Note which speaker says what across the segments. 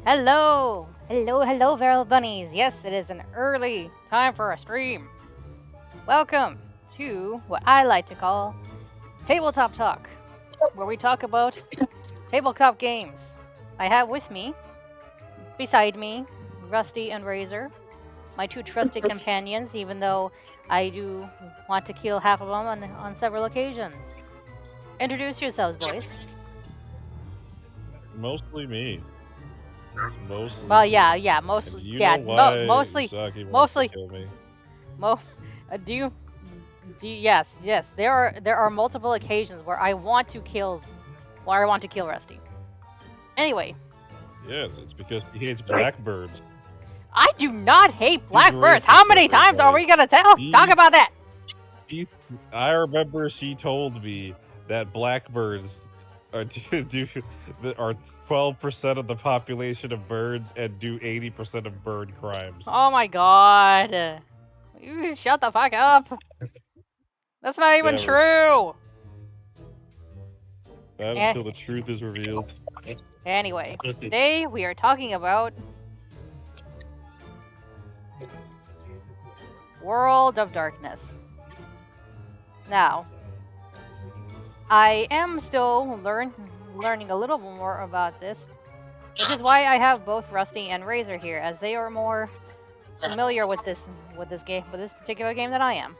Speaker 1: Hello! Hello, hello, Feral Bunnies! Yes, it is an early time for a stream. Welcome to what I like to call Tabletop Talk, where we talk about tabletop games. I have with me, beside me, Rusty and Razor, my two trusty companions, even though I do want to kill half of them on several occasions. Introduce yourselves, boys.
Speaker 2: Mostly me. It's mostly
Speaker 1: Well,
Speaker 2: me.
Speaker 1: yeah,
Speaker 2: And
Speaker 1: mostly,
Speaker 2: you
Speaker 1: yeah,
Speaker 2: know why
Speaker 1: mostly,
Speaker 2: Usagi wants to
Speaker 1: mostly,
Speaker 2: kill me?
Speaker 1: mo. Do you yes, yes. There are multiple occasions where I want to kill Rusty. Anyway,
Speaker 2: Yes, it's because he hates blackbirds.
Speaker 1: I do not hate
Speaker 2: She's
Speaker 1: blackbirds. How
Speaker 2: racist,
Speaker 1: many times are
Speaker 2: everybody.
Speaker 1: we gonna talk
Speaker 2: He,
Speaker 1: about that?
Speaker 2: he, I remember she told me that blackbirds are are 12% of the population of birds and do 80% of bird crimes.
Speaker 1: Oh my god. You shut the fuck up. That's not even
Speaker 2: Never.
Speaker 1: true.
Speaker 2: Not
Speaker 1: Eh,
Speaker 2: until the truth is revealed.
Speaker 1: anyway, today we are talking about World of Darkness. Now, I am still learning a little more about this, which is why I have both Rusty and Razor here, as they are more familiar with this particular game than I am.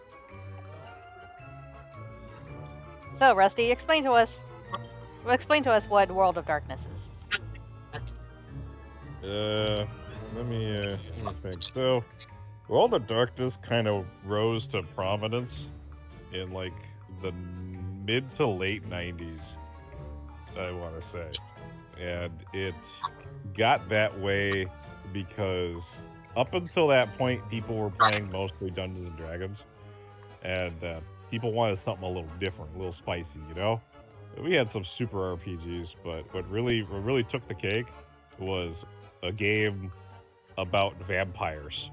Speaker 1: So, Rusty, explain to us what World of Darkness is.
Speaker 2: Let me think. So, World of Darkness kind of rose to prominence in like the mid to late 90s, I want to say. And it got that way because up until that point, people were playing mostly Dungeons and Dragons, and people wanted something a little different, a little spicy, you know? We had some super RPGs, but what really took the cake was a game about vampires.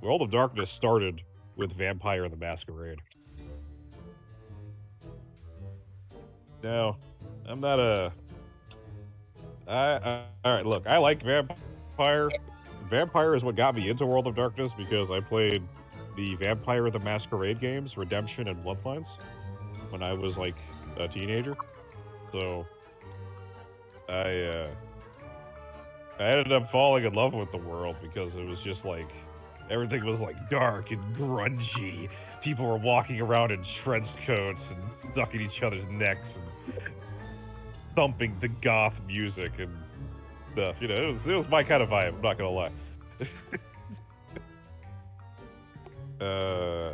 Speaker 2: World of Darkness started with Vampire the Masquerade. Now, I'm not a. All right. Look, I like Vampire. Vampire is what got me into World of Darkness because I played the Vampire the Masquerade games, Redemption and Bloodlines, when I was like a teenager. So I uh, I ended up falling in love with the world because it was just like everything was like dark and grungy. People were walking around in trench coats and sucking each other's necks and thumping the goth music and stuff. You know, it was my kind of vibe. I'm not gonna lie. uh,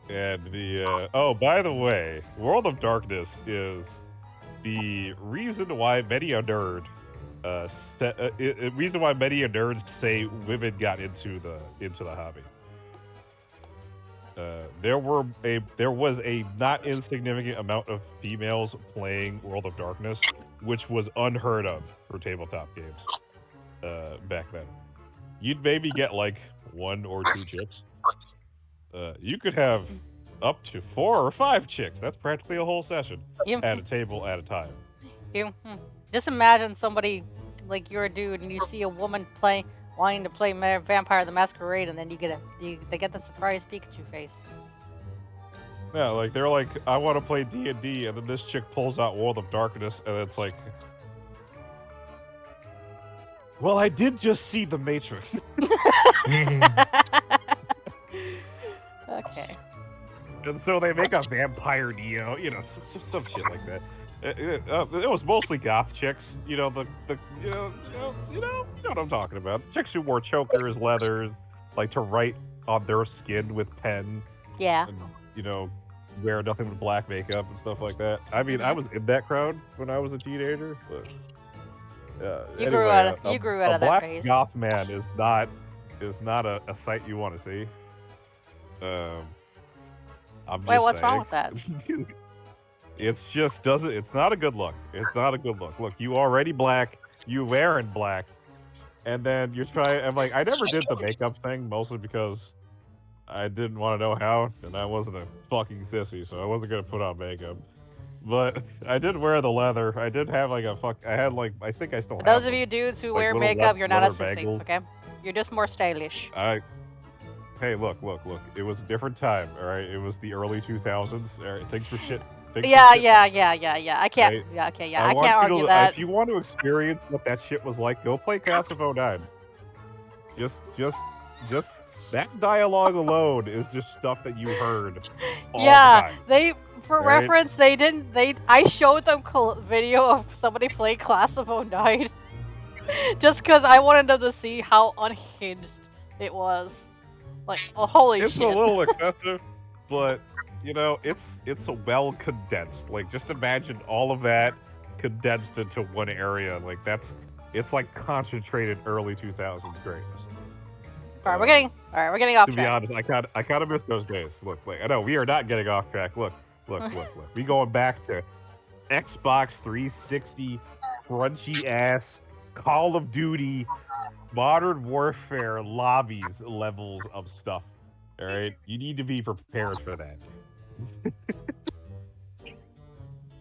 Speaker 2: and the oh, by the way, World of Darkness is the reason why many a nerd reason why many nerds say women got into the hobby. There was a not insignificant amount of females playing World of Darkness, which was unheard of for tabletop games back then. You'd maybe get like one or two chicks. You could have up to 4 or 5 chicks. That's practically a whole session
Speaker 1: You,
Speaker 2: at a table at a time.
Speaker 1: just imagine somebody like you're a dude and you see a woman wanting to play Vampire the Masquerade, and then they get the surprise Pikachu face.
Speaker 2: Yeah, like they're like, I want to play D&D, and then this chick pulls out World of Darkness, and it's like, well, I did just see The Matrix.
Speaker 1: Okay.
Speaker 2: And so they make a vampire Neo, you know, some shit like that. It was mostly goth chicks, you know, the you know what I'm talking about. Chicks who wore chokers, leathers, like to write on their skin with pen,
Speaker 1: Yeah.
Speaker 2: and you know, wear nothing but black makeup and stuff like that. I mean, I
Speaker 1: Mhm.
Speaker 2: was in that crowd when I was a teenager, but
Speaker 1: You grew
Speaker 2: anyway,
Speaker 1: out of you grew out
Speaker 2: a
Speaker 1: of that
Speaker 2: black
Speaker 1: phase.
Speaker 2: goth man is not a sight you want to see. Um, I'm
Speaker 1: Wait,
Speaker 2: just
Speaker 1: what's wrong
Speaker 2: saying.
Speaker 1: with that?
Speaker 2: It's just doesn't. It's not a good look. It's not a good look. Look, you already black. You wearing black, and then you're trying. I'm like, I never did the makeup thing mostly because I didn't want to know how, and I wasn't a fucking sissy, so I wasn't gonna put on makeup. But I did wear the leather. I did have like I had like I think I still
Speaker 1: For
Speaker 2: have
Speaker 1: those of
Speaker 2: them.
Speaker 1: you dudes who
Speaker 2: Like
Speaker 1: wear
Speaker 2: little
Speaker 1: makeup, you're not a
Speaker 2: leather
Speaker 1: sissy,
Speaker 2: bangles.
Speaker 1: okay? You're just more stylish.
Speaker 2: Hey, look. It was a different time, all right? It was the early 2000s. All right, things were shit. Things were
Speaker 1: Yeah,
Speaker 2: shit
Speaker 1: yeah,
Speaker 2: then,
Speaker 1: yeah, yeah, yeah. I can't.
Speaker 2: right?
Speaker 1: Yeah, okay, yeah.
Speaker 2: I
Speaker 1: I
Speaker 2: want
Speaker 1: can't
Speaker 2: you
Speaker 1: argue
Speaker 2: to,
Speaker 1: that.
Speaker 2: if you want to experience what that shit was like, go play Class of '09. Just that dialogue alone is just stuff that you heard all the
Speaker 1: Yeah,
Speaker 2: time,
Speaker 1: for
Speaker 2: right?
Speaker 1: reference, they didn't. I showed them video of somebody playing Class of '09 just because I wanted them to see how unhinged it was. Like, oh, holy
Speaker 2: It's a
Speaker 1: shit.
Speaker 2: little excessive, but you know, it's a well condensed. Like just imagine all of that condensed into one area. Like it's like concentrated early 2000s greatness.
Speaker 1: All
Speaker 2: Uh,
Speaker 1: right, we're getting off
Speaker 2: to be
Speaker 1: track.
Speaker 2: honest, I kind of miss those days. Look, like I know we are not getting off track. Look. We going back to Xbox 360, crunchy ass Call of Duty, Modern Warfare lobbies levels of stuff. All right, you need to be prepared for that.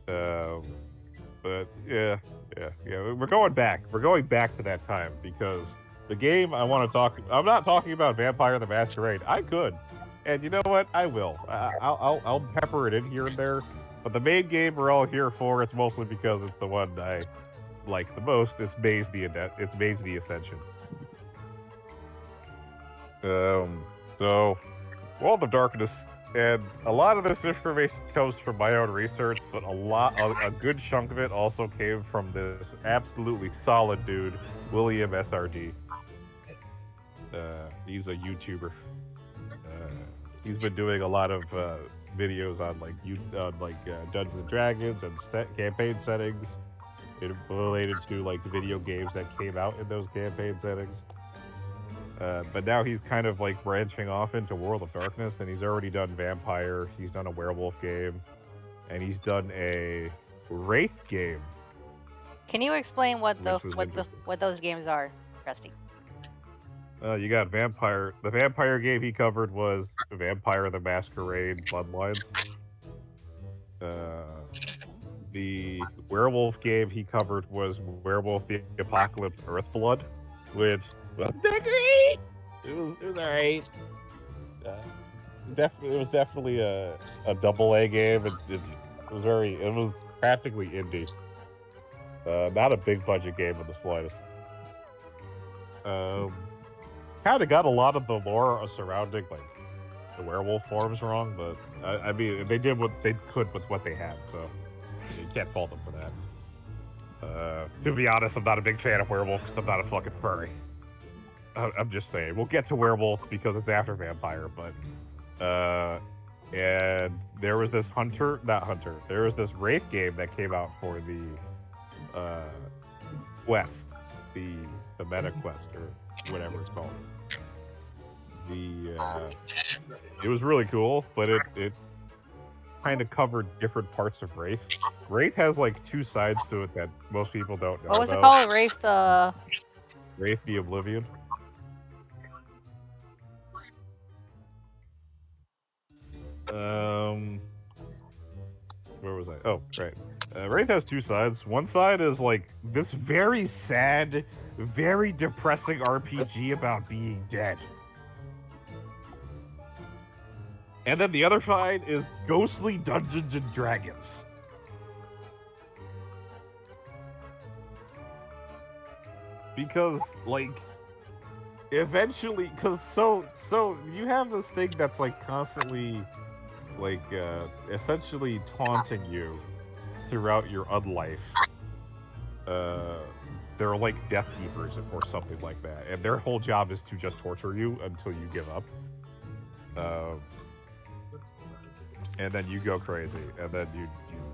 Speaker 2: Um, but yeah. We're going back. We're going back to that time because the game I want to talk. I'm not talking about Vampire the Masquerade. I could, and you know what? I will. I'll pepper it in here and there. But the main game we're all here for, it's mostly because it's the one I like the most. It's Maze the Ascension. So World of Darkness, and a lot of this information comes from my own research, but a good chunk of it also came from this absolutely solid dude, William SRD. He's a YouTuber. He's been doing a lot of videos on Dungeons and Dragons and campaign settings related to like the video games that came out in those campaign settings. But now he's kind of like branching off into World of Darkness, and he's already done Vampire, he's done a werewolf game, and he's done a Wraith game.
Speaker 1: Can you explain
Speaker 2: Which was interesting.
Speaker 1: what those games are, Rusty?
Speaker 2: You got Vampire. The Vampire game he covered was Vampire the Masquerade Bloodlines. The werewolf game he covered was Werewolf the Apocalypse Earthblood, which was great. It was alright. It was definitely a double A game. It was practically indie. Not a big budget game in the slightest. Kind of got a lot of the lore surrounding like the werewolf forms wrong, but I mean they did what they could with what they had, so you can't fault them for that. To be honest, I'm not a big fan of werewolves. I'm not a fucking furry. I'm just saying. We'll get to werewolves because it's after vampire, but and there was this there was this Wraith game that came out for the Quest, the Meta Quest or whatever it's called. It was really cool, but it kind of covered different parts of Wraith. Wraith has like two sides to it that most people don't know.
Speaker 1: What was it
Speaker 2: about.
Speaker 1: called? Wraith.
Speaker 2: Wraith the Oblivion. Where was I? Oh, right. Wraith has two sides. One side is like this very sad, very depressing RPG about being dead. And then the other side is ghostly Dungeons and Dragons. Because, like, eventually, so you have this thing that's like constantly like essentially taunting you throughout your unlife. They're like death keepers or something like that, and their whole job is to just torture you until you give up. And then you go crazy, and then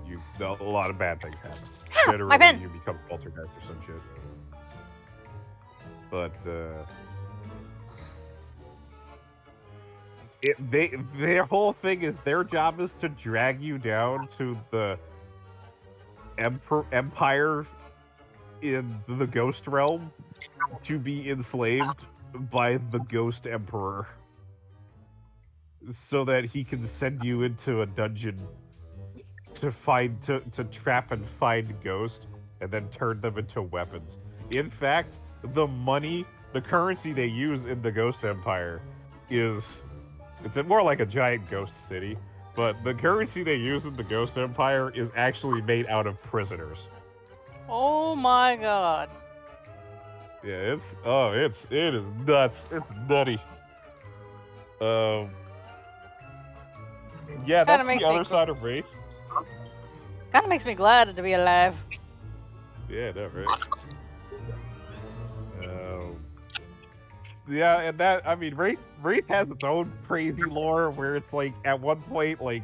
Speaker 2: you a lot of bad things happen. Generally, you become a poltergeist or some shit. But their whole thing is their job is to drag you down to the empire in the ghost realm to be enslaved by the ghost emperor so that he can send you into a dungeon to trap and find ghosts and then turn them into weapons. In fact, the money, the currency they use in the Ghost Empire is it's more like a giant ghost city, but the currency they use in the Ghost Empire is actually made out of prisoners.
Speaker 1: Oh my god.
Speaker 2: Yeah, it is nuts. It's nutty. Um yeah,
Speaker 1: Kind of
Speaker 2: that's the
Speaker 1: makes me
Speaker 2: other side of Wraith.
Speaker 1: kind of makes me glad to be alive.
Speaker 2: Yeah, no, right. Um, yeah, and that I mean, Wraith has its own crazy lore where it's like at one point, like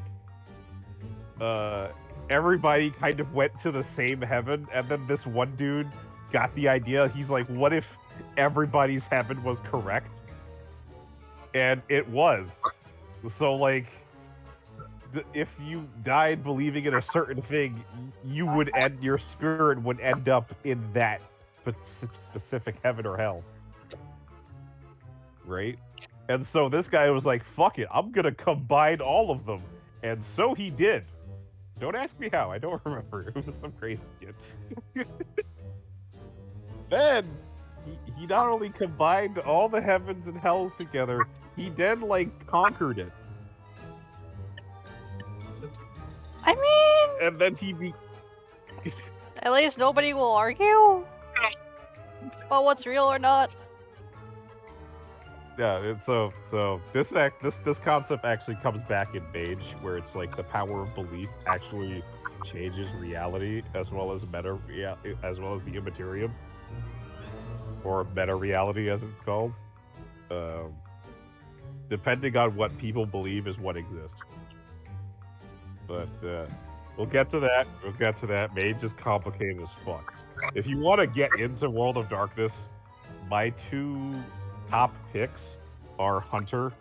Speaker 2: uh, everybody kind of went to the same heaven, and then this one dude got the idea. He's like, "What if everybody's heaven was correct?" And it was. So like, if you died believing in a certain thing, you would end your spirit would end up in that specific heaven or hell, right? And so this guy was like, "Fuck it, I'm gonna combine all of them," and so he did. Don't ask me how. I don't remember. It was some crazy kid. Then he not only combined all the heavens and hells together, he then like conquered it,
Speaker 1: I mean,
Speaker 2: and then he be.
Speaker 1: at least nobody will argue about what's real or not.
Speaker 2: Yeah, so this concept actually comes back in Mage, where it's like the power of belief actually changes reality as well as as well as the immaterium, or meta reality as it's called. Um, Depending on what people believe is what exists. But we'll get to that. We'll get to that. Mage is complicated as fuck. If you want to get into World of Darkness, my two top picks are Hunter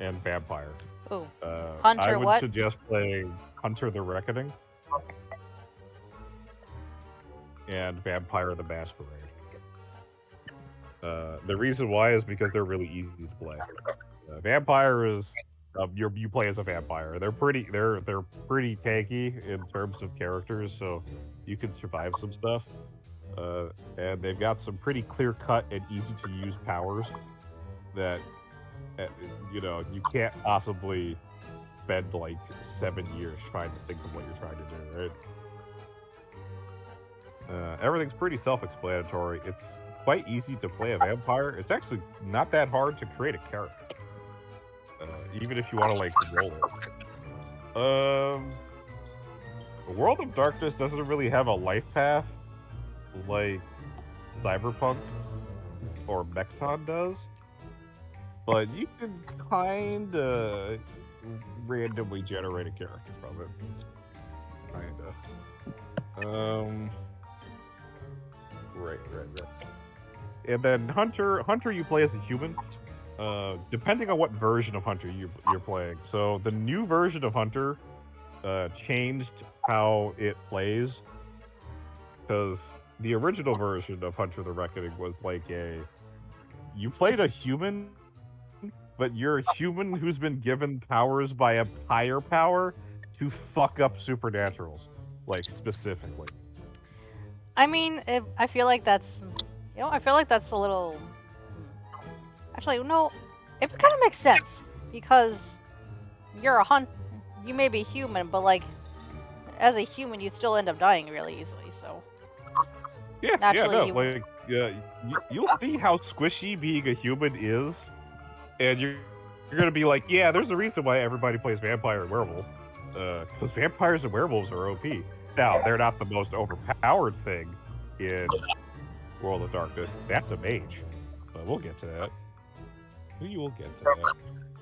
Speaker 2: and Vampire.
Speaker 1: Ooh,
Speaker 2: I
Speaker 1: Hunter,
Speaker 2: would
Speaker 1: what?
Speaker 2: suggest playing Hunter the Reckoning and Vampire the Masquerade. The reason why is because they're really easy to play. Vampire is you play as a vampire. They're pretty tanky in terms of characters, so you can survive some stuff. And they've got some pretty clear cut and easy to use powers that you can't possibly spend like 7 years trying to think of what you're trying to do, right? Everything's pretty self-explanatory. It's quite easy to play a vampire. It's actually not that hard to create a character, even if you want to like roll it. The World of Darkness doesn't really have a life path like Cyberpunk or Mechton does, but you can kind of randomly generate a character from it. Kinda. Right. And then Hunter, you play as a human. Depending on what version of Hunter you're playing. So the new version of Hunter changed how it plays, because the original version of Hunter the Reckoning was like you played a human, but you're a human who's been given powers by a higher power to fuck up supernaturals, like specifically.
Speaker 1: I mean, I feel like that's, I feel like that's a little. Actually, no, it kind of makes sense because you're a hunt. You may be human, but like, as a human, you still end up dying really easily. So naturally,
Speaker 2: you'll see how squishy being a human is, and you're gonna be like, yeah, there's a reason why everybody plays vampire and werewolf, because vampires and werewolves are OP. Now they're not the most overpowered thing in World of Darkness. That's a mage, but we'll get to that. We will get to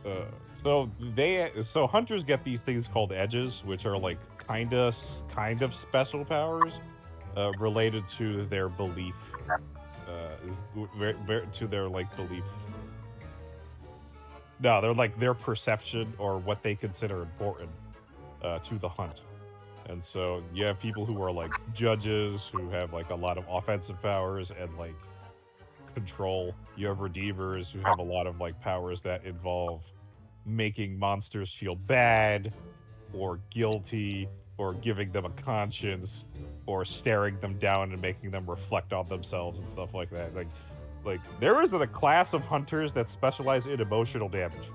Speaker 2: that. So hunters get these things called edges, which are like kind of special powers related to their belief, to their like belief. No, they're like their perception or what they consider important to the hunt. And so you have people who are like judges who have like a lot of offensive powers and like control. You have redeemers who have a lot of like powers that involve making monsters feel bad or guilty or giving them a conscience, or staring them down and making them reflect on themselves and stuff like that. Like there is a class of hunters that specialize in emotional damage.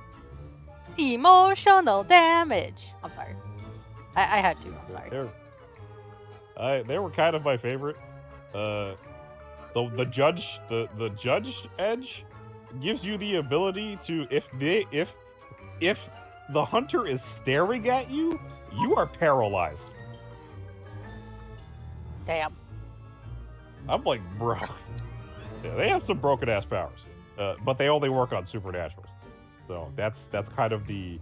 Speaker 1: Emotional damage. I'm sorry. I had to. I'm sorry.
Speaker 2: They were kind of my favorite. Uh, the judge edge gives you the ability to if the hunter is staring at you, you are paralyzed.
Speaker 1: Damn.
Speaker 2: I'm like, bro. Yeah, they have some broken ass powers, but they only work on supernaturals. So that's kind of the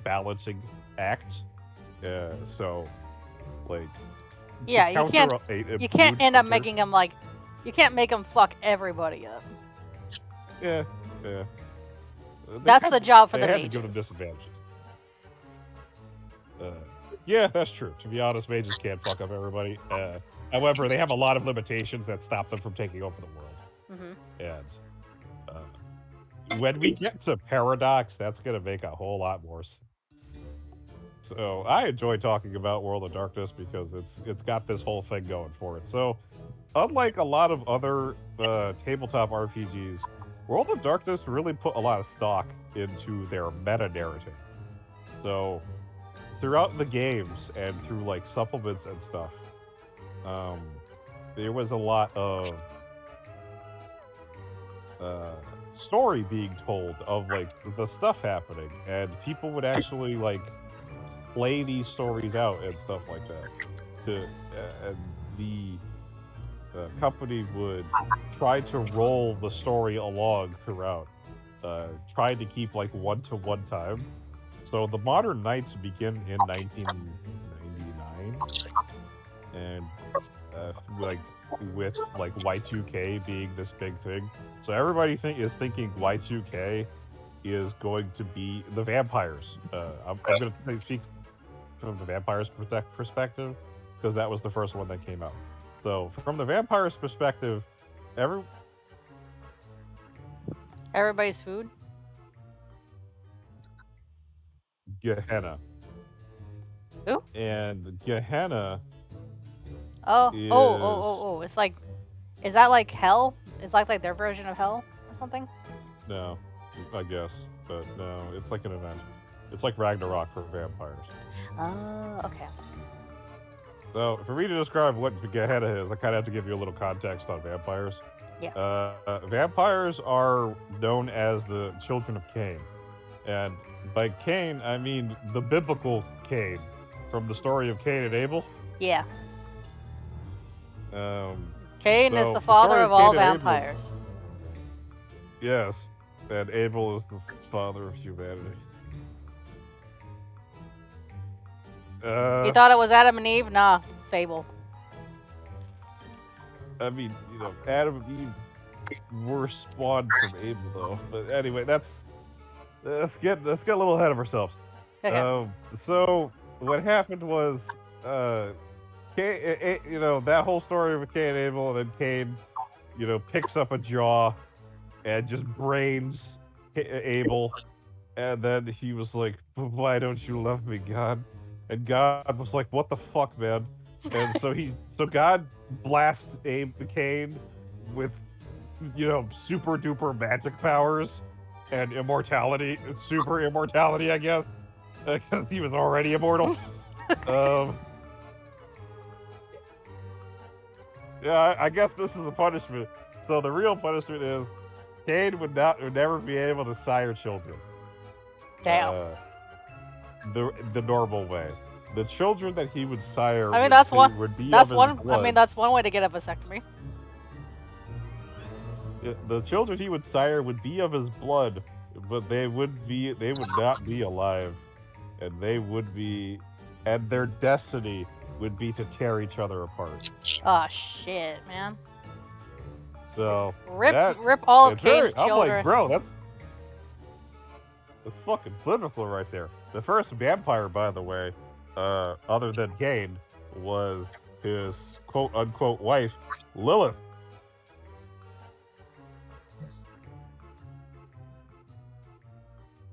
Speaker 2: balancing act. So like,
Speaker 1: Yeah, you can't. You can't end up
Speaker 2: hunter,
Speaker 1: making them like. You can't make them fuck everybody up.
Speaker 2: Yeah.
Speaker 1: That's the job for the
Speaker 2: mages. They had to give them disadvantages. Yeah, that's true. To be honest, mages can't fuck up everybody. However, they have a lot of limitations that stop them from taking over the world. And when we get to Paradox, that's going to make a whole lot more sense. So I enjoy talking about World of Darkness because it's got this whole thing going for it. So unlike a lot of other tabletop RPGs, World of Darkness really put a lot of stock into their meta narrative. So throughout the games and through like supplements and stuff, there was a lot of story being told of like the stuff happening, and people would actually like play these stories out and stuff like that. And the company would try to roll the story along throughout, trying to keep like one-to-one time. So the Modern Knights begin in 1999, and like with like Y2K being this big thing. So everybody is thinking Y2K is going to be the vampires. I'm going to speak from the vampires' perspective because that was the first one that came out. So from the vampires' perspective,
Speaker 1: everybody's food.
Speaker 2: Gehenna.
Speaker 1: Who?
Speaker 2: And Gehenna.
Speaker 1: Oh! It's like, is that like hell? It's like their version of hell or something?
Speaker 2: No, I guess, but no, it's like an event. It's like Ragnarok for vampires.
Speaker 1: Oh, okay.
Speaker 2: So for me to describe what Gehenna is, I kind of have to give you a little context on vampires.
Speaker 1: Yeah.
Speaker 2: Vampires are known as the children of Cain, and by Cain I mean the biblical Cain from the story of Cain and Abel.
Speaker 1: Yeah.
Speaker 2: Cain
Speaker 1: is the father of all vampires.
Speaker 2: Yes, and Abel is the father of humanity.
Speaker 1: You thought it was Adam and Eve? Nah, it's Abel.
Speaker 2: I mean, Adam and Eve were spawned from Abel, though. But anyway, let's get a little ahead of ourselves.
Speaker 1: Okay.
Speaker 2: So what happened was, Cain, that whole story of Cain and Abel, and then Cain, picks up a jaw and just brains Abel, and then he was like, "Why don't you love me, God?" And God was like, "What the fuck, man?" And so God blasts Cain with, super duper magic powers and immortality, super immortality, I guess, because he was already immortal. Yeah, I guess this is a punishment. So the real punishment is Cain would never be able to sire children.
Speaker 1: Damn.
Speaker 2: The normal way. The children that he would sire
Speaker 1: would be
Speaker 2: that's
Speaker 1: of his
Speaker 2: blood.
Speaker 1: I mean, that's one way to get a vasectomy.
Speaker 2: The children he would sire would be of his blood, but they would not be alive, and their destiny would be to tear each other apart.
Speaker 1: Oh shit, man.
Speaker 2: So
Speaker 1: rip all of Cain's children.
Speaker 2: I'm like, bro, that's fucking biblical right there. The first vampire, by the way, other than Cain, was his quote unquote wife, Lilith.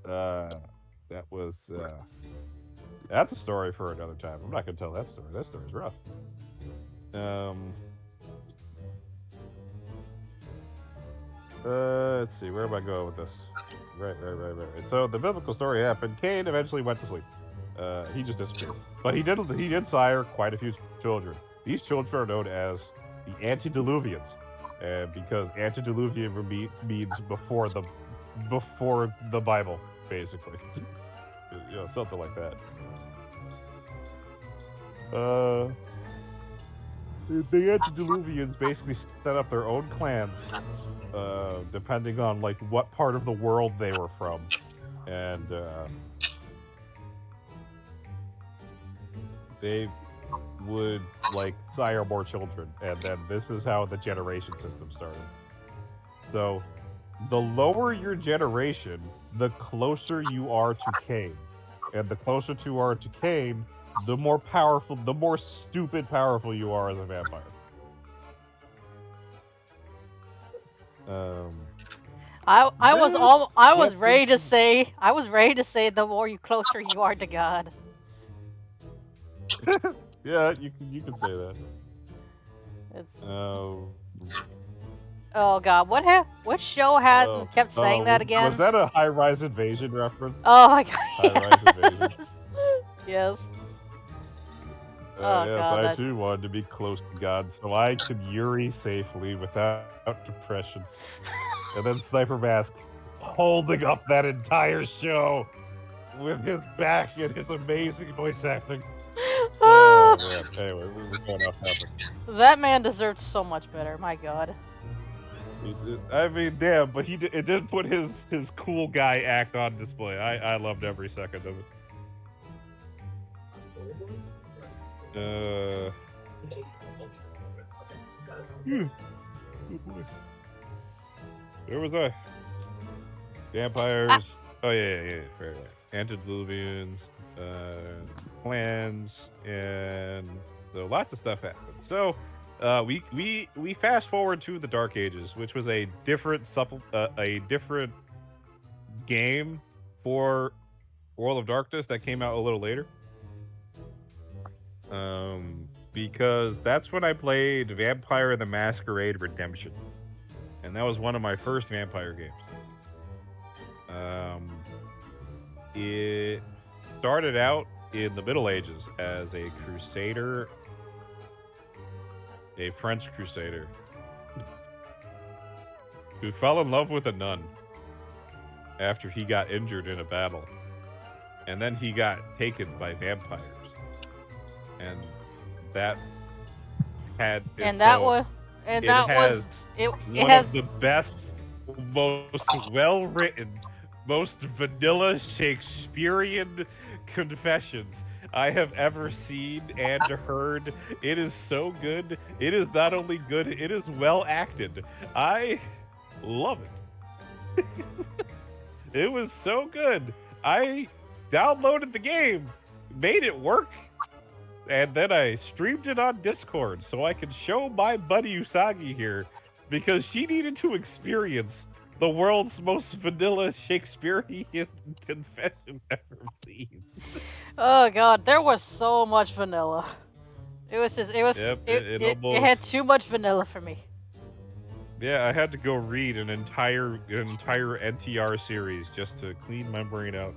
Speaker 2: That was That's a story for another time. I'm not gonna tell that story. That story's rough. Um, let's see. Where am I going with this? Right. So the biblical story happened. Cain eventually went to sleep. He just disappeared. But he did sire quite a few children. These children are known as the antediluvians, because antediluvian means before the Bible, basically. Something like that. Uh, the antediluvians basically set up their own clans, depending on like what part of the world they were from, and they would like sire more children, and then this is how the generation system started. So, the lower your generation, the closer you are to Cain, and the closer you are to Cain, the more powerful, the more stupid powerful you are as a vampire. Um,
Speaker 1: I was ready to say the more you closer you are to God.
Speaker 2: Yeah, you can say that.
Speaker 1: It's,
Speaker 2: Um,
Speaker 1: oh God, what show had kept saying that
Speaker 2: was
Speaker 1: again?
Speaker 2: that a High Rise Invasion reference?
Speaker 1: Oh my God,
Speaker 2: High Rise Invasion.
Speaker 1: yes. Oh
Speaker 2: Yes,
Speaker 1: God,
Speaker 2: I
Speaker 1: that
Speaker 2: too wanted to be close to God, so I could Yuri safely without depression. And then Sniper Mask holding up that entire show with his back and his amazing voice acting. Oh man. Anyway, we're going off topic.
Speaker 1: that man deserved so much better. My God.
Speaker 2: I mean, damn, but it did put his cool guy act on display. I loved every second of it. Uh, oh boy. Where was I?
Speaker 1: Ah,
Speaker 2: Vampires. Oh yeah. Right. Antediluvians, clans, and so lots of stuff happened. So, we fast forward to the Dark Ages, which was a different game for World of Darkness that came out a little later. Because that's when I played Vampire the Masquerade Redemption, and that was one of my first vampire games. Um, it started out in the Middle Ages as a crusader, a French crusader, who fell in love with a nun after he got injured in a battle. And then he got taken by vampires. And that had
Speaker 1: and
Speaker 2: so
Speaker 1: that was and
Speaker 2: it
Speaker 1: that was
Speaker 2: has
Speaker 1: it
Speaker 2: one
Speaker 1: has
Speaker 2: of the best, most well written, most vanilla Shakespearean confessions I have ever seen and heard. It is so good. It is not only good, it is well acted. I love it. It was so good. I downloaded the game, made it work, and then I streamed it on Discord so I could show my buddy Usagi here, because she needed to experience the world's most vanilla Shakespearean confession ever seen.
Speaker 1: oh God, there was so much vanilla. It was just
Speaker 2: Yep,
Speaker 1: it had too much vanilla for me.
Speaker 2: yeah, I had to go read an entire NTR series just to clean my brain out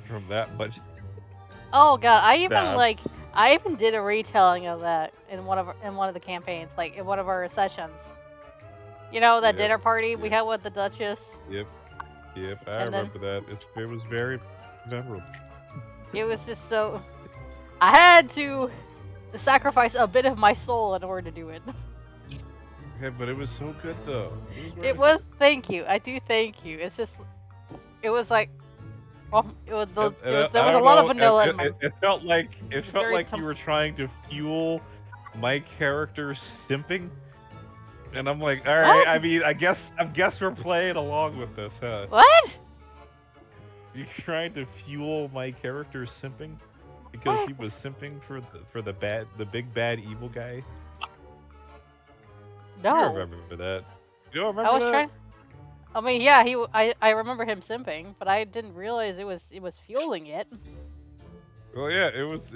Speaker 2: from that much.
Speaker 1: Oh God,
Speaker 2: Nah,
Speaker 1: I even did a retelling of that in one of the campaigns, like in one of our sessions. You know that
Speaker 2: yep,
Speaker 1: dinner party we
Speaker 2: yep,
Speaker 1: had with the Duchess,
Speaker 2: yep, yep. I
Speaker 1: and then
Speaker 2: remember that. It was very memorable.
Speaker 1: it was just so I had to sacrifice a bit of my soul in order to do it.
Speaker 2: Yeah, but it was so good though. It was
Speaker 1: It
Speaker 2: worth
Speaker 1: was thank you. I do thank you. It's just it was like there
Speaker 2: I
Speaker 1: was a
Speaker 2: don't
Speaker 1: lot of
Speaker 2: know.
Speaker 1: vanilla in my.
Speaker 2: It felt like
Speaker 1: Very
Speaker 2: you were trying to fuel my character's simping, and I'm like, all right.
Speaker 1: What?
Speaker 2: I mean, I guess we're playing along with this, huh?
Speaker 1: What?
Speaker 2: You're trying to fuel my character's simping because
Speaker 1: What?
Speaker 2: he was simping for the big bad evil guy. You
Speaker 1: No.
Speaker 2: remember that? You don't
Speaker 1: I
Speaker 2: remember
Speaker 1: was
Speaker 2: that?
Speaker 1: trying. I mean, yeah, I remember him simping, but I didn't realize it was fueling it.
Speaker 2: Well, yeah, it was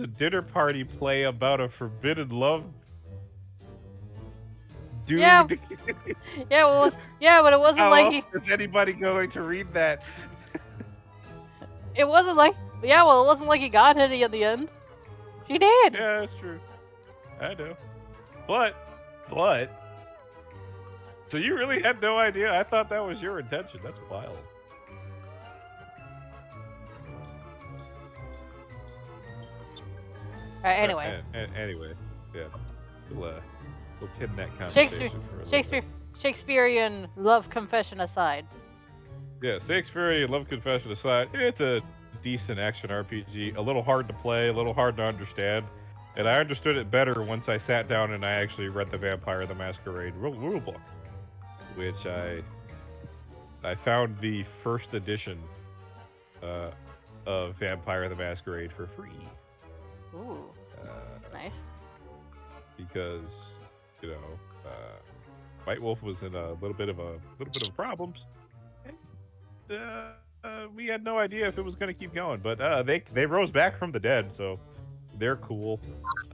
Speaker 2: a dinner party play about a forbidden love,
Speaker 1: Yeah,
Speaker 2: dude.
Speaker 1: yeah, well, yeah, but it wasn't
Speaker 2: How
Speaker 1: like
Speaker 2: else is anybody going to read that?
Speaker 1: it wasn't like, yeah, well, it wasn't like he got Hetty in the end. She did.
Speaker 2: Yeah, that's true. I know. But, but, so you really had no idea? I thought that was your intention. That's wild.
Speaker 1: All right, anyway,
Speaker 2: Anyway, yeah, we'll pin that
Speaker 1: Shakespeare,
Speaker 2: conversation for a little
Speaker 1: Shakespeare,
Speaker 2: bit.
Speaker 1: Shakespearean love confession aside.
Speaker 2: Yeah, Shakespearean Love Confession aside, it's a decent action RPG. A little hard to play, a little hard to understand. And I understood it better once I sat down and I actually read the Vampire the Masquerade rule book, which I found the first edition uh, of Vampire the Masquerade for free.
Speaker 1: Ooh, nice.
Speaker 2: Because you know White Wolf was in a little bit of problems. We had no idea if it was going to keep going, but they rose back from the dead, so they're cool.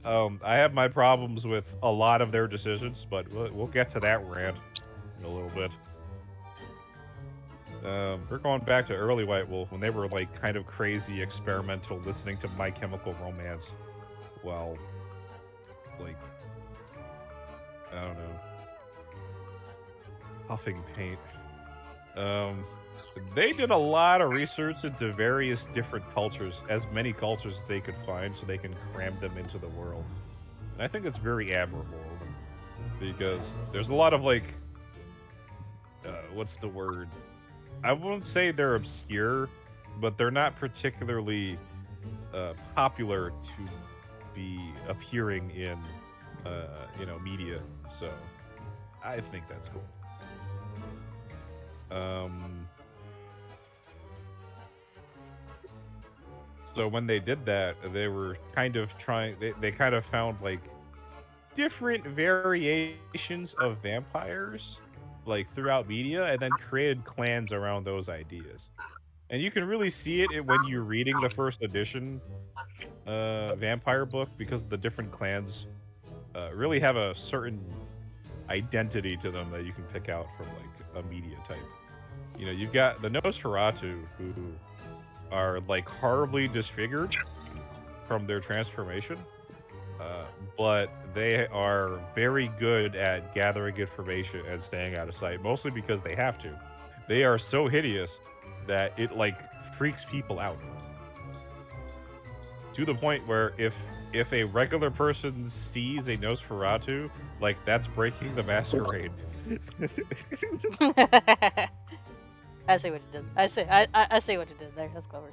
Speaker 2: I have my problems with a lot of their decisions, but we'll get to that rant in a little bit. We're going back to early White Wolf when they were like kind of crazy experimental, listening to My Chemical Romance while like I don't know, huffing paint. They did a lot of research into various different cultures, as many cultures as they could find, so they can cram them into the world. And I think it's very admirable of them, because there's a lot of like, what's the word? I won't say they're obscure, but they're not particularly popular to be appearing in, media. So I think that's cool. So when they did that, they were kind of trying. They kind of found like different variations of vampires, like throughout media, and then created clans around those ideas. And you can really see it when you're reading the first edition vampire book, because the different clans really have a certain identity to them that you can pick out from like a media type. You know, you've got the Nosferatu, who are like horribly disfigured from their transformation, but they are very good at gathering information and staying out of sight, mostly because they have to. They are so hideous that it like freaks people out to the point where if a regular person sees a Nosferatu, like that's breaking the masquerade.
Speaker 1: I see what you did. I see what you did there. That's clever.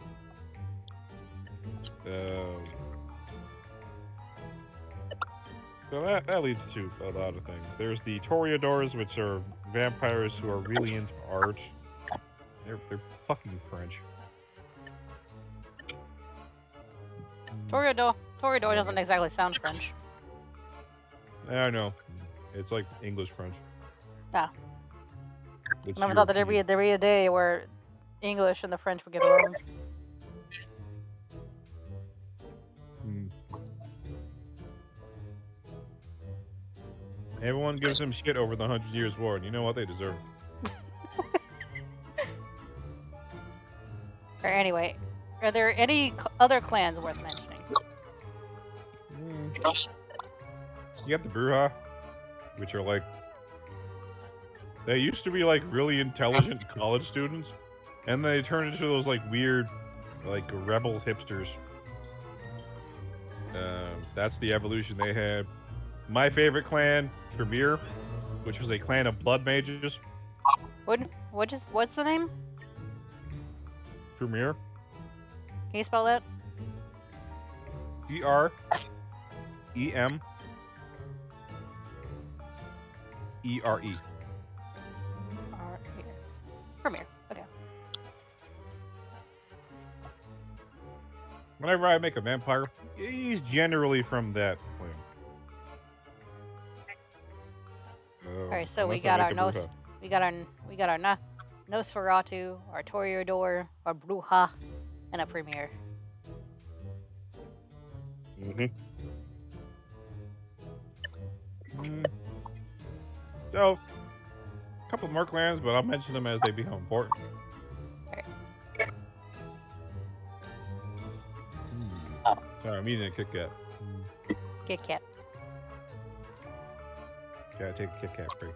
Speaker 2: So that leads to a lot of things. There's the Toreadors, which are vampires who are really into art. They're fucking French.
Speaker 1: Toreador doesn't exactly sound French.
Speaker 2: I know. It's like English French.
Speaker 1: Yeah.
Speaker 2: It's
Speaker 1: I never thought that there'd be a day where English and the French would get along.
Speaker 2: Everyone gives him shit over the 100 Years' War, and you know what? They deserve it.
Speaker 1: Or anyway, are there any other clans worth mentioning?
Speaker 2: You got the Bruja, which are like, they used to be like really intelligent college students, and they turned into those like weird, like rebel hipsters. That's the evolution they had. My favorite clan, Tremere, which was a clan of blood mages.
Speaker 1: What's the name?
Speaker 2: Tremere.
Speaker 1: Can you spell that?
Speaker 2: Tremere.
Speaker 1: Premier. Okay.
Speaker 2: Whenever I make a vampire, he's generally from that clan.
Speaker 1: All right, so we got our Nosferatu, our Toreador, our Bruja. in a premiere.
Speaker 2: So, a couple more clans, but I'll mention them as they become important.
Speaker 1: Alright.
Speaker 2: Sorry, I'm eating a Kit Kat.
Speaker 1: Kit Kat.
Speaker 2: Gotta take a Kit Kat break.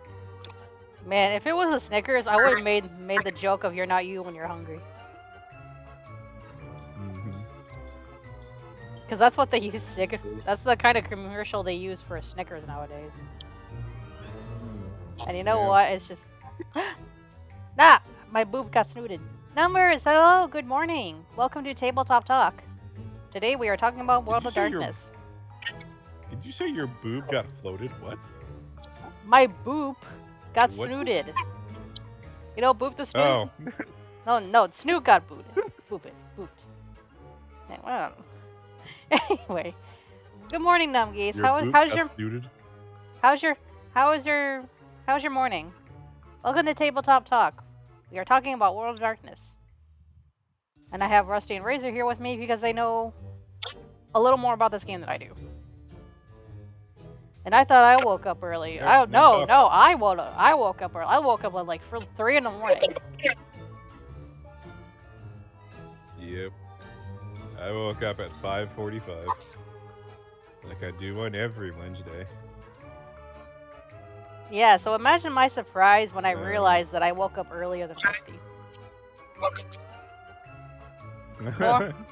Speaker 1: Man, if it was a Snickers, I would have made the joke of "you're not you when you're hungry," because that's what they use. That's the kind of commercial they use for a Snickers nowadays. And you know what? It's just my boob got snooted. Numbers, hello, good morning. Welcome to Tabletop Talk. Today we are talking about World of Darkness.
Speaker 2: Did you say your boob got floated? What?
Speaker 1: My boob got snooted. You know, boop the snoot. Oh. No, snoot got booted. Booped. Anyway, good morning, Numgeese. How's your morning? Welcome to Tabletop Talk. We are talking about World of Darkness. And I have Rusty and Razor here with me because they know a little more about this game than I do. And I thought I woke up early. I woke up early. I woke up at like 3 in the morning.
Speaker 2: Yep. I woke up at 5:45. Like I do on every Wednesday.
Speaker 1: Yeah, so imagine my surprise when I realized that I woke up earlier than Rusty.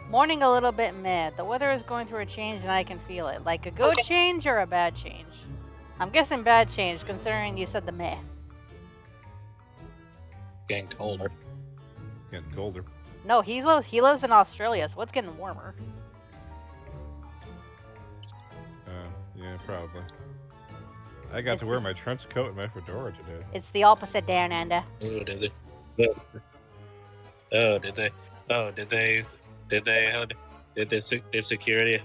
Speaker 1: Morning a little bit meh. The weather is going through a change and I can feel it. Like a good change or a bad change? I'm guessing bad change, considering you said the meh.
Speaker 3: Getting colder.
Speaker 2: Getting colder.
Speaker 1: No, he lives in Australia, so it's getting warmer.
Speaker 2: Yeah, probably. I got to wear my trench coat and my fedora today.
Speaker 1: It's the opposite down under.
Speaker 3: Oh, did they? Did security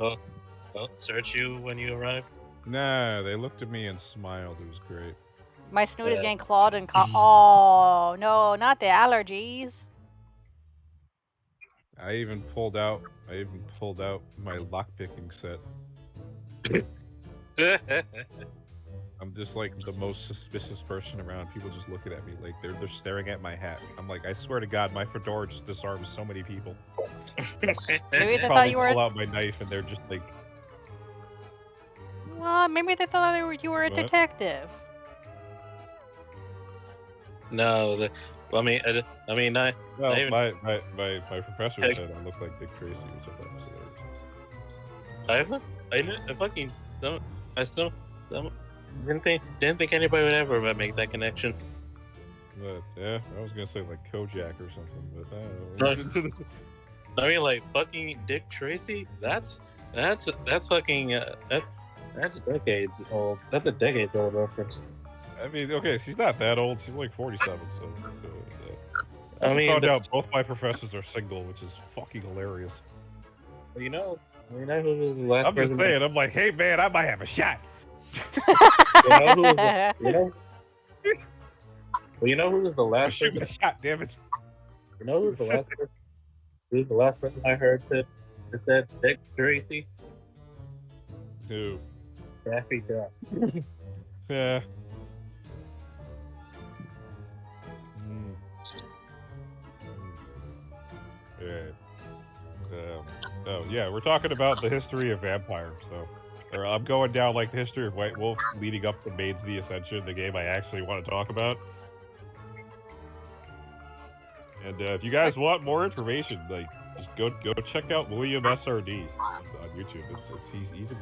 Speaker 3: search you when you arrived?
Speaker 2: Nah, they looked at me and smiled. It was great.
Speaker 1: My snoot is getting clawed and oh no, not the allergies.
Speaker 2: I even pulled out my lockpicking set. I'm just like the most suspicious person around. People just looking at me like they're staring at my hat. I'm like, I swear to God, my fedora just disarms so many people.
Speaker 1: Maybe they thought you were.
Speaker 2: Pull out my knife and they're just like.
Speaker 1: Well, maybe they thought you were a detective.
Speaker 3: No, my
Speaker 2: professor said I look like Dick Tracy, which I thought was hilarious.
Speaker 3: Didn't think anybody would ever make that connection.
Speaker 2: But yeah, I was gonna say like Kojak or something, but
Speaker 3: I mean, like fucking Dick Tracy. That's fucking that's decades old. That's a decades old reference.
Speaker 2: I mean, okay, she's not that old. She's like 47. So
Speaker 3: I
Speaker 2: found out both my professors are single, which is fucking hilarious.
Speaker 3: You know who was the last?
Speaker 2: I'm just saying. I'm like, hey man, I might have a shot.
Speaker 3: You know who was the last?
Speaker 2: Shoot a shot, damn it.
Speaker 3: You know who's the last person? Who's the last person I heard that said Dick Tracy?
Speaker 2: Who?
Speaker 3: Daffy Duck.
Speaker 2: Yeah. Yeah, we're talking about the history of vampires. So, I'm going down like the history of White Wolf leading up to Maids of the Ascension, the game I actually want to talk about. And if you guys want more information, like just go check out William SRD on YouTube. He's a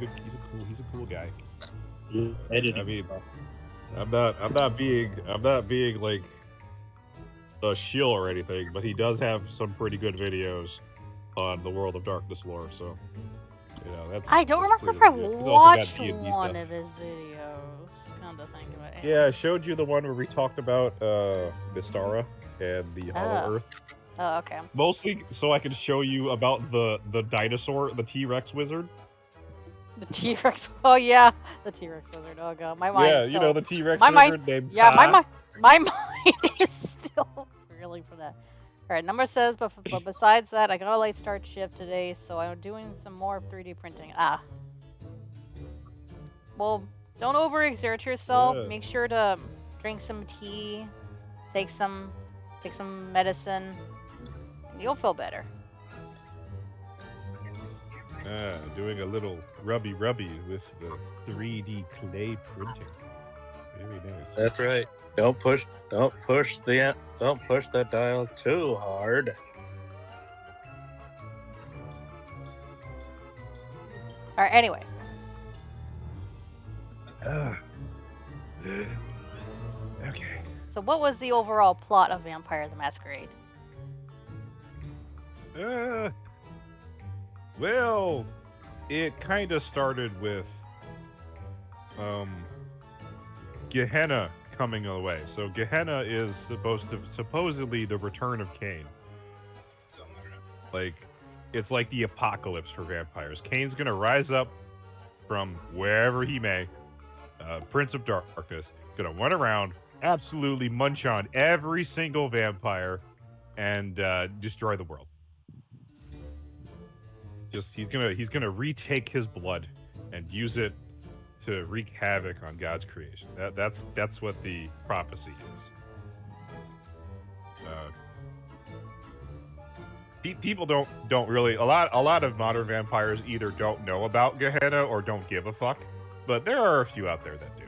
Speaker 2: cool guy. I mean, I'm not being like a shill or anything, but he does have some pretty good videos on the World of Darkness lore. So, you know, that's.
Speaker 1: I don't remember if I watched one of his videos. Come to think of it.
Speaker 2: Yeah, I showed you the one where we talked about Mystara and the Hollow Earth.
Speaker 1: Oh, okay.
Speaker 2: Mostly so I can show you about the dinosaur, the T-Rex wizard.
Speaker 1: The T-Rex. Oh yeah, the T-Rex wizard. Oh god, my mind.
Speaker 2: Yeah, you know the T-Rex wizard named.
Speaker 1: Yeah, my mind is still reeling for that. All right, number says, but besides that, I got a late start shift today, so I'm doing some more 3D printing. Ah, well, don't overexert yourself.
Speaker 2: Yeah.
Speaker 1: Make sure to drink some tea, take some, take some medicine, and you'll feel better.
Speaker 2: Doing a little rubby with the 3D clay printing. Very nice.
Speaker 3: That's right. Don't push the dial too hard.
Speaker 1: All right, anyway.
Speaker 2: Okay.
Speaker 1: So, what was the overall plot of Vampire the Masquerade?
Speaker 2: Well, it kind of started with Gehenna coming away. So Gehenna is supposedly the return of Cain. Like, it's like the apocalypse for vampires. Cain's gonna rise up from wherever he may, Prince of Darkness, gonna run around, absolutely munch on every single vampire, and destroy the world. Just he's gonna retake his blood and use it to wreak havoc on God's creation. That's what the prophecy is. People don't really a lot of modern vampires either don't know about Gehenna or don't give a fuck, but there are a few out there that do,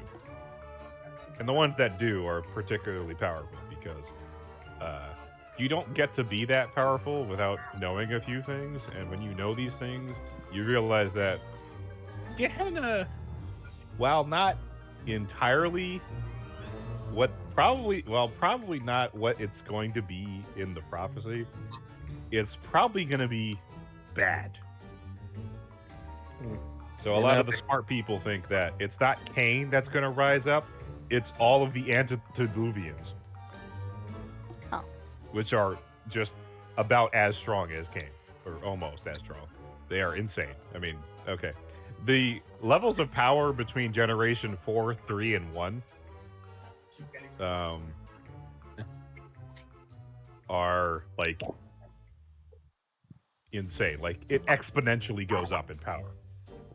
Speaker 2: and the ones that do are particularly powerful because you don't get to be that powerful without knowing a few things, and when you know these things, you realize that Gehenna, while not entirely probably not what it's going to be in the prophecy, it's probably going to be bad. So a lot of the smart people think that it's not Cain that's going to rise up, it's all of the antediluvians.
Speaker 1: Oh.
Speaker 2: Which are just about as strong as Cain, or almost as strong. They are insane. I mean, okay. The levels of power between Generation 4, 3, and 1 are, like, insane. Like, it exponentially goes up in power.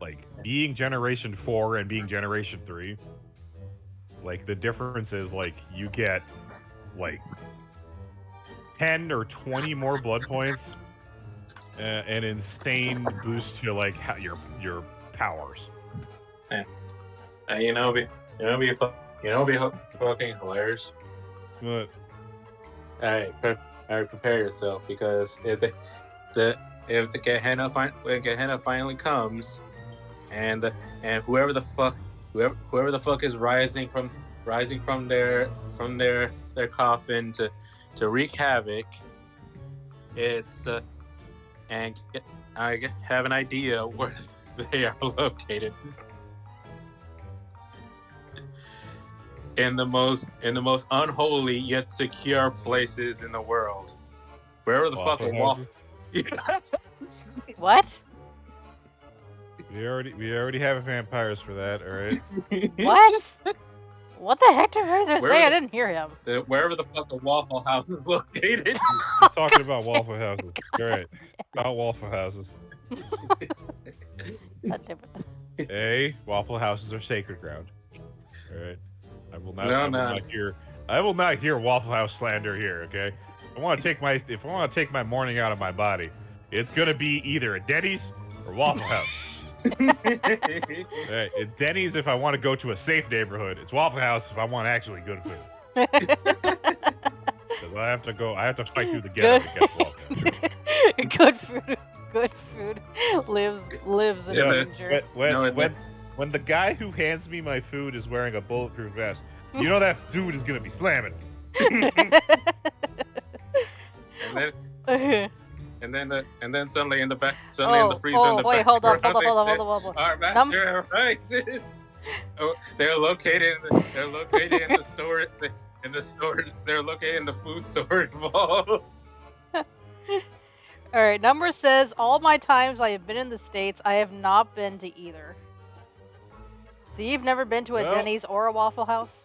Speaker 2: Like, being Generation 4 and being Generation 3, like, the difference is, like, you get, like, 10 or 20 more blood points, an insane boost to, like, your powers.
Speaker 3: You know, be fucking hilarious.
Speaker 2: What?
Speaker 3: Alright, prepare yourself, because if the Gehenna finally comes, and whoever the fuck is rising from their coffin to wreak havoc, it's and I have an idea where they are located. In the most unholy yet secure places in the world. Wherever the fuck a waffle.
Speaker 1: What?
Speaker 2: We already have vampires for that, alright?
Speaker 1: What? What the heck did Razor say? I didn't hear him.
Speaker 3: Wherever the fuck the Waffle House is located.
Speaker 2: He's talking about Waffle Houses. Alright. About Waffle Houses. A, Waffle Houses are sacred ground. Alright. I will not hear Waffle House slander here, okay? If I want to take my morning out of my body, it's gonna be either a Denny's or Waffle House. Right, it's Denny's if I want to go to a safe neighborhood. It's Waffle House if I want actually good food. Because I have to fight through the ghetto to get to Waffle House.
Speaker 1: Good food lives in danger.
Speaker 2: When the guy who hands me my food is wearing a bulletproof vest, you know that food is gonna be slamming.
Speaker 3: And then suddenly in the back, in the freezer in the
Speaker 1: wait,
Speaker 3: back.
Speaker 1: Hold on.
Speaker 3: Our master, right? They're located in the store. They're located in the food storage vault.
Speaker 1: All right, number says all my times I have been in the States, I have not been to either. So you've never been to a Denny's or a Waffle House?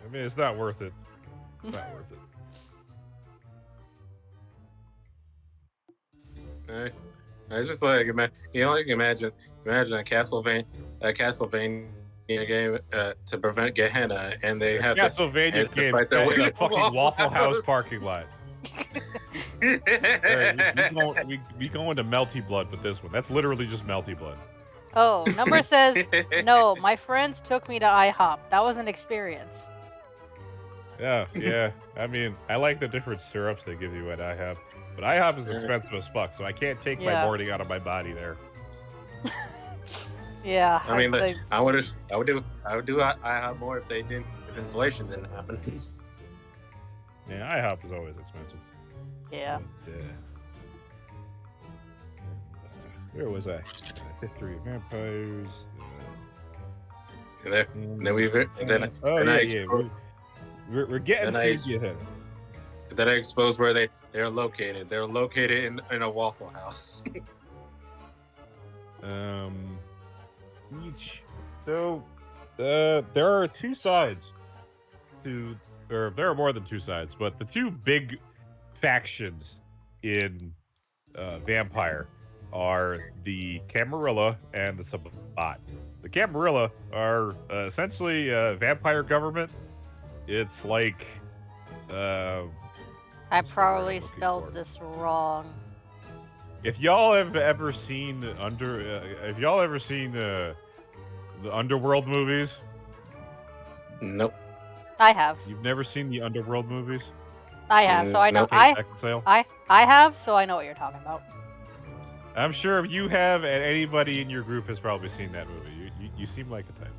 Speaker 2: I mean, it's not worth it. It's not worth it.
Speaker 3: I just like you know, like imagine a Castlevania game to prevent Gehenna, and they have
Speaker 2: Castlevania
Speaker 3: to
Speaker 2: game
Speaker 3: fight their way
Speaker 2: in a
Speaker 3: to
Speaker 2: fucking Waffle House parking lot. All right, we going to Melty Blood with this one. That's literally just Melty Blood.
Speaker 1: Oh, Number says, no, my friends took me to IHOP. That was an experience.
Speaker 2: Yeah. I mean, I like the different syrups they give you at IHOP, but IHOP is expensive as fuck, so I can't take my morning out of my body there.
Speaker 1: Yeah.
Speaker 3: I mean, I would do IHOP more if inflation didn't happen.
Speaker 2: Yeah, IHOP is always expensive.
Speaker 1: Yeah.
Speaker 2: But, where was I? History of Vampires.
Speaker 3: We're getting
Speaker 2: to you.
Speaker 3: Then I exposed where they're located. They're located in a Waffle House.
Speaker 2: So there are two sides to, or there are more than two sides, but the two big factions in Vampire are the Camarilla and the Sabbat. The Camarilla are essentially vampire government. It's like
Speaker 1: I probably spelled this wrong.
Speaker 2: If y'all have ever seen the Underworld movies?
Speaker 3: Nope.
Speaker 1: I have.
Speaker 2: You've never seen the Underworld movies?
Speaker 1: I have, so I know.
Speaker 2: Okay,
Speaker 1: I have, so I know what you're talking about.
Speaker 2: I'm sure if you have, and anybody in your group has probably seen that movie. You seem like a type.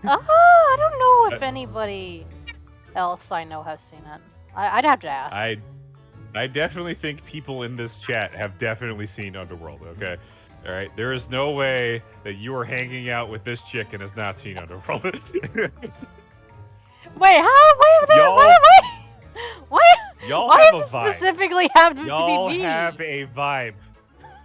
Speaker 1: I don't know if anybody else I know has seen it. I'd have to ask.
Speaker 2: I definitely think people in this chat have definitely seen Underworld, okay? All right, there is no way that you are hanging out with this chick and has not seen Underworld.
Speaker 1: Wait, how? Wait.
Speaker 2: Y'all
Speaker 1: Why
Speaker 2: have
Speaker 1: does
Speaker 2: a
Speaker 1: it
Speaker 2: vibe.
Speaker 1: specifically have to
Speaker 2: Y'all
Speaker 1: be me?
Speaker 2: have a vibe.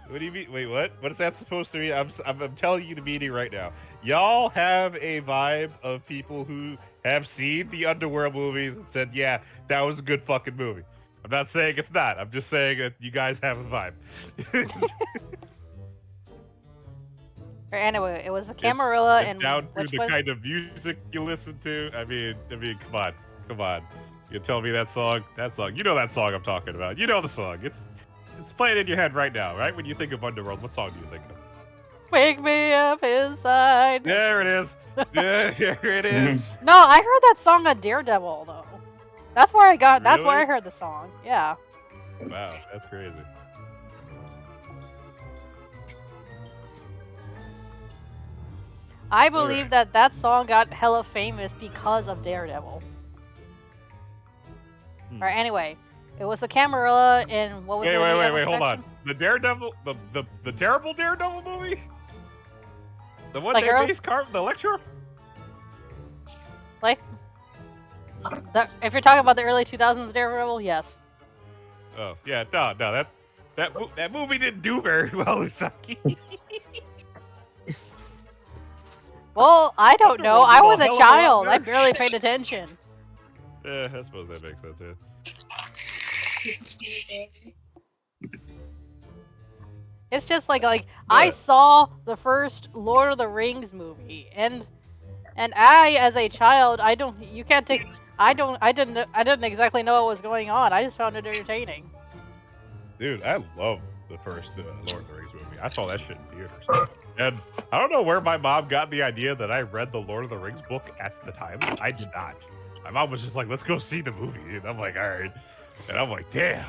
Speaker 2: What do you mean? Wait, what? What is that supposed to mean? I'm telling you the meaning right now. Y'all have a vibe of people who have seen the Underworld movies and said, yeah, that was a good fucking movie. I'm not saying it's not. I'm just saying that you guys have a vibe.
Speaker 1: Anyway, it was the Camarilla
Speaker 2: it's
Speaker 1: and
Speaker 2: down to the kind of music you listen to. I mean, come on. You tell me that song. You know that song I'm talking about. You know the song. It's playing in your head right now, right? When you think of Underworld, what song do you think of?
Speaker 1: Wake me up inside.
Speaker 2: There it is. Yeah, there it is.
Speaker 1: No, I heard that song on Daredevil though. That's where I got. That's where I heard the song. Yeah.
Speaker 2: Wow, that's crazy.
Speaker 1: I believe that song got hella famous because of Daredevil. Or anyway, it was the Camarilla in what was it?
Speaker 2: Wait, hold on. The Daredevil, the terrible Daredevil movie? The one that based the Electro?
Speaker 1: Like, if you're talking about the early 2000s Daredevil, yes.
Speaker 2: Oh yeah, no, that movie didn't do very well, Usaki.
Speaker 1: Well, I don't know. I was a child. I barely paid attention.
Speaker 2: Yeah, I suppose that makes sense, yeah.
Speaker 1: It's just like I saw the first Lord of the Rings movie, and I, as a child, I didn't exactly know what was going on. I just found it entertaining.
Speaker 2: Dude, I love the first Lord of the Rings movie. I saw that shit in theaters. And I don't know where my mom got the idea that I read the Lord of the Rings book at the time. I did not. My mom was just like, let's go see the movie. And I'm like, all right. And I'm like, damn.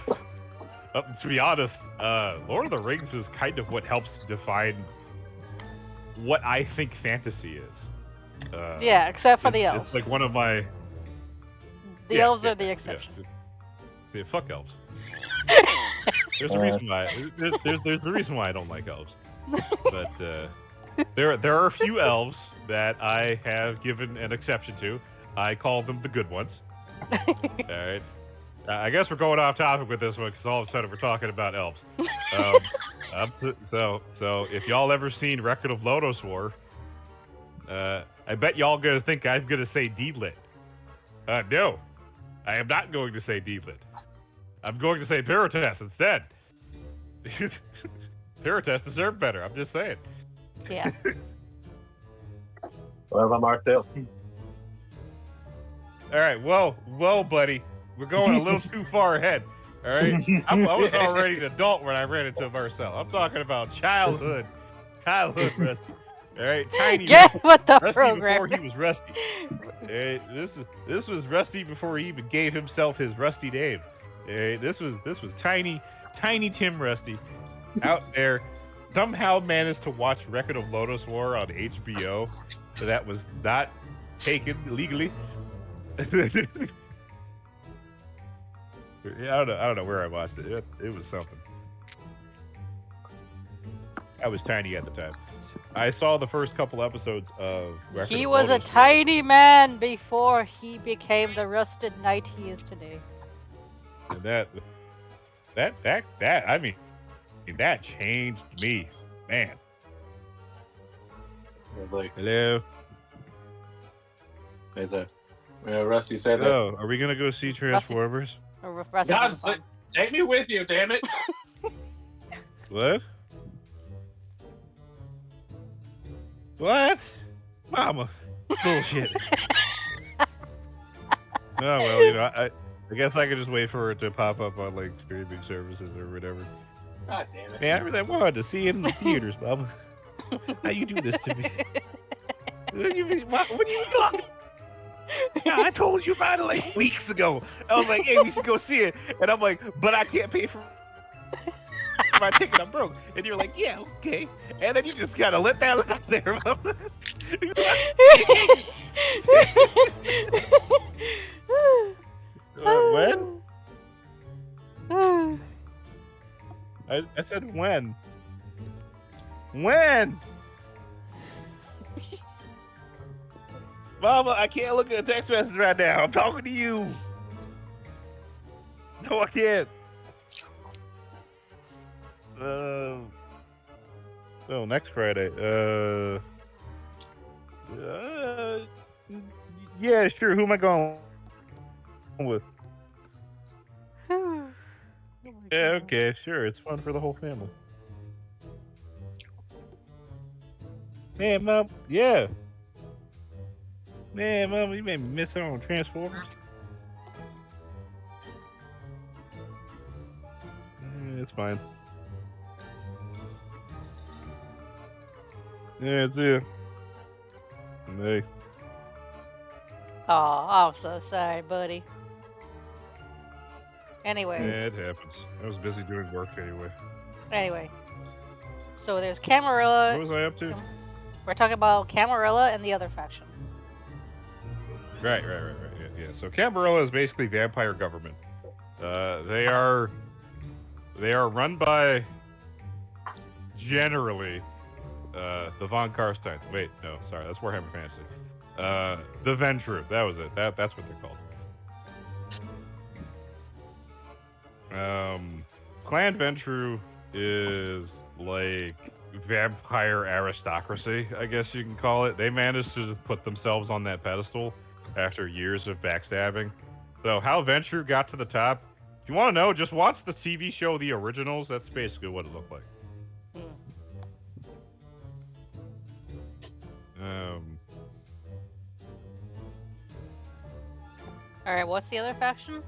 Speaker 2: To be honest, Lord of the Rings is kind of what helps define what I think fantasy is.
Speaker 1: Yeah, except for the elves.
Speaker 2: It's like one of my...
Speaker 1: The elves are the exception.
Speaker 2: Yeah, fuck elves. There's a reason why. There's a reason why I don't like elves. But there are a few elves that I have given an exception to. I call them the good ones. All right. I guess we're going off topic with this one because all of a sudden we're talking about elves. So if y'all ever seen Record of Lodoss War, I bet y'all gonna think I'm gonna say Deedlit. No, I am not going to say Deedlit. I'm going to say Pyrotess instead. Paratests deserve better. I'm just saying.
Speaker 1: Yeah.
Speaker 3: What about Marcel?
Speaker 2: All right, well, buddy, we're going a little too far ahead. All right, I was already an adult when I ran into Marcel. I'm talking about childhood Rusty. All right, tiny
Speaker 1: Get with the
Speaker 2: Rusty
Speaker 1: program.
Speaker 2: before he was Rusty. All right, this was Rusty before he even gave himself his Rusty name. All right, this was tiny Tim Rusty out there. Somehow managed to watch Record of Lodoss War on HBO. That was not taken legally. Yeah, I don't know where I watched it. It was something. I was tiny at the time. I saw the first couple episodes of Record
Speaker 1: He
Speaker 2: of
Speaker 1: was a
Speaker 2: Lodoss War.
Speaker 1: tiny man before he became the rusted knight he is today.
Speaker 2: And I mean, that changed me, man.
Speaker 3: Like,
Speaker 2: Hello.
Speaker 3: Rusty said that.
Speaker 2: So, are we gonna go see Transformers?
Speaker 3: God, take me with you, damn it!
Speaker 2: What? What? Mama. Bullshit. Oh, well, you know, I guess I could just wait for it to pop up on, like, streaming services or whatever.
Speaker 3: God damn it.
Speaker 2: Man, I really wanted to see it in the theaters, Mama. How you do this to me? What do you mean? What are you talking? Yeah, I told you about it like weeks ago. I was like, hey, we should go see it. And I'm like, but I can't pay for my ticket. I'm broke. And you're like, yeah, okay. And then you just gotta let that out there. When? I said when. When? Mama, I can't look at a text message right now. I'm talking to you. No, I can't. Oh, next Friday. Yeah, sure. Who am I going with? Yeah, okay, sure. It's fun for the whole family. Man, Mom, yeah. Man, Mom, you made me miss out on Transformers. It's fine. Yeah, it's it. Hey.
Speaker 1: Oh, I'm so sorry, buddy. Anyway.
Speaker 2: Yeah, it happens. I was busy doing work anyway.
Speaker 1: Anyway. So there's Camarilla.
Speaker 2: What was I up to?
Speaker 1: We're talking about Camarilla and the other faction.
Speaker 2: Right. Yeah. So Camarilla is basically vampire government. They are run by generally the Von Karsteins. Wait, no, sorry, that's Warhammer Fantasy. The Ventrue. That was it. That's what they're called. Clan Ventrue is like vampire aristocracy, I guess you can call it. They managed to put themselves on that pedestal after years of backstabbing. So how Ventrue got to the top, if you want to know, just watch the TV show The Originals. That's basically what it looked like.
Speaker 1: Alright, what's the other faction?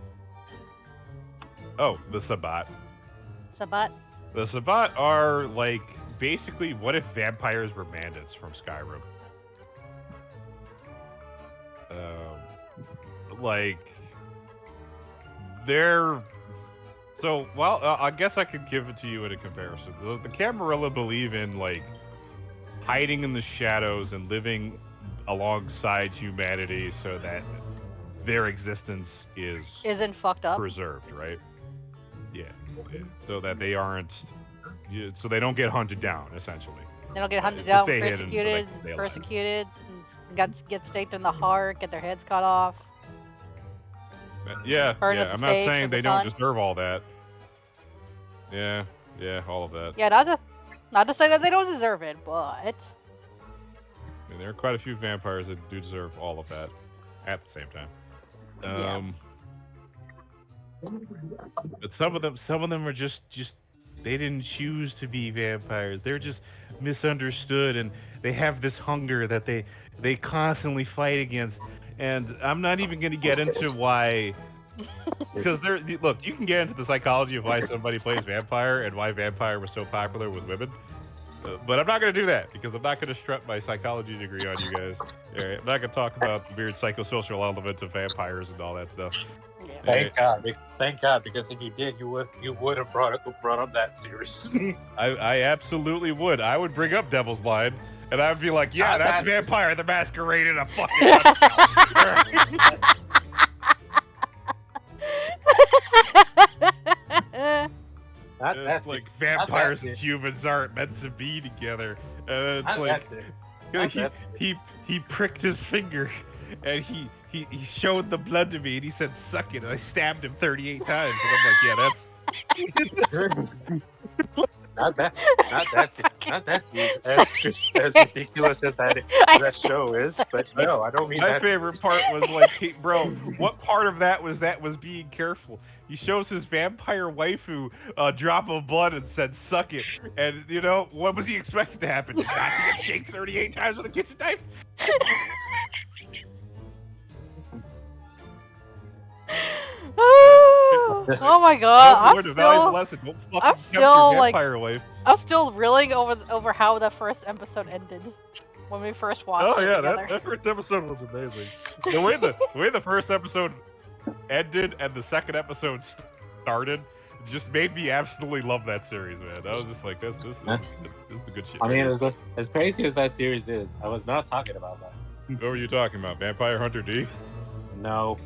Speaker 2: Oh, the Sabbat.
Speaker 1: Sabbat?
Speaker 2: The Sabbat are like basically what if vampires were bandits from Skyrim? Like they're so well. I guess I could give it to you in a comparison. The Camarilla believe in like hiding in the shadows and living alongside humanity so that their existence
Speaker 1: isn't fucked up,
Speaker 2: preserved, right? Yeah. So that they aren't, so they don't get hunted down, essentially.
Speaker 1: They don't get hunted down,
Speaker 2: stay
Speaker 1: persecuted, get staked in the heart, get their heads cut off.
Speaker 2: Yeah.
Speaker 1: Burned at the
Speaker 2: I'm not
Speaker 1: stake
Speaker 2: saying
Speaker 1: with the
Speaker 2: they don't
Speaker 1: sun.
Speaker 2: deserve all that. Yeah, all of that.
Speaker 1: Yeah, not to say that they don't deserve it, but
Speaker 2: I mean, there are quite a few vampires that do deserve all of that at the same time. But some of them are just they didn't choose to be vampires. They're just misunderstood, and they have this hunger that they constantly fight against. And I'm not even going to get into why, because look, you can get into the psychology of why somebody plays vampire and why vampire was so popular with women. But I'm not going to do that because I'm not going to strut my psychology degree on you guys. I'm not going to talk about the weird psychosocial element of vampires and all that stuff.
Speaker 3: Thank God, because if you did, you would have brought up that series.
Speaker 2: I absolutely would. I would bring up Devil's Line, and I would be like, yeah, that's Vampire the Masquerade in a fucking nutshell. It's like vampires and humans aren't meant to be together. And it's like he pricked his finger, and he showed the blood to me, and he said, "Suck it." And I stabbed him 38 times, and I'm like, yeah, that's
Speaker 3: not as ridiculous as that show is. But no, I don't mean
Speaker 2: my
Speaker 3: that.
Speaker 2: favorite part was like, hey, bro, what part of that was being careful? He shows his vampire waifu a drop of blood and said, "Suck it." And you know what was he expecting to happen? Not to get shaked 38 times with a kitchen knife?
Speaker 1: Oh my god! I'm still reeling over how the first episode ended when we first watched it together.
Speaker 2: that first episode was amazing. The way the first episode ended and the second episode started just made me absolutely love that series, man. I was just like, this is the good shit.
Speaker 3: I mean, as crazy as that series is, I was not talking about that.
Speaker 2: What were you talking about? Vampire Hunter D?
Speaker 3: No,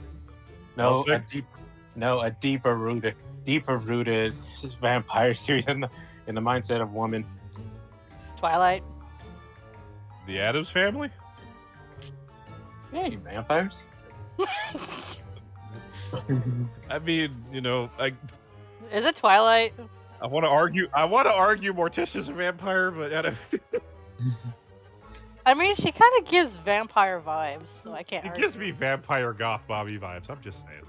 Speaker 3: a deeper rooted vampire series in the mindset of women.
Speaker 1: Twilight.
Speaker 2: The Addams Family?
Speaker 3: Hey, vampires.
Speaker 2: I mean, you know,
Speaker 1: is it Twilight?
Speaker 2: I want to argue Morticia's a vampire, but I don't.
Speaker 1: I mean, she kind of gives vampire vibes, so I can't.
Speaker 2: It gives me vampire goth Bobby vibes. I'm just saying.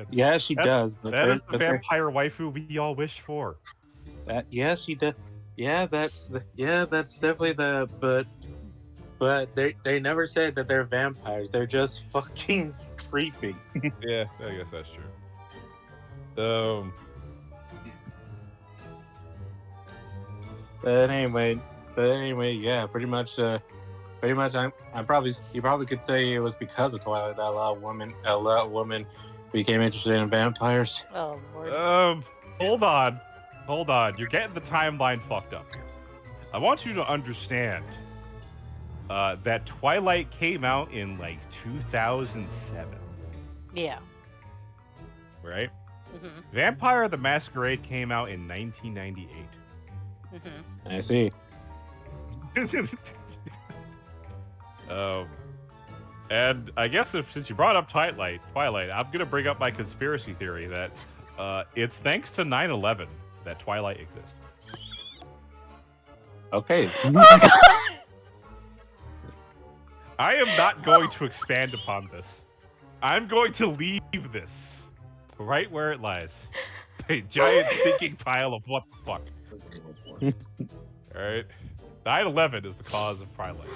Speaker 3: Yeah, she does.
Speaker 2: That is the vampire waifu we all wish for.
Speaker 3: Yeah, she does. Yeah, that's definitely but they never said that they're vampires. They're just fucking creepy.
Speaker 2: Yeah, I guess that's true.
Speaker 3: But anyway, yeah, pretty much. You probably could say it was because of Twilight that a lot of women became interested in vampires.
Speaker 1: Oh Lord.
Speaker 2: Hold on. You're getting the timeline fucked up here. I want you to understand that Twilight came out in like 2007.
Speaker 1: Yeah.
Speaker 2: Right?
Speaker 1: Mm-hmm.
Speaker 2: Vampire the Masquerade came out in 1998.
Speaker 1: Mm-hmm.
Speaker 3: I see.
Speaker 2: And I guess since you brought up Twilight, I'm gonna bring up my conspiracy theory that it's thanks to 9/11 that Twilight exists.
Speaker 3: Okay.
Speaker 2: I am not going to expand upon this. I'm going to leave this right where it lies. A giant stinking pile of what the fuck. Alright? 9/11 is the cause of Twilight.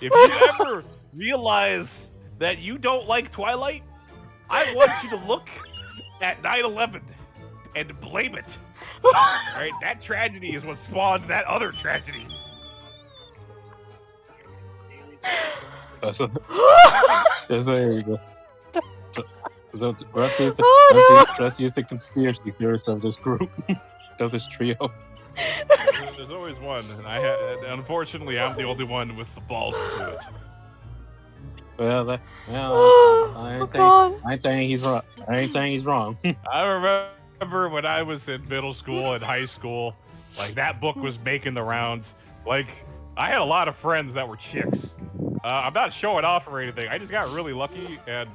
Speaker 2: If you ever realize that you don't like Twilight, I want you to look at 9/11 and blame it. Alright? That tragedy is what spawned that other tragedy.
Speaker 3: There you go. So Russ is the conspiracy theorist of this group, of this trio.
Speaker 2: There's always one, and unfortunately, I'm the only one with the balls to do it.
Speaker 3: Well, I ain't saying he's wrong.
Speaker 2: I remember when I was in middle school and high school, like that book was making the rounds. Like I had a lot of friends that were chicks. I'm not showing off or anything. I just got really lucky, and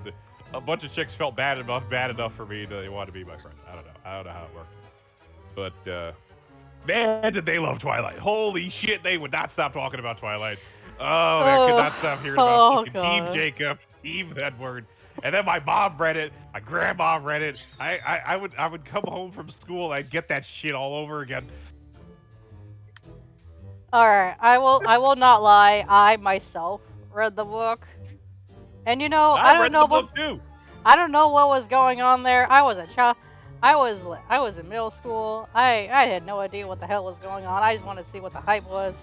Speaker 2: a bunch of chicks felt bad enough for me to want to be my friend. I don't know how it worked, but man, did they love Twilight! Holy shit, they would not stop talking about Twilight. Oh, they could not stop hearing about fucking Team Jacob, Team Edward, And then my mom read it, my grandma read it. I would come home from school, I'd get that shit all over again.
Speaker 1: All right, I will not lie. I myself read the book, and I
Speaker 2: I
Speaker 1: don't
Speaker 2: read
Speaker 1: know
Speaker 2: the
Speaker 1: what
Speaker 2: book too.
Speaker 1: I don't know what was going on there. I was a child. I was in middle school. I had no idea what the hell was going on. I just wanted to see what the hype was,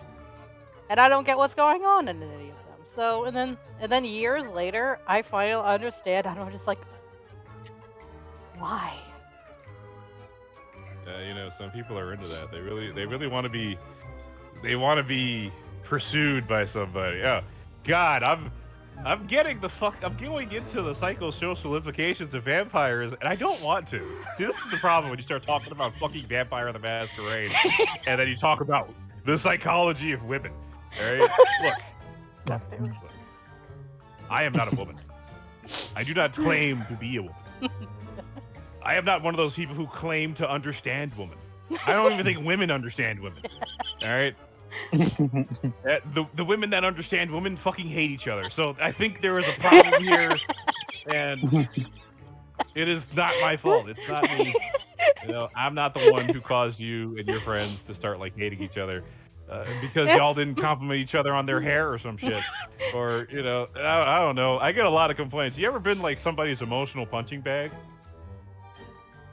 Speaker 1: and I don't get what's going on in any of them. So and then years later, I finally understand. And I'm just like, why?
Speaker 2: Some people are into that. They really want to be. They want to be pursued by somebody. Oh, God, I'm getting the fuck. I'm going into the psychosocial implications of vampires, and I don't want to. See, this is the problem when you start talking about fucking Vampire the Masquerade, and then you talk about the psychology of women. All right, look, I am not a woman. I do not claim to be a woman. I am not one of those people who claim to understand women. I don't even think women understand women. All right. The women that understand women fucking hate each other. So I think there is a problem here, and it is not my fault. It's not me. I'm not the one who caused you and your friends to start like hating each other because y'all didn't compliment each other on their hair or some shit, or I don't know. I get a lot of complaints. You ever been like somebody's emotional punching bag?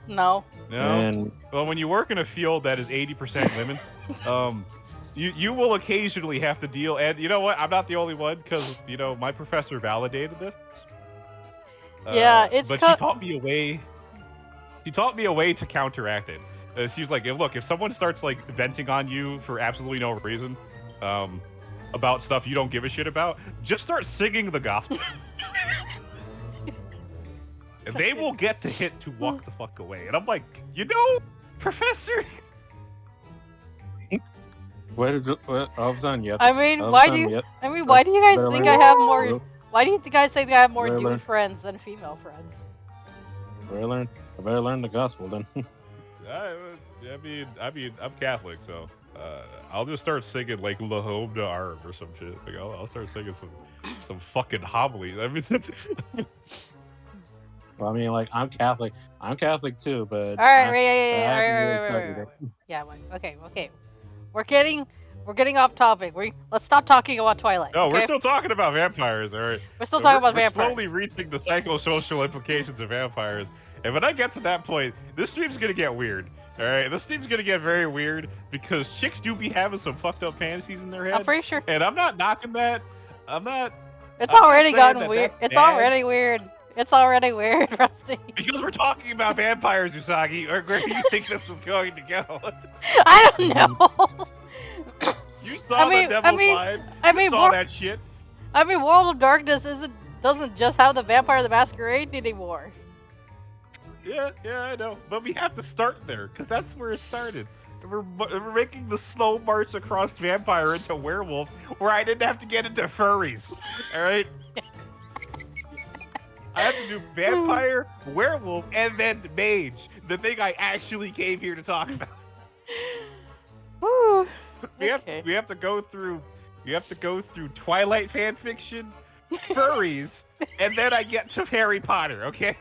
Speaker 1: No.
Speaker 2: No.
Speaker 3: And
Speaker 2: Well, when you work in a field that is 80% women, you will occasionally have to deal. And you know what? I'm not the only one because my professor validated this.
Speaker 1: Yeah, it's
Speaker 2: But she taught me a way. She taught me a way to counteract it. She's like, look, if someone starts like venting on you for absolutely no reason, about stuff you don't give a shit about, just start singing the gospel. And they will get the hit to walk the fuck away. And I'm like, Professor.
Speaker 3: All of a sudden, yep.
Speaker 1: I mean,
Speaker 3: All of a
Speaker 1: why
Speaker 3: sudden,
Speaker 1: do you?
Speaker 3: yep.
Speaker 1: I mean, why do you guys
Speaker 3: Better
Speaker 1: think
Speaker 3: learn-
Speaker 1: I have more? Why do you guys think I have more
Speaker 3: Better
Speaker 1: dude
Speaker 3: learn-
Speaker 1: friends than female friends?
Speaker 3: I better learn the gospel then.
Speaker 2: I mean, I'm Catholic, so I'll just start singing like "La Homme de Arm" or some shit. Like I'll start singing some fucking homilies. I mean,
Speaker 3: Well, I mean, like I'm Catholic too, but
Speaker 1: All right,
Speaker 3: I haven't really studied it.
Speaker 1: Yeah, okay. We're getting off topic. Let's stop talking about Twilight.
Speaker 2: no,
Speaker 1: okay?
Speaker 2: we're still talking about vampires, all right?
Speaker 1: We're still talking about
Speaker 2: we're
Speaker 1: vampires.
Speaker 2: slowly reaching the psychosocial implications of vampires, and when I get to that point, this stream's gonna get weird. All right, this stream's gonna get very weird because chicks do be having some fucked up fantasies in their head.
Speaker 1: I'm pretty sure
Speaker 2: And I'm not knocking that.
Speaker 1: it's
Speaker 2: I'm not
Speaker 1: already
Speaker 2: saying
Speaker 1: gotten
Speaker 2: that
Speaker 1: weird.
Speaker 2: that's
Speaker 1: It's
Speaker 2: bad.
Speaker 1: already weird. It's already weird, Rusty.
Speaker 2: Because we're talking about vampires, Usagi, or where do you think this was going to go?
Speaker 1: I don't know.
Speaker 2: You saw the Devil's Line. You saw that shit.
Speaker 1: I mean, World of Darkness doesn't just have the Vampire the Masquerade anymore.
Speaker 2: Yeah, I know. But we have to start there, because that's where it started. We're making the slow march across vampire into werewolf, where I didn't have to get into furries. All right? I have to do vampire, werewolf, and then mage. The thing I actually came here to talk about.
Speaker 1: Woo.
Speaker 2: We have to go through Twilight fan fiction, furries, and then I get to Harry Potter, okay?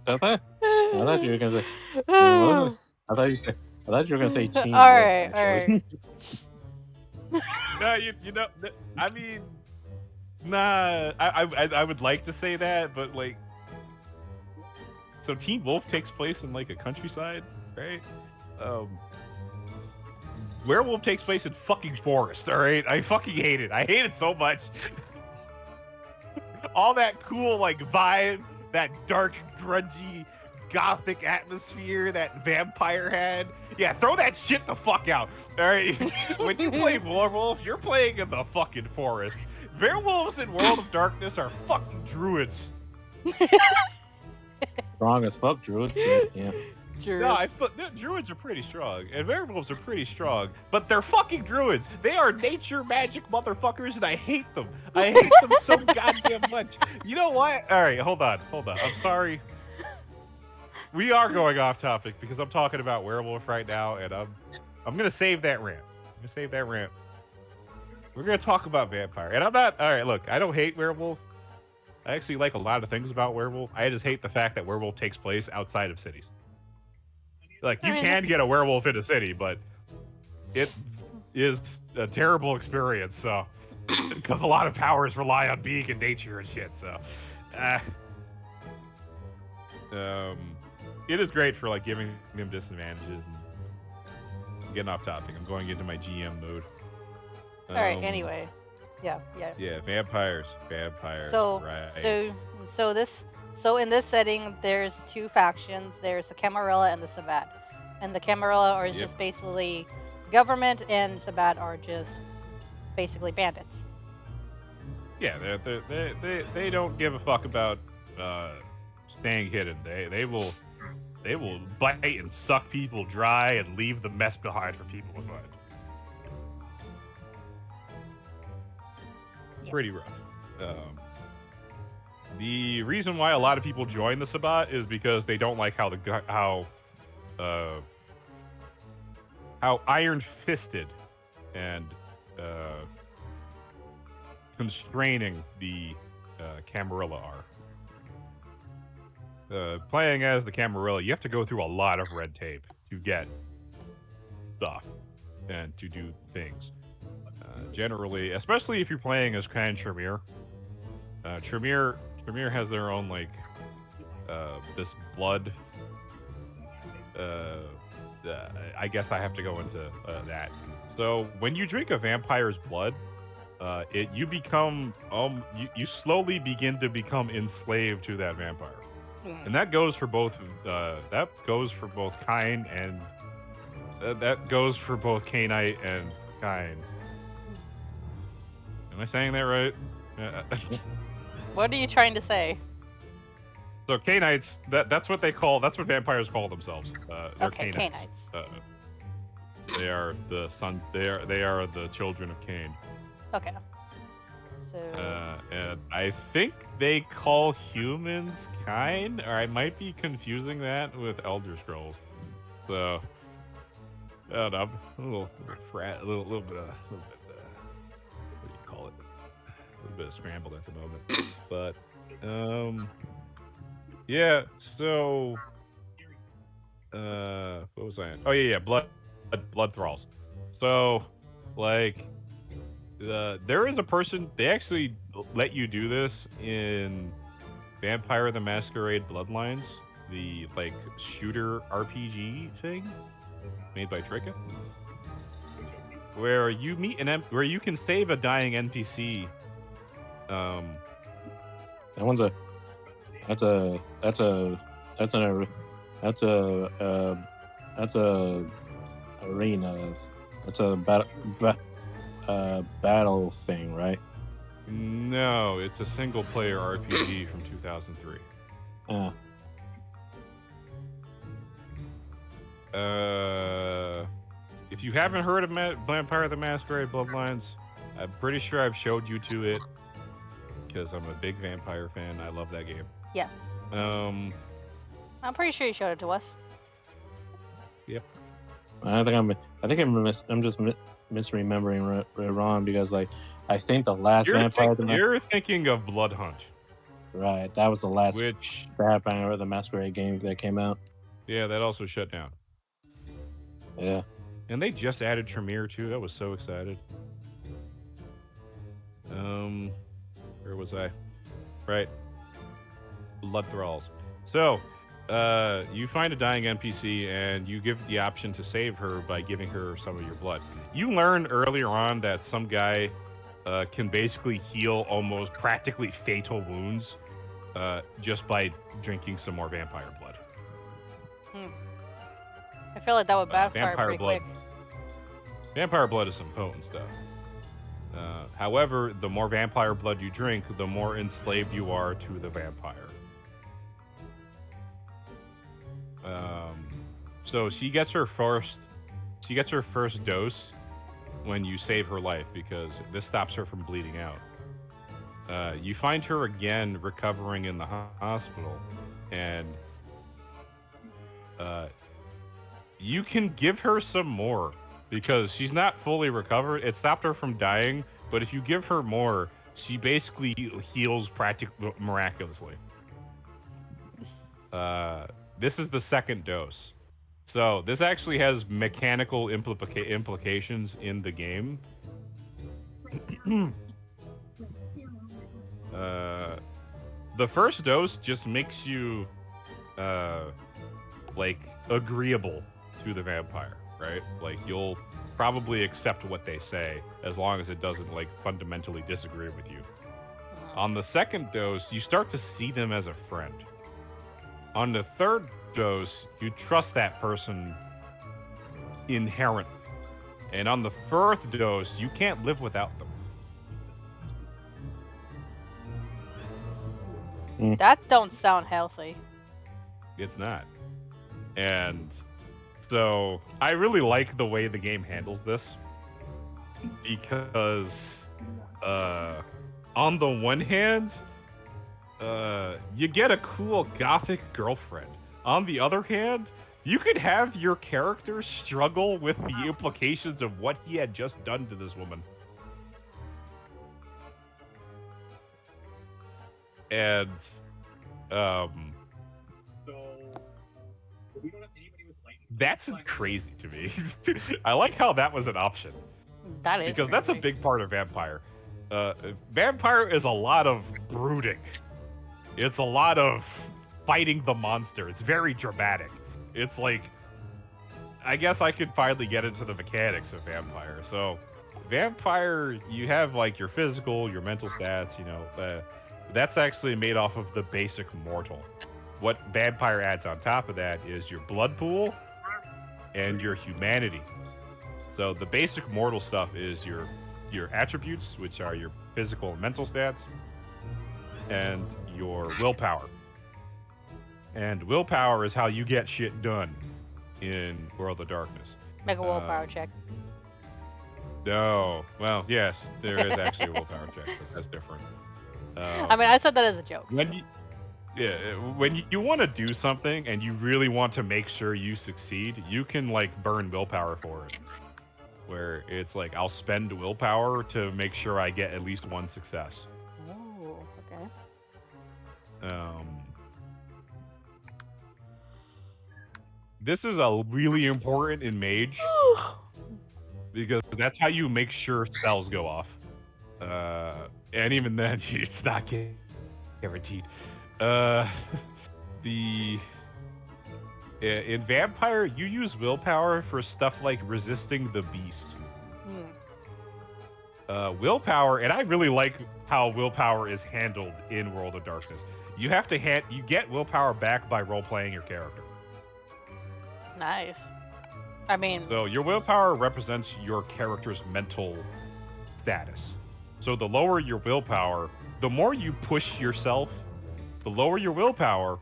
Speaker 3: I thought you were gonna say. What was it? I thought you were gonna say Teen
Speaker 1: All
Speaker 3: Wolf,
Speaker 1: right,
Speaker 3: actually.
Speaker 2: No, I mean, nah. I would like to say that, but like, so Teen Wolf takes place in like a countryside, right? Werewolf takes place in fucking forest, all right? I fucking hate it. I hate it so much. All that cool like vibe, that dark, grungy, gothic atmosphere that vampire had. Yeah, throw that shit the fuck out. All right. When you play werewolf, you're playing in the fucking forest. Werewolves in World of Darkness are fucking druids.
Speaker 3: Strong as fuck, Druid. But, yeah.
Speaker 2: No, druids are pretty strong, and werewolves are pretty strong, but they're fucking druids. They are nature magic motherfuckers, and I hate them. I hate them so goddamn much. You know what? All right, hold on. I'm sorry. We are going off topic because I'm talking about werewolf right now, and I'm gonna save that rant. We're gonna talk about vampire, and I'm not. All right, look, I don't hate werewolf. I actually like a lot of things about Werewolf. I just hate the fact that Werewolf takes place outside of cities. Like,
Speaker 1: I
Speaker 2: you
Speaker 1: mean,
Speaker 2: can get a werewolf in a city, but it is a terrible experience. So, because a lot of powers rely on being in nature and shit. So, uh, um, it is great for like giving them disadvantages. And getting off topic, I'm going into my GM mode.
Speaker 1: all right. Anyway, yeah.
Speaker 2: Yeah, vampires.
Speaker 1: So,
Speaker 2: Right.
Speaker 1: so in this setting, there's two factions. There's the Camarilla and the Sabbat, and the Camarilla are just basically government, and Sabbat are just basically bandits.
Speaker 2: Yeah, they don't give a fuck about staying hidden. They will bite and suck people dry and leave the mess behind for people to find.
Speaker 1: Yeah.
Speaker 2: Pretty rough. The reason why a lot of people join the Sabbat is because they don't like how iron-fisted and constraining the Camarilla are. Playing as the Camarilla, you have to go through a lot of red tape to get stuff and to do things. Generally, especially if you're playing as Khan Tremere. Tremere has their own, like, this blood. I guess I have to go into that. So when you drink a vampire's blood, you become you slowly begin to become enslaved to that vampire, and that goes for both Kain and that goes for both Cainite and Kain. Am I saying that right?
Speaker 1: What are you trying to say?
Speaker 2: So Cainites, that's what vampires call themselves. They're
Speaker 1: Okay,
Speaker 2: Cainites. They are the son. They are the children of Cain.
Speaker 1: Okay. So.
Speaker 2: And I think they call humans kind, or I might be confusing that with Elder Scrolls. So, I don't know. A little bit. What do you call it? A little bit of scrambled at the moment. But, yeah. So, what was I on? Oh yeah, blood thralls. So, like. There is a person, they actually let you do this in Vampire the Masquerade Bloodlines, the like shooter RPG thing made by Tricka, where you meet where you can save a dying NPC.
Speaker 3: That's a arena. That's a battle thing, right?
Speaker 2: No, it's a single player RPG from 2003. If you haven't heard of Vampire the Masquerade Bloodlines, I'm pretty sure I've showed you to it because I'm a big vampire fan. I love that game.
Speaker 1: Yeah. I'm pretty sure you showed it to us.
Speaker 2: Yep.
Speaker 3: I'm just misremembering wrong because, like, I think the last
Speaker 2: you're thinking of Blood Hunt.
Speaker 3: Right, that was the last
Speaker 2: which
Speaker 3: Vampire the Masquerade game that came out.
Speaker 2: Yeah, that also shut down.
Speaker 3: Yeah.
Speaker 2: And they just added Tremere too. I was so excited. Where was I? Right. Blood Thralls. So, you find a dying NPC and you give the option to save her by giving her some of your blood. You learn earlier on that some guy can basically heal almost practically fatal wounds just by drinking some more vampire blood.
Speaker 1: I feel like that would backfire
Speaker 2: vampire
Speaker 1: pretty
Speaker 2: blood.
Speaker 1: quick.
Speaker 2: Vampire blood is some potent stuff. However, the more vampire blood you drink, the more enslaved you are to the vampire. So she gets her first dose when you save her life because this stops her from bleeding out. You find her again recovering in the hospital, and you can give her some more because she's not fully recovered. It stopped her from dying, but if you give her more, she basically heals practically miraculously. This is the second dose. So this actually has mechanical implications in the game. The first dose just makes you like agreeable to the vampire, right? Like you'll probably accept what they say as long as it doesn't like fundamentally disagree with you. On the second dose, you start to see them as a friend. On the third dose, you trust that person inherently. And on the fourth dose, you can't live without them.
Speaker 1: That don't sound healthy.
Speaker 2: It's not. And so I really like the way the game handles this because on the one hand, you get a cool gothic girlfriend. On the other hand, you could have your character struggle with the implications of what he had just done to this woman. And that's crazy to me. I like how that was an option.
Speaker 1: That is
Speaker 2: Because that's a big part of Vampire. Vampire is a lot of brooding. It's a lot of fighting the monster. It's very dramatic. It's like, I guess I could finally get into the mechanics of Vampire. So, Vampire, you have like your physical, your mental stats, you know, that's actually made off of the basic mortal. What Vampire adds on top of that is your blood pool and your humanity. So the basic mortal stuff is your attributes, which are your physical and mental stats, and your willpower. And willpower is how you get shit done in World of Darkness.
Speaker 1: Make a willpower check.
Speaker 2: No. Well, yes, there is actually a willpower check, but that's different.
Speaker 1: I mean, I said that as a joke.
Speaker 2: When you want to do something and you really want to make sure you succeed, you can like burn willpower for it. Where it's like I'll spend willpower to make sure I get at least one success.
Speaker 1: Oh, okay.
Speaker 2: This is a really important in Mage because that's how you make sure spells go off. And even then, it's not guaranteed. In Vampire, you use willpower for stuff like resisting the beast. Willpower, and I really like how willpower is handled in World of Darkness. You have to you get willpower back by role-playing your character.
Speaker 1: Nice. I mean,
Speaker 2: So your willpower represents your character's mental status. So the lower your willpower, the more you push yourself, the lower your willpower,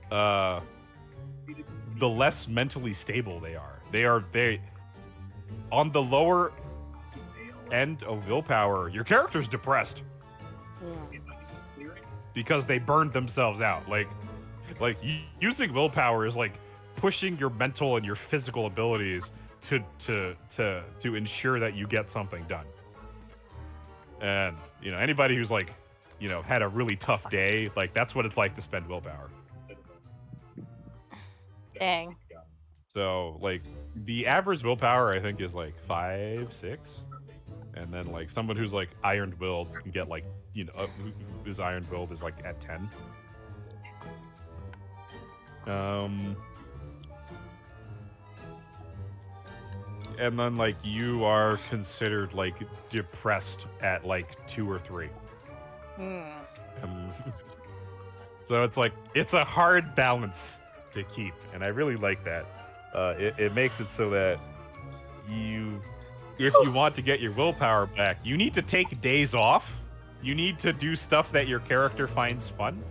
Speaker 2: the less mentally stable they are. They on the lower end of willpower, your character's depressed because they burned themselves out. Like using willpower is like pushing your mental and your physical abilities to ensure that you get something done. And you know, anybody who's like, you know, had a really tough day, like that's what it's like to spend willpower.
Speaker 1: dang.
Speaker 2: So like the average willpower I think is like 5, 6. And then like someone who's like iron-willed can get like, you know, who's iron-willed is like at 10. And then like you are considered like depressed at like 2 or 3. So it's like it's a hard balance to keep, and I really like that. It makes it so that if you want to get your willpower back, you need to take days off. You need to do stuff that your character finds fun.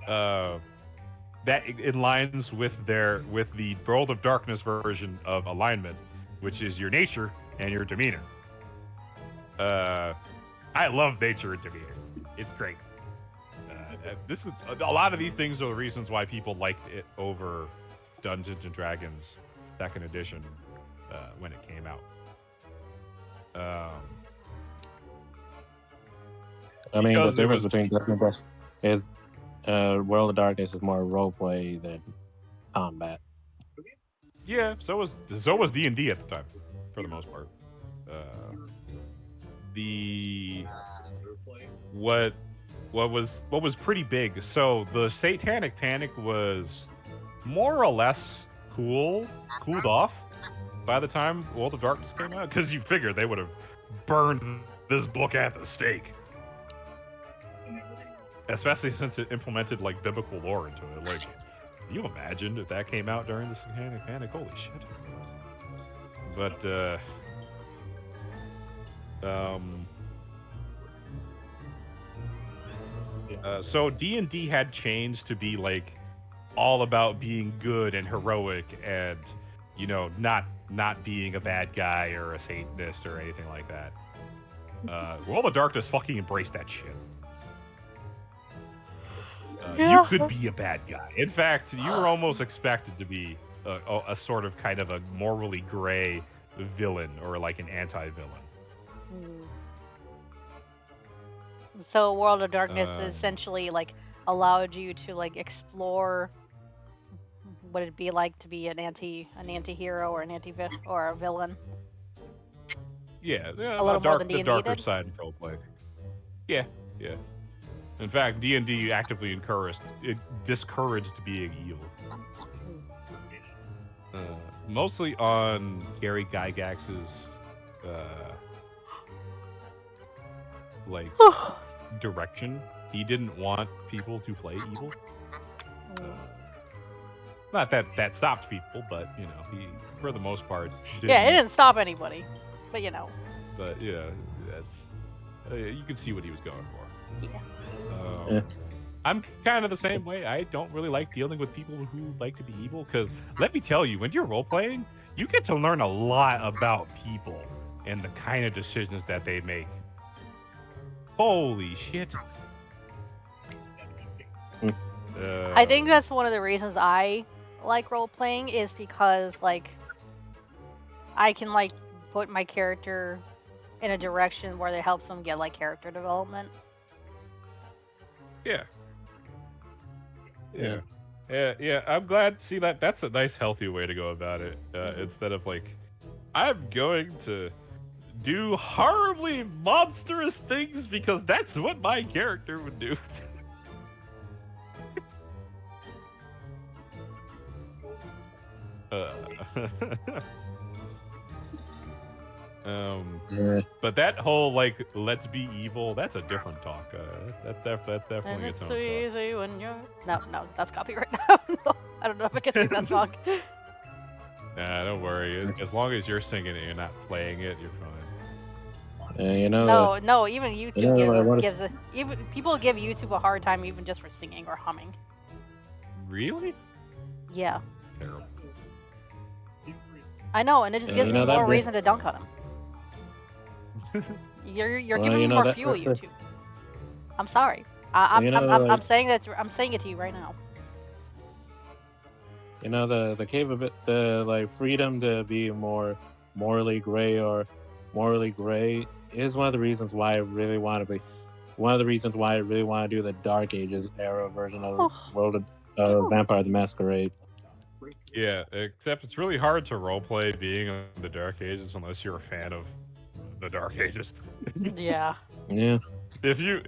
Speaker 2: That aligns with the World of Darkness version of alignment, which is your nature and your demeanor. I love nature and demeanor. It's great. This is a lot of these things are the reasons why people liked it over Dungeons and Dragons 2nd edition when it came out.
Speaker 3: I mean, the
Speaker 2: Because it
Speaker 3: difference
Speaker 2: was
Speaker 3: between Destiny Bus is World of Darkness is more roleplay than combat.
Speaker 2: yeah. So was D&D at the time, for the most part. The what was pretty big. So the Satanic Panic was more or less cooled off by the time World of Darkness came out, because you figure they would have burned this book at the stake, especially since it implemented like biblical lore into it. Like, can you imagine if that came out during the Satanic Panic? Holy shit! But so D&D had changed to be like all about being good and heroic, and not being a bad guy or a Satanist or anything like that. World of Darkness fucking embraced that shit. You could be a bad guy. In fact, you were almost expected to be a sort of kind of a morally gray villain, or like an anti-villain.
Speaker 1: So World of Darkness essentially like allowed you to like explore what it'd be like to be an anti-hero or or a villain.
Speaker 2: Yeah,
Speaker 1: a little more than
Speaker 2: the
Speaker 1: D&D
Speaker 2: darker
Speaker 1: did?
Speaker 2: side of roleplay. Yeah. In fact, D&D actively discouraged being evil. Mostly on Gary Gygax's like direction. He didn't want people to play evil. Not that stopped people, but he, for the most part, didn't.
Speaker 1: Yeah, it didn't stop anybody, but
Speaker 2: But that's you can see what he was going for.
Speaker 1: Yeah.
Speaker 2: I'm kind of the same way. I don't really like dealing with people who like to be evil, because let me tell you, when you're role playing, you get to learn a lot about people and the kind of decisions that they make. Holy shit.
Speaker 1: I think that's one of the reasons I like role playing, is because like I can like put my character in a direction where it helps them get like character development.
Speaker 2: Yeah. I'm glad. See, that's a nice, healthy way to go about it. Instead of like, I'm going to do horribly monstrous things because that's what my character would do. But that whole like let's be evil, that's a different talk. That's definitely
Speaker 1: And
Speaker 2: its
Speaker 1: it's
Speaker 2: own
Speaker 1: so
Speaker 2: talk.
Speaker 1: easy when you're no, that's copyright now. I don't know if I can sing that song.
Speaker 2: Nah, don't worry. As long as you're singing it, you're not playing it, you're fine.
Speaker 1: No, even YouTube
Speaker 3: gives
Speaker 1: even people give YouTube a hard time even just for singing or humming.
Speaker 2: Really?
Speaker 1: Yeah.
Speaker 2: Terrible.
Speaker 1: I know, and it just gives me more reason to dunk on him. You're giving me more fuel, YouTube. I'm sorry. I'm saying that. I'm saying it to you right now.
Speaker 3: The like freedom to be more morally gray is one of the reasons why I really want to be. One of the reasons why I really want to do the Dark Ages era version of World of Vampire the Masquerade.
Speaker 2: Yeah, except it's really hard to roleplay being in the Dark Ages unless you're a fan of the Dark Ages.
Speaker 1: Yeah.
Speaker 3: Yeah.
Speaker 2: If you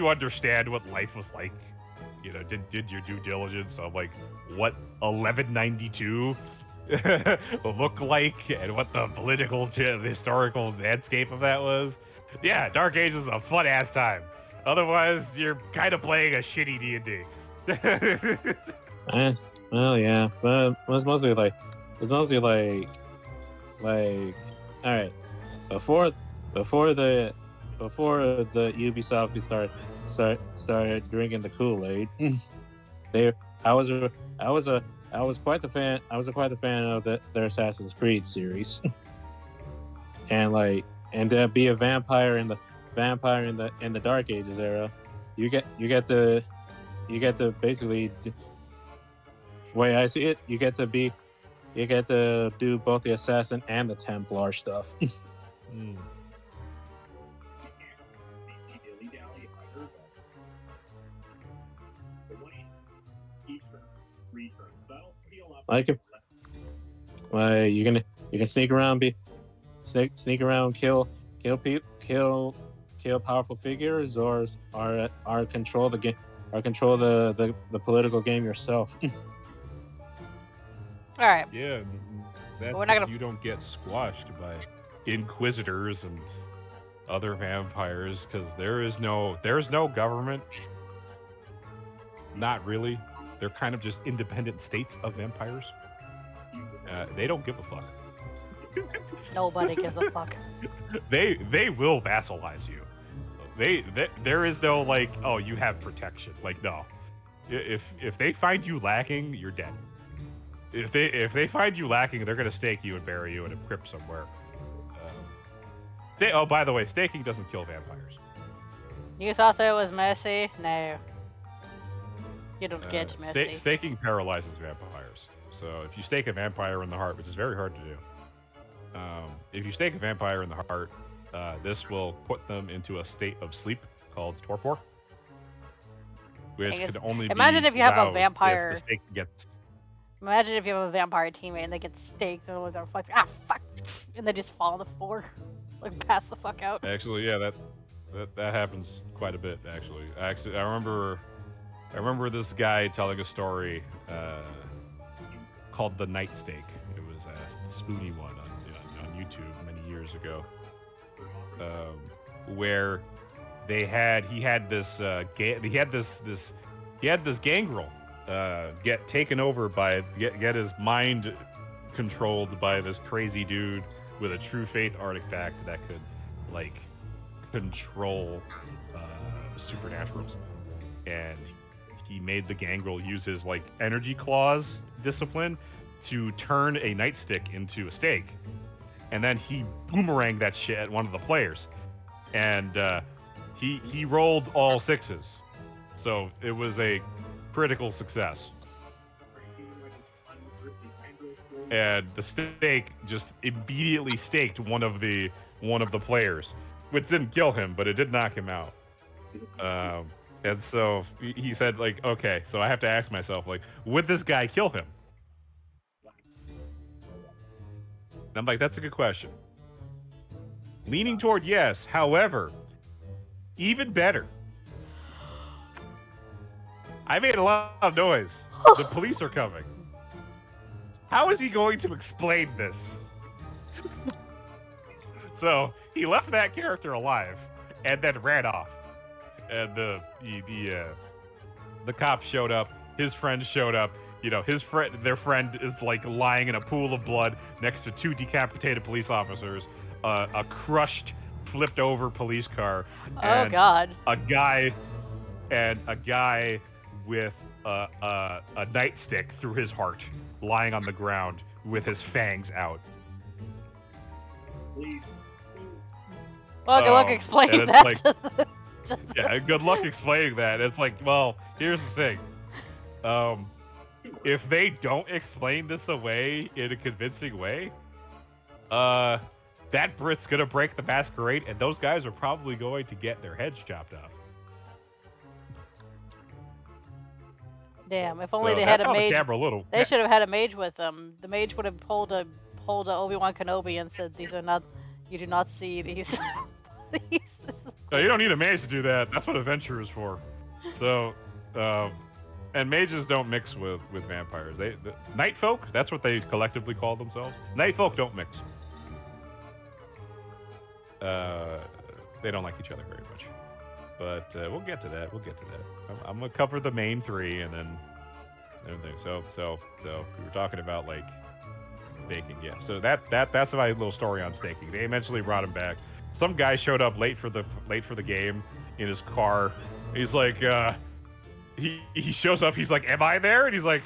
Speaker 2: understand what life was like, did your due diligence of like what 1192 look like and what the the historical landscape of that was. Yeah, Dark Ages is a fun ass time. Otherwise, you're kind of playing a shitty D&D.
Speaker 3: Well, yeah, but it's mostly like, all right, before the Ubisoft started drinking the Kool-Aid, I was quite the fan. I was quite a fan of their Assassin's Creed series, and to be a vampire in the Dark Ages era, you get to basically. Way I see it, you get to do both the assassin and the Templar stuff. Like, you can sneak around, sneak around, kill powerful figures, or control the game, or control the political game yourself.
Speaker 1: All right.
Speaker 2: Yeah, that's
Speaker 1: We're not
Speaker 2: if
Speaker 1: gonna-
Speaker 2: you don't get squashed by inquisitors and other vampires, because there's no government. Not really. They're kind of just independent states of vampires. They don't give a fuck.
Speaker 1: Nobody gives a fuck.
Speaker 2: They will vassalize you. There is no like, oh, you have protection. Like, no. If they find you lacking, you're dead. If they find you lacking, they're gonna stake you and bury you in a crypt somewhere. Oh, by the way, staking doesn't kill vampires.
Speaker 1: You thought that was messy? No. You don't get messy.
Speaker 2: Staking paralyzes vampires. So if you stake a vampire in the heart, which is very hard to do, if you stake a vampire in the heart, this will put them into a state of sleep called torpor, which can only
Speaker 1: imagine
Speaker 2: be
Speaker 1: if you have a
Speaker 2: roused
Speaker 1: vampire.
Speaker 2: If the stake gets.
Speaker 1: Imagine if you have a vampire teammate and they get staked and they're like, ah, fuck, and they just fall on the floor, like pass the fuck out.
Speaker 2: Actually, yeah, that happens quite a bit. Actually, I remember this guy telling a story called the Night Stake. It was a spoony one on YouTube many years ago, where he had this gangrel get taken over by get his mind controlled by this crazy dude with a true faith artifact that could like control supernaturals, and he made the gangrel use his like energy claws discipline to turn a nightstick into a stake, and then he boomeranged that shit at one of the players, and he rolled all sixes, so it was a critical success. And the stake just immediately staked one of the players, which didn't kill him, but it did knock him out. And so he said, like, okay, so I have to ask myself, like, would this guy kill him? And I'm like, that's a good question. Leaning toward yes. However, even better, I made a lot of noise. The police are coming. How is he going to explain this? So he left that character alive and then ran off. And the cops showed up. His friends showed up. You know, their friend is like lying in a pool of blood next to two decapitated police officers, a crushed, flipped over police car, and
Speaker 1: Oh God!
Speaker 2: a guy with a nightstick through his heart, lying on the ground with his fangs out.
Speaker 1: Well, good luck explaining
Speaker 2: and
Speaker 1: that.
Speaker 2: it's like, yeah, good luck explaining that. It's like, well, here's the thing. If they don't explain this away in a convincing way, that Brit's gonna break the masquerade, and those guys are probably going to get their heads chopped off.
Speaker 1: Damn! If only
Speaker 2: So
Speaker 1: they had
Speaker 2: that's
Speaker 1: a
Speaker 2: how the
Speaker 1: mage.
Speaker 2: camera little.
Speaker 1: They should have had a mage with them. The mage would have pulled a Obi-Wan Kenobi and said, "These are not. You do not see these." these.
Speaker 2: No, you don't need a mage to do that. That's what adventure is for. So, and mages don't mix with vampires. The night folk, that's what they collectively call themselves. Night folk don't mix. They don't like each other very much. But we'll get to that. I'm gonna cover the main three and then everything. So we were talking about like staking. Yeah. So that's my little story on staking. They eventually brought him back. Some guy showed up late for the game in his car. He's like, he shows up. He's like, "Am I there?" And he's like,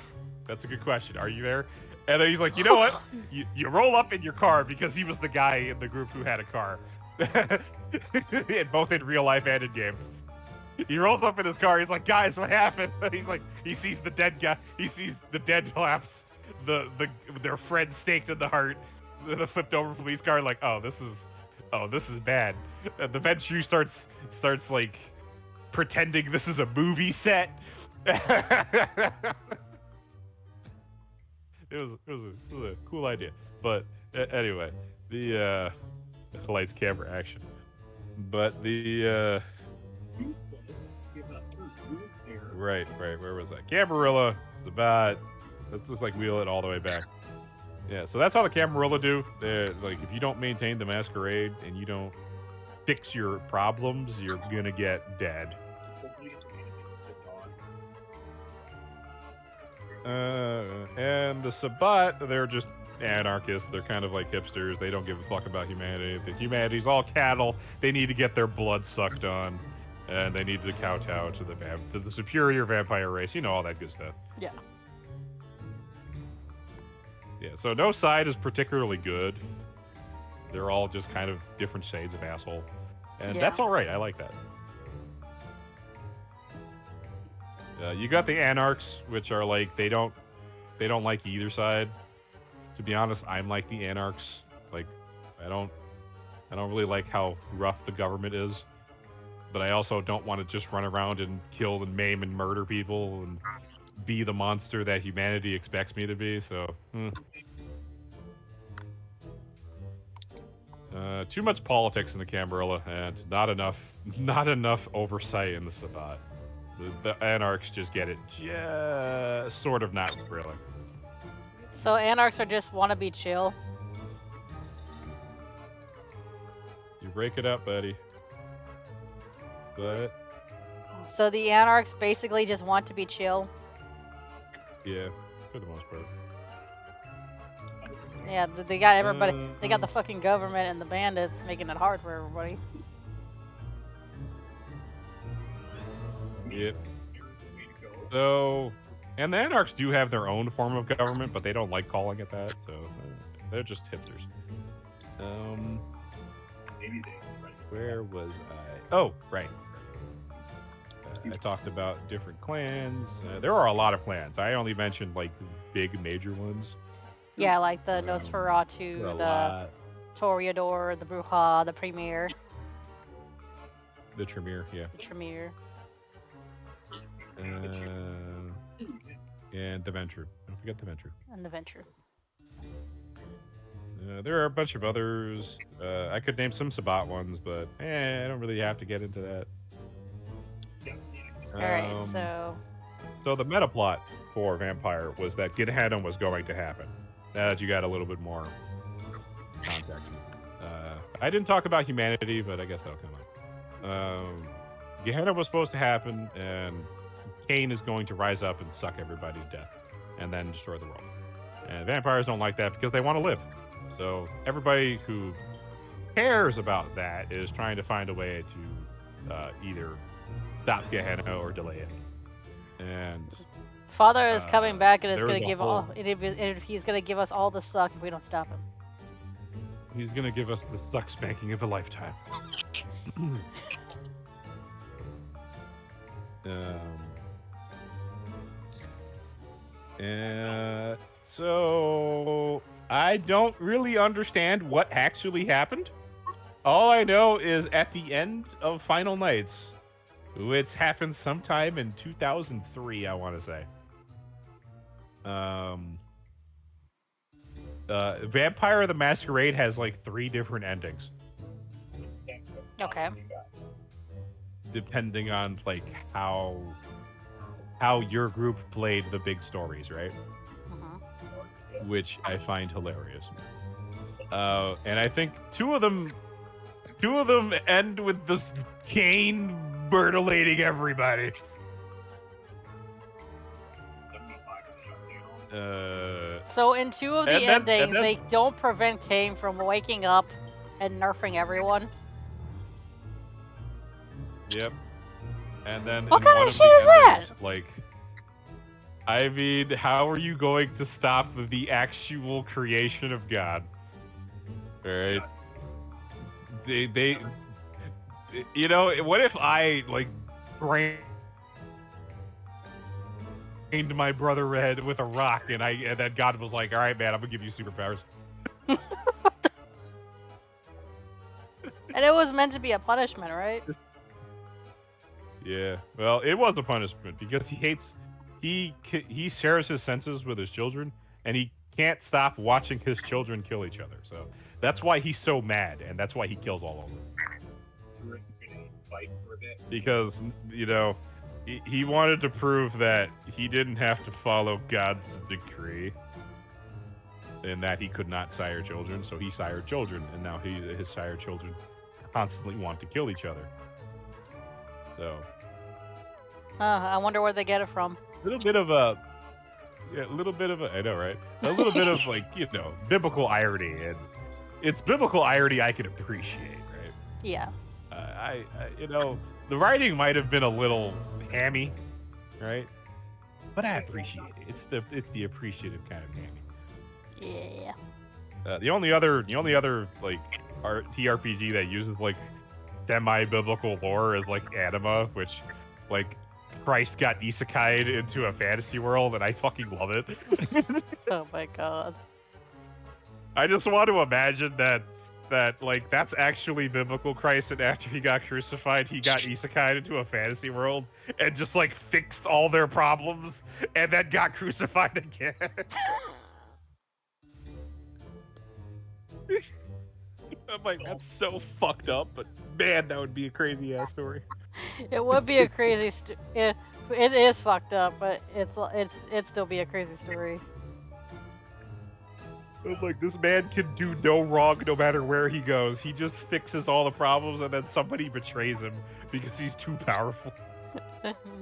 Speaker 2: "That's a good question. Are you there?" And then he's like, "You know what? You roll up in your car," because he was the guy in the group who had a car, both in real life and in game. He rolls up in his car. He's like, "Guys, what happened?" And he's like, he sees the dead guy. He sees the dead collapse. Their friend staked in the heart. The flipped over police car. Like, oh, this is bad. And the Ventrue starts like pretending this is a movie set a cool idea. But anyway, the lights, camera, action. But the right. Where was that? Camarilla, the bat. Let's just like wheel it all the way back. Yeah. So that's how the Camarilla do. They're, like if you don't maintain the masquerade and you don't fix your problems, you're gonna get dead. And the Sabbat, they're just anarchists. They're kind of like hipsters. They don't give a fuck about humanity. The humanity's all cattle. They need to get their blood sucked on, and they need to kowtow to the superior vampire race. You know, all that good stuff.
Speaker 1: Yeah.
Speaker 2: Yeah. So no side is particularly good. They're all just kind of different shades of asshole, and
Speaker 1: Yeah.
Speaker 2: that's all right. I like that. You got the anarchs, which are like they don't like either side. To be honest, I'm like the anarchs. Like, I don't really like how rough the government is, but I also don't want to just run around and kill and maim and murder people and be the monster that humanity expects me to be. So, too much politics in the Camarilla and not enough oversight in the Sabbat. The anarchs just get it, just sort of, not really.
Speaker 1: So anarchs are just want to be chill.
Speaker 2: You break it up, buddy. But
Speaker 1: So the anarchs basically just want to be chill.
Speaker 2: yeah, for the most part.
Speaker 1: Yeah, but they got everybody. They got the fucking government and the bandits making it hard for everybody.
Speaker 2: Yep. So, and the anarchs do have their own form of government, but they don't like calling it that. So they're just hipsters. Where was I? Oh, right. I talked about different clans. There are a lot of clans. I only mentioned like big major ones.
Speaker 1: Yeah, like the Nosferatu,
Speaker 2: A
Speaker 1: the
Speaker 2: lot.
Speaker 1: Toreador, the Bruja, the Premier,
Speaker 2: The Tremere, yeah.
Speaker 1: the Tremere.
Speaker 2: And the Venture. Don't forget the Venture.
Speaker 1: And the Venture.
Speaker 2: There are a bunch of others. I could name some Sabbat ones, but I don't really have to get into that.
Speaker 1: Alright, so...
Speaker 2: So the meta plot for Vampire was that Gehenna was going to happen. Now that you got a little bit more context. I didn't talk about humanity, but I guess that'll come up. Gehenna was supposed to happen, and Cain is going to rise up and suck everybody to death, and then destroy the world. And vampires don't like that because they want to live. So everybody who cares about that is trying to find a way to either stop Gehenna or delay it. And
Speaker 1: Father is coming back and is
Speaker 2: there's
Speaker 1: gonna
Speaker 2: a
Speaker 1: give
Speaker 2: whole-
Speaker 1: he's gonna give us all the suck if we don't stop him.
Speaker 2: he's gonna give us the suck spanking of a lifetime. So I don't really understand what actually happened. All I know is at the end of Final Nights, which happened sometime in 2003, I want to say. Vampire the Masquerade has like 3 different endings,
Speaker 1: Okay.
Speaker 2: depending on like how your group played the big stories, right? Which I find hilarious. And I think two of them end with this Cain mutilating everybody.
Speaker 1: So in 2 of the
Speaker 2: And then-
Speaker 1: endings,
Speaker 2: and then-
Speaker 1: they don't prevent Cain from waking up and nerfing everyone.
Speaker 2: Yep. And then
Speaker 1: What
Speaker 2: in
Speaker 1: kind
Speaker 2: one
Speaker 1: of
Speaker 2: of
Speaker 1: shit
Speaker 2: the
Speaker 1: is that?
Speaker 2: endings, like, I mean, how are you going to stop the actual creation of God? All right. They you know, what if I like brained my brother Red with a rock and then God was like, "All right, man, I'm gonna give you superpowers."
Speaker 1: And it was meant to be a punishment, right?
Speaker 2: Yeah. Well, it was a punishment because he shares his senses with his children, and he can't stop watching his children kill each other. So that's why he's so mad, and that's why he kills all of them. Because, you know, he wanted to prove that he didn't have to follow God's decree and that he could not sire children, so he sired children, and now his sired children constantly want to kill each other. So,
Speaker 1: I wonder where they get it from.
Speaker 2: a little bit of a, I know, right? A little bit of, like, you know, biblical irony, and it's biblical irony I can appreciate, right?
Speaker 1: Yeah.
Speaker 2: I you know, the writing might have been a little hammy, right? But I appreciate it. It's the appreciative kind of hammy.
Speaker 1: Yeah.
Speaker 2: The only other like TRPG that uses like semi-biblical lore is like Anima, which like Christ got isekai'd into a fantasy world, and I fucking love it.
Speaker 1: Oh my god.
Speaker 2: I just want to imagine that like that's actually biblical Christ, and after he got crucified, he got isekai'd into a fantasy world and just like fixed all their problems, and then got crucified again. I'm like, that's so fucked up, but man, that would be a crazy ass story.
Speaker 1: It would be a crazy. It is fucked up, but it'd still be a crazy story.
Speaker 2: I'm like, this man can do no wrong no matter where he goes. He just fixes all the problems, and then somebody betrays him because he's too powerful.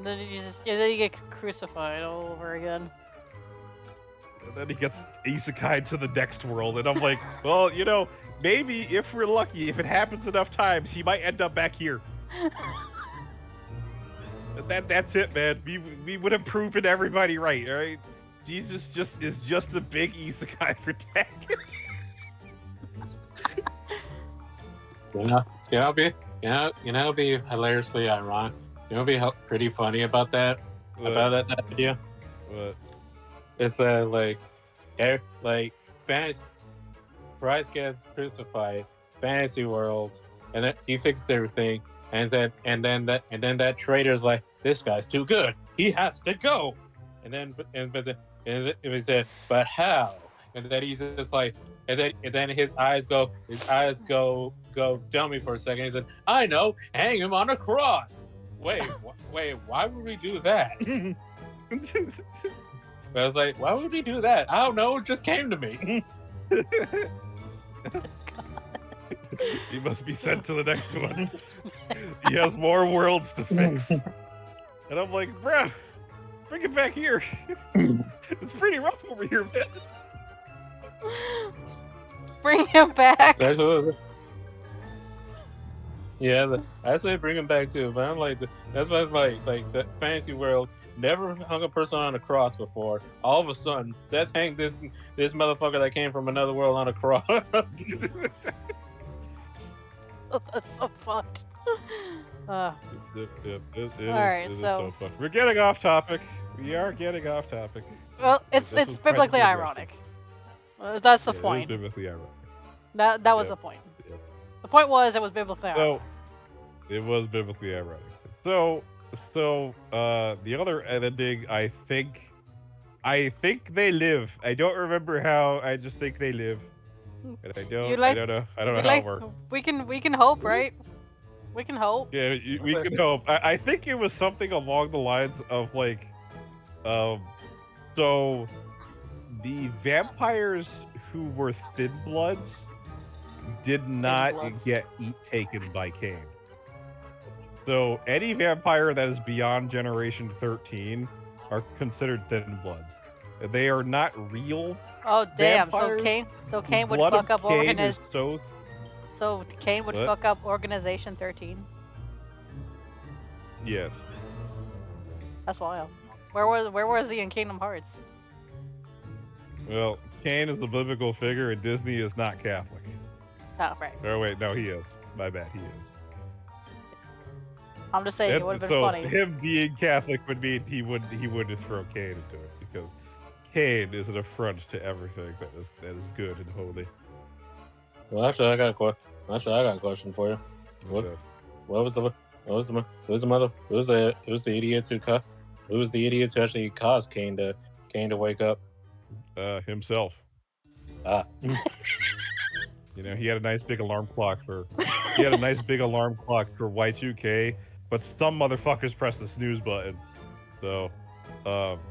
Speaker 1: then you get crucified all over again.
Speaker 2: And then he gets isekai'd to the next world, and I'm like, well, you know, maybe if we're lucky, if it happens enough times, he might end up back here. That's it, man. We would have proven everybody right, all right? Jesus is just a big isekai for Tekken.
Speaker 3: It'd be hilariously ironic. Be pretty funny about that.
Speaker 2: What?
Speaker 3: About that idea.
Speaker 2: What?
Speaker 3: It's fantasy. Christ gets crucified, fantasy world, and then he fixes everything, and then that traitor's like, this guy's too good. He has to go. And then he said, but how? And then he's just like, and then his eyes go dummy for a second. He said, I know, hang him on a cross. Wait, why would we do that? I was like, why would we do that? I don't know, it just came to me.
Speaker 2: He must be sent to the next one. He has more worlds to fix. And I'm like, bruh, bring it back here. It's pretty rough over here, man.
Speaker 1: Bring him back.
Speaker 3: That's what I say bring him back too, but I'm like, that's why it's like the fantasy world never hung a person on a cross before. All of a sudden, let's hang this motherfucker that came from another world on a cross.
Speaker 1: Oh, that's so fucked.
Speaker 2: It is
Speaker 1: so
Speaker 2: so fun. We're getting off topic. We are getting off topic.
Speaker 1: Well, it's biblically ironic. That's the point.
Speaker 2: It is biblically ironic.
Speaker 1: That was the point.
Speaker 2: Yeah.
Speaker 1: The point was it was biblically ironic.
Speaker 2: So, it was biblically ironic. So the other ending, I think they live. I don't remember how. I just think they live. And I don't know how it works.
Speaker 1: We can hope, right? We can hope.
Speaker 2: Yeah, we can hope. I think it was something along the lines of like, so the vampires who were Thin Bloods did not get taken by Cain. So any vampire that is beyond Generation 13 are considered Thin Bloods. They are not real.
Speaker 1: Oh damn!
Speaker 2: Vampires.
Speaker 1: So Cain would
Speaker 2: Blood
Speaker 1: fuck
Speaker 2: of
Speaker 1: up
Speaker 2: Cain is so.
Speaker 1: So Cain would
Speaker 2: What?
Speaker 1: fuck up Organization 13.
Speaker 2: Yes.
Speaker 1: That's wild. Where was he in Kingdom Hearts?
Speaker 2: Well, Cain is a biblical figure, and Disney is not Catholic.
Speaker 1: Oh right.
Speaker 2: Oh wait, no, he is. My bad, he is.
Speaker 1: I'm just saying it would have been
Speaker 2: so
Speaker 1: funny.
Speaker 2: him being Catholic would mean he wouldn't throw Cain into it, because Cain is an affront to everything that is good and holy.
Speaker 3: Well, actually, I got a question for you. Who was the idiot who actually caused Cain to wake up?
Speaker 2: Himself. You know, he had a nice big alarm clock for Y2K, but some motherfuckers pressed the snooze button, so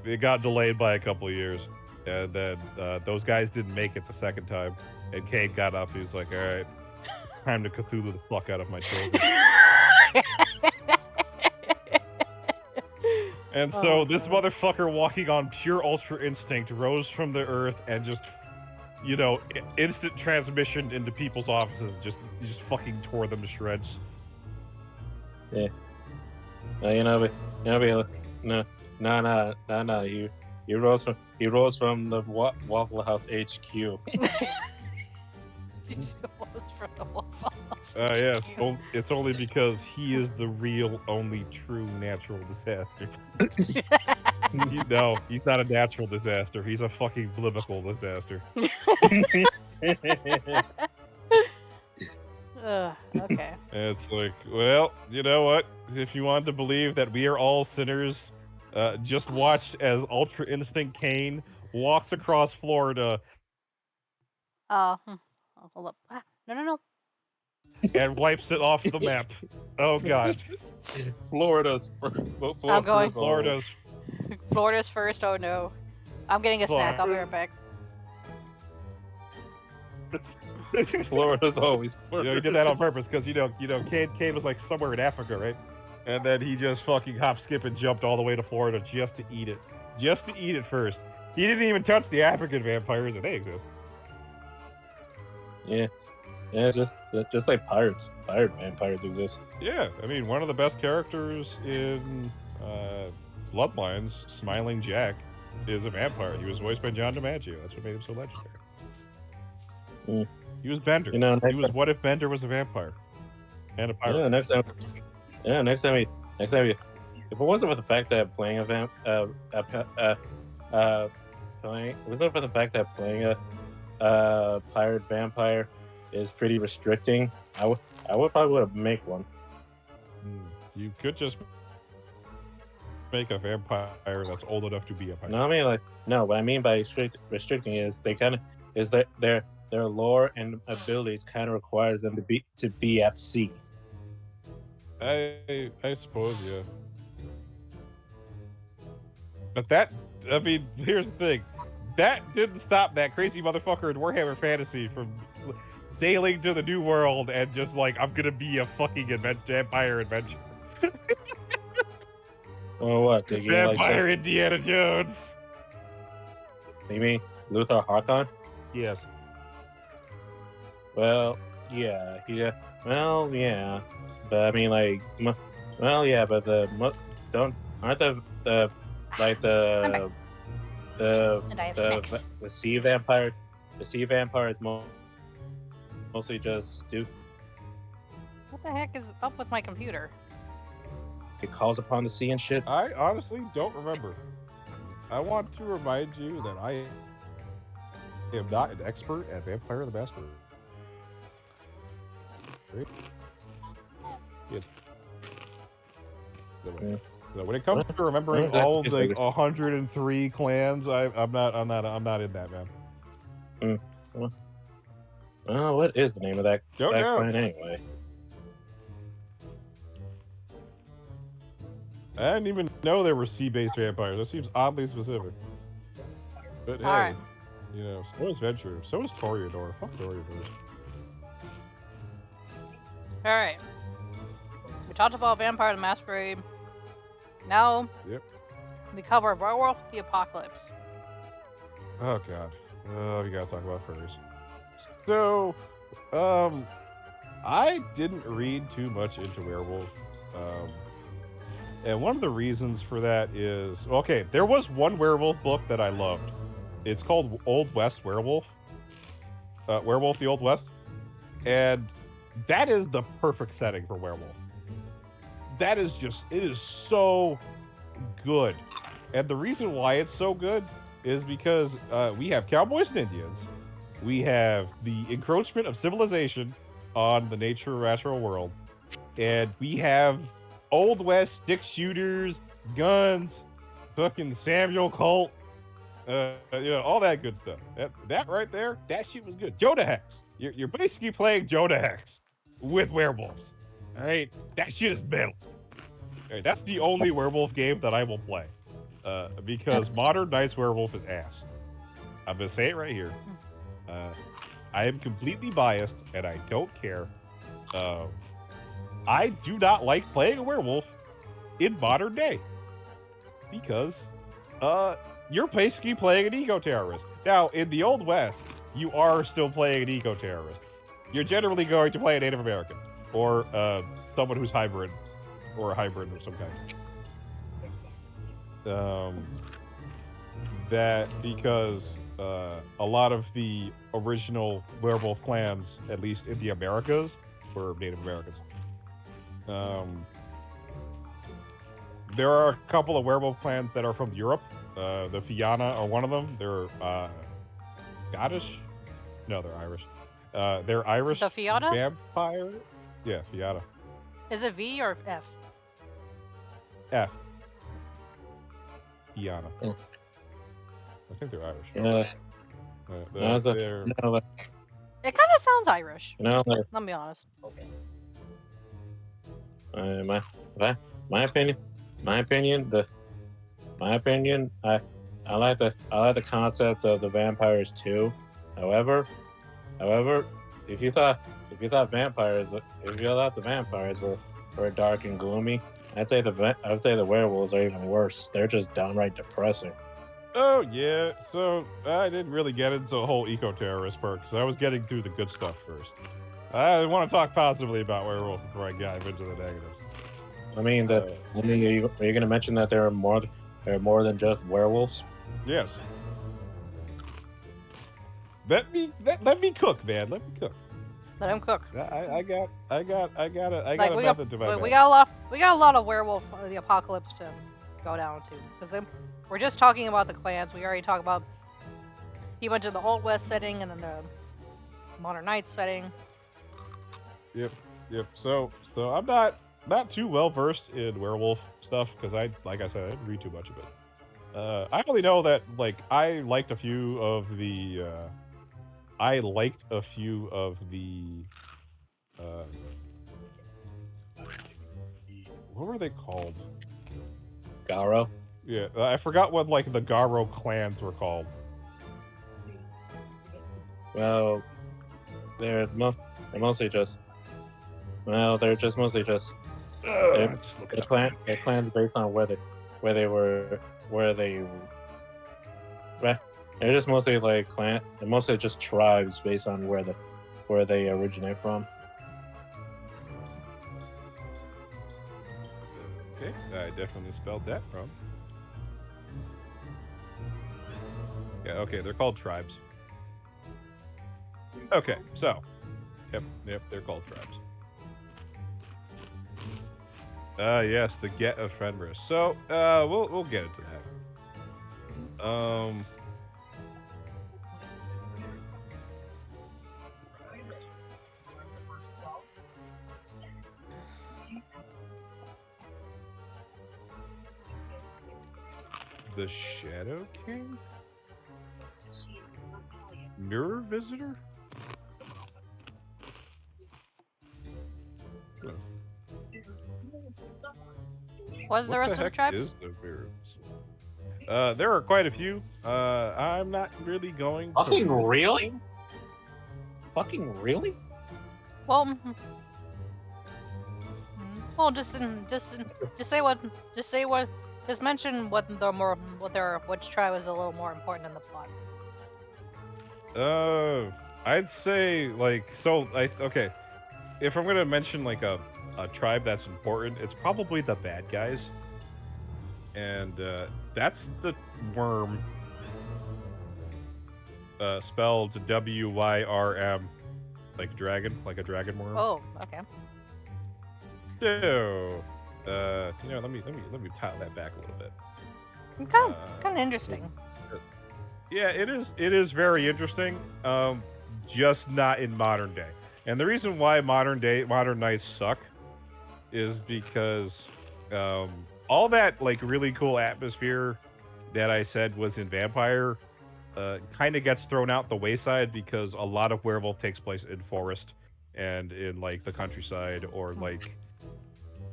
Speaker 2: it got delayed by a couple of years, and then those guys didn't make it the second time, and Kane got up. He was like, "All right, time to Cthulhu the fuck out of my children." And so this motherfucker walking on pure ultra instinct rose from the earth and just, you know, instant transmission into people's offices. Just fucking tore them to shreds.
Speaker 3: Yeah. No. He rose from the Waffle House HQ.
Speaker 1: From the Waffle House.
Speaker 2: Yes. It's only because he is the real, only true natural disaster. No, he's not a natural disaster. He's a fucking biblical disaster.
Speaker 1: Okay.
Speaker 2: It's like, well, you know what? If you want to believe that we are all sinners, just watch as Ultra Instinct Kane walks across Florida
Speaker 1: Oh, hold up. No.
Speaker 2: and wipes it off the map. Oh god.
Speaker 3: Florida's.
Speaker 1: I'm going.
Speaker 2: Florida's
Speaker 1: first. Oh no. I'm getting a snack. I'll be right back.
Speaker 3: Florida's always first.
Speaker 2: You know, he did that on purpose because you know, Kane was like somewhere in Africa, right? And then he just fucking hop, skip, and jumped all the way to Florida just to eat it. Just to eat it first. He didn't even touch the African vampires, and they exist.
Speaker 3: Yeah, just like pirates. Pirate vampires exist.
Speaker 2: Yeah, I mean, one of the best characters in Bloodlines, Smiling Jack, is a vampire. He was voiced by John DiMaggio. That's what made him so legendary.
Speaker 3: Mm.
Speaker 2: He was Bender.
Speaker 3: You know,
Speaker 2: he was what if Bender was a vampire and a pirate?
Speaker 3: Yeah, next time, if it wasn't for the fact that playing a pirate vampire is pretty restricting, I would probably would make one.
Speaker 2: You could just make a vampire that's old enough to be a pirate.
Speaker 3: No, what I mean by restricting is they kind of is that their lore and abilities kind of requires them to be at sea.
Speaker 2: I suppose, yeah. But that, I mean, here's the thing. That didn't stop that crazy motherfucker in Warhammer Fantasy from sailing to the New World and just like, I'm gonna be a fucking vampire adventure.
Speaker 3: Oh, what?
Speaker 2: Vampire Indiana Jones.
Speaker 3: You mean Luthor Harkon?
Speaker 2: Yes.
Speaker 3: Well, yeah. Well, yeah. But I mean, like, well, yeah. But aren't the sea vampire? The sea vampire is mostly just stupid.
Speaker 1: What the heck is up with my computer?
Speaker 3: It calls upon the sea and shit.
Speaker 2: I honestly don't remember. I want to remind you that I am not an expert at Vampire the Masquerade. Yeah. So when it comes to remembering all like 103 clans, I'm not in that, man.
Speaker 3: Oh, what is the name of that clan anyway?
Speaker 2: I didn't even know there were sea-based vampires. That seems oddly specific. But hey,
Speaker 1: right.
Speaker 2: You know, so is Venture. So is Toreador. Fuck Toreador.
Speaker 1: Alright. We talked about Vampire the Masquerade. Now, we cover Werewolf the Apocalypse.
Speaker 2: Oh, God. Oh, we gotta talk about furries. So, I didn't read too much into Werewolf. And one of the reasons for that is, okay, there was one werewolf book that I loved. It's called Old West Werewolf. Werewolf the Old West. And that is the perfect setting for werewolf. That is just, it is so good. And the reason why it's so good is because we have cowboys and Indians. We have the encroachment of civilization on the natural world. And we have Old West stick shooters, guns, fucking Samuel Colt, all that good stuff. That right there, that shit was good. Jonah Hex. You're basically playing Jonah Hex with werewolves. All right, that shit is metal. All right, that's the only werewolf game that I will play, because Modern Knights Werewolf is ass. I'm gonna say it right here. I am completely biased, and I don't care. I do not like playing a werewolf in modern day because you're basically playing an eco-terrorist. Now, in the Old West, you are still playing an eco-terrorist. You're generally going to play a Native American or someone who's hybrid or a hybrid of some kind. That because a lot of the original werewolf clans, at least in the Americas, were Native Americans. There are a couple of werewolf clans that are from Europe. The Fianna are one of them. They're Scottish? No, they're Irish. They're Irish
Speaker 1: The Fianna?
Speaker 2: vampire. Yeah, Fianna.
Speaker 1: Is it V or F?
Speaker 2: F. Fianna. I think they're Irish. They're
Speaker 1: It kind of sounds Irish.
Speaker 3: like,
Speaker 1: Let me be honest.
Speaker 3: my opinion, I like the concept of the vampires too. However, if you thought the vampires were dark and gloomy, I'd say the werewolves are even worse. They're just downright depressing.
Speaker 2: Oh yeah, so I didn't really get into the whole eco-terrorist part because I was getting through the good stuff first. I want to talk positively about werewolf before I dive into the negatives.
Speaker 3: I mean, are you going to mention that there are more than just werewolves?
Speaker 2: Yes. Let me cook, man. Let me cook.
Speaker 1: Let him cook.
Speaker 2: I got a
Speaker 1: We
Speaker 2: method to my
Speaker 1: got, we
Speaker 2: madness.
Speaker 1: got a lot of werewolf the apocalypse to go down to because we're just talking about the clans. We already talked about he went to the Old West setting and then the Modern Knights setting.
Speaker 2: Yep. So I'm not too well versed in werewolf stuff because like I said, I didn't read too much of it. I only know that I liked a few of the what were they called?
Speaker 3: Garo.
Speaker 2: Yeah, I forgot what the Garo clans were called.
Speaker 3: Well, they're mostly just. Well, they're just mostly just. They're clans based on where they. They're just mostly they're mostly just tribes based on where they originate from.
Speaker 2: Okay, I definitely spelled that wrong. Yeah, okay, they're called tribes. Okay, so, yep, they're called tribes. Yes, the Get of Fenris. So, we'll get into that. The Shadow King? Mirror Visitor?
Speaker 1: What's the rest of the tribes?
Speaker 2: Is the Mirror Visitor? There are quite a few. I'm not really going to...
Speaker 3: Really? Fucking really?
Speaker 1: Well, just mention which tribe is a little more important in the plot.
Speaker 2: I'd say okay. If I'm gonna mention a tribe that's important, it's probably the bad guys, and that's the Worm. Spelled W-Y-R-M, like dragon, like a dragon worm.
Speaker 1: Oh, okay.
Speaker 2: So, let me dial that back a little bit.
Speaker 1: Kind of interesting.
Speaker 2: Yeah, it is very interesting. Just not in modern day. And the reason why modern Knights suck is because all that really cool atmosphere that I said was in Vampire kind of gets thrown out the wayside because a lot of werewolf takes place in forest and in like the countryside or like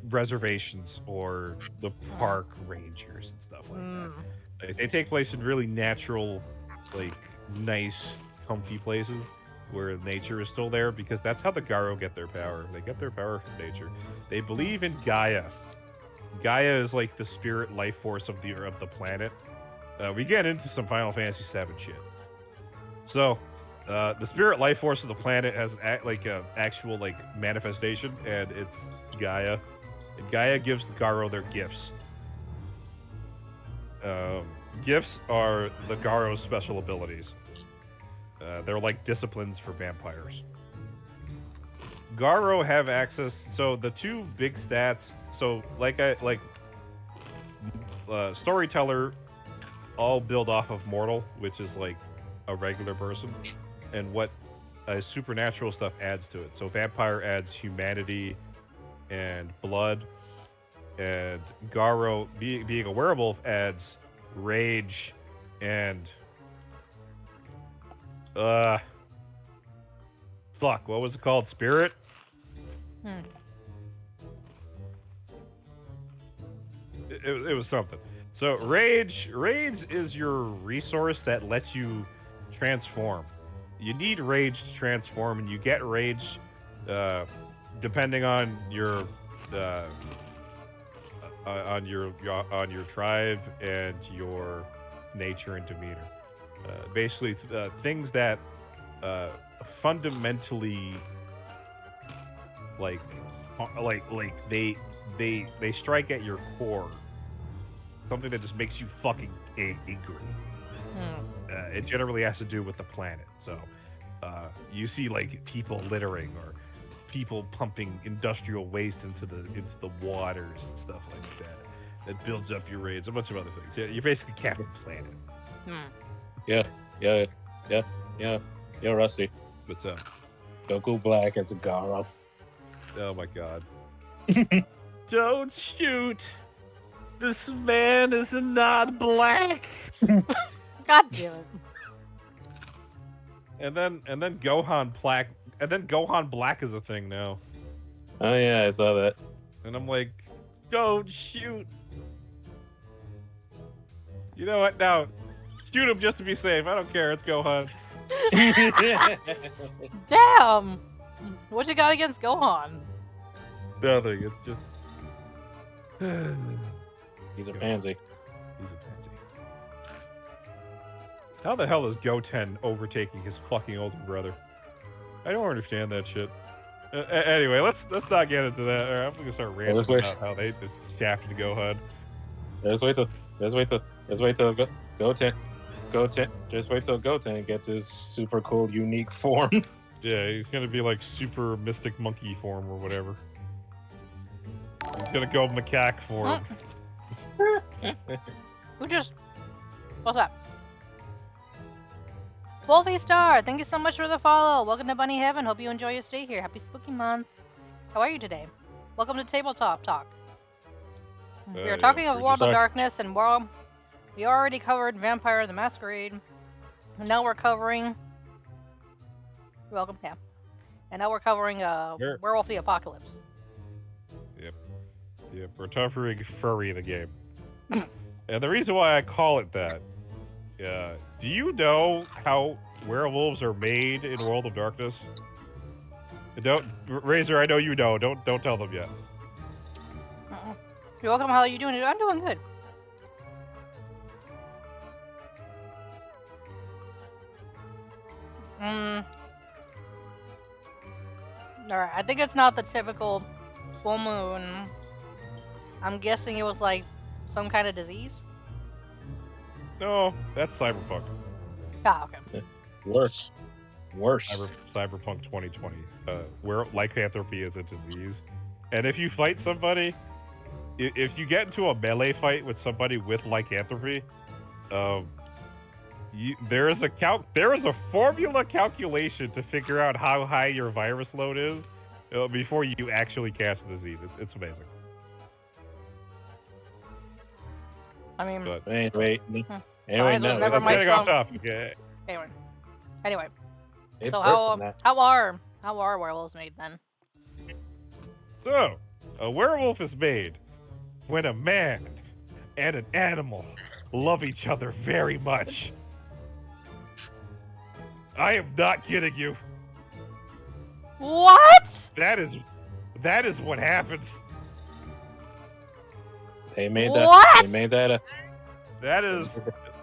Speaker 2: reservations or the park rangers and stuff like that. Like, they take place in really natural, like nice, comfy places where nature is still there because that's how the Garo get their power. They get their power from nature. They believe in Gaia. Gaia is like the spirit life force of the planet. We get into some Final Fantasy VII shit. So, the spirit life force of the planet has like a actual like manifestation, and it's Gaia. And Gaia gives the Garo their gifts. Gifts are the Garo's special abilities. They're like disciplines for vampires. Garo have access. So the two big stats. So storyteller all build off of mortal, which is like a regular person, and what supernatural stuff adds to it. So vampire adds humanity and blood, and Garo being a werewolf adds rage and fuck, what was it called? Spirit? It was something. So rage is your resource that lets you transform. You need rage to transform, and you get rage depending on your on your tribe and your nature and demeanor. Basically, things that fundamentally like they strike at your core. Something that just makes you fucking angry. It generally has to do with the planet. So you see like people littering or people pumping industrial waste into the waters and stuff like that. That builds up your rage. A bunch of other things. Yeah, you're basically Captain Planet.
Speaker 3: Yeah, Rusty.
Speaker 2: What's up?
Speaker 3: Goku Black as a Garo.
Speaker 2: Oh my god. Don't shoot. This man is not black.
Speaker 1: God damn it.
Speaker 2: And then Gohan Black, and then Gohan Black is a thing now.
Speaker 3: Oh yeah, I saw that.
Speaker 2: And I'm like, don't shoot. You know what? Now, shoot him just to be safe. I don't care. It's Gohan.
Speaker 1: Damn. What you got against Gohan?
Speaker 2: Nothing. It's just.
Speaker 3: He's a pansy.
Speaker 2: He's a pansy. How the hell is Goten overtaking his fucking older brother? I don't understand that shit. Anyway, let's not get into that. Right, I'm gonna start ranting about how they just shafted Gohan.
Speaker 3: Just wait till Goten. Just wait till Goten gets his super cool, unique form.
Speaker 2: Yeah, he's gonna be like super mystic monkey form or whatever. He's gonna go macaque form.
Speaker 1: Who just... What's up? Wolfie Star, thank you so much for the follow. Welcome to Bunny Heaven. Hope you enjoy your stay here. Happy Spooky Month. How are you today? Welcome to Tabletop Talk. We are talking of World of Darkness, and we already covered Vampire the Masquerade. And now we're covering... You're welcome, yeah. And now we're covering Werewolf the Apocalypse.
Speaker 2: Yep, we're covering Furry the game. And the reason why I call it that, do you know how werewolves are made in World of Darkness? Don't, Razor, I know you know. Don't tell them yet.
Speaker 1: You're welcome. How are you doing? I'm doing good. Alright, I think it's not the typical full moon. I'm guessing it was like some kind of disease?
Speaker 2: No, that's Cyberpunk.
Speaker 1: Ah, okay.
Speaker 3: Worse.
Speaker 2: Cyberpunk 2020. Where lycanthropy is a disease. And if you fight somebody, if you get into a melee fight with somebody with lycanthropy, there is a formula calculation to figure out how high your virus load is before you actually catch the disease. It's amazing.
Speaker 1: I mean,
Speaker 2: But
Speaker 3: Wait. Anyway,
Speaker 1: Science was
Speaker 3: no.
Speaker 1: never
Speaker 2: that's
Speaker 1: my
Speaker 2: getting off
Speaker 1: strong-
Speaker 2: topic. Yeah.
Speaker 1: anyway.
Speaker 3: It's
Speaker 1: So
Speaker 3: worse than that.
Speaker 1: how are werewolves made then?
Speaker 2: So, a werewolf is made when a man and an animal love each other very much. I am not kidding you.
Speaker 1: What?
Speaker 2: That is what happens.
Speaker 3: They made that.
Speaker 1: What?
Speaker 3: They made that.
Speaker 2: That is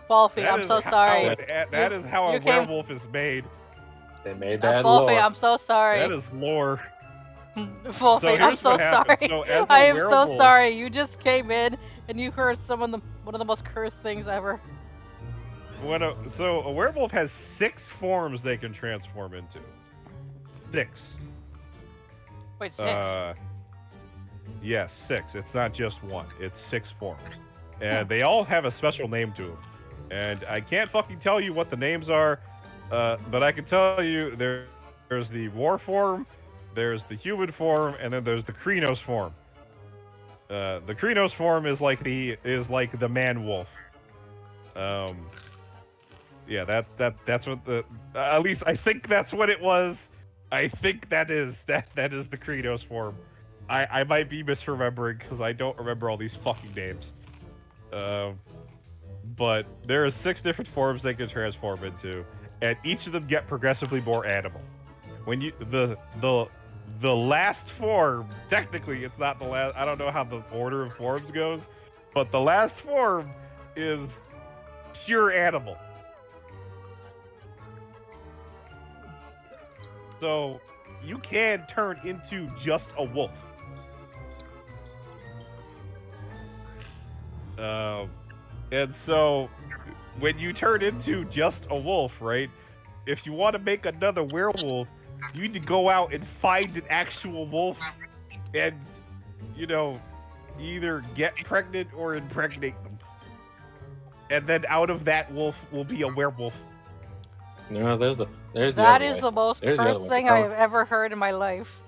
Speaker 1: Wolfie,
Speaker 2: that
Speaker 1: I'm
Speaker 2: is
Speaker 1: so
Speaker 2: how
Speaker 1: sorry.
Speaker 2: that is how
Speaker 1: you
Speaker 2: a
Speaker 1: came-
Speaker 2: werewolf is made.
Speaker 3: They made that
Speaker 1: Wolfie,
Speaker 3: lore.
Speaker 1: I'm so sorry.
Speaker 2: That is lore.
Speaker 1: Wolfie, I'm
Speaker 2: here's
Speaker 1: so
Speaker 2: what happens.
Speaker 1: sorry.
Speaker 2: So as a
Speaker 1: I am so
Speaker 2: werewolf-
Speaker 1: sorry. You just came in and you heard one of the most cursed things ever.
Speaker 2: So a werewolf has 6 forms they can transform into. 6.
Speaker 1: Wait, 6?
Speaker 2: Yes, 6. It's not just 1. It's 6 forms. And they all have a special name to them. And I can't fucking tell you what the names are, but I can tell you there's the war form, there's the human form, and then there's the Krynos form. The Krynos form is like the man wolf. Yeah, that's what at least I think that's what it was. I think that is the Krynos form. I might be misremembering because I don't remember all these fucking names. But there are 6 different forms they can transform into, and each of them get progressively more animal. When you the last form, technically it's not the last. I don't know how the order of forms goes, but the last form is pure animal. So you can turn into just a wolf. And so when you turn into just a wolf, right? If you want to make another werewolf, you need to go out and find an actual wolf and, either get pregnant or impregnate them. And then out of that wolf will be a werewolf.
Speaker 3: No, there's the
Speaker 1: That
Speaker 3: other
Speaker 1: is
Speaker 3: way.
Speaker 1: the most
Speaker 3: There's the other
Speaker 1: cursed
Speaker 3: way.
Speaker 1: thing I have ever heard in my life.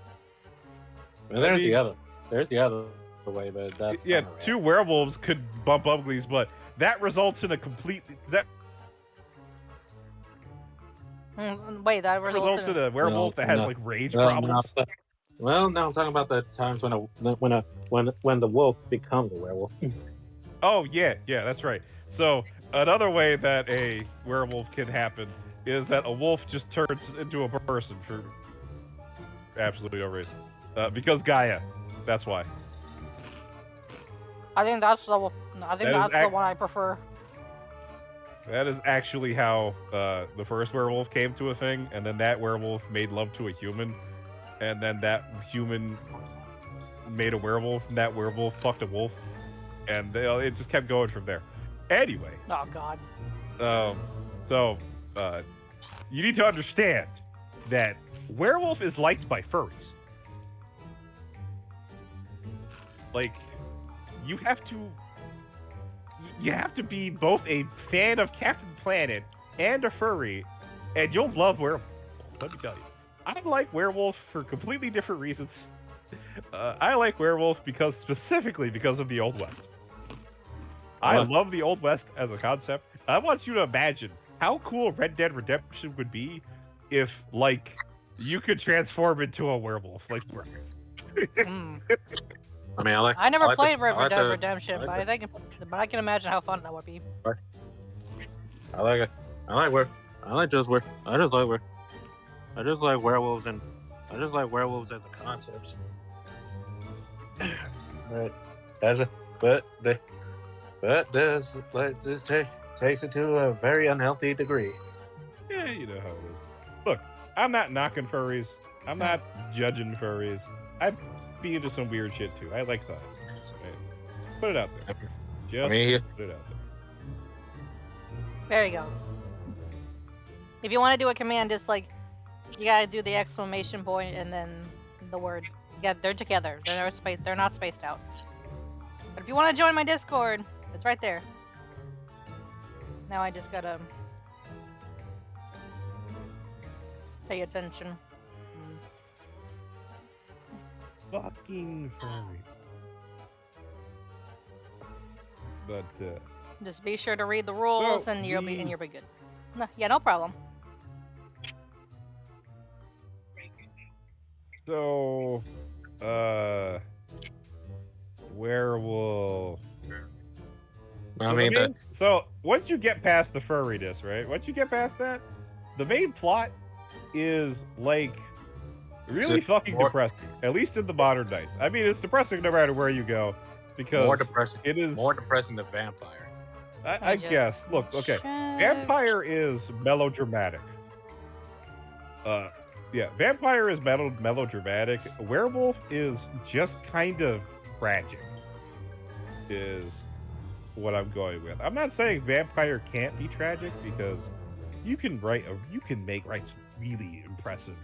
Speaker 3: Well, there's
Speaker 2: I mean-
Speaker 3: the other. There's the other way, but that's
Speaker 2: Yeah,
Speaker 3: kinda rare.
Speaker 2: 2 werewolves could bump uglies, but that results in a complete
Speaker 1: Wait, that
Speaker 2: results in a werewolf that has
Speaker 3: no.
Speaker 2: like rage
Speaker 3: Well,
Speaker 2: problems.
Speaker 3: no, I'm talking about the times when the wolf becomes a werewolf.
Speaker 2: Oh yeah, that's right. So another way that a werewolf can happen is that a wolf just turns into a person for absolutely no reason. Because Gaia. That's why.
Speaker 1: I think that's the
Speaker 2: That is
Speaker 1: one I prefer.
Speaker 2: That is actually how the first werewolf came to a thing, and then that werewolf made love to a human, and then that human made a werewolf, and that werewolf fucked a wolf, and it just kept going from there. Anyway,
Speaker 1: Oh god.
Speaker 2: so you need to understand that werewolf is liked by furries. Like, you have to be both a fan of Captain Planet and a furry, and you'll love werewolf. Let me tell you, I like werewolf for completely different reasons. I like werewolf specifically because of the Old West. I love the Old West as a concept. I want you to imagine how cool Red Dead Redemption would be if, like, you could transform into a werewolf. Like,
Speaker 3: I mean,
Speaker 1: I never played Red
Speaker 3: I like
Speaker 1: Dead
Speaker 3: the-
Speaker 1: Redemption, but I can imagine how fun that would be.
Speaker 3: I like it. I just like werewolves and I just like werewolves as a concept. This takes it to a very unhealthy degree.
Speaker 2: yeah, you know how it is. Look, I'm not knocking furries. I'm not judging furries. I'd be into some weird shit too. I like thighs. Right? Put it out there. Just put it out there.
Speaker 1: There you go. If you want to do a command, just like you gotta do the exclamation point and then the word. Yeah, they're together. They're not spaced out. But if you want to join my Discord, it's right there. Now I just gotta pay attention.
Speaker 2: Fucking furries. But
Speaker 1: Just be sure to read the rules, and you'll be good. No, yeah, no problem.
Speaker 2: So, werewolf.
Speaker 3: I mean,
Speaker 2: So once you get past the furriness, right? Once you get past that, the main plot is like really fucking depressing. At least in the modern nights. I mean, it's depressing no matter where you go, because
Speaker 3: more depressing.
Speaker 2: It is
Speaker 3: more depressing than vampire.
Speaker 2: I guess. Look, okay, vampire is melodramatic. Yeah, vampire is melodramatic. Werewolf is just kind of tragic. Is what I'm going with. I'm not saying vampire can't be tragic, because you can write some really impressive.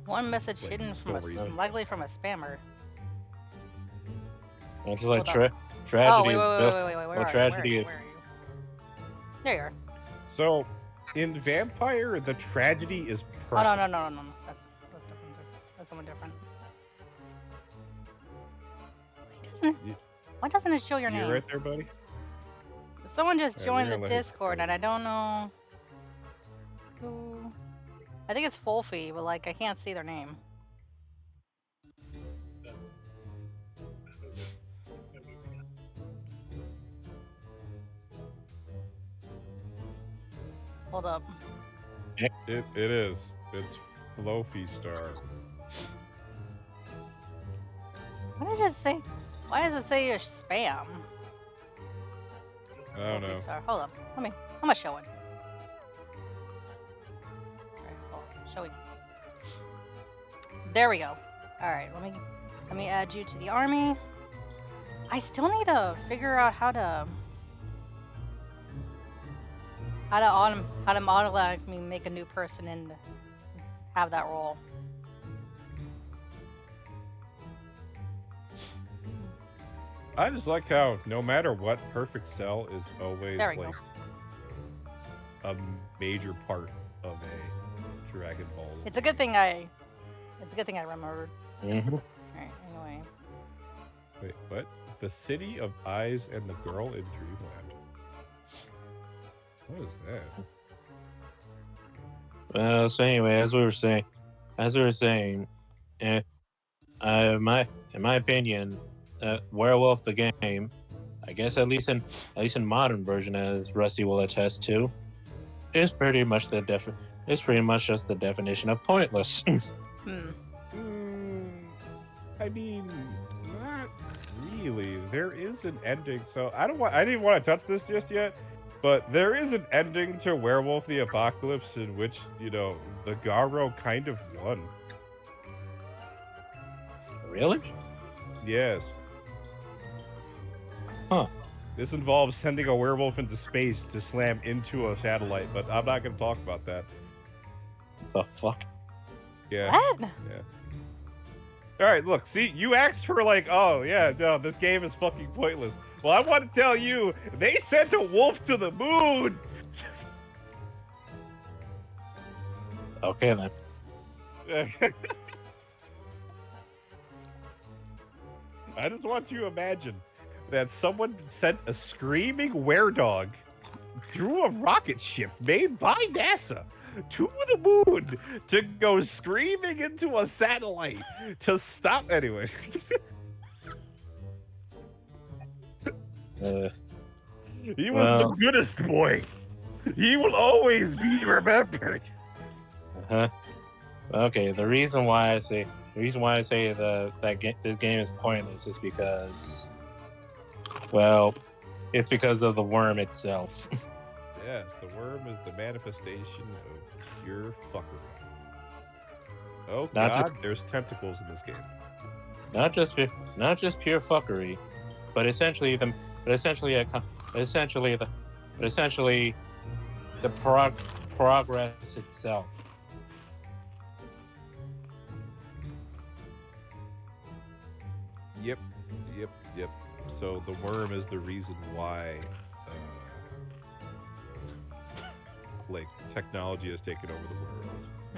Speaker 1: One message hidden from likely from a spammer.
Speaker 3: It's like tragedy.
Speaker 1: Wait,
Speaker 3: tragedy.
Speaker 1: Where are you? There you are.
Speaker 2: So, in vampire, the tragedy is
Speaker 1: personal. Oh no. That's different. That's someone different. Why doesn't it show your name?
Speaker 2: You're right there, buddy.
Speaker 1: Someone just joined the Discord, and I don't know who. I think it's Fulfy, but like I can't see their name. Hold up.
Speaker 2: It is. It's Flofi Star.
Speaker 1: What did it say? Why does it say you're spam?
Speaker 2: I don't know.
Speaker 1: Star. Hold up. I'm gonna show it. Alright, hold on. Show it. There we go. Alright, let me add you to the army. I still need to figure out how to automatically make a new person and have that role.
Speaker 2: I just like how no matter what, Perfect Cell is always like a major part of a Dragon Ball.
Speaker 1: It's a good thing I remembered.
Speaker 3: Mm-hmm.
Speaker 1: Alright, anyway.
Speaker 2: Wait, what? The City of Eyes and the Girl in Dreamland. What is that?
Speaker 3: So anyway, as we were saying, in my opinion, Werewolf the game, I guess at least in modern version, as Rusty will attest to, is pretty much just the definition of pointless.
Speaker 2: I mean, not really. There is an ending, so I didn't want to touch this just yet. But there is an ending to Werewolf the Apocalypse in which, the Garo kind of won.
Speaker 3: Really?
Speaker 2: Yes.
Speaker 3: Huh.
Speaker 2: This involves sending a werewolf into space to slam into a satellite, but I'm not going to talk about that.
Speaker 3: The fuck?
Speaker 2: Yeah.
Speaker 1: What?
Speaker 2: Yeah. Alright, look, see, you asked for oh, yeah, no, this game is fucking pointless. Well, I want to tell you, they sent a wolf to the moon!
Speaker 3: Okay, then.
Speaker 2: I just want you to imagine that someone sent a screaming were-dog through a rocket ship made by NASA to the moon to go screaming into a satellite to stop anyway. He was the goodest boy. He will always be remembered.
Speaker 3: Okay, the reason why I say this game is pointless is because, well, it's because of the worm itself.
Speaker 2: Yes, the worm is the manifestation of pure fuckery. Oh God, there's tentacles in this game.
Speaker 3: Not just pure fuckery, but essentially the progress itself.
Speaker 2: Yep. So the worm is the reason why, technology has taken over the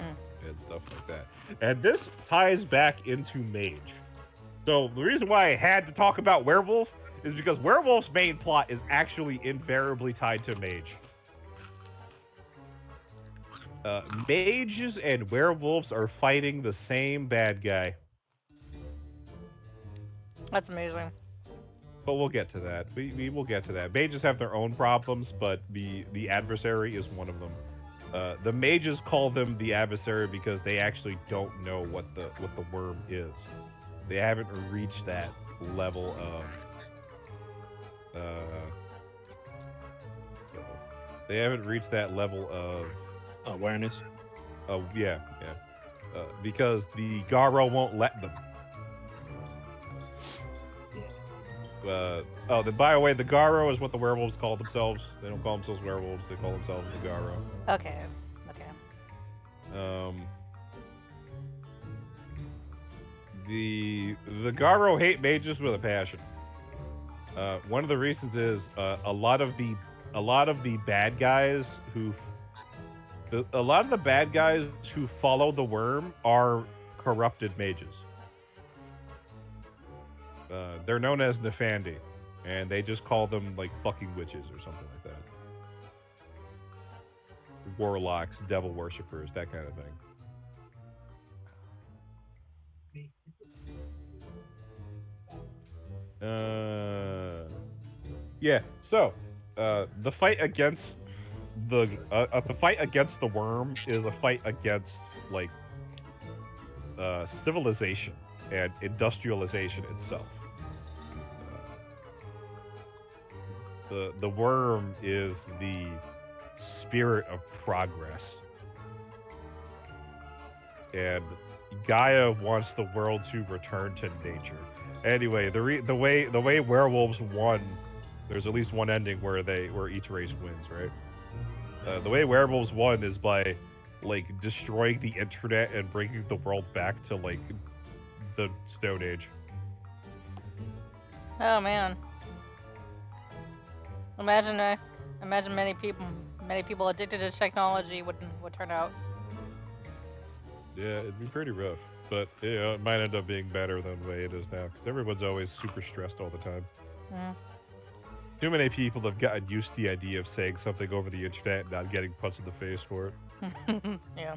Speaker 2: world and stuff like that. And this ties back into Mage. So the reason why I had to talk about Werewolf is because werewolf's main plot is actually invariably tied to mage. Mages and werewolves are fighting the same bad guy.
Speaker 1: That's amazing.
Speaker 2: But we'll get to that. We will get to that. Mages have their own problems, but the adversary is one of them. The mages call them the adversary because they actually don't know what the worm is. They haven't reached that level of they haven't reached that level of
Speaker 3: Awareness.
Speaker 2: yeah. Because the Garo won't let them. Then by the way, the Garo is what the werewolves call themselves. They don't call themselves werewolves; they call themselves the Garo.
Speaker 1: Okay.
Speaker 2: The Garo hate mages with a passion. One of the reasons is a lot of the bad guys who follow the worm are corrupted mages. They're known as Nefandi, and they just call them like fucking witches or something like that. Warlocks, devil worshippers, that kind of thing. Yeah. So, the fight against the worm is a fight against like civilization and industrialization itself. The worm is the spirit of progress, and Gaia wants the world to return to nature. Anyway, the way werewolves won, there's at least one ending where each race wins, right? The way werewolves won is by like destroying the internet and bringing the world back to like the Stone Age.
Speaker 1: Oh man. Imagine many people addicted to technology would turn out.
Speaker 2: Yeah, it'd be pretty rough. But it might end up being better than the way it is now, because everyone's always super stressed all the time.
Speaker 1: Mm.
Speaker 2: Too many people have gotten used to the idea of saying something over the internet and not getting punched in the face for it.
Speaker 1: Yeah.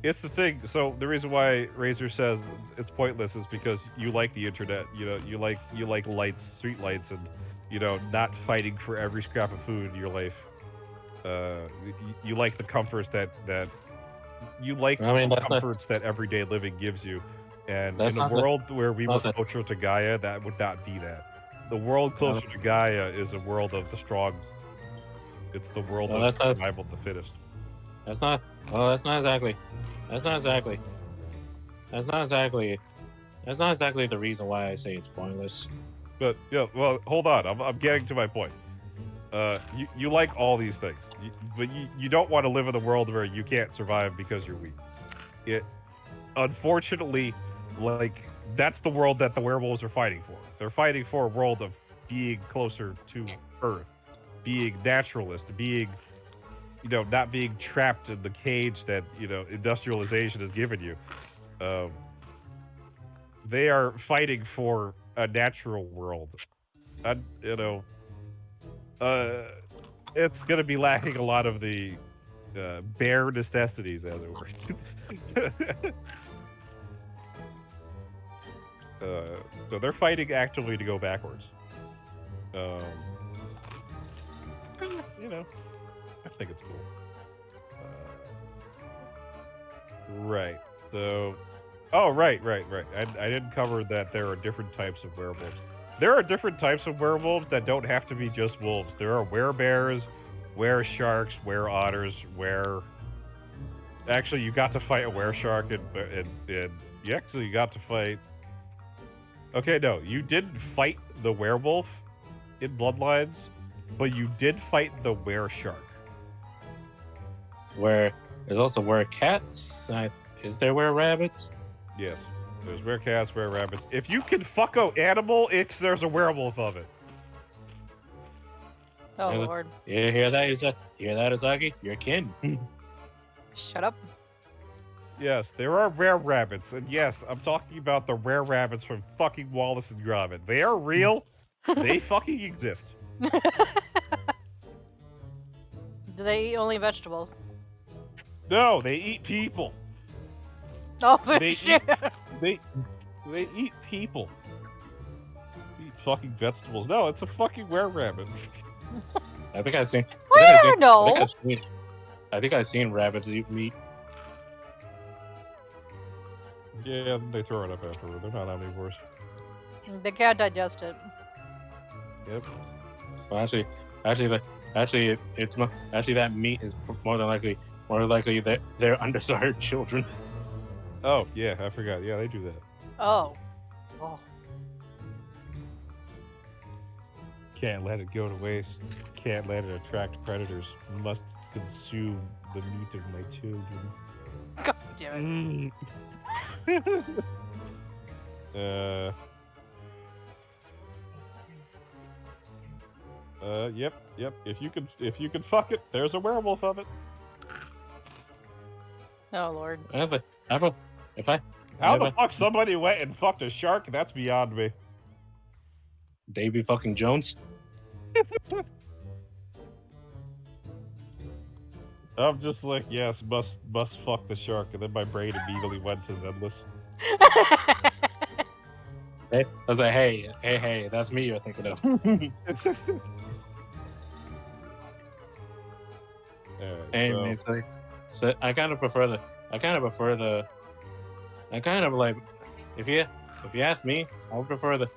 Speaker 2: It's the thing. So the reason why Razor says it's pointless is because you like the internet. You know, you like lights, street lights, and not fighting for every scrap of food in your life. You like the comforts that you like comforts that everyday living gives you. And in a world where we were closer to Gaia, that would not be that. The world closer to Gaia is a world of the strong. It's the world of survival of the fittest.
Speaker 3: That's not exactly the reason why I say it's pointless.
Speaker 2: But yeah, well, hold on. I'm getting to my point. You like all these things, but you don't want to live in a world where you can't survive because you're weak. Unfortunately, like that's the world that the werewolves are fighting for. They're fighting for a world of being closer to Earth, being naturalist, being not being trapped in the cage that industrialization has given you. They are fighting for a natural world. And it's gonna be lacking a lot of the bare necessities, as it were. So they're fighting actively to go backwards. I think it's cool. Right. So, right. I didn't cover that there are different types of werewolves. There are different types of werewolves that don't have to be just wolves. There are werebears, weresharks, wereotters, Actually, you got to fight a wereshark, and you actually got to fight. Okay, no, you didn't fight the werewolf in Bloodlines, but you did fight the wereshark.
Speaker 3: Where there's also werecats. Is there wererabbits?
Speaker 2: Yes, there's werecats, wererabbits. If you can fuck an animal, there's a werewolf of it.
Speaker 1: Oh
Speaker 3: Yeah,
Speaker 1: lord.
Speaker 3: You hear that? You hear that, Asagi? You're kin.
Speaker 1: Shut up.
Speaker 2: Yes, there are rare rabbits, and yes, I'm talking about the rare rabbits from fucking Wallace and Gromit. They are real. They fucking exist.
Speaker 1: Do they eat only vegetables?
Speaker 2: No, they eat people.
Speaker 1: Oh
Speaker 2: They
Speaker 1: shit.
Speaker 2: They eat people. They eat fucking vegetables. No, it's a fucking rare rabbit.
Speaker 3: I think I've seen.
Speaker 1: Where? No.
Speaker 3: I think I've seen rabbits eat meat.
Speaker 2: Yeah, they throw it up afterward. They're not omnivores.
Speaker 1: They can't digest it.
Speaker 2: Yep.
Speaker 3: Well, actually, that meat is more likely that they're undersized children.
Speaker 2: Oh, yeah, I forgot. Yeah, they do that.
Speaker 1: Oh. Oh.
Speaker 2: Can't let it go to waste. Can't let it attract predators. Must consume the meat of my children.
Speaker 1: God damn it.
Speaker 2: Yep. If you can fuck it, there's a werewolf of it.
Speaker 1: Oh lord.
Speaker 3: How
Speaker 2: How the fuck somebody went and fucked a shark? That's beyond me.
Speaker 3: Davy fucking Jones?
Speaker 2: I'm just like, yes, must fuck the shark, and then my brain immediately went to Zenless.
Speaker 3: I was like, hey, that's me you're thinking of. Anyway, so I kind of prefer the if you ask me, I prefer the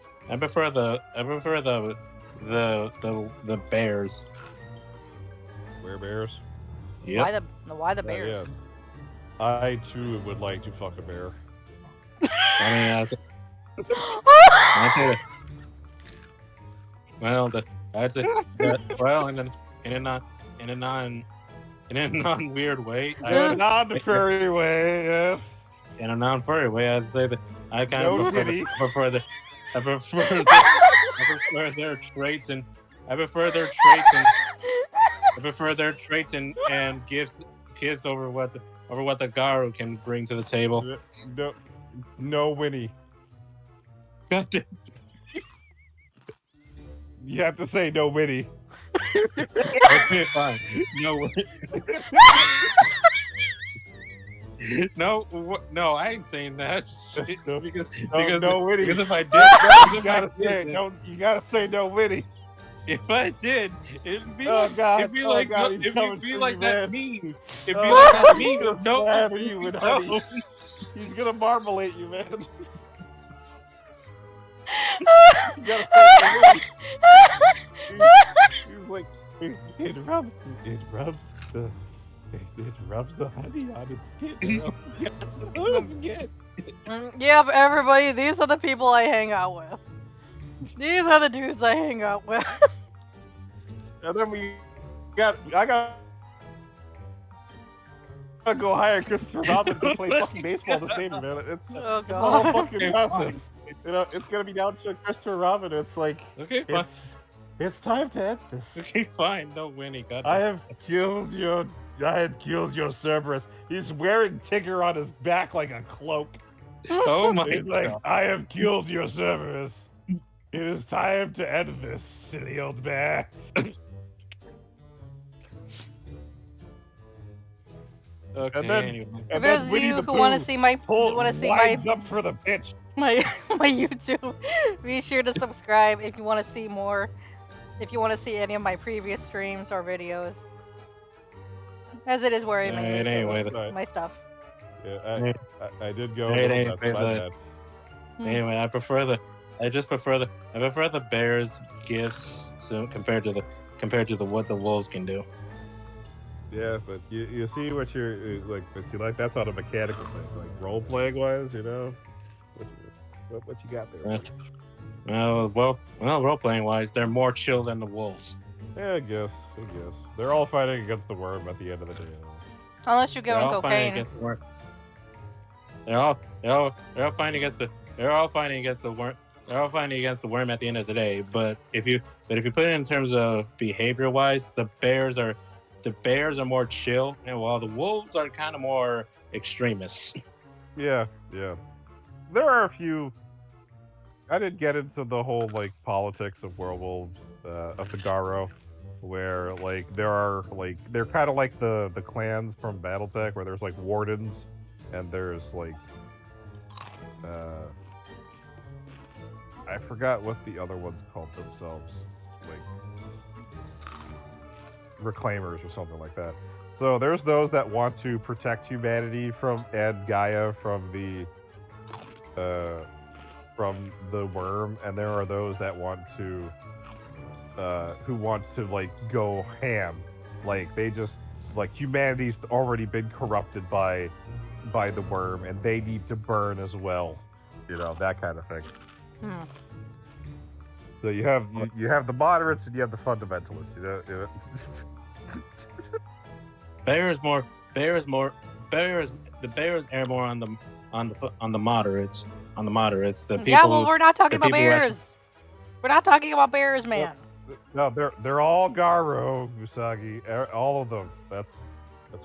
Speaker 3: bears.
Speaker 2: Were bears?
Speaker 3: Yep.
Speaker 1: Why the bears?
Speaker 2: Yeah. I too would like to fuck a bear.
Speaker 3: I mean, in a non weird way.
Speaker 2: In a non-furry way, yes.
Speaker 3: In a non-furry way, I'd say that I kind of prefer their traits and and gifts over what the Garu can bring to the table.
Speaker 2: No Winnie.
Speaker 3: God damn.
Speaker 2: You have to say no Winnie.
Speaker 3: Okay, fine. No. No, I ain't saying that. Because
Speaker 2: no Winnie.
Speaker 3: Because if I did,
Speaker 2: you gotta say no Winnie.
Speaker 3: If I did, it'd be
Speaker 2: like
Speaker 3: that meme. It'd be like that meme.
Speaker 2: No, you with honey. He's gonna marmalade you, man. You gotta say no Winnie. He's like, it rubs the honey on its skin.
Speaker 1: Yep, everybody, these are the people I hang out with. These are the dudes I hang out with.
Speaker 2: And then I got to go hire Christopher Robin to play fucking baseball to save him, man. It's
Speaker 1: Oh
Speaker 2: the whole
Speaker 1: god.
Speaker 2: fucking process. You know, it's gonna be down to Christopher Robin. It's like,
Speaker 3: Okay, fine.
Speaker 2: it's time to end this.
Speaker 3: Okay, fine. No Winnie. God.
Speaker 2: I had killed your Cerberus. He's wearing Tigger on his back like a cloak.
Speaker 3: Oh my
Speaker 2: He's
Speaker 3: god.
Speaker 2: like, I have killed your Cerberus. It is time to end this, silly old bear.
Speaker 3: Okay.
Speaker 2: And then-
Speaker 3: Anyway.
Speaker 1: For
Speaker 2: And
Speaker 1: those
Speaker 2: then
Speaker 1: of
Speaker 2: Winnie
Speaker 1: you
Speaker 2: the
Speaker 1: who want to
Speaker 2: Pooh
Speaker 1: see my
Speaker 2: winds up for the pitch.
Speaker 1: my YouTube, be sure to subscribe if you want to see more. If you want to see any of my previous streams or videos, as it is where I mainly
Speaker 3: Alright, anyway,
Speaker 1: sell my stuff.
Speaker 2: Yeah, I did go.
Speaker 3: Hey,
Speaker 2: That's
Speaker 3: hey,
Speaker 2: my
Speaker 3: hey,
Speaker 2: bad.
Speaker 3: Anyway, I prefer the bears' gifts compared to what the wolves can do.
Speaker 2: Yeah, but you see what you're like. But see, like that's not a mechanical thing. Like role playing wise, you know, what you got there?
Speaker 3: Well, role playing wise, they're more chill than the wolves.
Speaker 2: Yeah, I guess. They're all fighting against the worm at the end of the day.
Speaker 1: Unless you give them
Speaker 3: They're all fighting
Speaker 1: cocaine.
Speaker 3: against the worm. They're all fighting against the worm. they're all fighting against the worm at the end of the day. But if you put it in terms of behavior wise, the bears are more chill, and while the wolves are kind of more extremists.
Speaker 2: Yeah, yeah. There are a few. I didn't get into the whole like politics of werewolves of the Garo, where like there are like they're kind of like the clans from BattleTech, where there's like wardens, and there's like uh I forgot what the other ones called themselves, like reclaimers or something like that. So there's those that want to protect humanity from and Gaia from the worm, and there are those that want to who want to like go ham. Like they just like humanity's already been corrupted by the worm, and they need to burn as well. You know, that kind of thing.
Speaker 1: Hmm.
Speaker 2: So you have the moderates and you have the fundamentalists. You know?
Speaker 3: Bears the bears air more on the moderates. On the moderates, the people.
Speaker 1: Yeah, well, we're not talking about
Speaker 3: people who actually-
Speaker 1: bears. We're not talking about bears, man.
Speaker 2: No, they're all Garo, Usagi. All of them. That's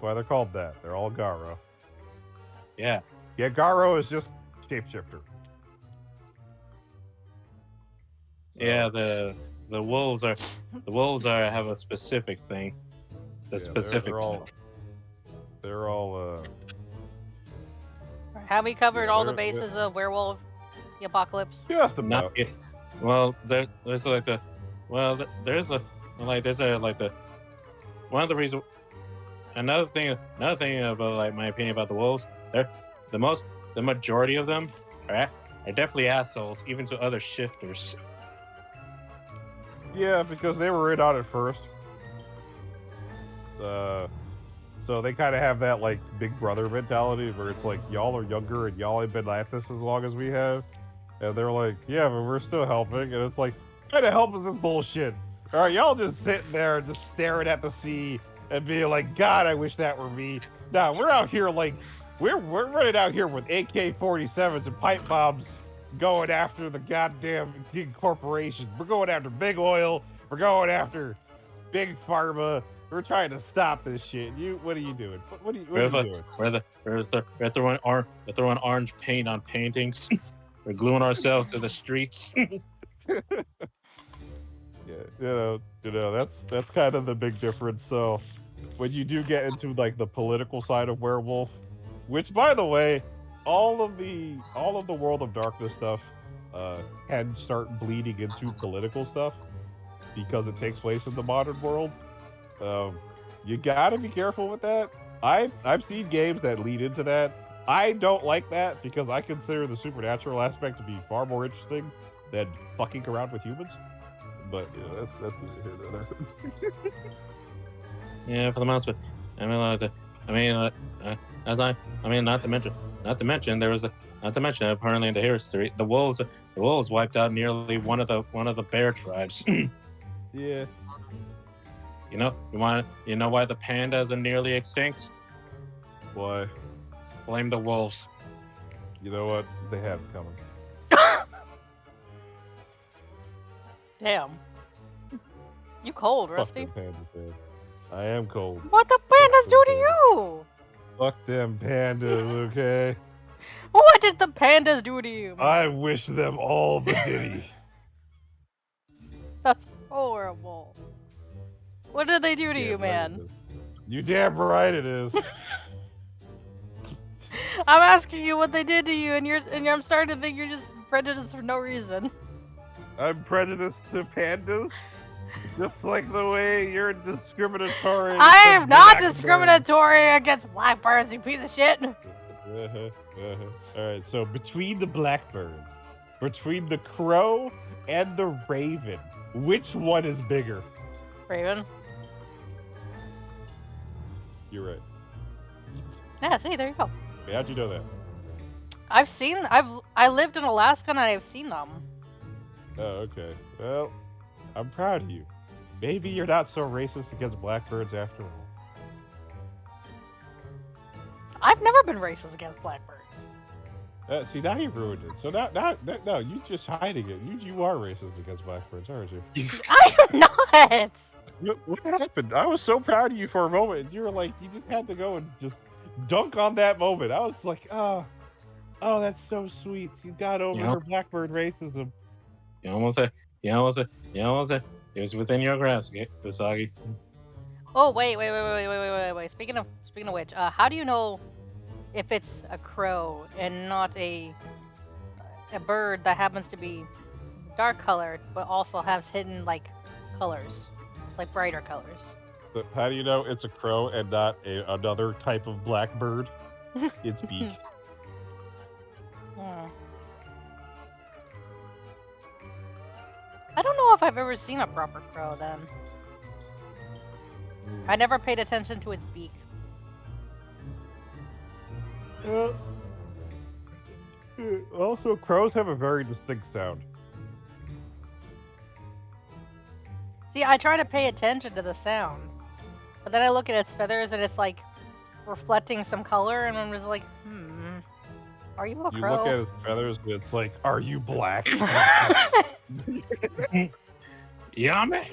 Speaker 2: why they're called that. They're all Garo.
Speaker 3: Yeah.
Speaker 2: Yeah, Garo is just shapeshifter.
Speaker 3: Yeah, the wolves are have a specific thing.
Speaker 2: They're all
Speaker 1: Have we covered
Speaker 2: Yeah,
Speaker 1: all the
Speaker 2: they're-
Speaker 1: bases of werewolf the apocalypse?
Speaker 2: just
Speaker 3: Not
Speaker 2: about.
Speaker 3: it. Well, there's like the there's a like the one of the reasons. Another thing about like my opinion about the wolves, they're the majority of them are definitely assholes, even to other shifters.
Speaker 2: Yeah, because they were in on it first. So they kind of have that like big brother mentality where it's like y'all are younger and y'all ain't been at this as long as we have, and they're like, yeah, but we're still helping, and it's like, what kind of help is this bullshit? All right, y'all just sitting there and just staring at the sea and being like, God, I wish that were me. Nah, we're out here like we're running out here with AK-47s and pipe bombs, going after the goddamn big corporations. We're going after big oil. We're going after big pharma. We're trying to stop this shit. What are you doing? What are you doing?
Speaker 3: We're throwing orange paint on paintings. We're gluing ourselves to the streets.
Speaker 2: Yeah, that's kind of the big difference. So when you do get into like the political side of werewolf, which by the way, all of the World of Darkness stuff can start bleeding into political stuff because it takes place in the modern world. You gotta be careful with that. I've seen games that lead into that. I don't like that because I consider the supernatural aspect to be far more interesting than fucking around with humans. But you know, that's here.
Speaker 3: Yeah, for the most part. Not to mention apparently in the history, the wolves wiped out nearly one of the bear tribes.
Speaker 2: Yeah.
Speaker 3: You know why the pandas are nearly extinct?
Speaker 2: Why?
Speaker 3: Blame the wolves.
Speaker 2: You know what? They have it coming.
Speaker 1: Damn. You cold,
Speaker 2: Fuck
Speaker 1: Rusty.
Speaker 2: them pandas, man. I am cold.
Speaker 1: What the pandas do to you?
Speaker 2: Fuck them pandas, okay?
Speaker 1: What did the pandas do to you?
Speaker 2: I wish them all the ditty.
Speaker 1: That's horrible. What did they do to you,
Speaker 2: Damn right
Speaker 1: man?
Speaker 2: it is. You damn right it is.
Speaker 1: I'm asking you what they did to you, and I'm starting to think you're just prejudiced for no reason.
Speaker 2: I'm prejudiced to pandas, just like the way you're discriminatory.
Speaker 1: I
Speaker 2: to
Speaker 1: am not
Speaker 2: blackbirds.
Speaker 1: discriminatory against blackbirds, you piece of shit.
Speaker 2: Alright, so between the blackbird, between the crow and the raven, which one is bigger?
Speaker 1: Raven.
Speaker 2: You're right.
Speaker 1: Yeah, see, there you go.
Speaker 2: Hey, how'd you know that?
Speaker 1: I lived in Alaska and I've seen them.
Speaker 2: Oh, okay. Well, I'm proud of you. Maybe you're not so racist against blackbirds after all.
Speaker 1: I've never been racist against blackbirds.
Speaker 2: See, now you ruined it. So no, you just hiding it. You are racist against blackbirds, aren't you?
Speaker 1: I am not.
Speaker 2: What happened? I was so proud of you for a moment, and you were like, you just had to go and just dunk on that moment. I was like, oh, that's so sweet. She got over her blackbird racism.
Speaker 3: You almost said. You almost said. You almost said. It was within your grasp, Usagi.
Speaker 1: Oh wait. Speaking of which, how do you know if it's a crow and not a bird that happens to be dark colored but also has hidden like colors, like brighter colors?
Speaker 2: But how do you know it's a crow and not another type of blackbird? It's beach.
Speaker 1: I don't know if I've ever seen a proper crow then. I never paid attention to its beak.
Speaker 2: Also, crows have a very distinct sound.
Speaker 1: See, I try to pay attention to the sound, but then I look at its feathers and it's like reflecting some color, and I'm just like, are you a crow?
Speaker 2: You look at its feathers, and it's like, are you black?
Speaker 3: Yeah, man.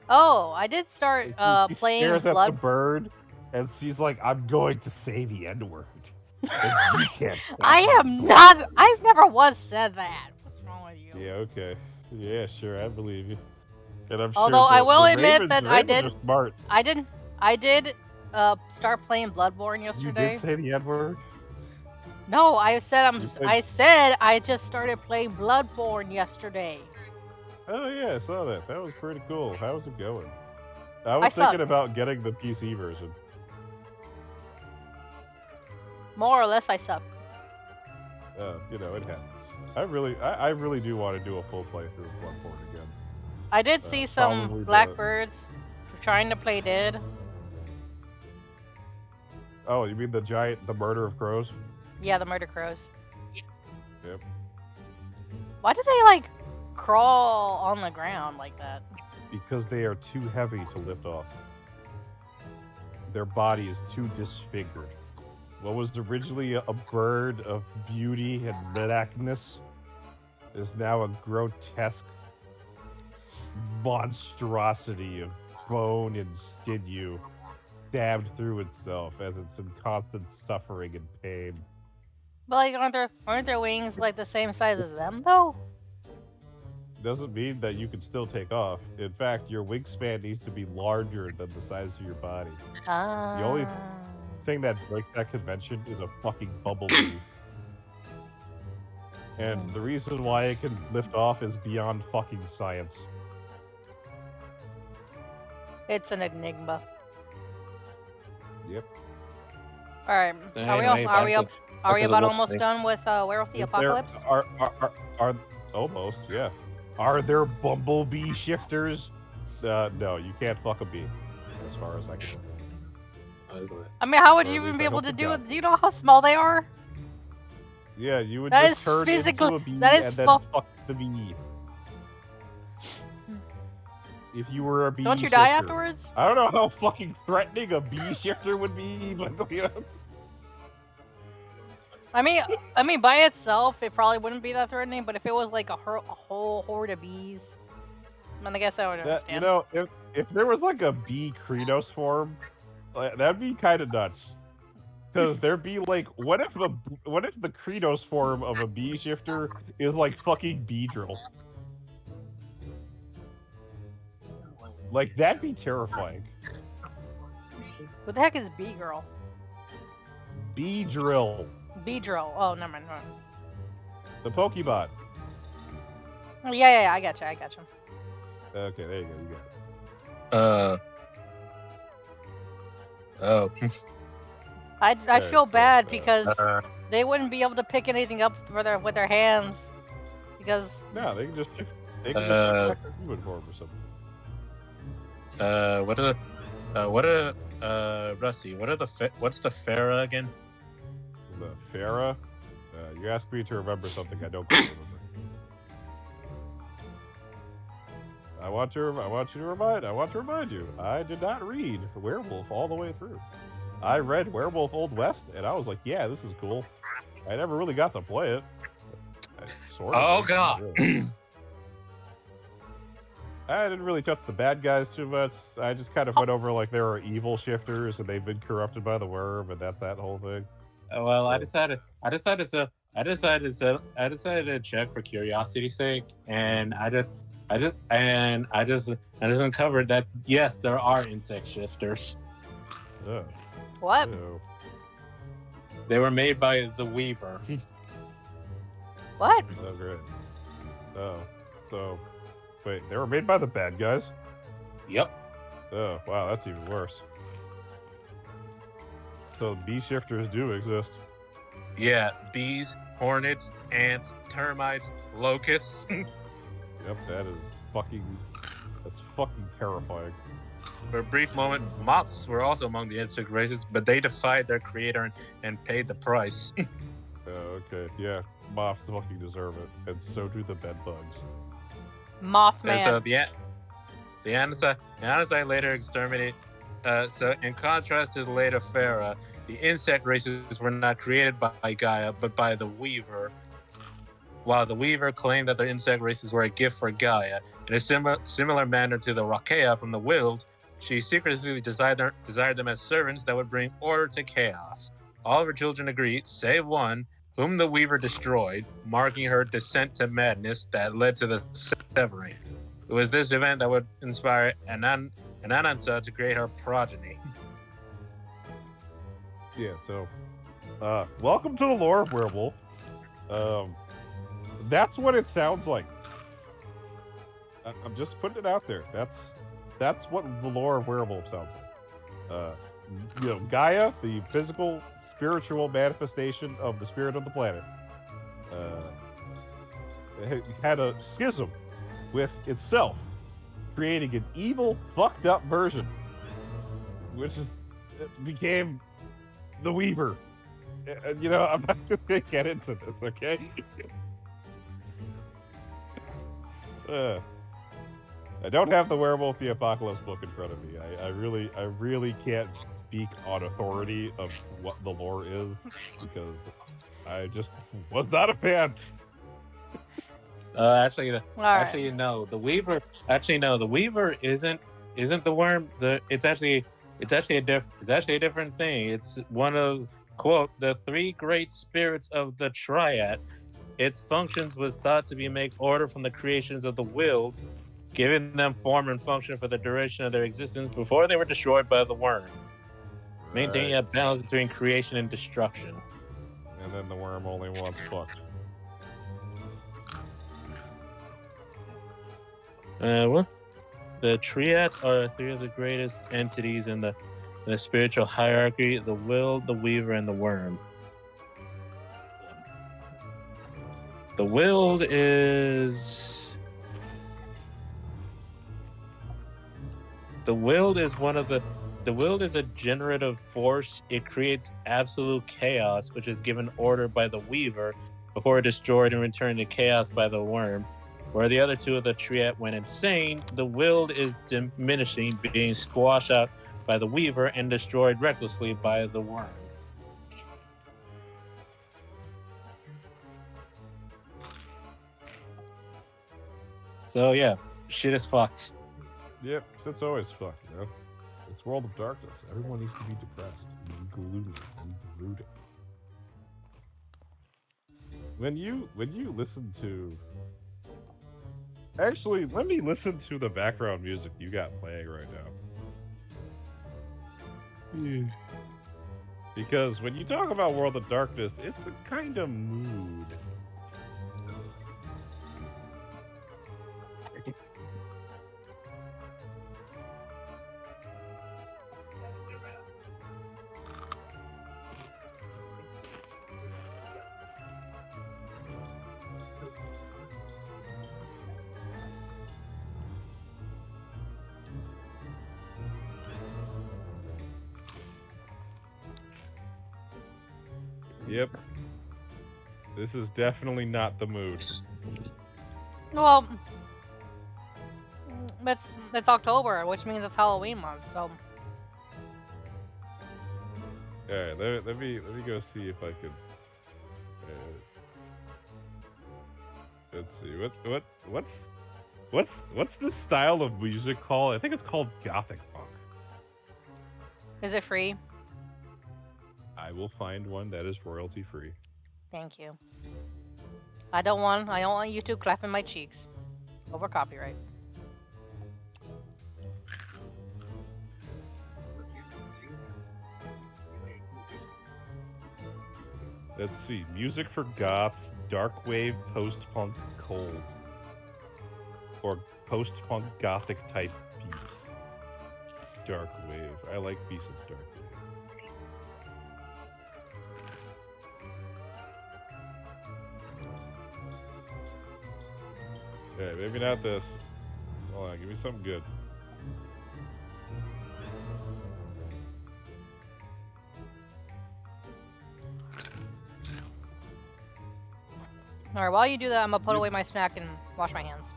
Speaker 1: Oh, I did start
Speaker 2: She
Speaker 1: playing
Speaker 2: stares
Speaker 1: Blood.
Speaker 2: at the bird, and she's like, I'm going to say the N-word. And you can't.
Speaker 1: I am not. I've never once said that. What's wrong with you?
Speaker 2: Yeah, okay. Yeah, sure, I believe you. And I'm
Speaker 1: Although
Speaker 2: sure
Speaker 1: I will admit
Speaker 2: ravens,
Speaker 1: that
Speaker 2: ravens are smart.
Speaker 1: I did start playing Bloodborne yesterday.
Speaker 2: You did say the N-word?
Speaker 1: No, I said I just started playing Bloodborne yesterday.
Speaker 2: Oh yeah, I saw that. That was pretty cool. How's it going? I was
Speaker 1: I
Speaker 2: thinking
Speaker 1: suck.
Speaker 2: about getting the PC version.
Speaker 1: More or less, I suck.
Speaker 2: You know, it happens. I really do want to do a full playthrough of Bloodborne again.
Speaker 1: I did see some blackbirds trying to play dead.
Speaker 2: Oh, you mean the murder of crows?
Speaker 1: Yeah, the murder crows.
Speaker 2: Yep.
Speaker 1: Why did they like crawl on the ground like that?
Speaker 2: Because they are too heavy to lift off. Their body is too disfigured. What was originally a bird of beauty and blackness is now a grotesque monstrosity of bone and sinew stabbed through itself as it's in constant suffering and pain.
Speaker 1: But like, aren't their wings like the same size as them though?
Speaker 2: Doesn't mean that you can still take off. In fact, your wingspan needs to be larger than the size of your body.
Speaker 1: Ah.
Speaker 2: The only thing that breaks that convention is a fucking bumblebee. And the reason why it can lift off is beyond fucking science.
Speaker 1: It's an enigma.
Speaker 2: Yep.
Speaker 1: All right.
Speaker 3: So
Speaker 1: Are we
Speaker 3: to the
Speaker 1: about
Speaker 3: wolf
Speaker 1: almost
Speaker 3: thing.
Speaker 1: done with Werewolf the Apocalypse?
Speaker 2: Are almost, yeah. Are there bumblebee shifters? No, you can't fuck a bee, as far as I can tell.
Speaker 1: I mean, how would
Speaker 2: Or at
Speaker 1: you even
Speaker 2: least
Speaker 1: be
Speaker 2: I
Speaker 1: able
Speaker 2: don't
Speaker 1: to
Speaker 2: think
Speaker 1: do
Speaker 2: so.
Speaker 1: it? Do you know how small they are?
Speaker 2: Yeah, you would
Speaker 1: That
Speaker 2: just
Speaker 1: is
Speaker 2: turn
Speaker 1: physical-
Speaker 2: into a bee
Speaker 1: that is
Speaker 2: and then
Speaker 1: fu-
Speaker 2: fuck the bee. If you were a bee
Speaker 1: Don't you die
Speaker 2: shifter.
Speaker 1: afterwards?
Speaker 2: I don't know how fucking threatening a bee shifter would be, but
Speaker 1: I mean, by itself, it probably wouldn't be that threatening. But if it was like a whole horde of bees, I mean, I guess I would understand.
Speaker 2: you know, if there was like a bee Credo swarm, that'd be kind of nuts. Because there'd be like, what if the Credo swarm of a bee shifter is like fucking Beedrill? Like, that'd be terrifying.
Speaker 1: What the heck is Bee Girl?
Speaker 2: Beedrill,
Speaker 1: Beedrill. Oh, never mind.
Speaker 2: the Pokebot.
Speaker 1: Oh, yeah, I gotcha.
Speaker 2: Okay, there you go. You got it.
Speaker 3: Oh.
Speaker 1: I
Speaker 2: Okay,
Speaker 1: feel
Speaker 2: so,
Speaker 1: bad because they wouldn't be able to pick anything up with their hands because
Speaker 2: No, they can just shift. They can just shift back to human form or something.
Speaker 3: Rusty, what's the Farah again?
Speaker 2: The Farah. You asked me to remember something I don't quite remember. I want to remind you. I did not read Werewolf all the way through. I read Werewolf Old West, and I was like, yeah, this is cool. I never really got to play it.
Speaker 3: Oh god.
Speaker 2: I didn't really touch the bad guys too much. I just kind of went over like there are evil shifters and they've been corrupted by the worm, and that's that whole thing.
Speaker 3: Well, I decided to check for curiosity's sake, and I just uncovered that yes, there are insect shifters.
Speaker 2: Oh.
Speaker 1: What?
Speaker 2: Ew.
Speaker 3: They were made by the Weaver.
Speaker 1: What?
Speaker 2: Oh, great. Oh. So, wait, they were made by the bad guys?
Speaker 3: Yep.
Speaker 2: Oh, wow, that's even worse. So, bee shifters do exist.
Speaker 3: Yeah, bees, hornets, ants, termites, locusts.
Speaker 2: Yep, that's fucking terrifying.
Speaker 3: For a brief moment, moths were also among the insect races, but they defied their creator and paid the price.
Speaker 2: Oh, okay, yeah, moths fucking deserve it, and so do the bed bugs.
Speaker 1: Mothman.
Speaker 3: And so the Anasai later exterminated. So in contrast to the later Pharaoh, the insect races were not created by Gaia, but by the Weaver. While the Weaver claimed that the insect races were a gift for Gaia, in a similar manner to the Rakea from the Wild, she secretly desired them as servants that would bring order to chaos. All of her children agreed, save one, whom the Weaver destroyed, marking her descent to madness that led to the severing. It was this event that would inspire Ananta to create her progeny.
Speaker 2: Yeah, so, welcome to the lore of Werewolf. That's what it sounds like. I'm just putting it out there. That's what the lore of Werewolf sounds like. Gaia, the physical, spiritual manifestation of the spirit of the planet, had a schism with itself, creating an evil, fucked up version, which became the Weaver. I'm not gonna get into this, okay? I don't have the Werewolf the Apocalypse book in front of me. I really can't speak on authority of what the lore is because I just was not a fan.
Speaker 3: No. The Weaver. Actually, no. The Weaver isn't the worm. It's actually a different thing. It's one of, quote, the three great spirits of the Triad. Its functions was thought to be make order from the creations of the Wild, giving them form and function for the duration of their existence before they were destroyed by the worm, maintaining a balance between creation and destruction.
Speaker 2: And then the worm only wants fucked.
Speaker 3: The Triads are three of the greatest entities in the spiritual hierarchy: the Will, the Weaver, and the Worm. The Willed is one of the Willed is a generative force. It creates absolute chaos, which is given order by the Weaver before destroyed and returned to chaos by the Worm. Where the other two of the Triad went insane, the Willed is diminishing, being squashed out by the Weaver and destroyed recklessly by the Worm. So yeah, shit is fucked.
Speaker 2: Yep, it's always fucked, It's World of Darkness. Everyone needs to be depressed and gloomy and brooding. When you listen to... Actually, let me listen to the background music you got playing right now. Because when you talk about World of Darkness, it's a kind of mood. Yep. This is definitely not the mood.
Speaker 1: Well, It's October, which means it's Halloween month. So
Speaker 2: All right, let me go see if I can. Let's see what's this style of music called? I think it's called gothic punk.
Speaker 1: is it free?
Speaker 2: I will find one that is royalty free.
Speaker 1: Thank you. I don't want YouTube clapping my cheeks over copyright.
Speaker 2: Let's see, music for goths, dark wave, post-punk, cold, or post-punk gothic type beats. Dark wave. I like beats of dark wave. Okay, maybe not this. Hold on, give me something good.
Speaker 1: All right, while you do that, I'm gonna put away my snack and wash my hands.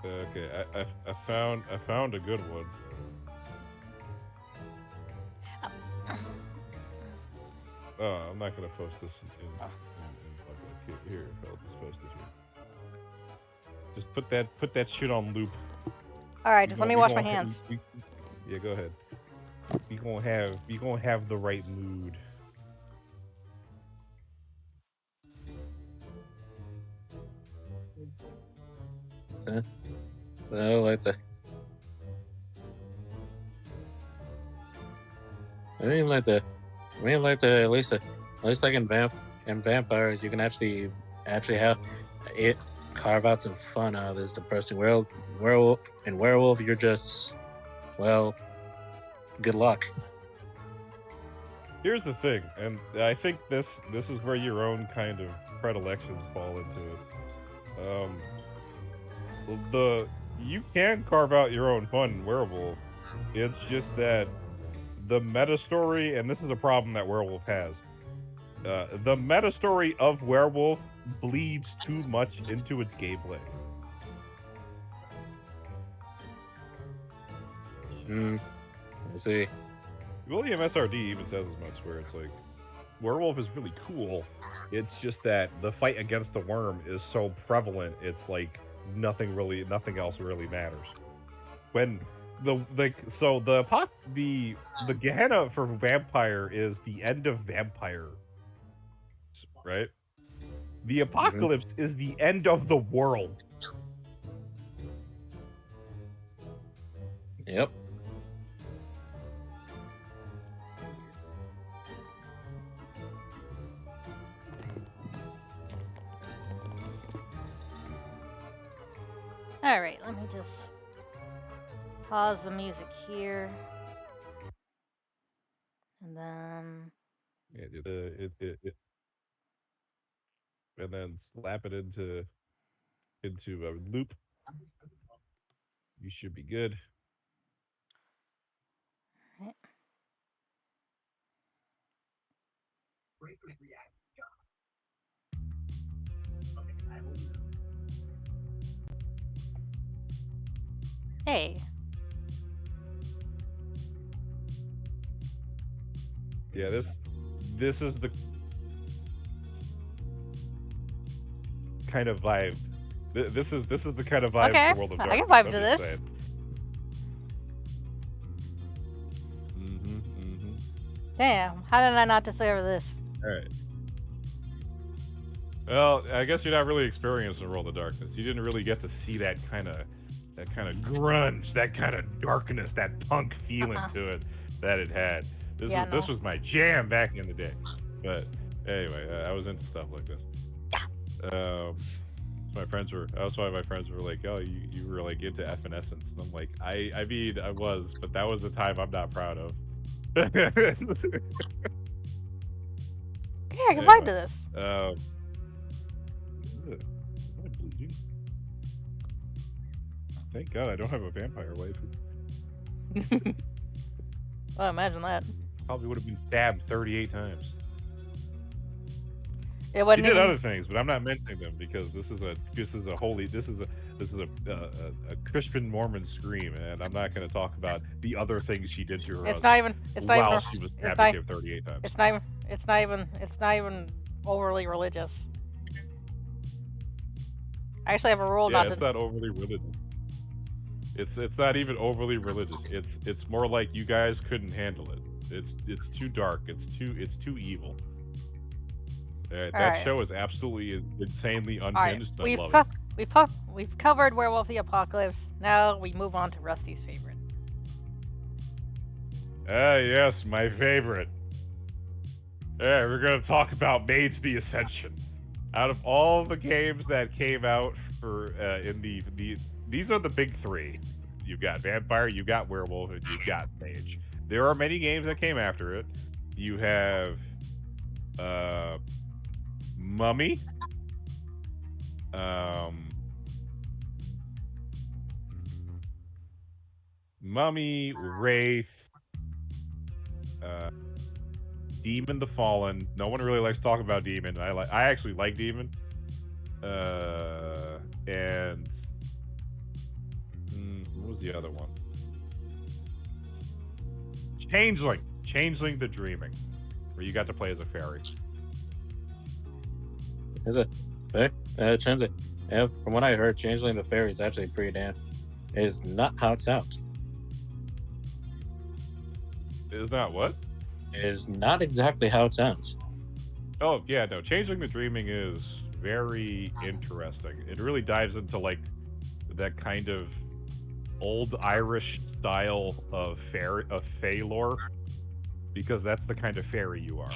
Speaker 2: Okay, I found a good one. Oh, I'm not gonna post this in public. Here, I'll just post it here. Just put that shit on loop.
Speaker 1: All right, just let me wash my hands.
Speaker 2: Yeah, go ahead. We gonna have the right mood.
Speaker 3: So like the. I mean, at least like in vampires, you can actually have it carve out some fun out of this depressing world. Werewolf, you're just, well, good luck.
Speaker 2: Here's the thing, and I think this is where your own kind of predilections fall into it. You can carve out your own fun in Werewolf. It's just that the meta story, and this is a problem that Werewolf has. The meta story of Werewolf bleeds too much into its gameplay.
Speaker 3: I see.
Speaker 2: William SRD even says as much, where it's like, Werewolf is really cool. It's just that the fight against the worm is so prevalent. It's like nothing else really matters. When the Gehenna for vampire is the end of vampire, right? The apocalypse is the end of the world.
Speaker 3: Yep.
Speaker 1: All right, let me just pause the music here, and then
Speaker 2: And then slap it into a loop. You should be good.
Speaker 1: right. Hey,
Speaker 2: Yeah, this is the kind of vibe. This is the kind of vibe
Speaker 1: okay,
Speaker 2: for World of
Speaker 1: I
Speaker 2: Darkness.
Speaker 1: can vibe
Speaker 2: I'm
Speaker 1: to
Speaker 2: just
Speaker 1: this.
Speaker 2: saying.
Speaker 1: Damn, how did I not discover this?
Speaker 2: All right. Well, I guess you're not really experiencing World of Darkness. You didn't really get to see that kind of grunge, that kind of darkness, that punk feeling to it that it had. This was my jam back in the day. But anyway, I was into stuff like this.
Speaker 1: Yeah.
Speaker 2: That's why my friends were like, "Oh, you were like into Evanescence," and I'm like, I mean, I was, but that was a time I'm not proud of.
Speaker 1: Yeah, I can vibe to this.
Speaker 2: Am I bleeding? Thank God I don't have a vampire wife.
Speaker 1: Well, imagine that.
Speaker 2: Probably would have been stabbed 38 times.
Speaker 1: It wasn't
Speaker 2: He did
Speaker 1: even.
Speaker 2: other things, but I'm not mentioning them because this is a a Christian Mormon scream, and I'm not going to talk about the other things she did to her
Speaker 1: It's not
Speaker 2: husband
Speaker 1: even. It's not
Speaker 2: while
Speaker 1: even.
Speaker 2: she was
Speaker 1: It's
Speaker 2: stabbing
Speaker 1: not.
Speaker 2: him 38 times.
Speaker 1: It's not even. It's not even. It's not even overly religious. I actually have a rule
Speaker 2: Yeah,
Speaker 1: not
Speaker 2: it's
Speaker 1: to.
Speaker 2: not overly religious. It's not even overly religious. It's more like you guys couldn't handle it. It's too dark. It's too evil.
Speaker 1: All
Speaker 2: That
Speaker 1: right.
Speaker 2: show is absolutely insanely
Speaker 1: All right.
Speaker 2: unhinged. And I love it.
Speaker 1: We've covered Werewolf the Apocalypse. Now we move on to Rusty's favorite.
Speaker 2: Ah, yes, my favorite. Yeah, we're gonna talk about Mage the Ascension. Out of all the games that came out for in the these are the big three. You've got Vampire, you've got Werewolf, and you've got Mage. There are many games that came after it. You have uh Mummy, um Mummy, Wraith, uh Demon the Fallen. No one really likes to talk about Demon. I actually like Demon. And what was the other one? Changeling the Dreaming, where you got to play as a fairy.
Speaker 3: Is it? Change. Yeah, from what I heard, Changeling the Fairy is actually pretty damn. Is not how it sounds.
Speaker 2: Is that what?
Speaker 3: It is not exactly how it sounds.
Speaker 2: Oh yeah, no. Changeling the Dreaming is very interesting. It really dives into like that kind of old Irish style of fae lore, because that's the kind of fairy you are.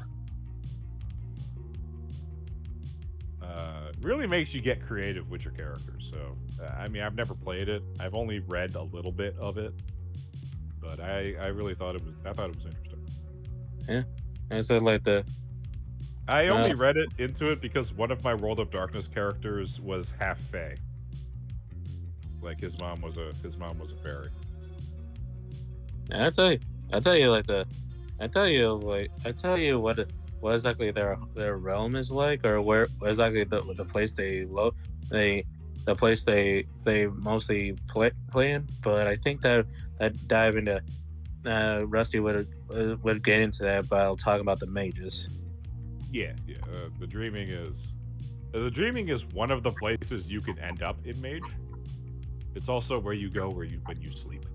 Speaker 2: Really makes you get creative with your characters. So, I mean, I've never played it. I've only read a little bit of it, but I really thought it was. I thought it was interesting.
Speaker 3: Yeah, and so like the
Speaker 2: I only read it into it because one of my World of Darkness characters was half fae. Like his mom was a fairy.
Speaker 3: I tell you like I tell you what exactly their realm is like, or what exactly the place the place they mostly play in. But I think that dive into Rusty would get into that while talking about the mages.
Speaker 2: Yeah. The Dreaming is one of the places you can end up in Mage. It's also where you go when you sleep.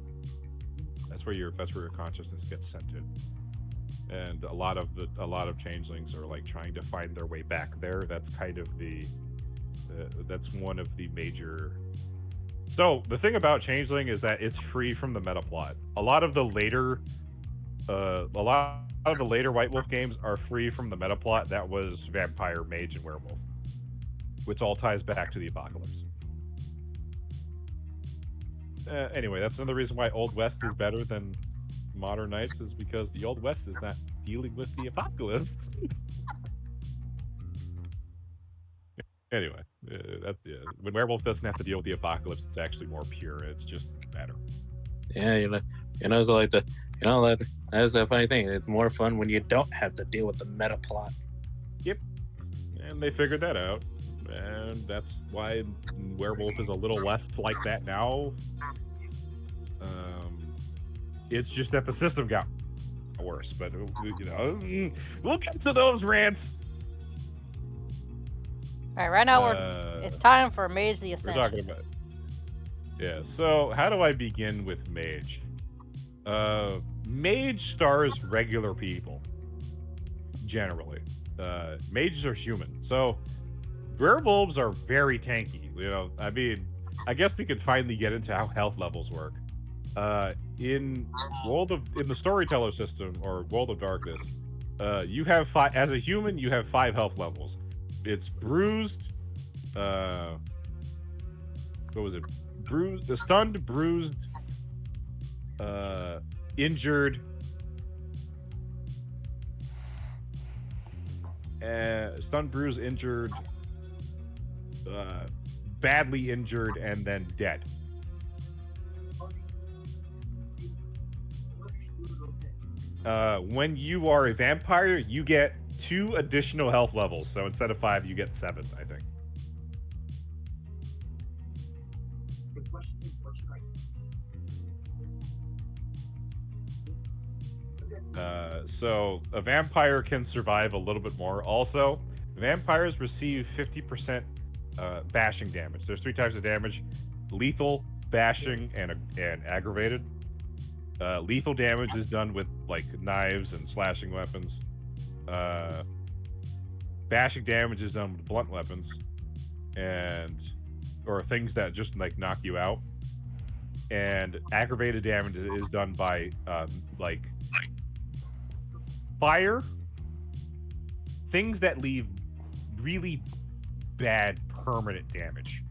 Speaker 2: That's where your consciousness gets sent to. And a lot of changelings are like trying to find their way back there. That's kind of that's one of the major. So the thing about changeling is that it's free from the meta plot. A lot of the later White Wolf games are free from the meta plot that was Vampire, Mage, and Werewolf, which all ties back to the Apocalypse. Anyway, that's another reason why Old West is better than Modern Knights, is because the Old West is not dealing with the Apocalypse. Anyway, when Werewolf doesn't have to deal with the Apocalypse, it's actually more pure. It's just better.
Speaker 3: Yeah, it's like like that's the funny thing. It's more fun when you don't have to deal with the meta plot.
Speaker 2: Yep, and they figured that out, and that's why Werewolf is a little less like that now. It's just that the system got worse, but we'll get to those rants.
Speaker 1: All right, right now it's time for Mage the Ascension.
Speaker 2: We're talking about. Yeah. So how do I begin with Mage? Mage stars regular people. Generally, mages are human, so werewolves are very tanky. I mean, I guess we could finally get into how health levels work. In the storyteller system or World of Darkness, you have five as a human. You have 5 health levels. It's bruised. What was it? Bruised, stunned, bruised, injured, stunned, bruised, injured, badly injured, and then dead. When you are a vampire, you get 2 additional health levels. So instead of 5, you get 7, I think. So a vampire can survive a little bit more. Also, vampires receive 50% bashing damage. There's 3 types of damage: lethal, bashing, and aggravated. Lethal damage is done with like knives and slashing weapons. Uh, Bashing damage is done with blunt weapons, and or things that just like knock you out. And aggravated damage is done by like fire, things that leave really bad permanent damage.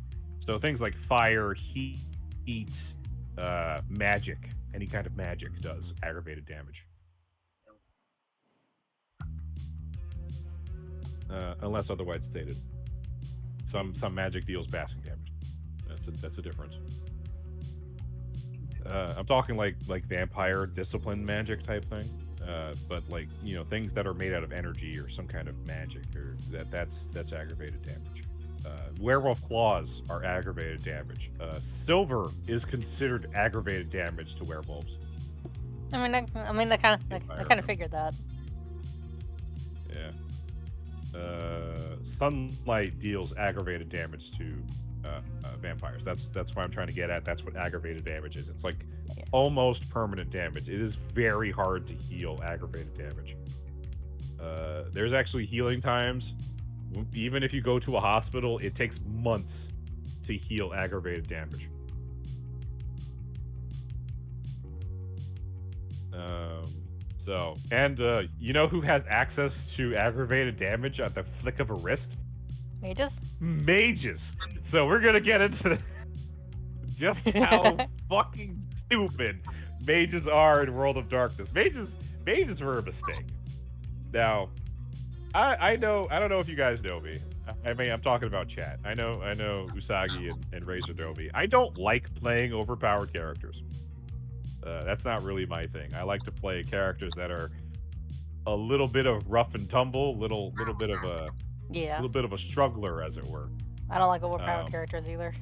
Speaker 2: So things like fire, heat, magic, any kind of magic does aggravated damage. Unless otherwise stated. Some magic deals bashing damage. That's a difference. I'm talking like vampire discipline magic type thing. But like things that are made out of energy or some kind of magic, or that's aggravated damage. Werewolf claws are aggravated damage. Silver is considered aggravated damage to werewolves.
Speaker 1: I kind of figured that.
Speaker 2: Yeah. Sunlight deals aggravated damage to vampires. That's what I'm trying to get at. That's what aggravated damage is. It's like almost permanent damage. It is very hard to heal aggravated damage. There's actually healing times. Even if you go to a hospital, it takes months to heal aggravated damage. You know who has access to aggravated damage at the flick of a wrist?
Speaker 1: Mages?
Speaker 2: Mages. So we're gonna get into just how fucking stupid mages are in World of Darkness. Mages were a mistake. Now, I don't know if you guys know me. I mean, I'm talking about chat. I know Usagi and Razor know me. I don't like playing overpowered characters. That's not really my thing. I like to play characters that are a little bit of rough and tumble, little bit of a little bit of a struggler, as it were.
Speaker 1: I don't like overpowered characters either.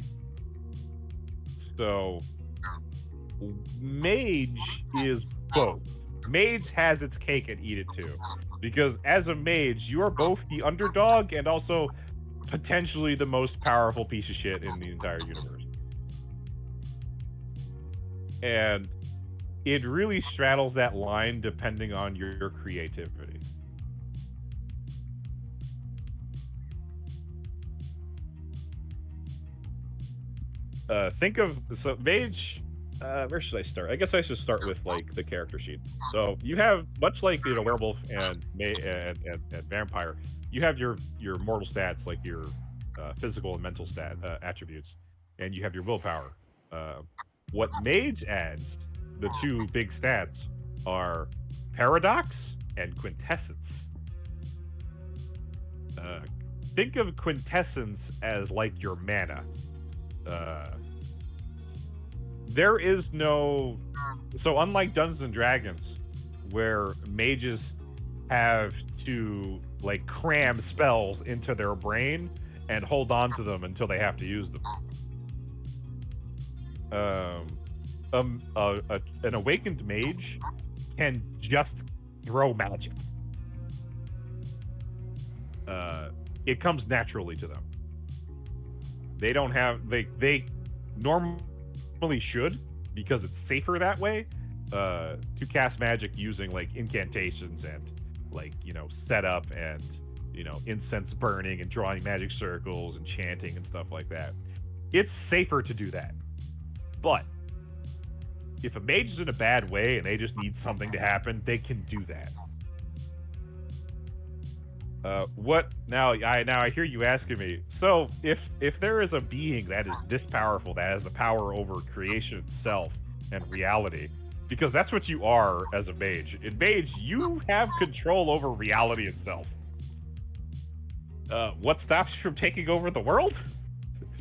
Speaker 2: So, mage is both. Mage has its cake and eat it too, because as a mage, you are both the underdog and also potentially the most powerful piece of shit in the entire universe. And it really straddles that line depending on your creativity. Mage. Where should I start? I guess I should start with like the character sheet. So you have, much like werewolf and vampire, you have your mortal stats, like your physical and mental attributes, and you have your willpower. What mage adds, the 2 big stats, are paradox and quintessence. Think of quintessence as like your mana. There is no... So unlike Dungeons and Dragons, where mages have to like cram spells into their brain and hold on to them until they have to use them. An awakened mage can just throw magic. It comes naturally to them. They don't have... They normally should, because it's safer that way, to cast magic using like incantations and like setup and incense burning and drawing magic circles and chanting and stuff like that. It's safer to do that. But if a mage is in a bad way and they just need something to happen, they can do that. I hear you asking me. So if there is a being that is this powerful, that has the power over creation itself and reality, because that's what you are as a mage. In mage, you have control over reality itself. What stops you from taking over the world?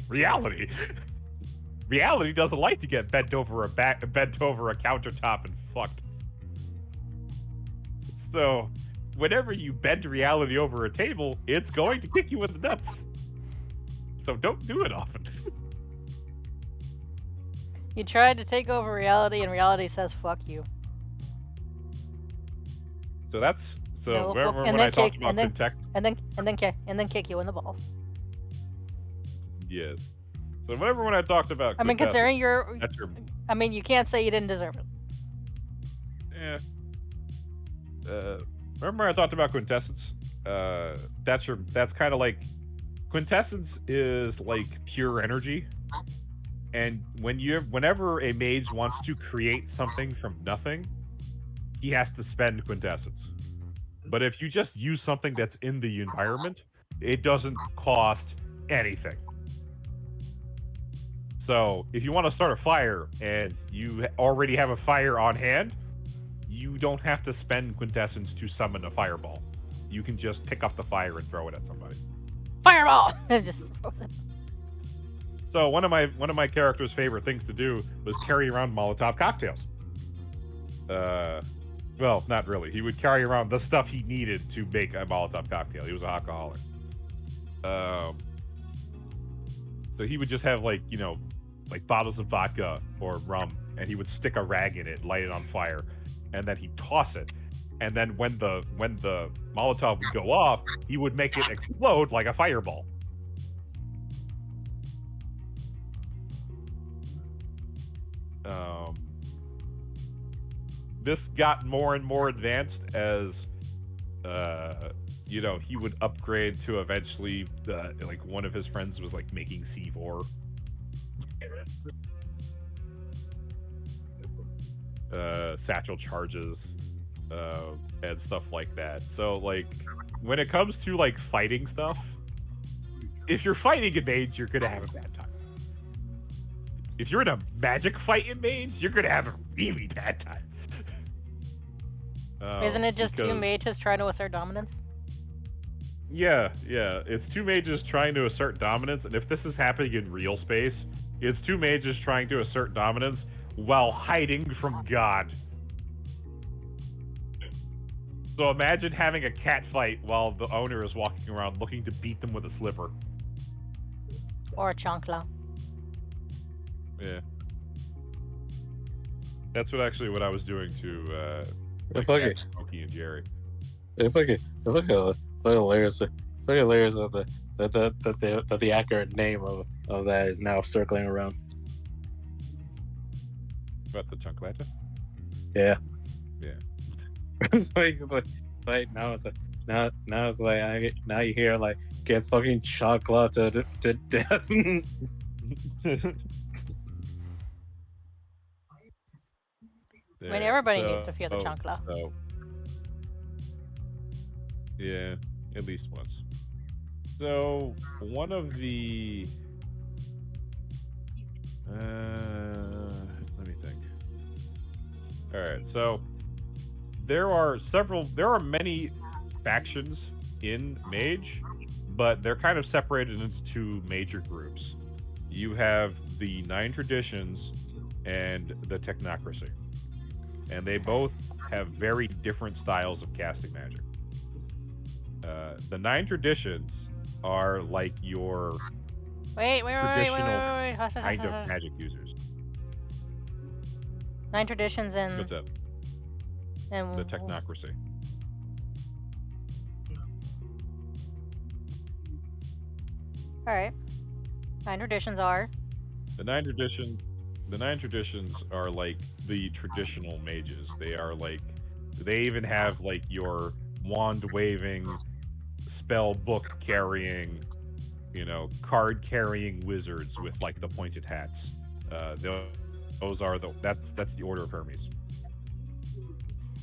Speaker 2: Reality. Reality doesn't like to get bent over a countertop and fucked. So, whenever you bend reality over a table, it's going to kick you in the nuts. So don't do it often.
Speaker 1: You tried to take over reality, and reality says "fuck you."
Speaker 2: So that's
Speaker 1: No,
Speaker 2: remember
Speaker 1: and
Speaker 2: when
Speaker 1: then
Speaker 2: I talked
Speaker 1: kick-
Speaker 2: about
Speaker 1: and
Speaker 2: context?
Speaker 1: and then kick you in the balls.
Speaker 2: Yes. So remember when I talked about
Speaker 1: I mean, considering
Speaker 2: quintessence?
Speaker 1: you're,
Speaker 2: That's your
Speaker 1: I mean, you can't say you didn't deserve it.
Speaker 2: remember when I talked about quintessence? That's kind of like quintessence is like pure energy. And whenever a mage wants to create something from nothing, he has to spend quintessence. But if you just use something that's in the environment, it doesn't cost anything. So if you want to start a fire and you already have a fire on hand, you don't have to spend quintessence to summon a fireball. You can just pick up the fire and throw it at somebody.
Speaker 1: Fireball! It just throws it.
Speaker 2: So one of my character's favorite things to do was carry around Molotov cocktails. Well, not really. He would carry around the stuff he needed to make a Molotov cocktail. He was an alcoholic. So he would just have like bottles of vodka or rum, and he would stick a rag in it, light it on fire, and then he'd toss it. And then when the Molotov would go off, he would make it explode like a fireball. This got more and more advanced as he would upgrade to eventually like one of his friends was like making C4. Satchel charges and stuff like that. So like when it comes to like fighting stuff, if you're fighting a mage, you're gonna have a bad time. If you're in a magic fight in mage, you're gonna have a really bad time.
Speaker 1: Isn't it just two
Speaker 2: because-
Speaker 1: mages trying to assert dominance?
Speaker 2: Yeah. It's two mages trying to assert dominance, and if this is happening in real space, it's two mages trying to assert dominance while hiding from God. So imagine having a cat fight while the owner is walking around looking to beat them with a slipper.
Speaker 1: Or a chancla.
Speaker 2: Yeah. That's what I was doing to
Speaker 3: Okay.
Speaker 2: Smokey and Jerry.
Speaker 3: If I could layers of the accurate name of that is now circling around.
Speaker 2: About the Chunklata?
Speaker 3: Yeah.
Speaker 2: Yeah.
Speaker 3: It's like now it's like now you hear like gets fucking chocolate to death.
Speaker 1: I mean, everybody needs to feel the chancla.
Speaker 2: So, yeah, at least once. So one of the let me think. All right, so there are many factions in Mage, but they're kind of separated into two major groups. You have the 9 Traditions and the Technocracy, and they both have very different styles of casting magic. The 9 Traditions are like your
Speaker 1: Wait.
Speaker 2: traditional
Speaker 1: Hush,
Speaker 2: kind of magic users.
Speaker 1: 9 Traditions
Speaker 2: What's up?
Speaker 1: and
Speaker 2: The Technocracy.
Speaker 1: All right. 9 Traditions are.
Speaker 2: The 9 Traditions are like the traditional mages. They are like, they even have like your wand waving, spell book carrying, card carrying wizards with like the pointed hats. Those are that's the Order of Hermes.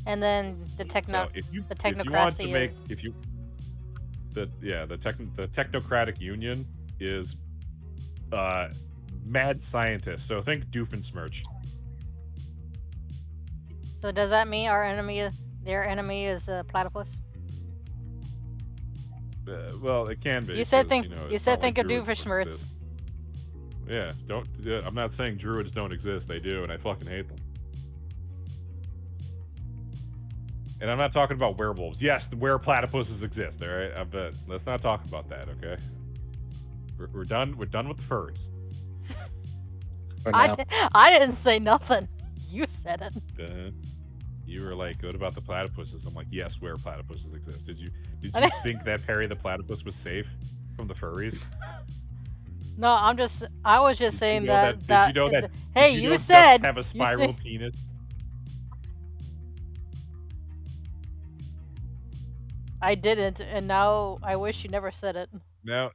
Speaker 1: And then the
Speaker 2: So
Speaker 1: techno.
Speaker 2: if you want
Speaker 1: technocracy
Speaker 2: to make
Speaker 1: is-
Speaker 2: the Technocratic Union is mad scientists. So think Doofenshmirtz.
Speaker 1: So does that mean their enemy is a platypus?
Speaker 2: Well, it can be.
Speaker 1: You said
Speaker 2: because,
Speaker 1: think
Speaker 2: it's not like
Speaker 1: of
Speaker 2: druids don't
Speaker 1: Doofenshmirtz.
Speaker 2: exist. Yeah, don't. I'm not saying druids don't exist. They do, and I fucking hate them. And I'm not talking about werewolves. Yes, the platypuses exist. All right, but let's not talk about that. Okay, we're done. We're done with the furries.
Speaker 3: For now.
Speaker 1: I didn't say nothing. You said it.
Speaker 2: You were like, "What about the platypuses?" I'm like, "Yes, where platypuses exist." Did you
Speaker 1: I didn't-
Speaker 2: think that Perry the platypus was safe from the furries?
Speaker 1: No, I was just
Speaker 2: Did you
Speaker 1: saying
Speaker 2: know
Speaker 1: that
Speaker 2: that? Did you know that?
Speaker 1: hey,
Speaker 2: Did you
Speaker 1: you
Speaker 2: know ducks
Speaker 1: said
Speaker 2: have a
Speaker 1: you
Speaker 2: spiral
Speaker 1: said
Speaker 2: penis?
Speaker 1: I didn't, and now I wish you never said it.
Speaker 2: Now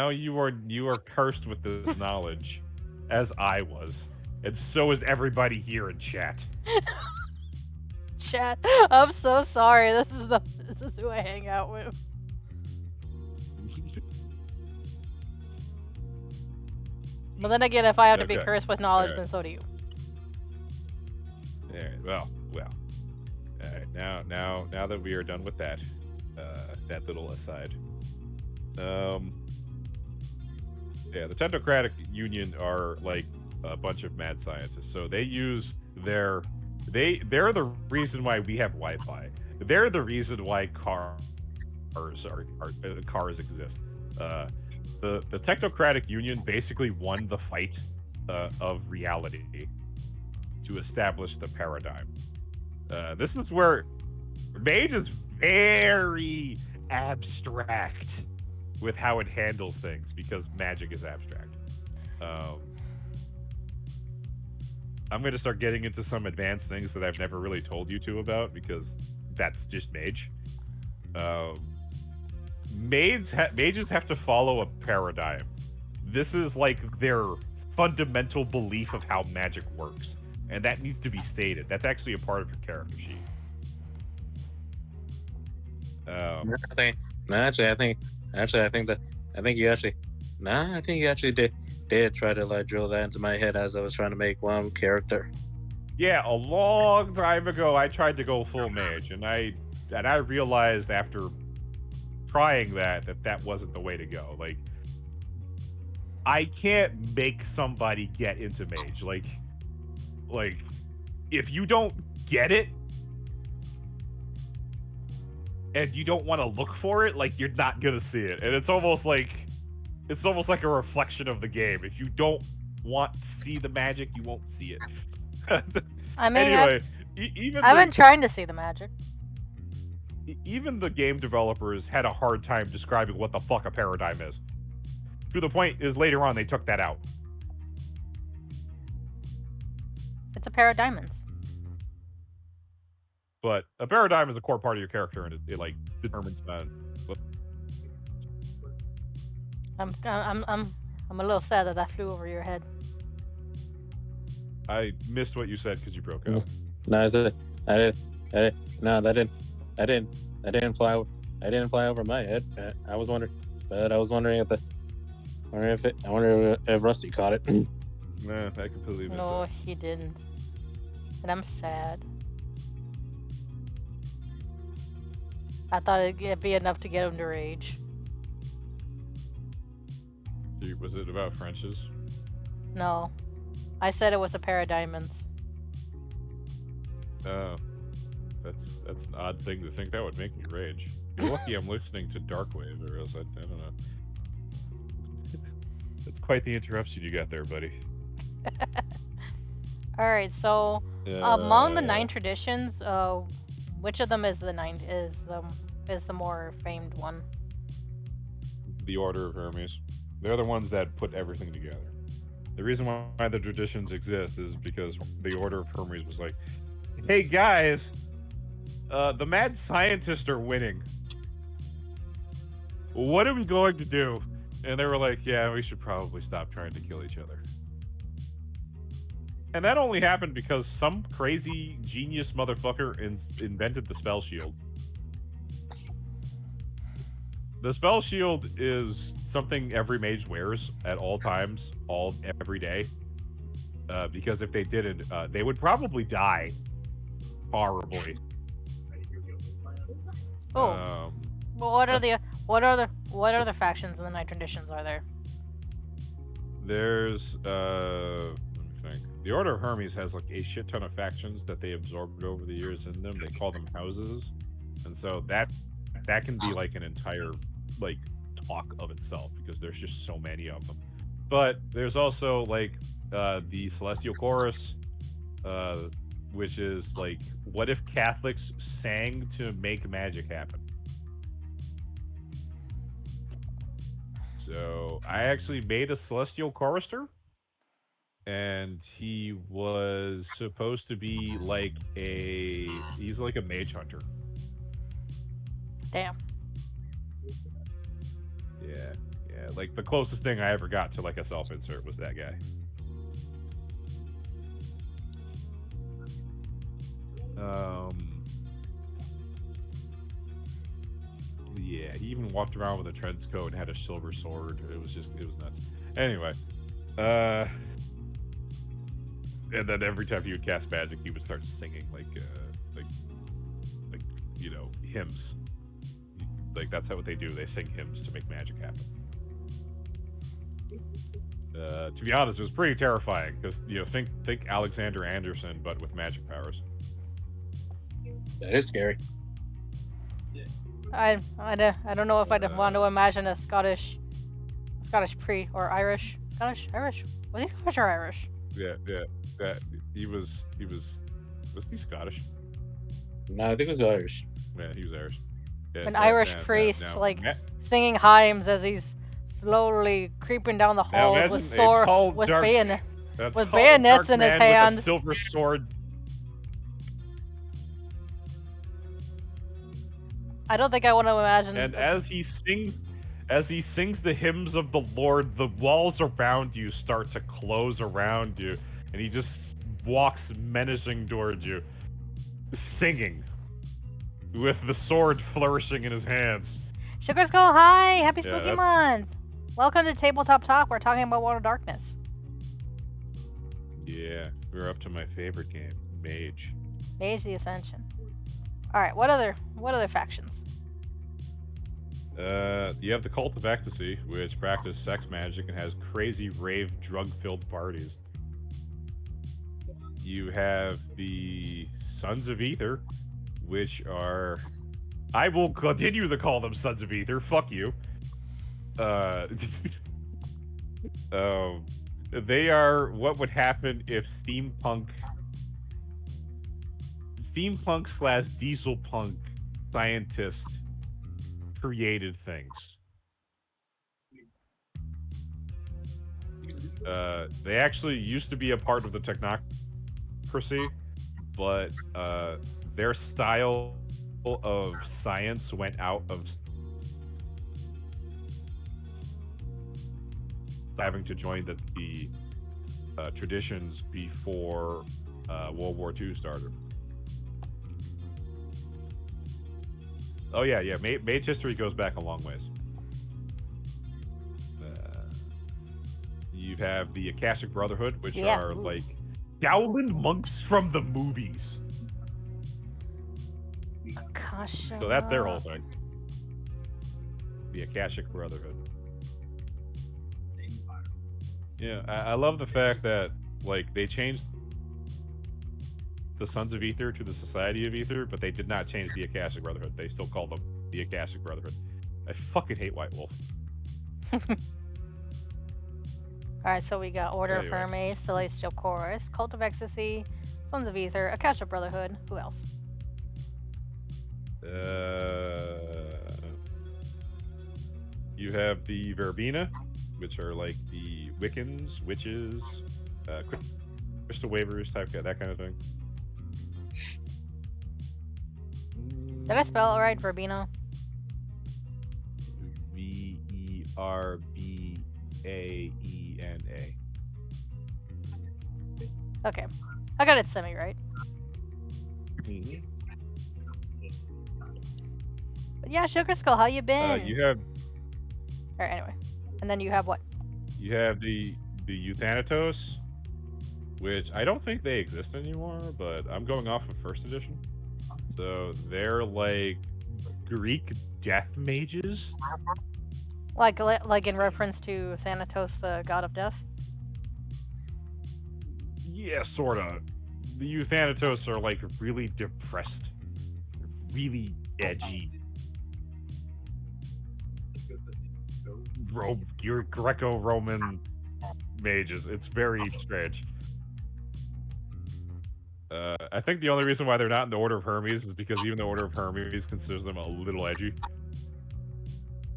Speaker 2: you are cursed with this knowledge, as I was, and so is everybody here in chat.
Speaker 1: Chat, I'm so sorry. This is who I hang out with. But then again, if I have to be
Speaker 2: Okay.
Speaker 1: cursed with knowledge,
Speaker 2: Alright.
Speaker 1: then so do you.
Speaker 2: Alright, well. Alright, now that we are done with that, that little aside. Yeah, the Technocratic Union are like a bunch of mad scientists. So they use they're the reason why we have Wi-Fi. They're the reason why cars cars exist. The Technocratic Union basically won the fight of reality to establish the paradigm. This is where Mage is very abstract with how it handles things because magic is abstract. I'm going to start getting into some advanced things that I've never really told you two about because that's just Mage. Mages have to follow a paradigm. This is like their fundamental belief of how magic works, and that needs to be stated. That's actually a part of your character sheet.
Speaker 3: I think you actually, I think you actually did try to like drill that into my head as I was trying to make one character.
Speaker 2: Yeah, a long time ago, I tried to go full mage, and I realized after trying that wasn't the way to go. Like, I can't make somebody get into mage. Like if you don't get it and you don't want to look for it, like you're not gonna see it. And it's almost like a reflection of the game. If you don't want to see the magic, you won't see it.
Speaker 1: I mean,
Speaker 2: Anyway,
Speaker 1: I've been trying to see the magic.
Speaker 2: even the game developers had a hard time describing what the fuck a paradigm is. To the point is later on they took that out.
Speaker 1: It's a pair of diamonds.
Speaker 2: But a paradigm is a core part of your character, and it like determines.
Speaker 1: I'm a little sad that that flew over your head.
Speaker 2: I missed what you said because you broke up.
Speaker 3: No, I said no, that didn't fly over my head. I was wondering if Rusty caught it.
Speaker 2: Nah, I completely missed
Speaker 1: No,
Speaker 2: it.
Speaker 1: he didn't. And I'm sad. I thought it'd be enough to get him to rage.
Speaker 2: Was it about French's?
Speaker 1: No. I said it was a pair of diamonds.
Speaker 2: Oh, that's an odd thing to think that would make me rage. You're lucky I'm listening to Darkwave, or else I don't know. That's quite the interruption you got there, buddy.
Speaker 1: All right, so among the 9 traditions, which of them is the more famed one?
Speaker 2: The Order of Hermes. They're the ones that put everything together. The reason why the traditions exist is because the Order of Hermes was like, "Hey guys, the mad scientists are winning. What are we going to do?" And they were like, "Yeah, we should probably stop trying to kill each other." And that only happened because some crazy genius motherfucker invented the spell shield. The spell shield is something every mage wears at all times, every day. Because if they didn't, they would probably die horribly.
Speaker 1: Oh. Well, what other factions in the 9 traditions are there?
Speaker 2: There's let me think. The Order of Hermes has like a shit ton of factions that they absorbed over the years in them. They call them houses, and so that can be like an entire like talk of itself because there's just so many of them. But there's also like the Celestial Chorus, which is like, what if Catholics sang to make magic happen? So I actually made a celestial chorister, and he was supposed to be like he's like a mage hunter.
Speaker 1: Damn.
Speaker 2: Yeah, yeah. Like the closest thing I ever got to like a self insert was that guy. Yeah, he even walked around with a trench coat and had a silver sword. It was nuts. Anyway, and then every time he would cast magic, he would start singing like hymns. Like that's what they do. They sing hymns to make magic happen. To be honest, it was pretty terrifying because think Alexander Anderson but with magic powers.
Speaker 3: That is scary.
Speaker 1: I don't know if I'd want to imagine a Scottish priest or Irish. Irish? Was he Scottish or Irish?
Speaker 2: Yeah. That he was he Scottish?
Speaker 3: No, I think it was Irish.
Speaker 2: Yeah, he was Irish. Yeah,
Speaker 1: An Irish priest singing hymns as he's slowly creeping down the halls with bayonets in his hand.
Speaker 2: With a silver sword.
Speaker 1: I don't think I want to imagine.
Speaker 2: And as he sings the hymns of the Lord, the walls around you start to close around you, and he just walks menacing towards you, singing, with the sword flourishing in his hands.
Speaker 1: Sugar Skull, hi! Happy Spooky Month! Welcome to Tabletop Talk. We're talking about World of Darkness.
Speaker 2: Yeah, we're up to my favorite game, Mage.
Speaker 1: Mage the Ascension. Alright, what other factions?
Speaker 2: You have the Cult of Ecstasy, which practice sex magic and has crazy rave drug-filled parties. You have the Sons of Ether, which are... I will continue to call them Sons of Ether, fuck you. They are what would happen if steampunk / diesel punk scientists created things. They actually used to be a part of the technocracy, but their style of science went out of having to join the traditions before World War II started. Oh yeah. Mage history goes back a long ways. You have the Akashic Brotherhood, which are like Shaolin monks from the movies.
Speaker 1: Akasha.
Speaker 2: So that's their whole thing. The Akashic Brotherhood. Yeah, I love the fact that like they changed the Sons of Ether to the Society of Ether, but they did not change the Akashic Brotherhood. They still call them the Akashic Brotherhood. I fucking hate White Wolf.
Speaker 1: Alright, so we got Order of Hermes, Celestial Chorus, Cult of Ecstasy, Sons of Ether, Akasha Brotherhood. Who else?
Speaker 2: You have the Verbena, which are like the Wiccans, witches, crystal wavers type, that kind of thing.
Speaker 1: Did I spell it right, Verbena?
Speaker 2: Verbena.
Speaker 1: Okay, I got it semi right.
Speaker 2: Mm-hmm.
Speaker 1: But yeah, Sugar Skull, how you been?
Speaker 2: You have.
Speaker 1: Alright, anyway, and then you have what?
Speaker 2: You have the Euthanatos, which I don't think they exist anymore, but I'm going off of first edition. So they're like Greek death mages.
Speaker 1: Like in reference to Thanatos, the god of death?
Speaker 2: Yeah, sorta. The Euthanatos are like really depressed, really edgy. Your Greco-Roman mages. It's very strange. I think the only reason why they're not in the Order of Hermes is because even the Order of Hermes considers them a little edgy.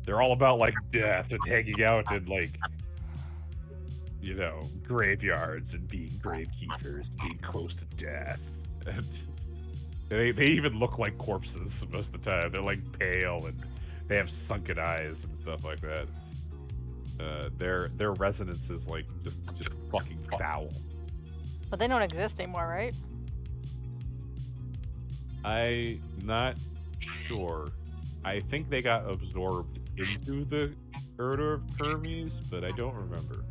Speaker 2: They're all about like death and hanging out in like, you know, graveyards and being gravekeepers, being close to death. And they even look like corpses most of the time. They're like pale and they have sunken eyes and stuff like that. Their resonance is like just fucking foul.
Speaker 1: But they don't exist anymore, right?
Speaker 2: I'm not sure. I think they got absorbed into the Order of Hermes, but I don't remember.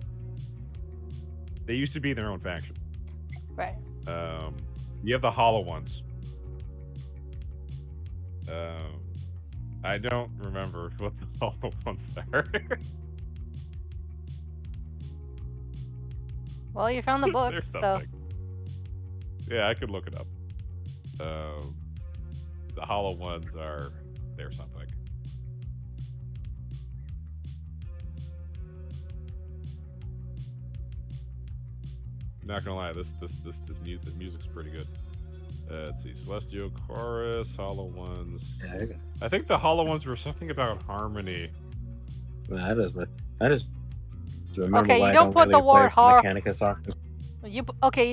Speaker 2: They used to be their own faction.
Speaker 1: Right.
Speaker 2: You have the Hollow Ones. I don't remember what the Hollow Ones are.
Speaker 1: Well, you found the book,
Speaker 2: There's
Speaker 1: so
Speaker 2: something. Yeah, I could look it up. The Hollow Ones are they're something. Not gonna lie, this music's pretty good. Let's see, Celestial Chorus, Hollow Ones.
Speaker 3: Yeah,
Speaker 2: I think the Hollow Ones were something about harmony.
Speaker 3: I just remember
Speaker 1: Okay, you
Speaker 3: why I
Speaker 1: don't
Speaker 3: don't
Speaker 1: put
Speaker 3: really
Speaker 1: the
Speaker 3: play
Speaker 1: word har-
Speaker 3: Mechanicus often.
Speaker 1: you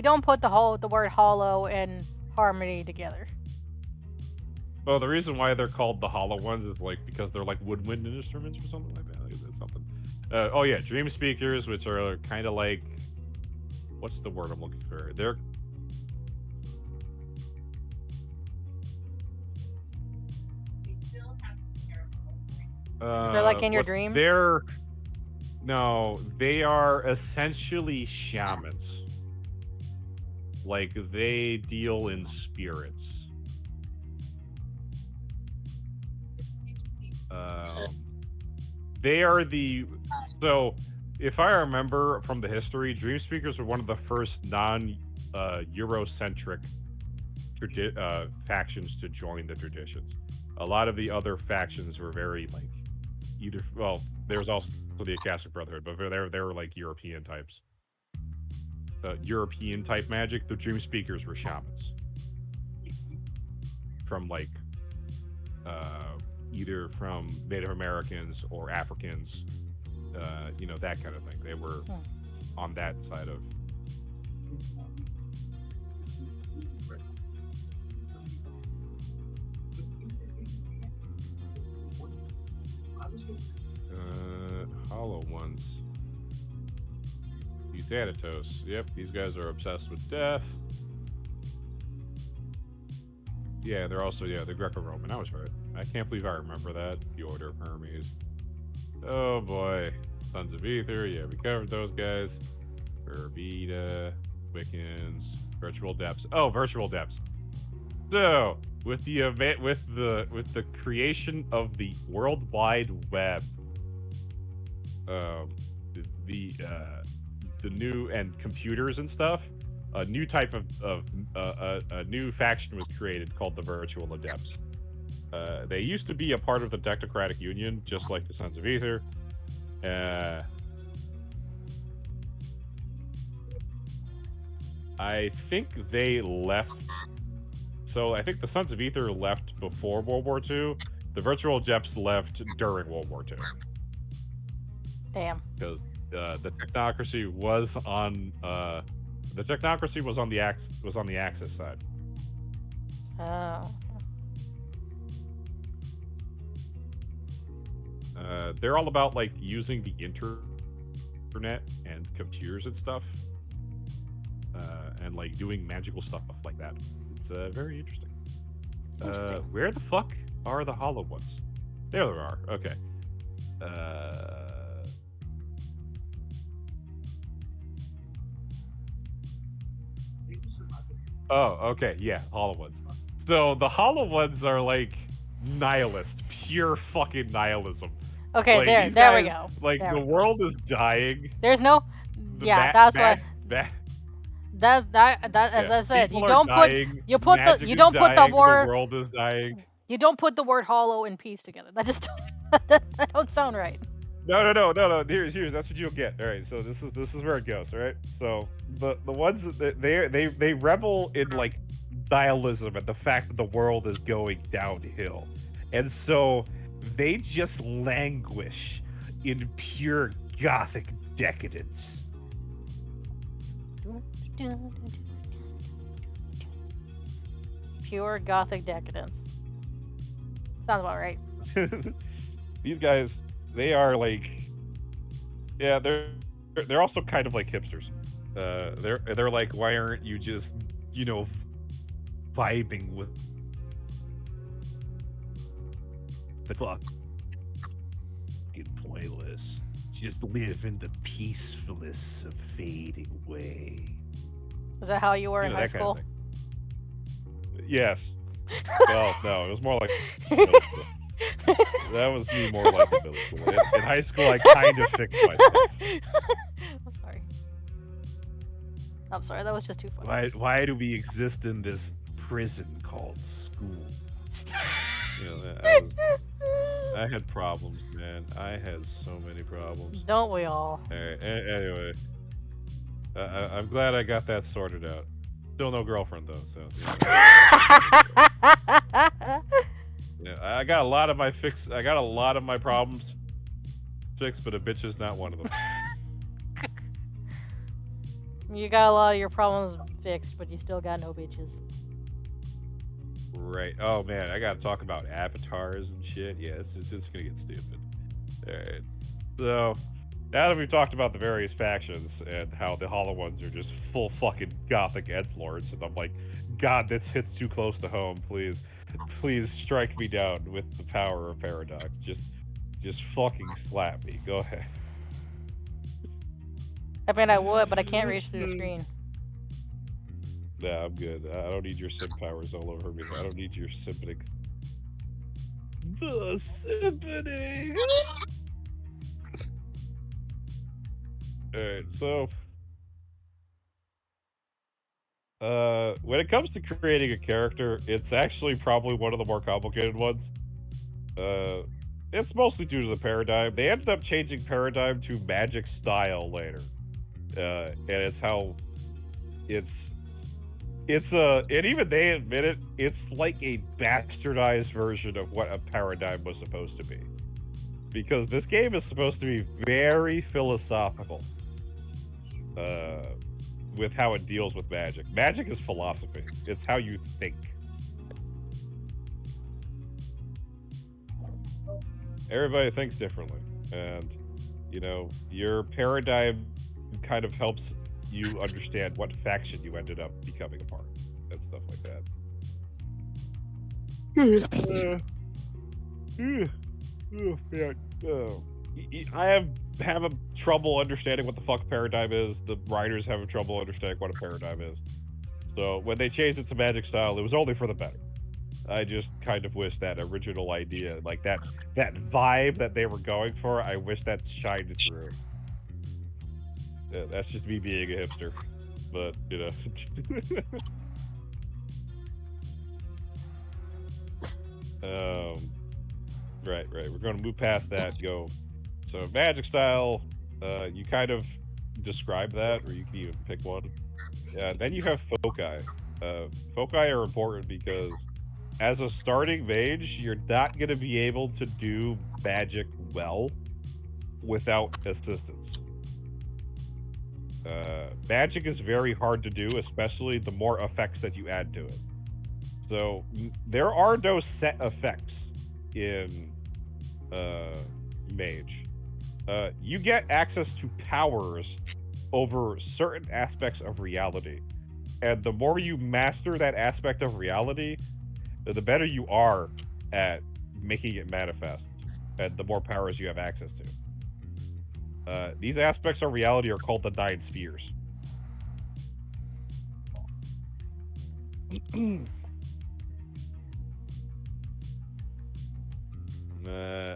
Speaker 1: don't put the word hollow and harmony together.
Speaker 2: Well, the reason why they're called the Hollow Ones is like because they're like woodwind instruments or something like that. Like, it's something. Oh yeah, Dream Speakers, which are kind of like, what's the word I'm looking for? They're
Speaker 1: They're like in your
Speaker 2: what's-
Speaker 1: dreams?
Speaker 2: No, they are essentially shamans. Like they deal in spirits. They are so if I remember from the history, Dream Speakers were one of the first non-Eurocentric factions to join the traditions. A lot of the other factions were very like there's also the Akashic Brotherhood, but they were like European types. European type magic. The Dream Speakers were shamans from like either from Native Americans or Africans, you know, that kind of thing. They were on that side of. Hollow Ones. Thanatos. Yep, these guys are obsessed with death. Yeah, they're also, they're Greco-Roman. I was right. I can't believe I remember that. The Order of Hermes. Oh boy. Sons of Ether. Yeah, we covered those guys. Verbita, Wiccans, Virtual Depths. Oh, Virtual Depths. So, with the creation of the World Wide Web, the new and computers and stuff, a new type of a new faction was created called the Virtual Adepts. They used to be a part of the Technocratic Union, just like the Sons of Ether. I think they left. So I think the Sons of Ether left before World War II. The Virtual Adepts left during World War II.
Speaker 1: Damn.
Speaker 2: Because the technocracy was on the Axis side.
Speaker 1: Oh.
Speaker 2: They're all about like using the internet and computers and stuff, and like doing magical stuff like that. It's very interesting. Where the fuck are the Hollow Ones? There they are. Okay. Oh, okay, yeah, Hollow Ones. So the Hollow Ones are like nihilist, pure fucking nihilism.
Speaker 1: Okay,
Speaker 2: like,
Speaker 1: there we go.
Speaker 2: Like
Speaker 1: there
Speaker 2: the world is dying.
Speaker 1: There's no. Yeah, that's why. That as I said, you don't put the word.
Speaker 2: The world is dying.
Speaker 1: You don't put the word hollow and peace together. That just that don't sound right.
Speaker 2: No. Here's that's what you'll get. All right, so this is where it goes. All right, so the ones that they revel in like nihilism and the fact that the world is going downhill, and so they just languish in pure gothic decadence.
Speaker 1: Pure gothic decadence. Sounds about right.
Speaker 2: These guys, they are like, yeah, they're also kind of like hipsters. They're like, why aren't you just, you know, vibing with the fucking pointless? Just live in the peacefulness of fading away.
Speaker 1: Is that how you were
Speaker 2: You
Speaker 1: in
Speaker 2: know,
Speaker 1: high
Speaker 2: that kind of
Speaker 1: school?
Speaker 2: thing. Yes. Well, no, it was more like middle school. That was me more like in middle school. In high school, I kind of fixed myself.
Speaker 1: I'm sorry. I'm sorry. That was just too funny.
Speaker 2: Why do we exist in this prison called school? You know, I had problems, man. I had so many problems.
Speaker 1: Don't we all?
Speaker 2: All right, anyway, I'm glad I got that sorted out. Still no girlfriend though, so yeah, I got a lot of my I got a lot of my problems fixed, but a bitch is not one of them.
Speaker 1: You got a lot of your problems fixed, but you still got no bitches.
Speaker 2: Right. Oh man, I gotta talk about avatars and shit. Yeah, it's gonna get stupid. Alright. So now that we've talked about the various factions and how the hollow ones are just full fucking gothic edgelords, and I'm like, God, this hits too close to home, please. Please strike me down with the power of paradox. Just fucking slap me. Go ahead.
Speaker 1: I mean, I would, but I can't reach through the screen.
Speaker 2: Nah, I'm good. I don't need your sim powers all over me. I don't need your simping. The simping. Alright, so when it comes to creating a character, it's actually probably one of the more complicated ones. It's mostly due to the paradigm. They ended up changing paradigm to magic style later. And it's how and even they admit it, it's like a bastardized version of what a paradigm was supposed to be. Because this game is supposed to be very philosophical. With how it deals with magic. Magic is philosophy. It's how you think. Everybody thinks differently. And, you know, your paradigm kind of helps you understand what faction you ended up becoming a part and stuff like that. I have a trouble understanding what the fuck paradigm is. The writers have a trouble understanding what a paradigm is. So when they changed it to magic style, it was only for the better. I just kind of wish that original idea, like that vibe that they were going for, I wish that shined through. That's just me being a hipster, but you know. Right. We're going to move past that. Go. So magic style, you kind of describe that, or you can even pick one. Then you have foci. Foci are important because as a starting mage, you're not going to be able to do magic well without assistance. Magic is very hard to do, especially the more effects that you add to it. So there are no set effects in mage. You get access to powers over certain aspects of reality, and the more you master that aspect of reality, the better you are at making it manifest, and the more powers you have access to. These aspects of reality are called the 9 spheres.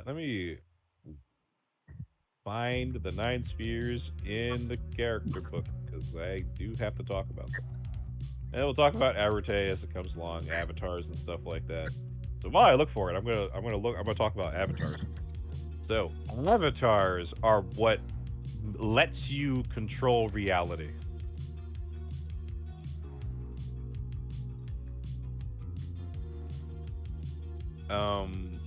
Speaker 2: Let me find the 9 spheres in the character book, because I do have to talk about them. And we'll talk about Arete as it comes along, avatars and stuff like that. So while I look for it, I'm gonna talk about avatars. So, avatars are what lets you control reality. Um,